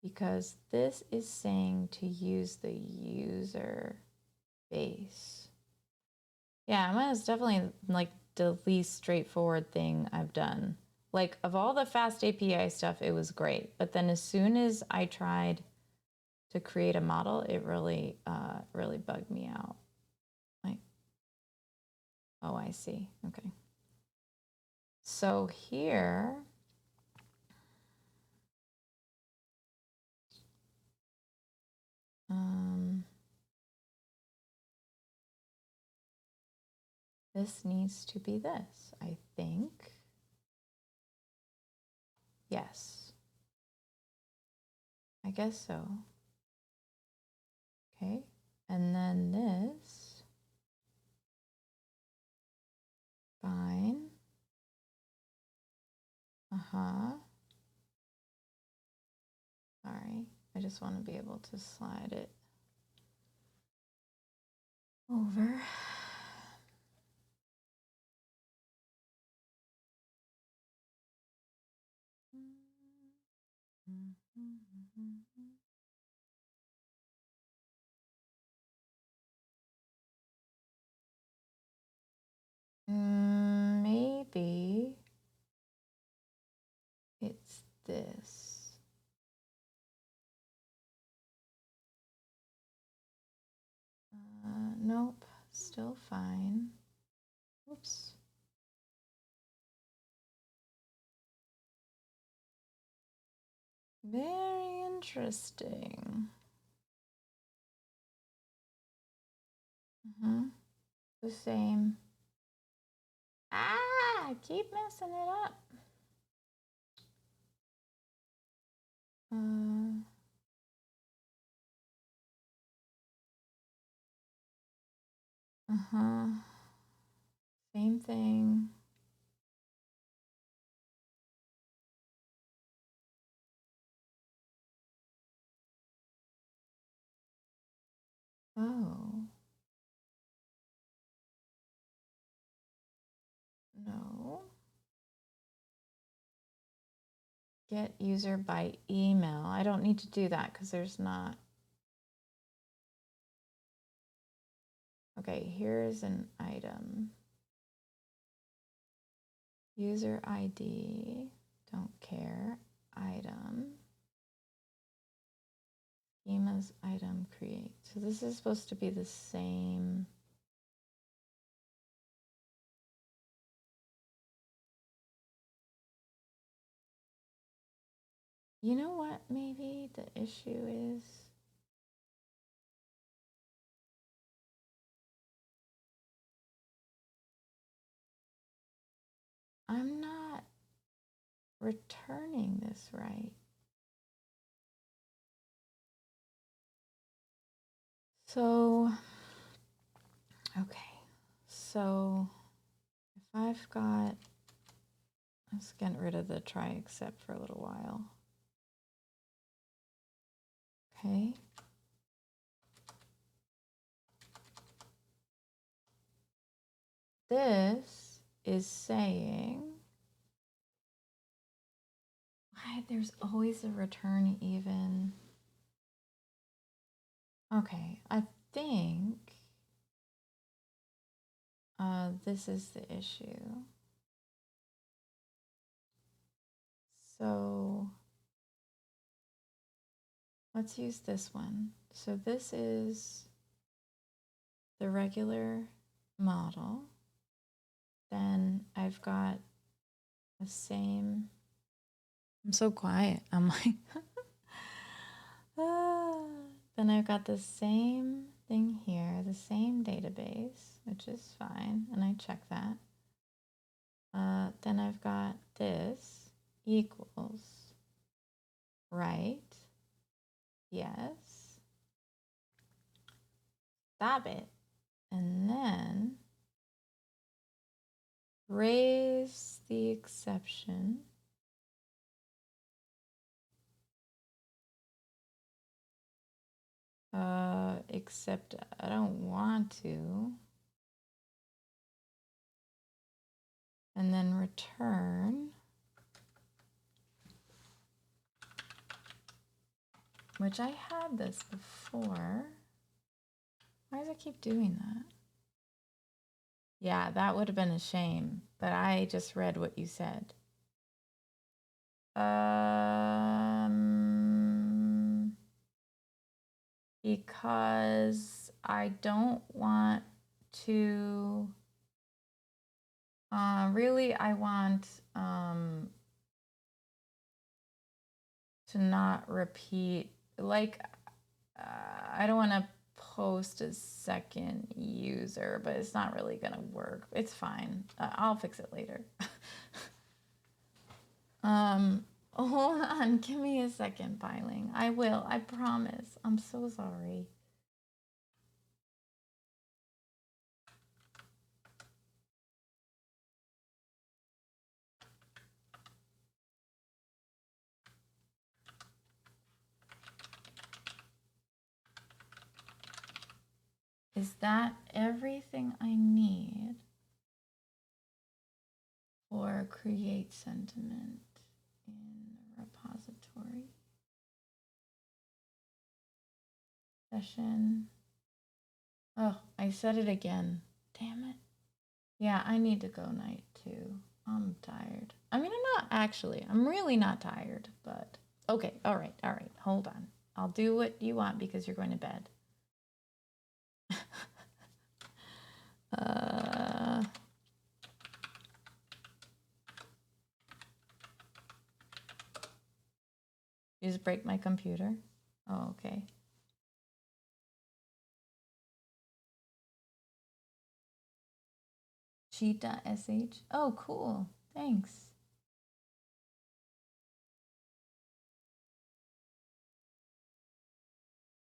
Because this is saying to use the user base. Yeah, mine is definitely like the least straightforward thing I've done. Like of all the fast API stuff, it was great. But then as soon as I tried to create a model, it really, really bugged me out. Like, oh, I see. Okay. So here, this needs to be this, I think. Yes. I guess so. Okay. And then this. Fine. Sorry. I just want to be able to slide it over. Maybe it's this. Nope, still fine. Oops. Very interesting. The same. I keep messing it up. Same thing. Oh. No. Get user by email. I don't need to do that because there's not. Okay, here's an item. User ID. Don't care. Item. Schemas item create. So this is supposed to be the same. You know what maybe the issue is? I'm not returning this right. So, okay. So if I've got, let's get rid of the try except for a little while. Okay. This is saying, why there's always a return even. Okay, I think this is the issue. So let's use this one. So this is the regular model. Then I've got the same. I'm so quiet. I'm like, ah. Then I've got the same thing here, the same database, which is fine. And I check that. Then I've got this equals, right? Yes. Stop it. And then raise the exception. Except I don't want to. And then return, which I had this before. Why does it keep doing that? Yeah, that would have been a shame, but I just read what you said. Because I don't want to, really, I want to not repeat, like, I don't want to post a second user, but it's not really gonna work. It's fine. I'll fix it later. Hold on, give me a second, Piling. I will, I promise. I'm so sorry. Is that everything I need for create sentiment in repository? Session. Oh, I said it again. Damn it. Yeah, I need to go night too. I'm tired. I mean, I'm not actually. I'm really not tired, but okay. All right. All right. Hold on. I'll do what you want because you're going to bed. You just break my computer? Oh, okay. Cheat.sh. Oh, cool. Thanks.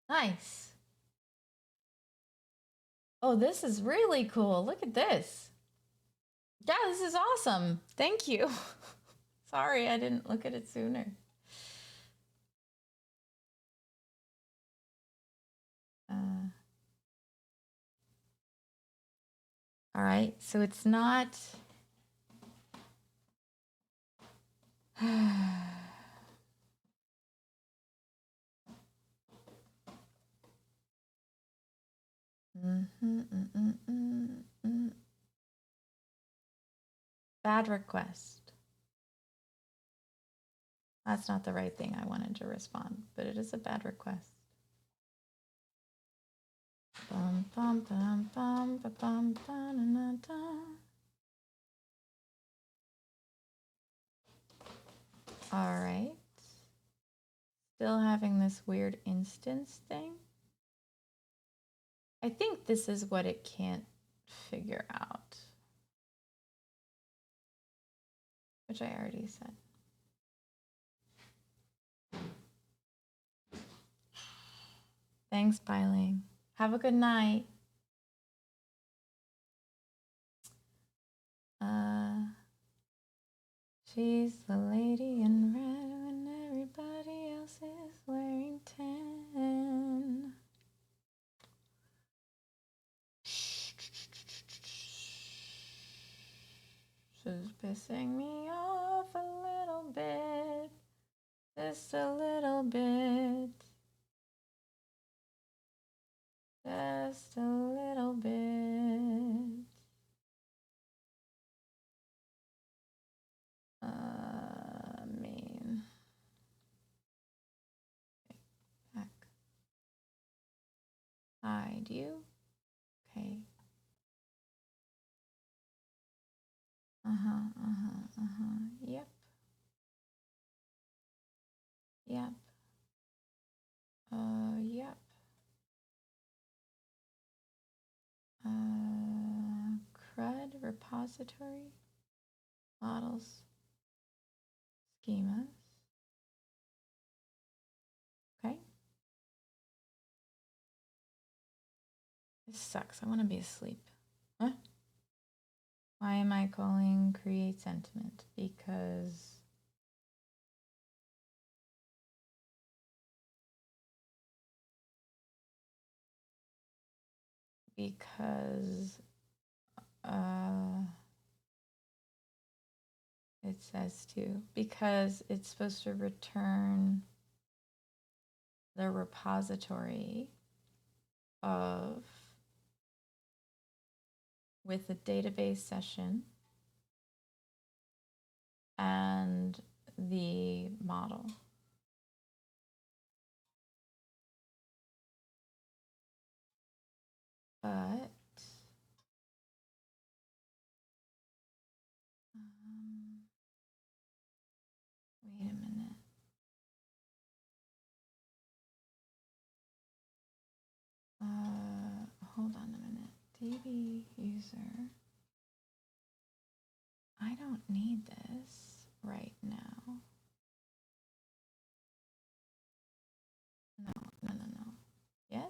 Nice. Oh, this is really cool. Look at this. Yeah, this is awesome. Thank you. Sorry, I didn't look at it sooner. All right, so it's not. Bad request. That's not the right thing I wanted to respond, but it is a bad request. Bum, bum, bum, bum, ba, bum, ba, na, na, da. All right. Still having this weird instance thing. I think this is what it can't figure out, which I already said. Thanks, Piling. Have a good night. She's the lady in red when everybody else is wearing tan. She's pissing me off a little bit. Just a little bit. Just a little bit. Mean. Back. Hide you. Okay. Yep. Yep. Yep. CRUD repository, models, schemas. Okay. This sucks. I want to be asleep. Huh? Why am I calling create sentiment? Because it says to, because it's supposed to return the repository of with the database session and the model. But wait a minute. Hold on a minute. DB user. I don't need this right now. No. Yes?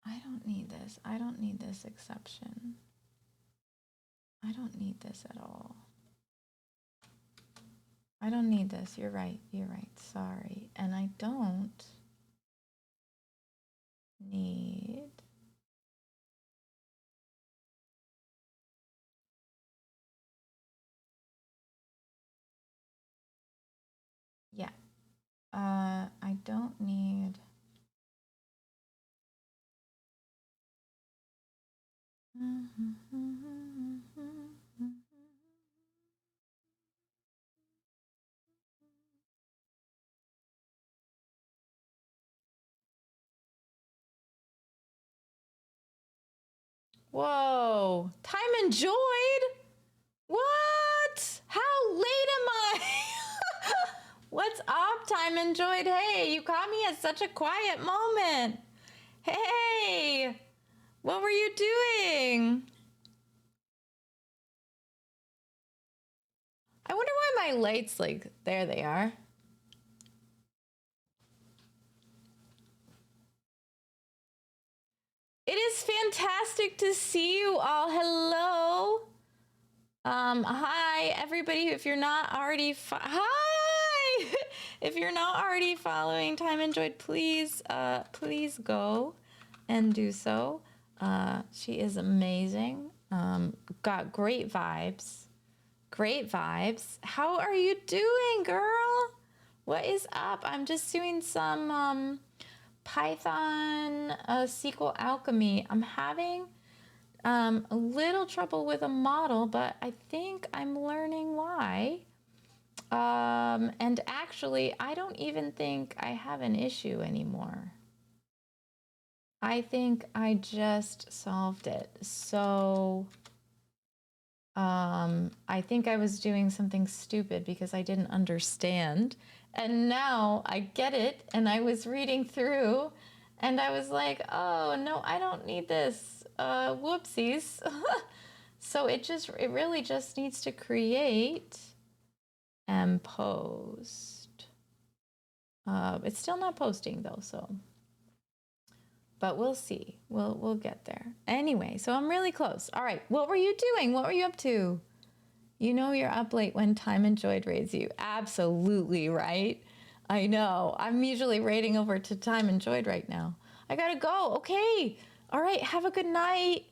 I don't need this. I don't need this exception. I don't need this at all. I don't need this. You're right. You're right. Sorry. And I don't need yeah. I don't need Whoa, time enjoyed? What? How late am I? What's up, time enjoyed? Hey, you caught me at such a quiet moment. Hey, what were you doing? I wonder why my lights, like, there they are. It is fantastic to see you all. Hello. Hi, everybody. If you're not already, hi! If you're not already following Time Enjoyed, please go and do so. She is amazing. Got great vibes. Great vibes. How are you doing, girl? What is up? I'm just doing some Python SQL alchemy. I'm having a little trouble with a model, but I think I'm learning why. And actually, I don't even think I have an issue anymore. I think I just solved it. So I think I was doing something stupid because I didn't understand. And now I get it. And I was reading through and I was like, oh, no, I don't need this. Whoopsies. So it really just needs to create and post. It's still not posting though, so. But we'll see. We'll get there. Anyway, so I'm really close. All right, what were you doing? What were you up to? You know you're up late when Time Enjoyed raids you. Absolutely, right? I know. I'm usually raiding over to Time Enjoyed right now. I gotta go. Okay. All right, have a good night.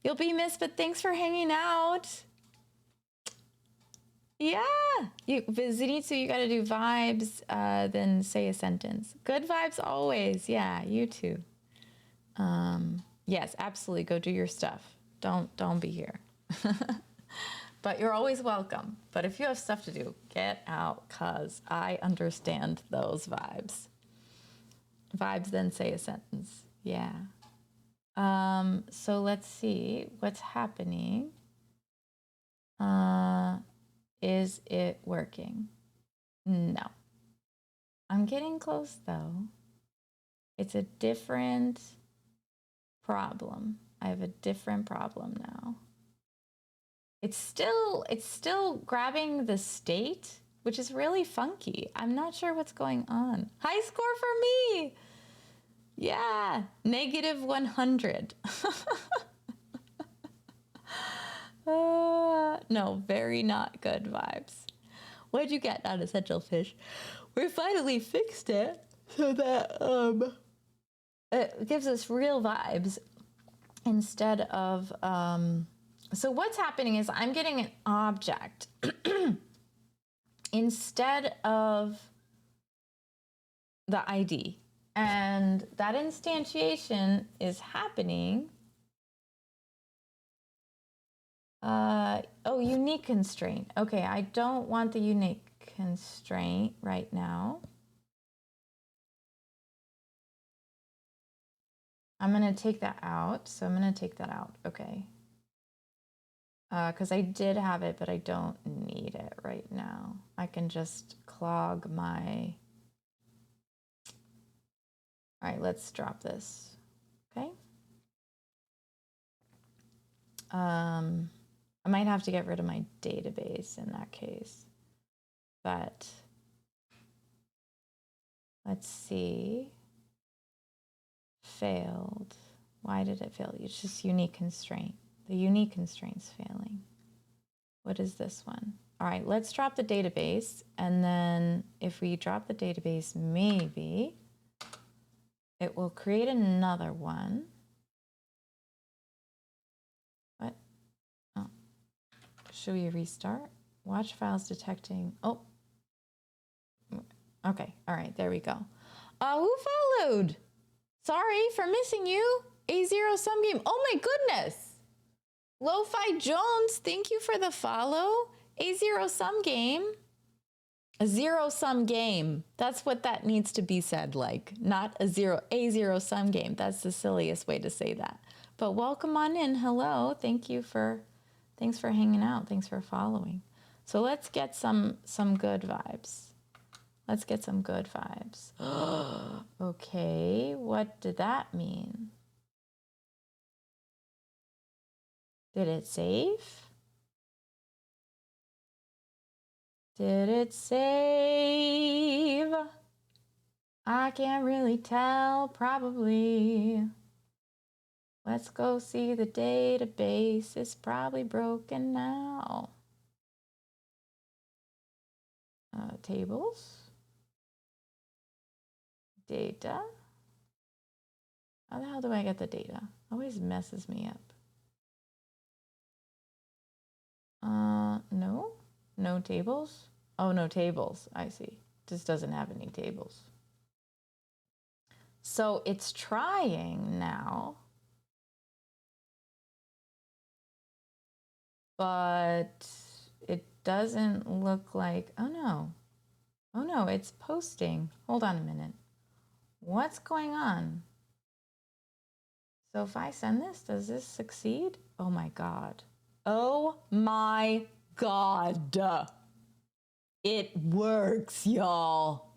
You'll be missed, but thanks for hanging out. Yeah. Zenitsu, you gotta do vibes, then say a sentence. Good vibes always. Yeah, you too. Yes, absolutely. Go do your stuff. Don't be here. but you're always welcome. But if you have stuff to do, get out, cause I understand those vibes. Vibes then say a sentence. Yeah. So let's see what's happening. Is it working? No. I'm getting close though. It's a different problem. I have a different problem now. It's still grabbing the state, which is really funky. I'm not sure what's going on. High score for me. Yeah, negative 100. No, very not good vibes. What'd you get, non-essential fish? We finally fixed it so that it gives us real vibes instead of so what's happening is I'm getting an object instead of the ID. And that instantiation is happening. Oh, unique constraint. Okay, I don't want the unique constraint right now. I'm going to take that out. So I'm going to take that out. Okay. Because I did have it, but I don't need it right now. I can just clog my... All right, let's drop this. Okay. I might have to get rid of my database in that case. But let's see. Failed. Why did it fail? It's just unique constraint. The unique constraint's failing. What is this one? All right, let's drop the database. And then if we drop the database, maybe it will create another one. What? Oh. Should we restart? Watch files detecting. Oh. Okay. All right. There we go. Who followed? Sorry for missing you. A0 Sum Game. Oh my goodness. Lo-Fi Jones, thank you for the follow. A0 Sum Game. A zero-sum game. That's what that needs to be said like. Not a zero-sum game. That's the silliest way to say that. But welcome on in. Hello. Thanks for hanging out. Thanks for following. So let's get some good vibes. Let's get some good vibes. Okay, what did that mean? Did it save? Did it save? I can't really tell, probably. Let's go see the database. It's probably broken now. Tables. Data. How the hell do I get the data? Always messes me up. No? No tables? Oh, no tables. I see. Just doesn't have any tables. So it's trying now. But it doesn't look like, oh no. Oh no, it's posting. Hold on a minute. What's going on? So if I send this, does this succeed? Oh my God. Oh my God. It works, y'all.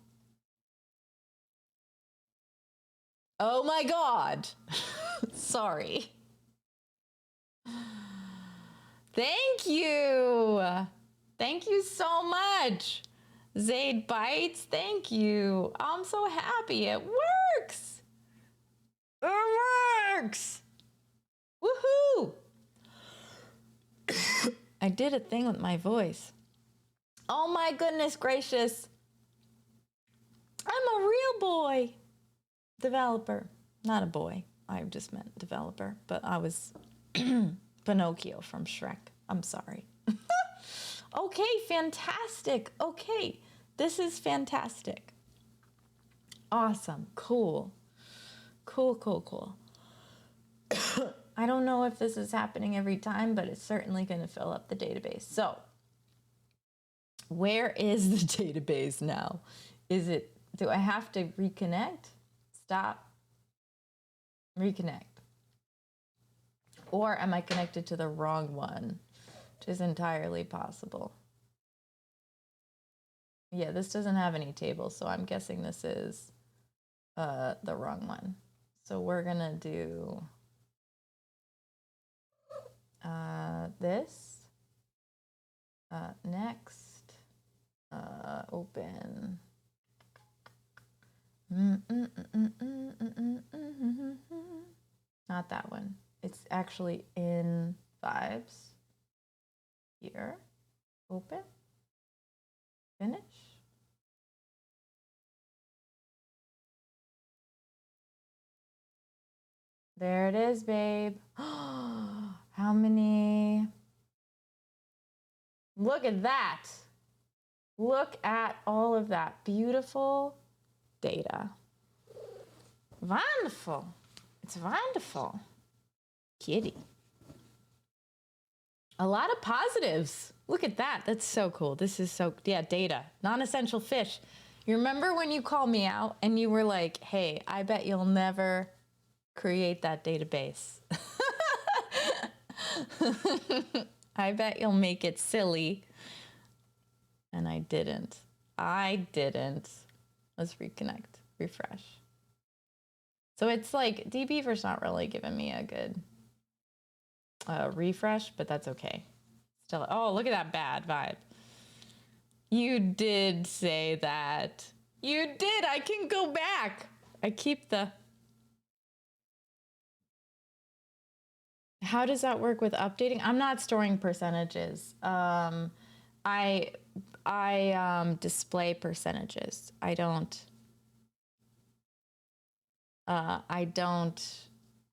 Oh my God. Sorry. Thank you. Thank you so much. Zaid Bites, thank you. I'm so happy. It works. It works. Woohoo. I did a thing with my voice. Oh my goodness gracious. I'm a real boy. Developer. Not a boy. I just meant developer, but I was Pinocchio from Shrek. I'm sorry. Okay, fantastic. Okay, this is fantastic. Awesome. Cool. Cool. I don't know if this is happening every time, but it's certainly going to fill up the database. So where is the database now? Do I have to reconnect? Stop, reconnect. Or am I connected to the wrong one, which is entirely possible. Yeah, this doesn't have any tables, so I'm guessing this is the wrong one. So we're gonna do this, next, open. Not that one. It's actually in Vibes. Here, open, finish. There it is, babe. How many? Look at that. Look at all of that beautiful data. Wonderful. It's wonderful. Kitty. A lot of positives. Look at that. That's so cool. This is so, yeah, data. Non-essential fish. You remember when you called me out and you were like, hey, I bet you'll never create that database. I bet you'll make it silly. And I didn't. Let's reconnect, refresh. So it's like dbeaver's not really giving me a good refresh, but that's okay. Still, oh, look at that bad vibe. You did say that. You did. I can go back. I keep the. How does that work with updating? I'm not storing percentages. I display percentages. I don't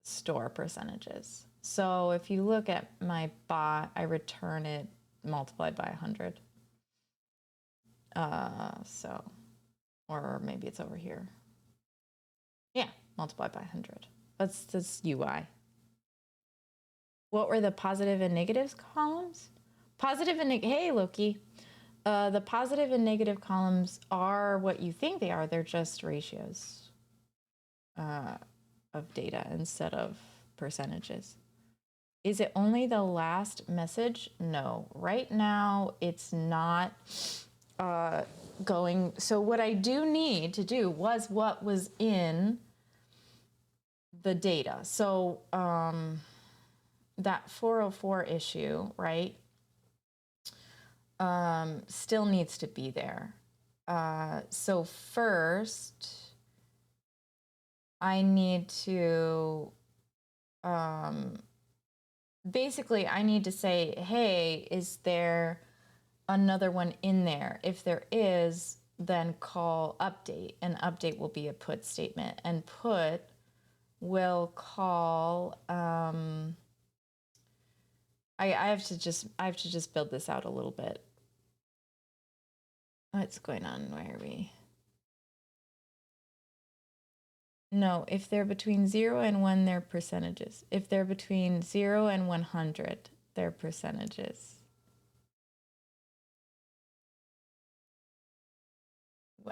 store percentages. So if you look at my bot, I return it multiplied by 100. So, or maybe it's over here. Yeah, multiplied by 100. That's this UI. What were the positive and negatives columns? Positive and hey, Loki. The positive and negative columns are what you think they are. They're just ratios of data instead of percentages. Is it only the last message? No. Right now, it's not going. So what I do need to do was what was in the data. So that 404 issue, right, still needs to be there. So first, I need to, basically, I need to say, hey, is there another one in there? If there is, then call update, and update will be a put statement, and put will call, I have to just build this out a little bit. What's going on? Where are we? No, if they're between 0 and 1, they're percentages. If they're between 0 and 100, they're percentages.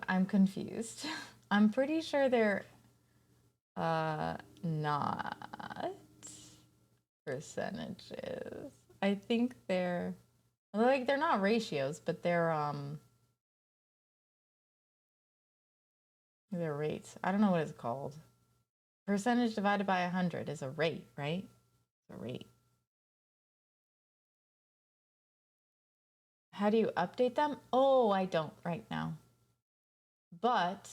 I'm confused. I'm pretty sure they're not percentages. I think they're not ratios, but they're rates. I don't know what it's called. Percentage divided by 100 is a rate, right? It's a rate. How do you update them? Oh, I don't right now. But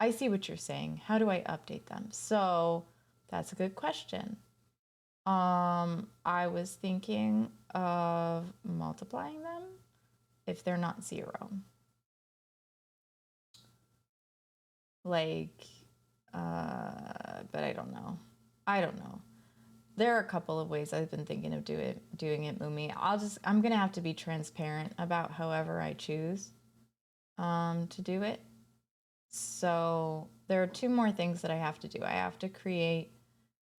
I see what you're saying. How do I update them? So that's a good question. I was thinking of multiplying them if they're not 0. Like, but I don't know. There are a couple of ways I've been thinking of doing it, Mumi. I'm gonna have to be transparent about however I choose to do it. So there are 2 more things that I have to do. I have to create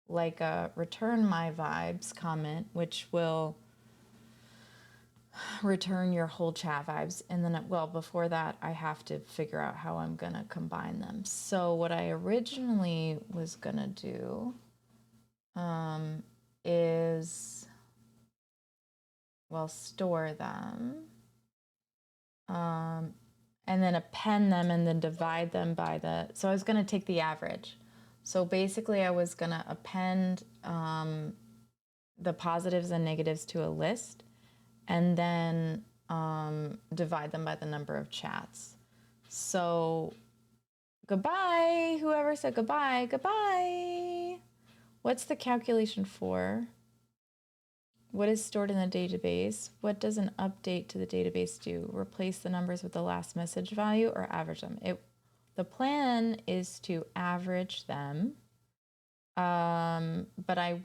like a return my vibes comment, which will return your whole chat vibes. And then, well, before that, I have to figure out how I'm going to combine them. So what I originally was going to do is, well, store them and then append them and then divide them by the, so I was going to take the average. So basically I was going to append the positives and negatives to a list and then divide them by the number of chats. So goodbye, whoever said goodbye, goodbye. What's the calculation for? What is stored in the database? What does an update to the database do? Replace the numbers with the last message value or average them? The plan is to average them, but I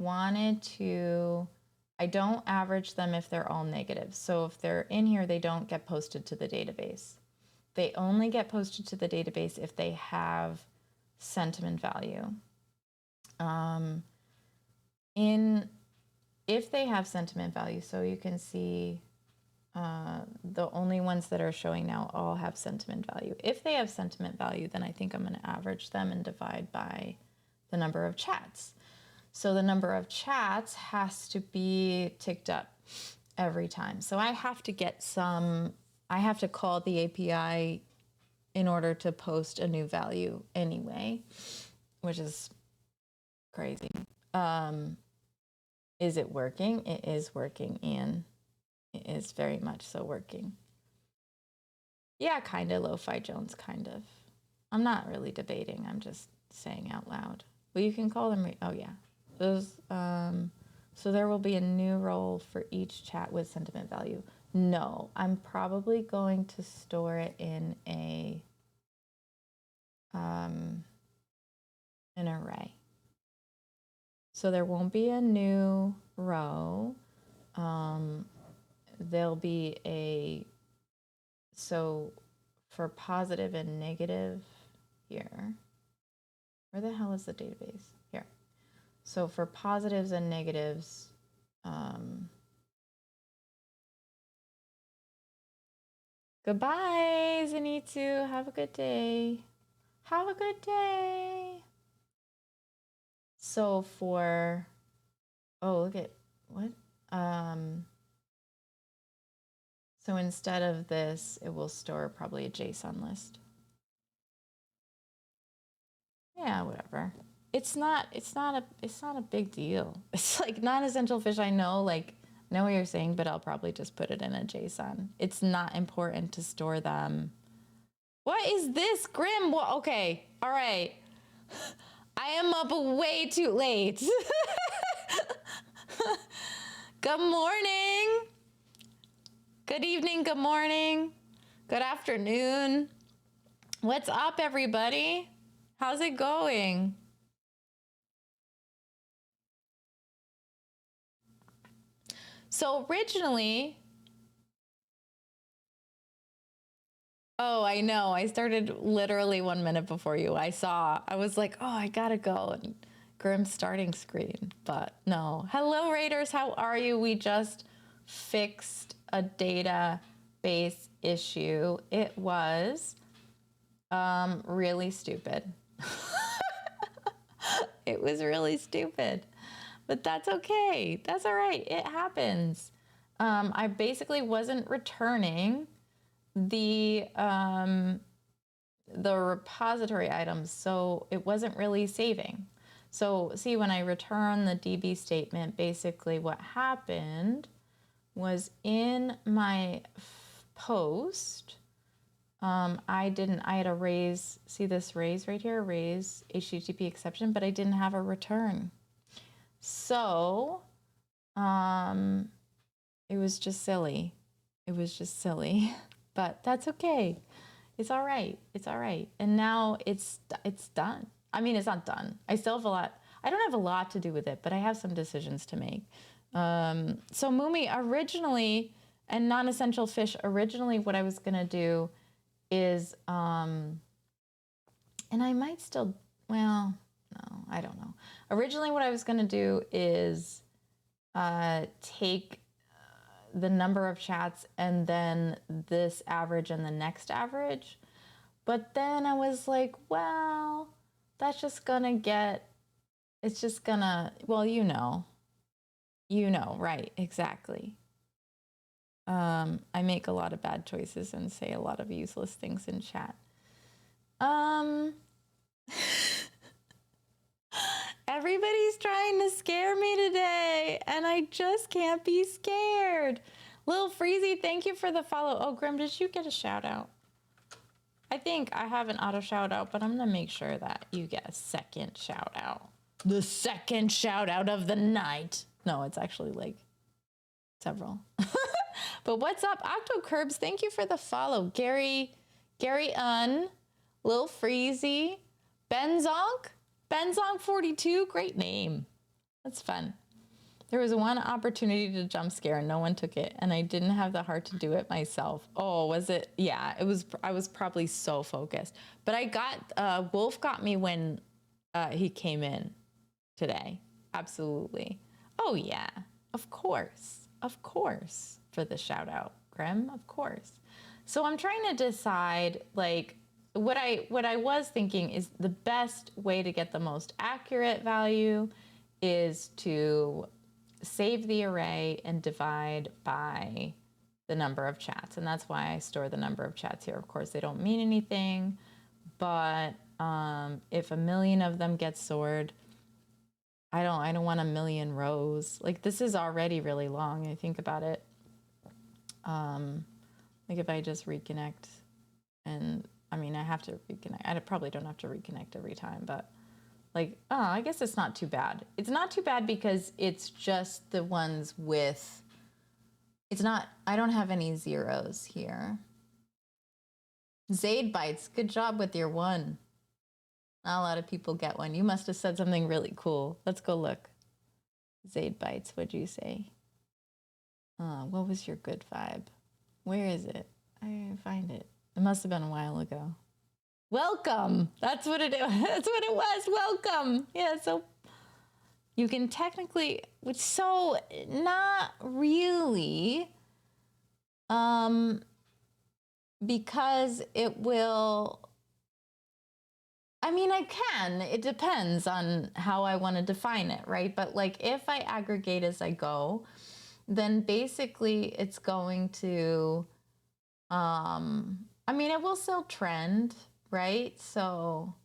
don't average them if they're all negative. So if they're in here, they don't get posted to the database. They only get posted to the database if they have sentiment value. If they have sentiment value, so you can see the only ones that are showing now all have sentiment value. If they have sentiment value, then I think I'm going to average them and divide by the number of chats. So the number of chats has to be ticked up every time. So I have to call the API in order to post a new value anyway, which is crazy. Is it working? It is working, Ian. It is very much so working. Yeah, kind of, Lo-Fi Jones, kind of. I'm not really debating. I'm just saying out loud. Well, you can call them, oh yeah. Those, so there will be a new role for each chat with sentiment value. No, I'm probably going to store it in an array. So there won't be a new row. There'll be so for positive and negative here. Where the hell is the database? Here. So for positives and negatives, goodbye, Zenitsu. Have a good day. Have a good day. So for, oh, look at, what? So instead of this, it will store probably a JSON list. Yeah, whatever. It's not a big deal. It's like non-essential fish. I know what you're saying, but I'll probably just put it in a JSON. It's not important to store them. What is this, Grim? Well, okay, all right. I am up way too late. Good morning. Good evening, good morning. Good afternoon. What's up, everybody? How's it going? So originally, oh, I know. I started literally 1 minute before you. I was like, oh, I gotta go. And Grim's starting screen, but no. Hello, Raiders. How are you? We just fixed a database issue. It was really stupid. It was really stupid, but that's okay. That's all right. It happens. I basically wasn't returning the repository items, so it wasn't really saving. So see, when I return the DB statement, basically what happened was in my post, I had a raise, see this raise right here, raise HTTP exception, but I didn't have a return. So it was just silly. It was just silly, but that's okay. It's all right. It's all right. And now it's done. I mean, it's not done. I still have a lot. I don't have a lot to do with it, but I have some decisions to make. So Mumi originally, and non-essential fish, originally what I was going to do is, and I might still, well, no, I don't know. Originally, what I was going to do is take the number of chats and then this average and the next average. But then I was like, well, that's just going to get, it's just going to, well, right, exactly. I make a lot of bad choices and say a lot of useless things in chat. Everybody's trying to scare me today, and I just can't be scared. Lil Freezy, thank you for the follow. Oh, Grim, did you get a shout out? I think I have an auto shout out, but I'm gonna make sure that you get a second shout out. The second shout out of the night. No, it's actually like several. But what's up, Octocurbs? Thank you for the follow. Gary Lil Freezy, Benzonk 42, great name. That's fun. There was one opportunity to jump scare and no one took it, and I didn't have the heart to do it myself. Oh, was it? Yeah, it was. I was probably so focused. But I got, Wolf got me when he came in today. Absolutely. Oh yeah, of course, for the shout out, Grim, of course. So I'm trying to decide, like, what I was thinking is the best way to get the most accurate value is to save the array and divide by the number of chats. And that's why I store the number of chats here. Of course, they don't mean anything, but if 1,000,000 of them get stored, I don't want 1,000,000 rows. Like, this is already really long. I think about it. Like if I just reconnect, and I mean, I have to reconnect. I probably don't have to reconnect every time, but like, oh, I guess it's not too bad. It's not too bad because it's just the ones with, it's not, I don't have any zeros here. Zaid Bites, good job with your one. Not a lot of people get one. You must have said something really cool. Let's go look. Zaid Bites, what'd you say? What was your good vibe? Where is it? I didn't find it. It must have been a while ago. Welcome. That's what it. That's what it was. Welcome. Yeah. So you can technically, which so not really, because it will. I mean, I can. It depends on how I want to define it, right? But like, if I aggregate as I go, then basically it's going to. I mean, it will still trend, right? So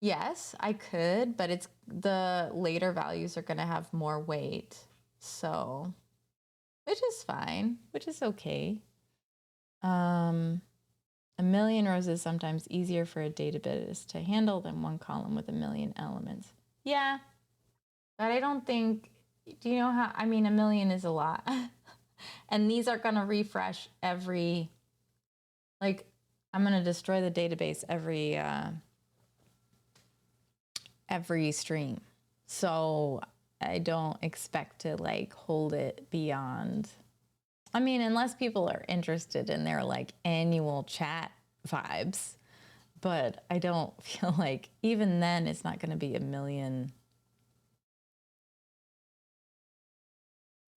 yes, I could, but it's the later values are going to have more weight. So, which is fine, which is okay. 1,000,000 rows is sometimes easier for a database to handle than one column with 1,000,000 elements. Yeah, but I don't think, do you know how, I mean, 1,000,000 is a lot. And these are going to refresh every, like, I'm going to destroy the database every stream. So I don't expect to like hold it beyond, I mean, unless people are interested in their like annual chat vibes, but I don't feel like even then it's not going to be 1,000,000.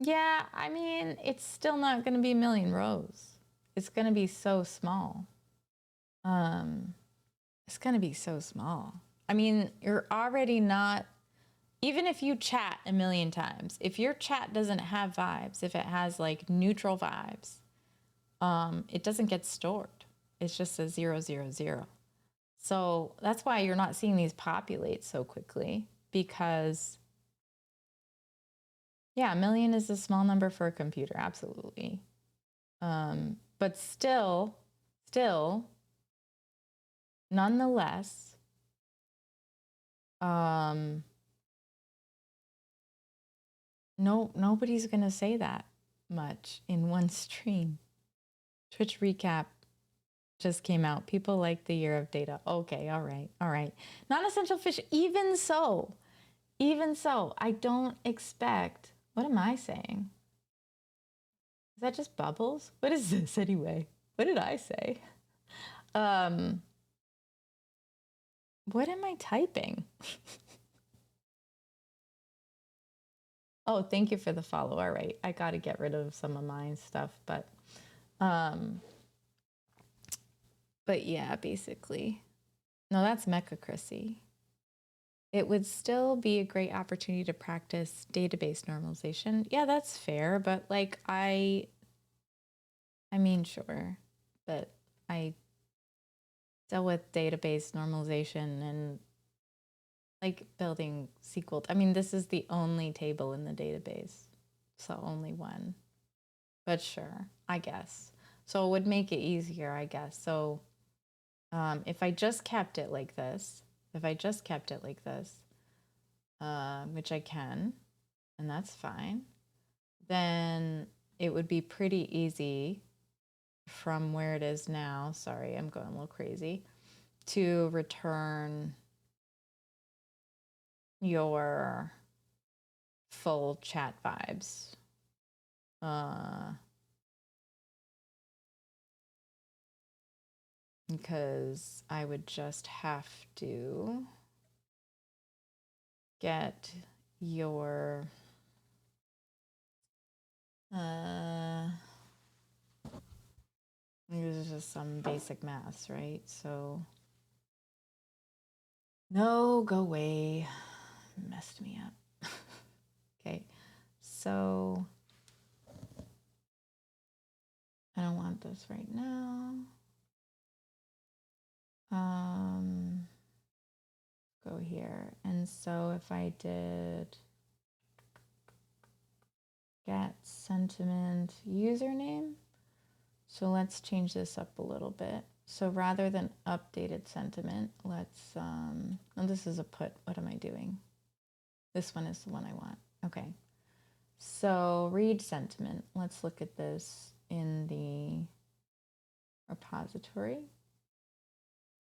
Yeah, I mean, it's still not going to be 1,000,000 rows. It's going to be so small. It's going to be so small. I mean, you're already not, even if you chat 1,000,000 times, if your chat doesn't have vibes, if it has like neutral vibes, it doesn't get stored. It's just a 000. So that's why you're not seeing these populate so quickly, because yeah, 1,000,000 is a small number for a computer, absolutely. But still, nonetheless, nobody's gonna say that much in one stream. Twitch recap just came out. People like the year of data. Okay, all right. Non-essential fish, even so, I don't expect, what am I saying? Is that just bubbles? What is this anyway? What did I say? What am I typing? Oh, thank you for the follow. All right. I got to get rid of some of my stuff, um but yeah, basically. No, that's Mecha Chrissy. It would still be a great opportunity to practice database normalization. Yeah, that's fair, but like I mean, sure, but I dealt with database normalization and like building SQL. I mean, this is the only table in the database, so only one. But sure, I guess. So it would make it easier, I guess. So if I just kept it like this, which I can, and that's fine, then it would be pretty easy from where it is now. Sorry, I'm going a little crazy. To return your full chat vibes. Because I would just have to get your this is just some basic math, right? So no, go away. Messed me up. Okay, so I don't want this right now. Go here. And so if I did get sentiment username, so let's change this up a little bit. So rather than updated sentiment, let's, oh, this is a put. What am I doing? This one is the one I want. Okay. So read sentiment. Let's look at this in the repository.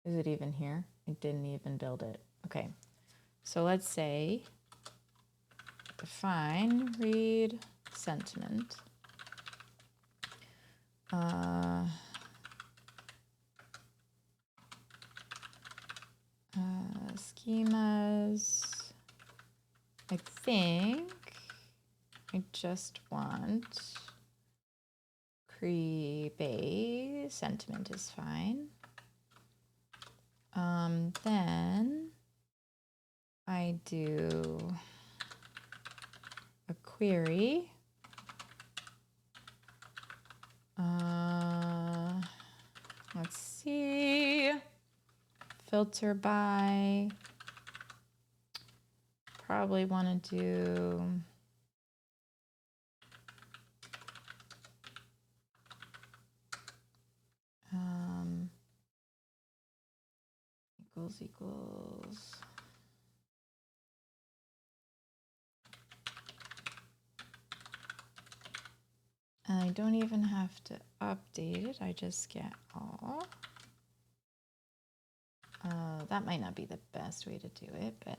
Is it even here? I didn't even build it. Okay. So let's say define read sentiment. Schemas. I think I just want pre-base sentiment is fine. Then I do a query. Let's see. Filter by. Probably want to do equals. And I don't even have to update it. I just get all. That might not be the best way to do it, but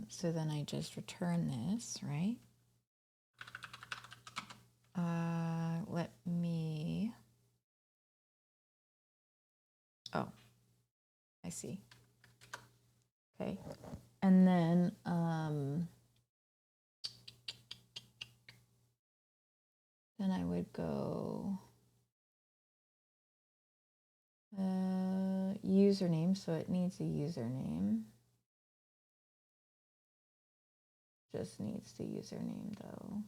so then I just return this, right? Let me. Oh, I see. Okay, and then I would go username, so it needs a username. Just needs the username though.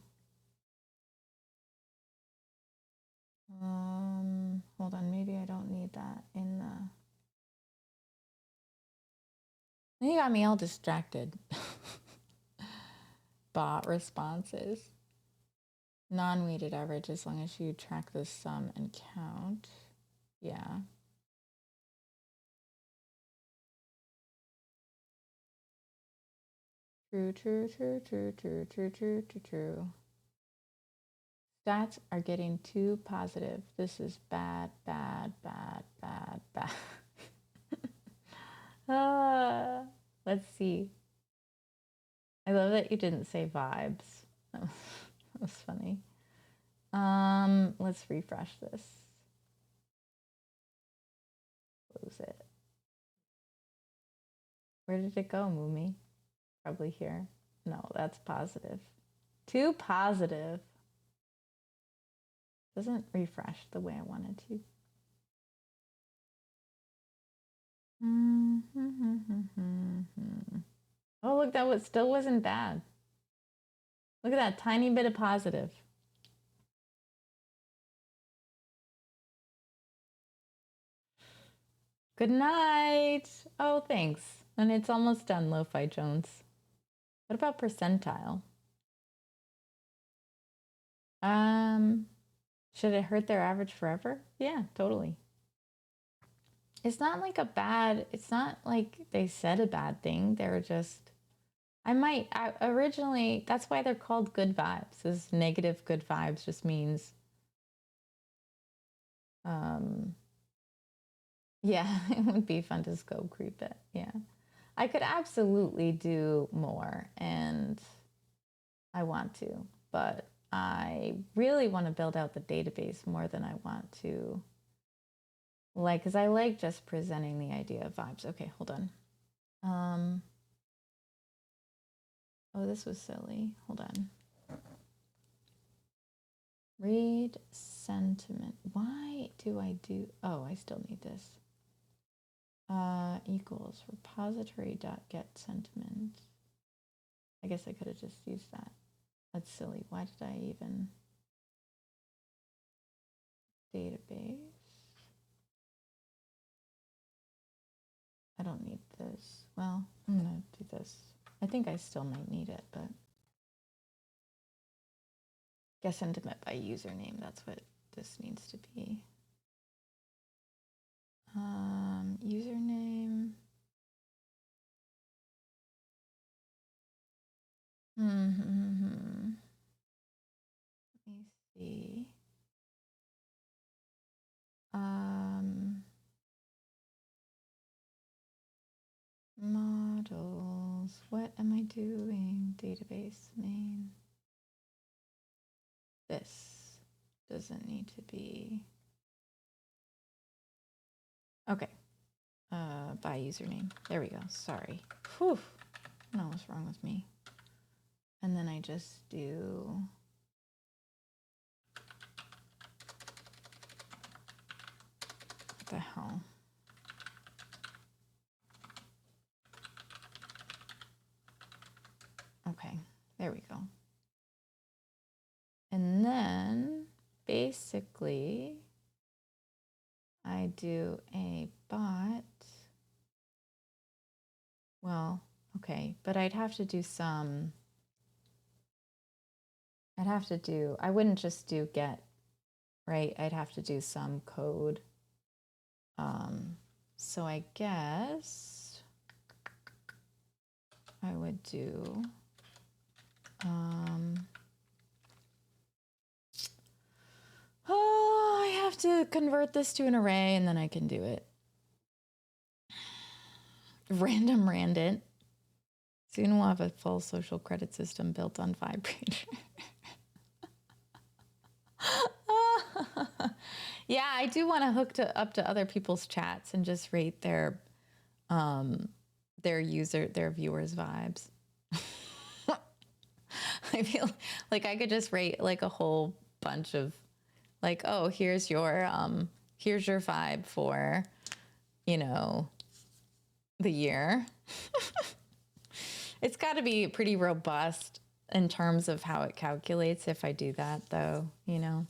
Hold on, maybe I don't need that in the. You got me all distracted. Bot responses. Non-weighted average as long as you track the sum and count. Yeah. True, true, true, true, true, true, true, true, true. Stats are getting too positive. This is bad, bad, bad, bad, bad. Let's see. I love that you didn't say vibes. That was funny. Let's refresh this. Close it. Where did it go, Moomy? Probably here. No, that's positive. Too positive. Doesn't refresh the way I wanted to. Oh, look, that was still wasn't bad. Look at that tiny bit of positive. Good night. Oh, thanks. And it's almost done, Lo-Fi Jones. What about percentile? Should it hurt their average forever? Yeah, totally. It's not like a bad, it's not like they said a bad thing. They're just, originally, that's why they're called good vibes. This negative good vibes just means, yeah, it would be fun to scope creep it. Yeah. I could absolutely do more and I want to, but I really want to build out the database more than I want to, like, because I like just presenting the idea of vibes. Okay, hold on. Oh, this was silly. Hold on. Read sentiment. Why do I do, oh, I still need this. Equals repository.get sentiment. I guess I could have just used that. That's silly. Why did I even? Database. I don't need this. Well, I'm gonna do this. I think I still might need it, but get sentiment by username. That's what this needs to be. Username. Let me see. Models. What am I doing? Database name. This doesn't need to be. Okay. By username. There we go. Sorry. Whew. I don't know what's wrong with me. And then I just do. What the hell? Okay, there we go. And then basically I do a bot. Well, okay, but I'd have to do some, I wouldn't just do get, right? I'd have to do some code. So I guess I would do, oh, I have to convert this to an array and then I can do it. Random Randit. Soon we'll have a full social credit system built on Vibrator. Yeah, I do want to hook up to other people's chats and just rate their viewers' vibes. I feel like I could just rate like a whole bunch of like, oh, here's your vibe for, you know, the year. It's got to be pretty robust in terms of how it calculates if I do that though, you know.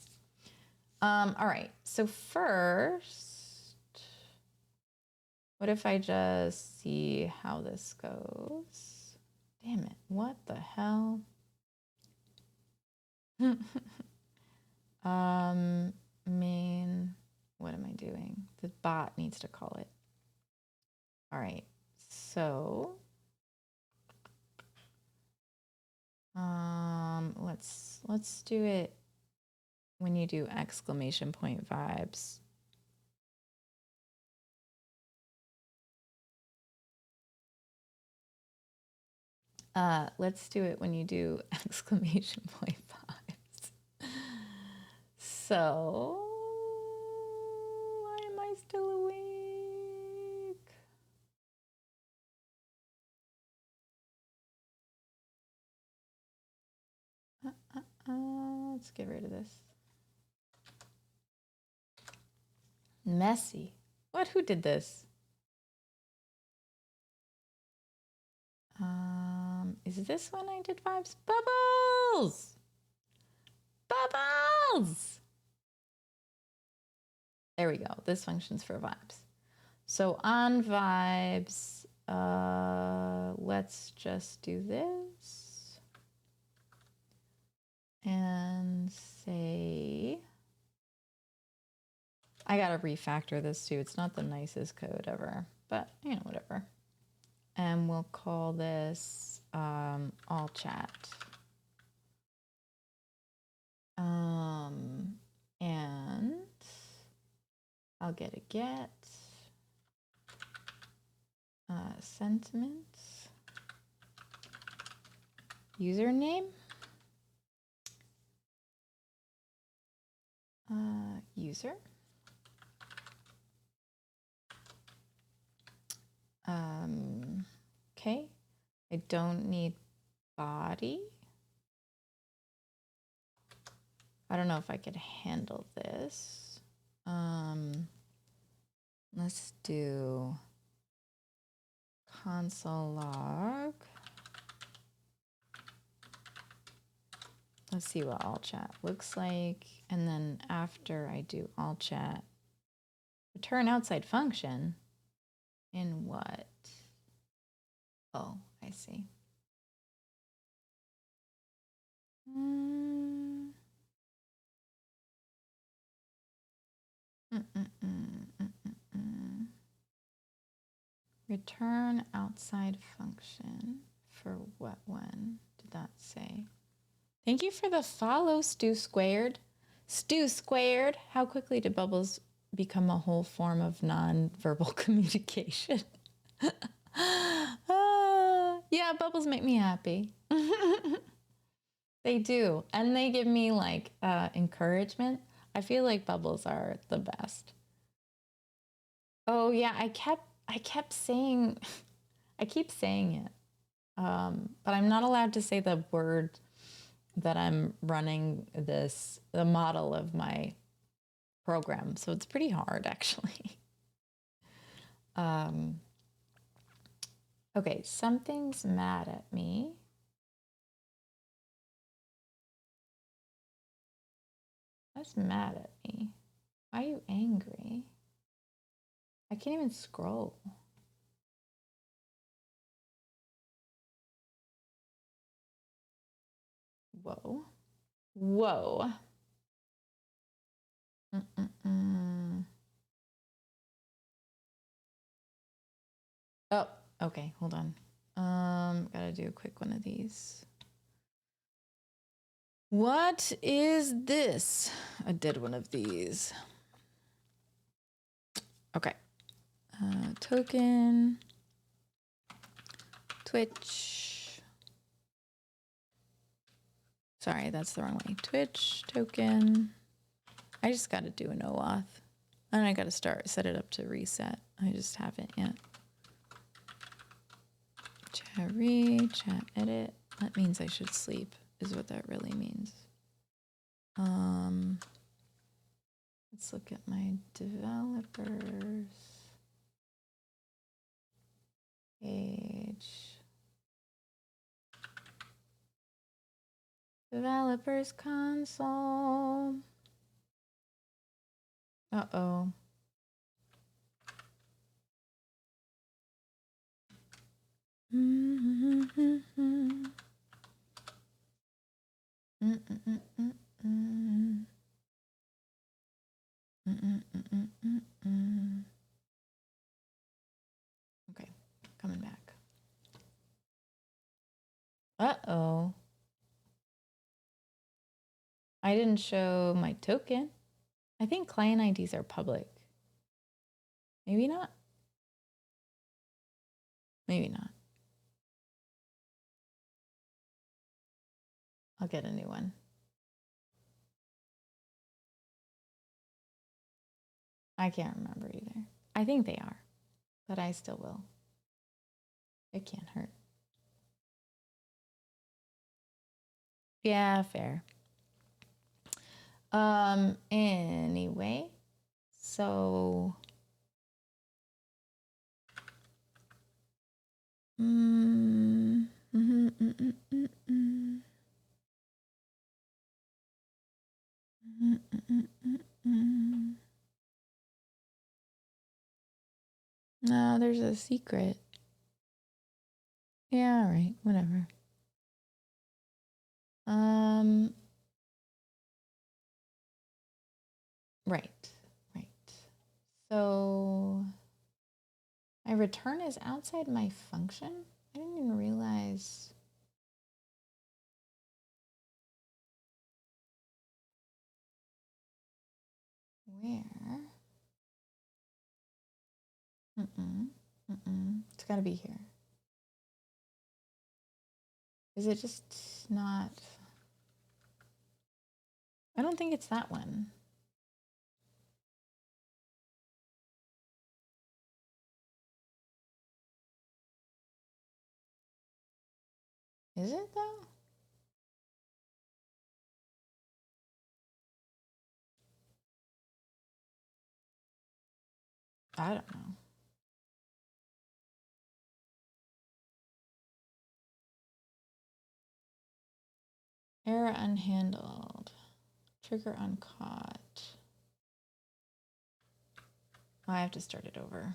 All right, so first, what if I just see how this goes? Damn it, what the hell? Main, what am I doing? The bot needs to call it. All right, so let's do it when you do exclamation point vibes. Let's do it when you do exclamation point vibes. So, why am I still awake? let's get rid of this. Messy. What? Who did this? Is this when I did vibes? Bubbles! Bubbles! There we go. This functions for vibes. So on vibes, let's just do this. And say, I gotta refactor this too. It's not the nicest code ever, but you know, whatever. And we'll call this all chat. And I'll get a get. Sentiments. Username. User. Okay. I don't need body. I don't know if I could handle this. Let's do console log. Let's see what all chat looks like. And then after I do all chat, return outside function. In what? Oh, I see. Return outside function for what one? Did that say? Thank you for the follow, Stu Squared. Stu Squared, how quickly did bubbles become a whole form of non-verbal communication? Yeah, bubbles make me happy. They do. And they give me like encouragement. I feel like bubbles are the best. Oh yeah, I kept saying, I keep saying it. But I'm not allowed to say the word that I'm running the model of my program. So it's pretty hard actually. Okay, something's mad at me. What's mad at me? Why are you angry? I can't even scroll. Whoa. Whoa. Oh, okay, hold on. Gotta do a quick one of these. What is this? I did one of these. Okay. Token. Twitch. Sorry, that's the wrong way. Twitch token. I just got to do an OAuth. And I got to set it up to reset. I just haven't yet. Chat read, chat edit. That means I should sleep, is what that really means. Let's look at my developers page. Developers console. Uh-oh. Okay, coming back. Uh-oh. I didn't show my token. I think client IDs are public. Maybe not. Maybe not. I'll get a new one. I can't remember either. I think they are, but I still will. It can't hurt. Yeah, fair. Anyway, so mm, mhm, mm, mm, mm, mm. Mm, mm, mm, mm, mm. No, there's a secret. Yeah, all right, whatever. Um, right, right. So my return is outside my function? I didn't even realize. Where? Mm-mm, mm-mm. It's gotta be here. Is it just not? I don't think it's that one. Is it though? I don't know. Error unhandled. Trigger uncaught. Oh, I have to start it over.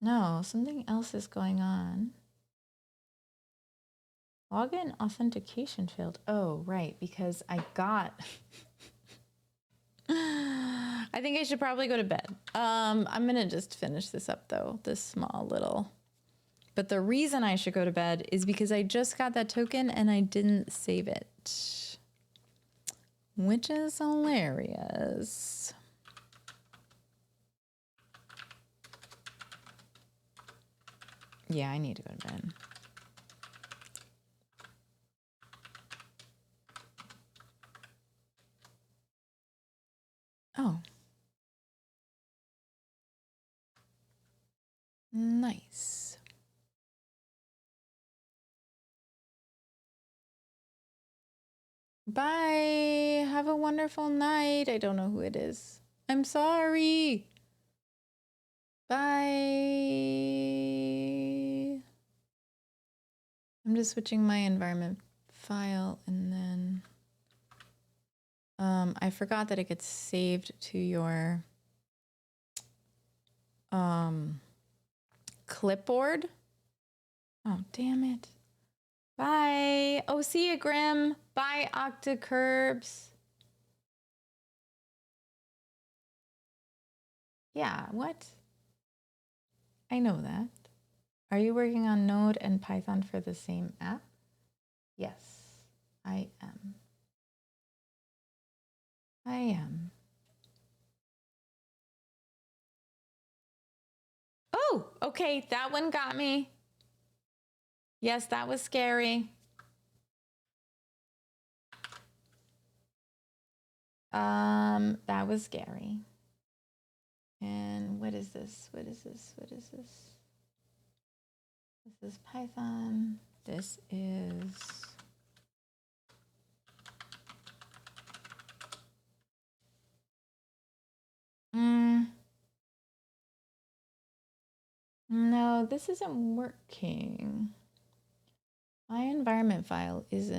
No, something else is going on. Login authentication failed. Oh, right, because I got. I think I should probably go to bed. I'm gonna just finish this up though, this small little. But the reason I should go to bed is because I just got that token and I didn't save it, which is hilarious. Yeah, I need to go to bed. Oh. Nice. Bye. Have a wonderful night. I don't know who it is. I'm sorry. Bye. I'm just switching my environment file and then I forgot that it gets saved to your clipboard. Oh, damn it. Bye. Oh, see you, Grim. Bye, Octocurbs. Yeah, what? I know that. Are you working on Node and Python for the same app? Yes, I am. I am. Oh, okay, that one got me. Yes, that was scary. That was scary. And what is this? What is this? What is this? This is Python. This is no, this isn't working. My environment file is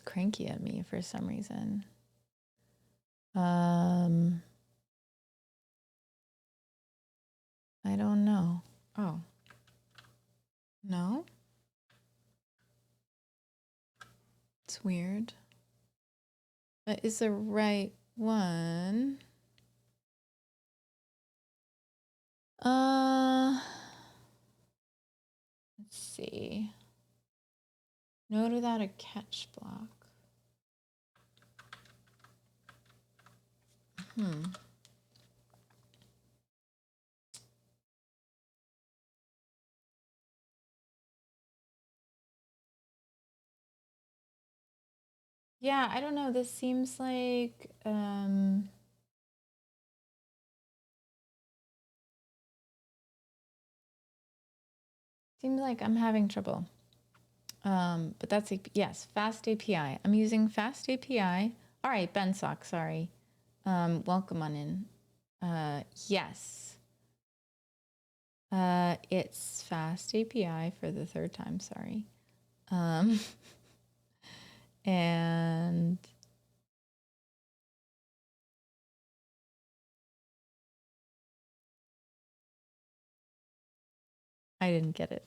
cranky at me for some reason. I don't know. Oh. No? It's weird. That is the right one. Let's see. Node without a catch block. Yeah, I don't know. This seems like Seems like I'm having trouble. But that's yes, Fast API. I'm using Fast API. All right, Ben Sock, sorry. Welcome on in. Yes. It's Fast API for the third time, sorry. And I didn't get it.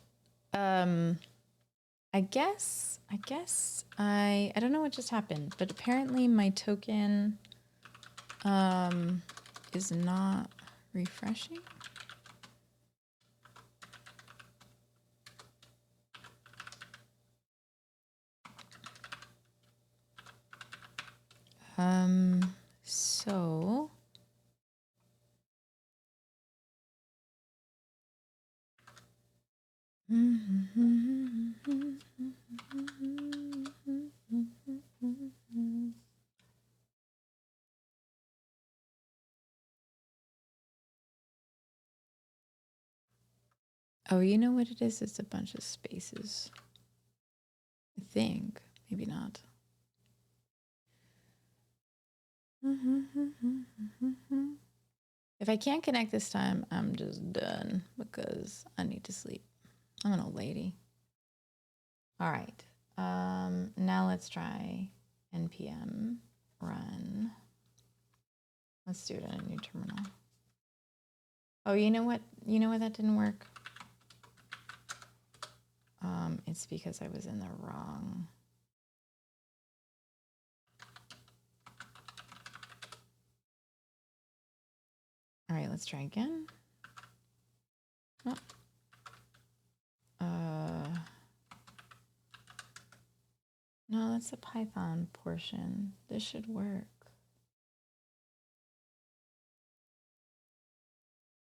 I guess I don't know what just happened, but apparently my token is not refreshing. So oh, you know what it is? It's a bunch of spaces. I think. Maybe not. If I can't connect this time, I'm just done because I need to sleep. I'm an old lady. All right. Now let's try npm run. Let's do it in a new terminal. Oh, you know what? You know what that didn't work? It's because I was in the wrong. All right, let's try again. Oh. No, that's a Python portion. This should work.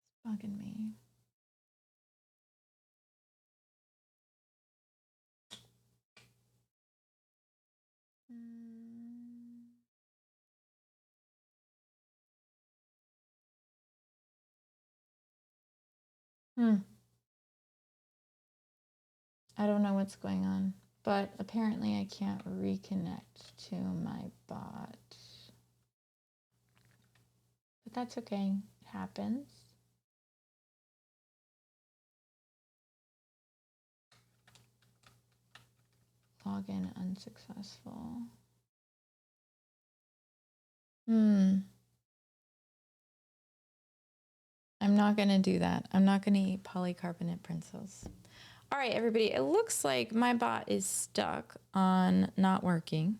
It's bugging me. I don't know what's going on, but apparently I can't reconnect to my bot. But that's okay. It happens. Login unsuccessful. I'm not going to do that. I'm not going to eat polycarbonate pretzels. All right, everybody. It looks like my bot is stuck on not working.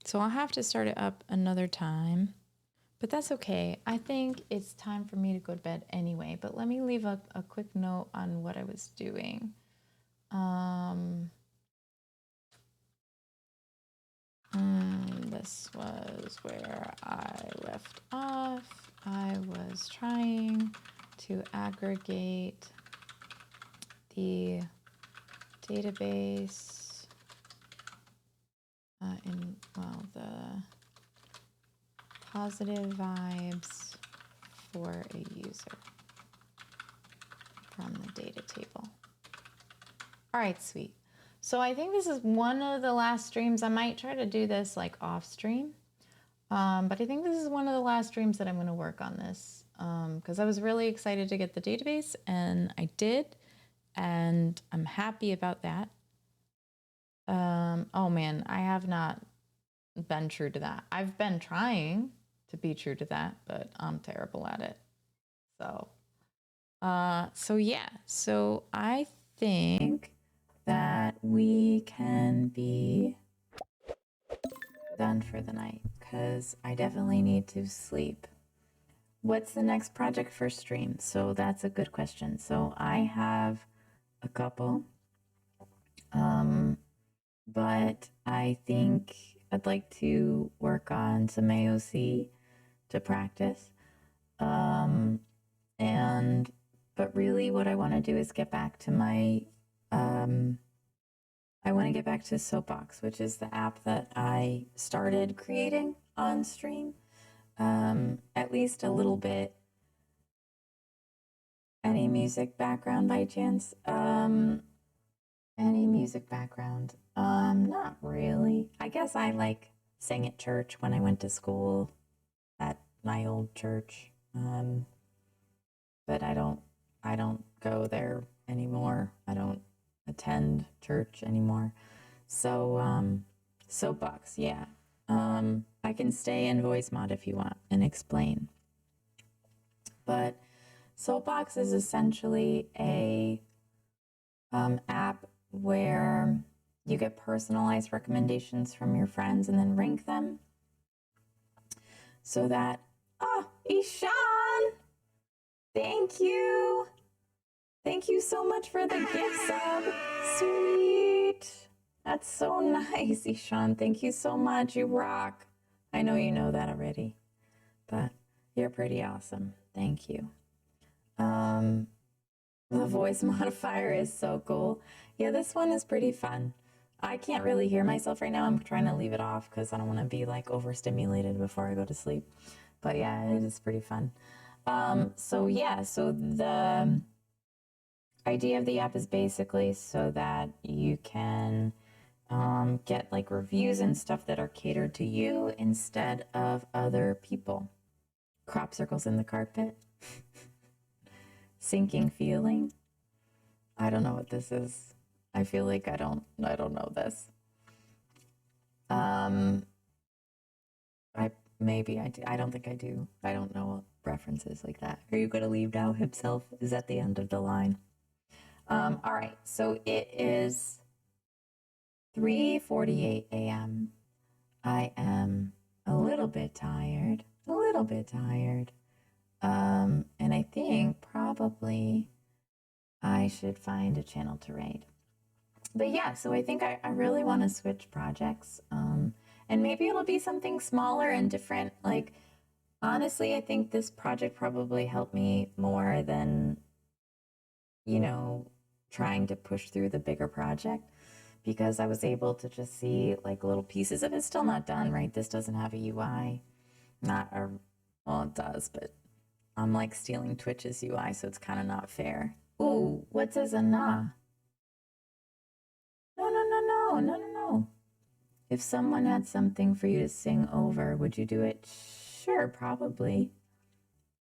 So I'll have to start it up another time. But that's okay. I think it's time for me to go to bed anyway. But let me leave a quick note on what I was doing. This was where I left off. I was trying to aggregate the database in, well, the positive vibes for a user from the data table. All right, sweet. So I think this is one of the last streams. I might try to do this like off stream. But I think this is one of the last streams that I'm going to work on this because I was really excited to get the database and I did. And I'm happy about that. Oh man, I have not been true to that. I've been trying to be true to that, but I'm terrible at it. So yeah. So I think that we can be done for the night because I definitely need to sleep. What's the next project for stream? So that's a good question. So I have a couple, but I think I'd like to work on some AOC to practice. But really what I want to do is get back to my, I want to get back to Soapbox, which is the app that I started creating on stream, at least a little bit. Any music background by chance? Any music background? Not really. I guess I like sang at church when I went to school at my old church. But I don't go there anymore. I don't attend church anymore. So soapbox, yeah. I can stay in voice mod if you want and explain. But Soapbox is essentially a app where you get personalized recommendations from your friends and then rank them so that, oh, Ishan, thank you. Thank you so much for the gift sub. Sweet. That's so nice, Ishan. Thank you so much. You rock. I know you know that already, but you're pretty awesome. Thank you. The voice modifier is so cool. Yeah, this one is pretty fun. I can't really hear myself right now. I'm trying to leave it off because I don't want to be like overstimulated before I go to sleep. But yeah, it is pretty fun. So the idea of the app is basically so that you can get like reviews and stuff that are catered to you instead of other people. Crop circles in the carpet. Sinking feeling. I don't know what this is. I feel like I don't know this. I do. I don't think I do. I don't know references like that. Are you gonna leave now? Himself is at the end of the line. All right, so it is 3:48 a.m. I am a little bit tired. And I think probably I should find a channel to raid. But yeah, so I think I really want to switch projects. And maybe it'll be something smaller and different. Like, honestly, I think this project probably helped me more than, trying to push through the bigger project because I was able to just see like little pieces of it. Still not done, right? This doesn't have a UI. Well, it does, but I'm like stealing Twitch's UI, so it's kind of not fair. Ooh, what says a nah? No. If someone had something for you to sing over, would you do it? Sure, probably.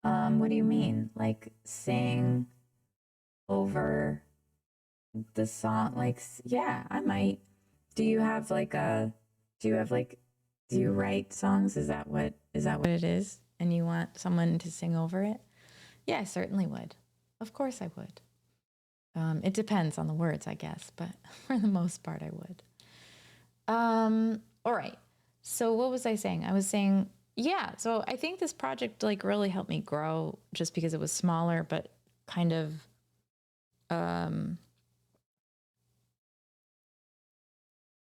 What do you mean? Like sing over the song? Like, yeah, I might. Do you have like do you write songs? Is that what it is? And you want someone to sing over it? Yeah, I certainly would. Of course I would. It depends on the words, I guess, but for the most part, I would. All right. So what was I saying? I was saying, yeah, so I think this project like really helped me grow just because it was smaller, but kind of,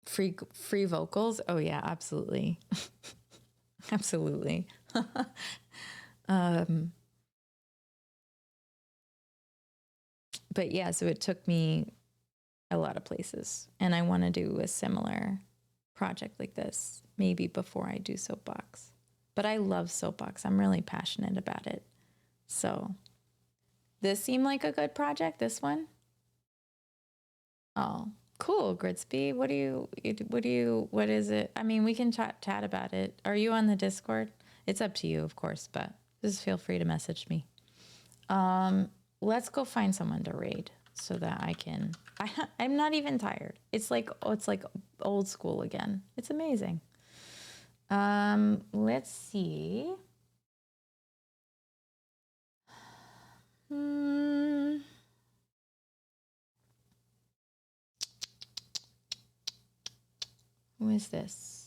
free vocals. Oh yeah, absolutely. Absolutely. But yeah, so it took me a lot of places, and I want to do a similar project like this maybe before I do Soapbox. But I love Soapbox. I'm really passionate about it. So this seemed like a good project, this one. Oh, cool, Gridsby. What is it? I mean, we can chat about it. Are you on the Discord? It's up to you, of course, but just feel free to message me. Let's go find someone to raid so that I'm not even tired. It's like old school again. It's amazing. Let's see. Who is this?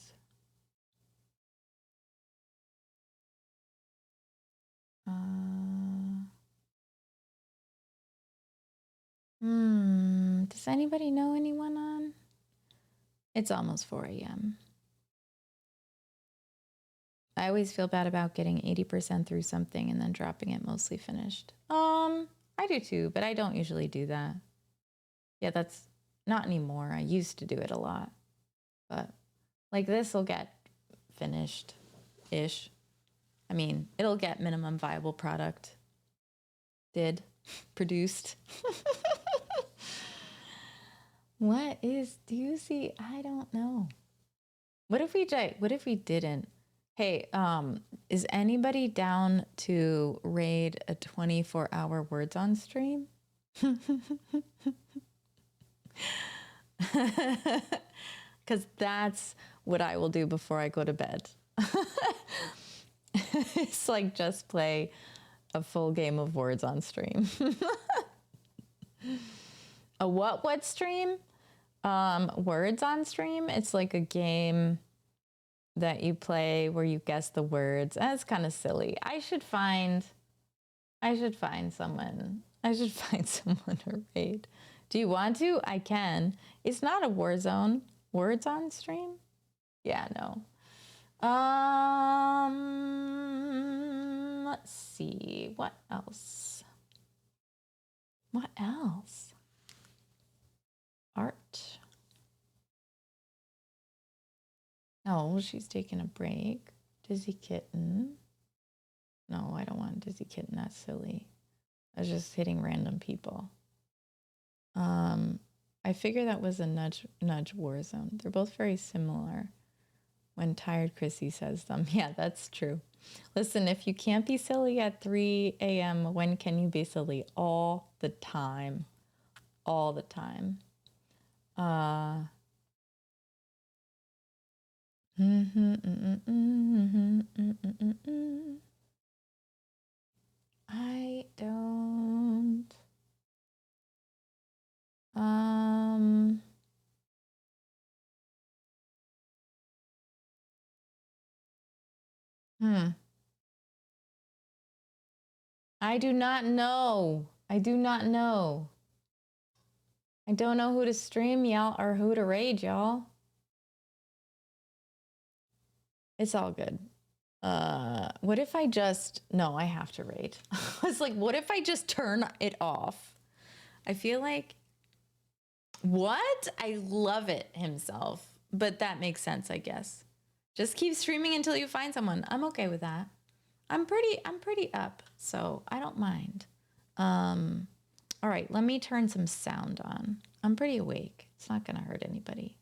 Does anybody know anyone on? It's almost 4 a.m. I always feel bad about getting 80% through something and then dropping it mostly finished. I do too, but I don't usually do that. Yeah, that's not anymore. I used to do it a lot. But like this will get finished-ish. I mean, it'll get minimum viable product. Produced. What is doozy? I don't know. What if we didn't? Hey, is anybody down to raid a 24-hour words on stream? Because that's what I will do before I go to bed. It's like just play a full game of words on stream. A what stream? Words on stream. It's like a game that you play where you guess the words. That's kind of silly. I should find someone. I should find someone to raid. Do you want to? I can. It's not a war zone. Words on stream? Yeah, no. Let's see. What else? What else? Art. Oh, she's taking a break. Dizzy Kitten. No, I don't want Dizzy Kitten. That's silly. I was just hitting random people. I figure that was a nudge Warzone. They're both very similar. When Tired Chrissy says them. Yeah, that's true. Listen, if you can't be silly at 3 a.m., when can you be silly? All the time. All the time. I don't. I do not know. I do not know. I don't know who to stream, y'all, or who to raid, y'all. It's all good. What if I just... No, I have to raid. It's like, what if I just turn it off? I feel like... What? I love it himself. But that makes sense, I guess. Just keep streaming until you find someone. I'm okay with that. I'm pretty up, so I don't mind. All right, let me turn some sound on. I'm pretty awake. It's not gonna hurt anybody.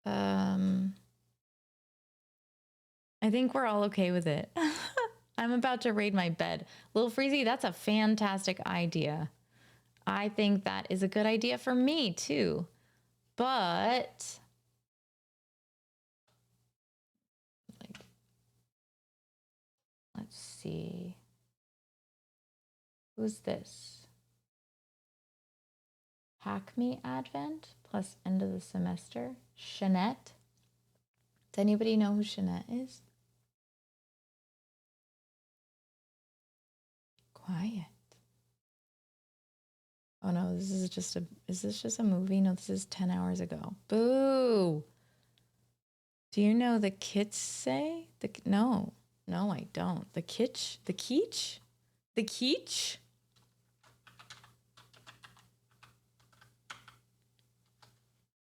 I think we're all okay with it. I'm about to raid my bed. Lil Freezy, that's a fantastic idea. I think that is a good idea for me too. But like, let's see. Who's this? Hack Me Advent plus end of the semester. Shanette. Does anybody know who Shanette is? Quiet. Oh no, is this just a movie? No, this is 10 hours ago. Boo! Do you know the Kits say? No, I don't. The Kitsch? The Keech? The Keech?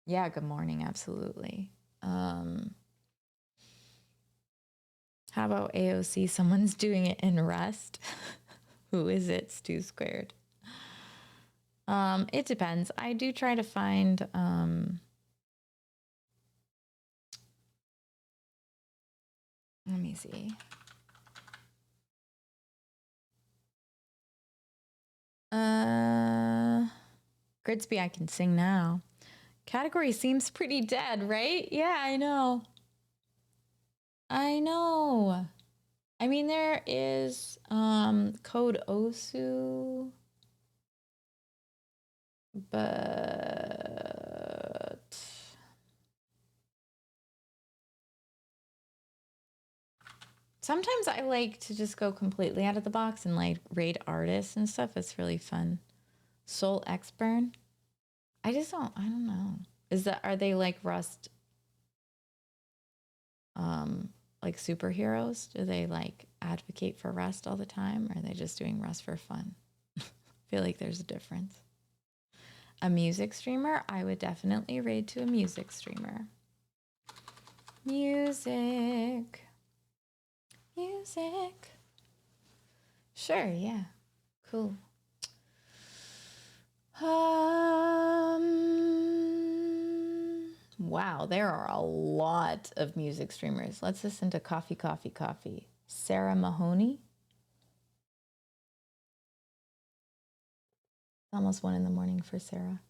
Yeah, good morning, absolutely. How about AOC? Someone's doing it in Rust. Who is it? Stu Squared. It depends. I do try to find let me see. Gridsby, I can sing now. Category seems pretty dead, right? Yeah, I know. I mean, there is Code Osu, but sometimes I like to just go completely out of the box and like raid artists and stuff. It's really fun. Soul Xburn. I don't know. Are they like Rust like superheroes? Do they like advocate for Rust all the time? Or are they just doing Rust for fun? I feel like there's a difference. A music streamer? I would definitely raid to a music streamer. Music. Sure, yeah. Cool. Wow, there are a lot of music streamers. Let's listen to Coffee, Coffee, Coffee. Sarah Mahoney. It's almost 1 in the morning for Sarah.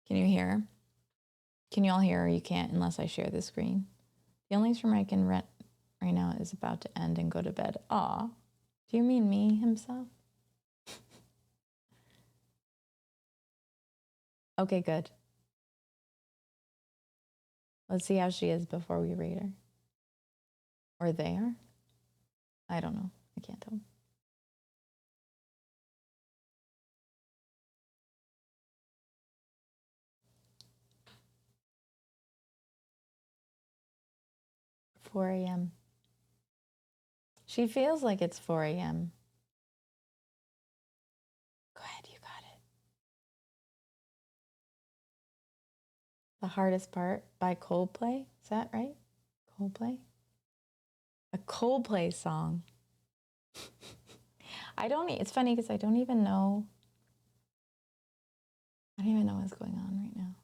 Can you hear? Can you all hear, or you can't unless I share the screen? The only stream I can rent right now is about to end and go to bed. Aw, do you mean me himself? Okay, good. Let's see how she is before we rate her. Or they are? I don't know. I can't tell. Four a.m. She feels like it's 4 a.m. Go ahead, you got it. The Hardest Part by Coldplay. Is that right? Coldplay? A Coldplay song. It's funny because I don't even know what's going on right now.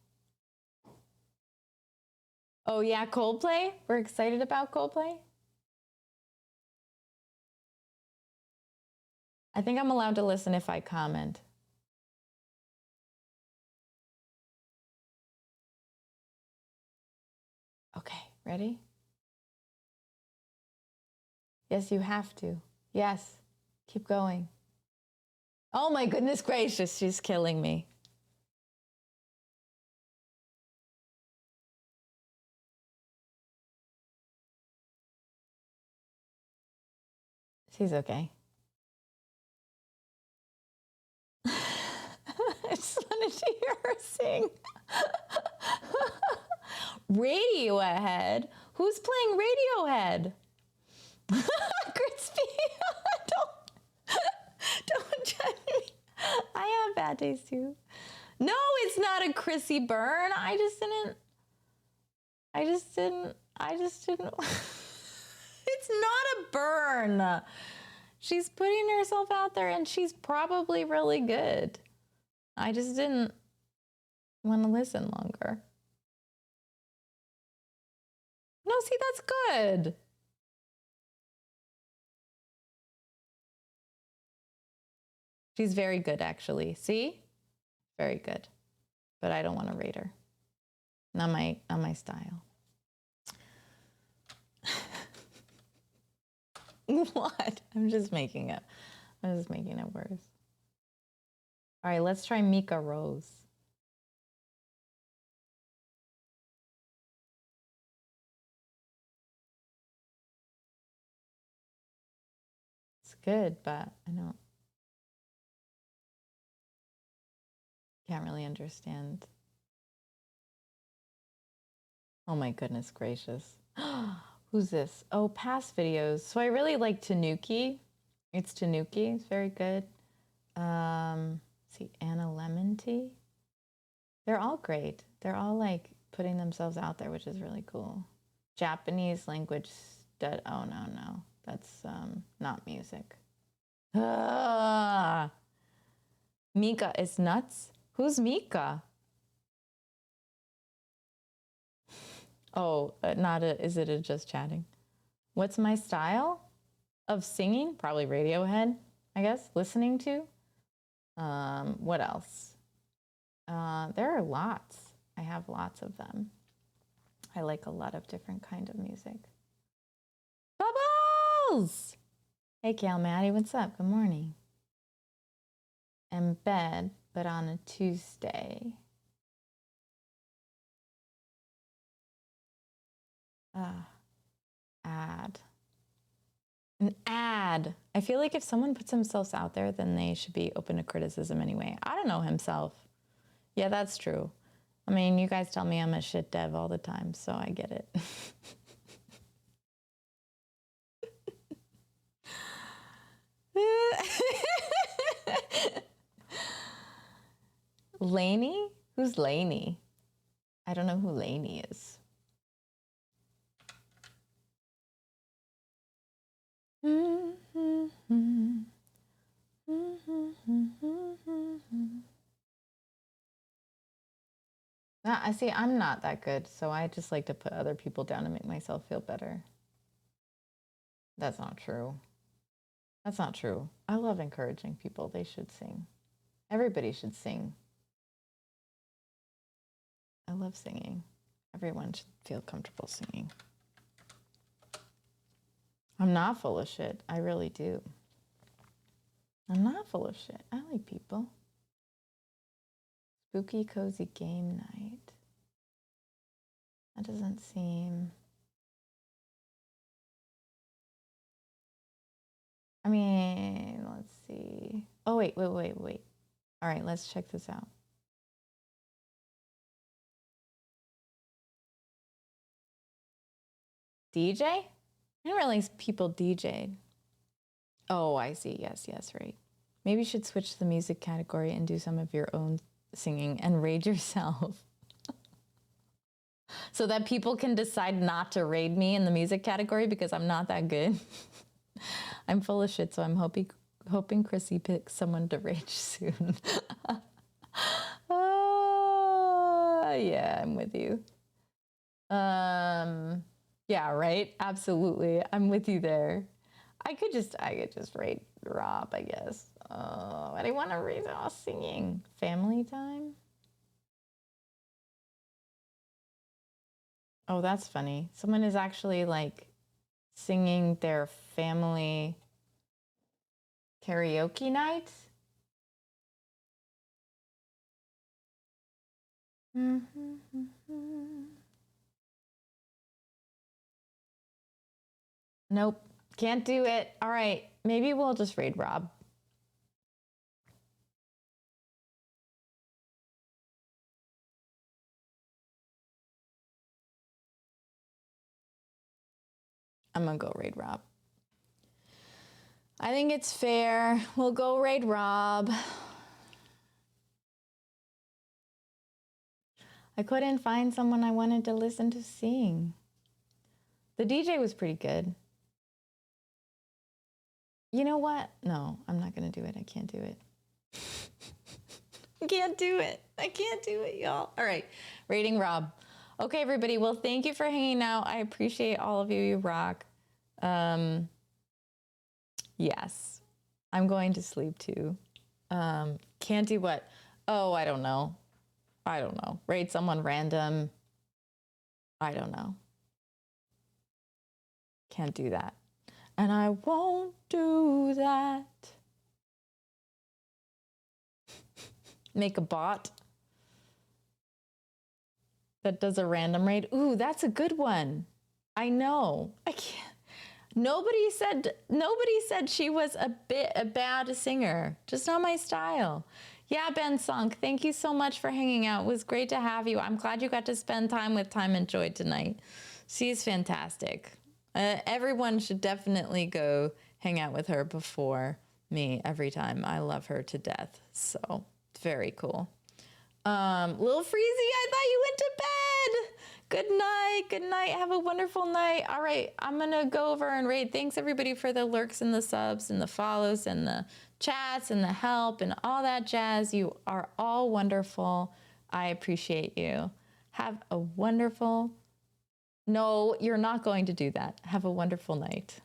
Oh yeah, Coldplay? We're excited about Coldplay? I think I'm allowed to listen if I comment. Okay, ready? Yes, you have to. Yes, keep going. Oh my goodness gracious, she's killing me. She's okay. I just wanted to hear her sing. Radiohead? Who's playing Radiohead? Crispy, don't judge me. I have bad taste too. No, it's not a Chrissy burn. I just didn't. It's not a burn. She's putting herself out there and she's probably really good. I just didn't want to listen longer. No, see, that's good. She's very good, actually. See? Very good. But I don't want to rate her. Not my style. What? I'm just making it worse. All right, let's try Mika Rose. It's good, but I can't really understand. Oh my goodness gracious. Who's this? Oh, past videos. So I really like Tanuki. It's Tanuki. It's very good. See, Anna Lemon Tea. They're all great. They're all like putting themselves out there, which is really cool. Japanese language stud. Oh no. That's not music. Mika is nuts. Who's Mika? Oh, is it a just chatting? What's my style of singing? Probably Radiohead, I guess. Listening to. What else? There are lots. I have lots of them. I like a lot of different kind of music. Bubbles! Hey, Cal Maddie, what's up? Good morning. In bed, but on a Tuesday. Ad. An ad. I feel like if someone puts themselves out there, then they should be open to criticism anyway. I don't know himself. Yeah, that's true. I mean, you guys tell me I'm a shit dev all the time, so I get it. Lainey? Who's Lainey? I don't know who Lainey is. I see, I'm not that good, so I just like to put other people down to make myself feel better. That's not true. That's not true. I love encouraging people. They should sing. Everybody should sing. I love singing. Everyone should feel comfortable singing. I'm not full of shit. I really do. I'm not full of shit. I like people. Spooky cozy game night. That doesn't seem... I mean, let's see. Oh, wait. All right, let's check this out. DJ? I didn't realize people DJ'd. Oh, I see. Yes, right. Maybe you should switch the music category and do some of your own singing and raid yourself. So that people can decide not to raid me in the music category because I'm not that good. I'm full of shit, so I'm hoping Chrissy picks someone to rage soon. Yeah, I'm with you. Yeah, right? Absolutely. I'm with you there. I could just rate Rob, I guess. I didn't want to rate singing. Family time? Oh, that's funny. Someone is actually like singing their family karaoke night. Nope, can't do it. All right, maybe we'll just raid Rob. I'm gonna go raid Rob. I think it's fair. We'll go raid Rob. I couldn't find someone I wanted to listen to sing. The DJ was pretty good. You know what? No, I'm not gonna do it. I can't do it. I can't do it, y'all. All right, rating Rob. Okay, everybody. Well, thank you for hanging out. I appreciate all of you. You rock. Yes, I'm going to sleep too. Can't do what? Oh, I don't know. Rate someone random. I don't know. Can't do that. And I won't do that. Make a bot that does a random raid. Ooh, that's a good one. I know. I can't. Nobody said she was a bad singer. Just not my style. Yeah, Ben Sunk, thank you so much for hanging out. It was great to have you. I'm glad you got to spend time with Time and Joy tonight. She's fantastic. Everyone should definitely go hang out with her before me every time. I love her to death. So very cool. Lil Freezy, I thought you went to bed. Good night. Have a wonderful night. All right, I'm gonna go over and raid. Thanks everybody for the lurks and the subs and the follows and the chats and the help and all that jazz. You are all wonderful. I appreciate you. Have a wonderful... No, you're not going to do that. Have a wonderful night.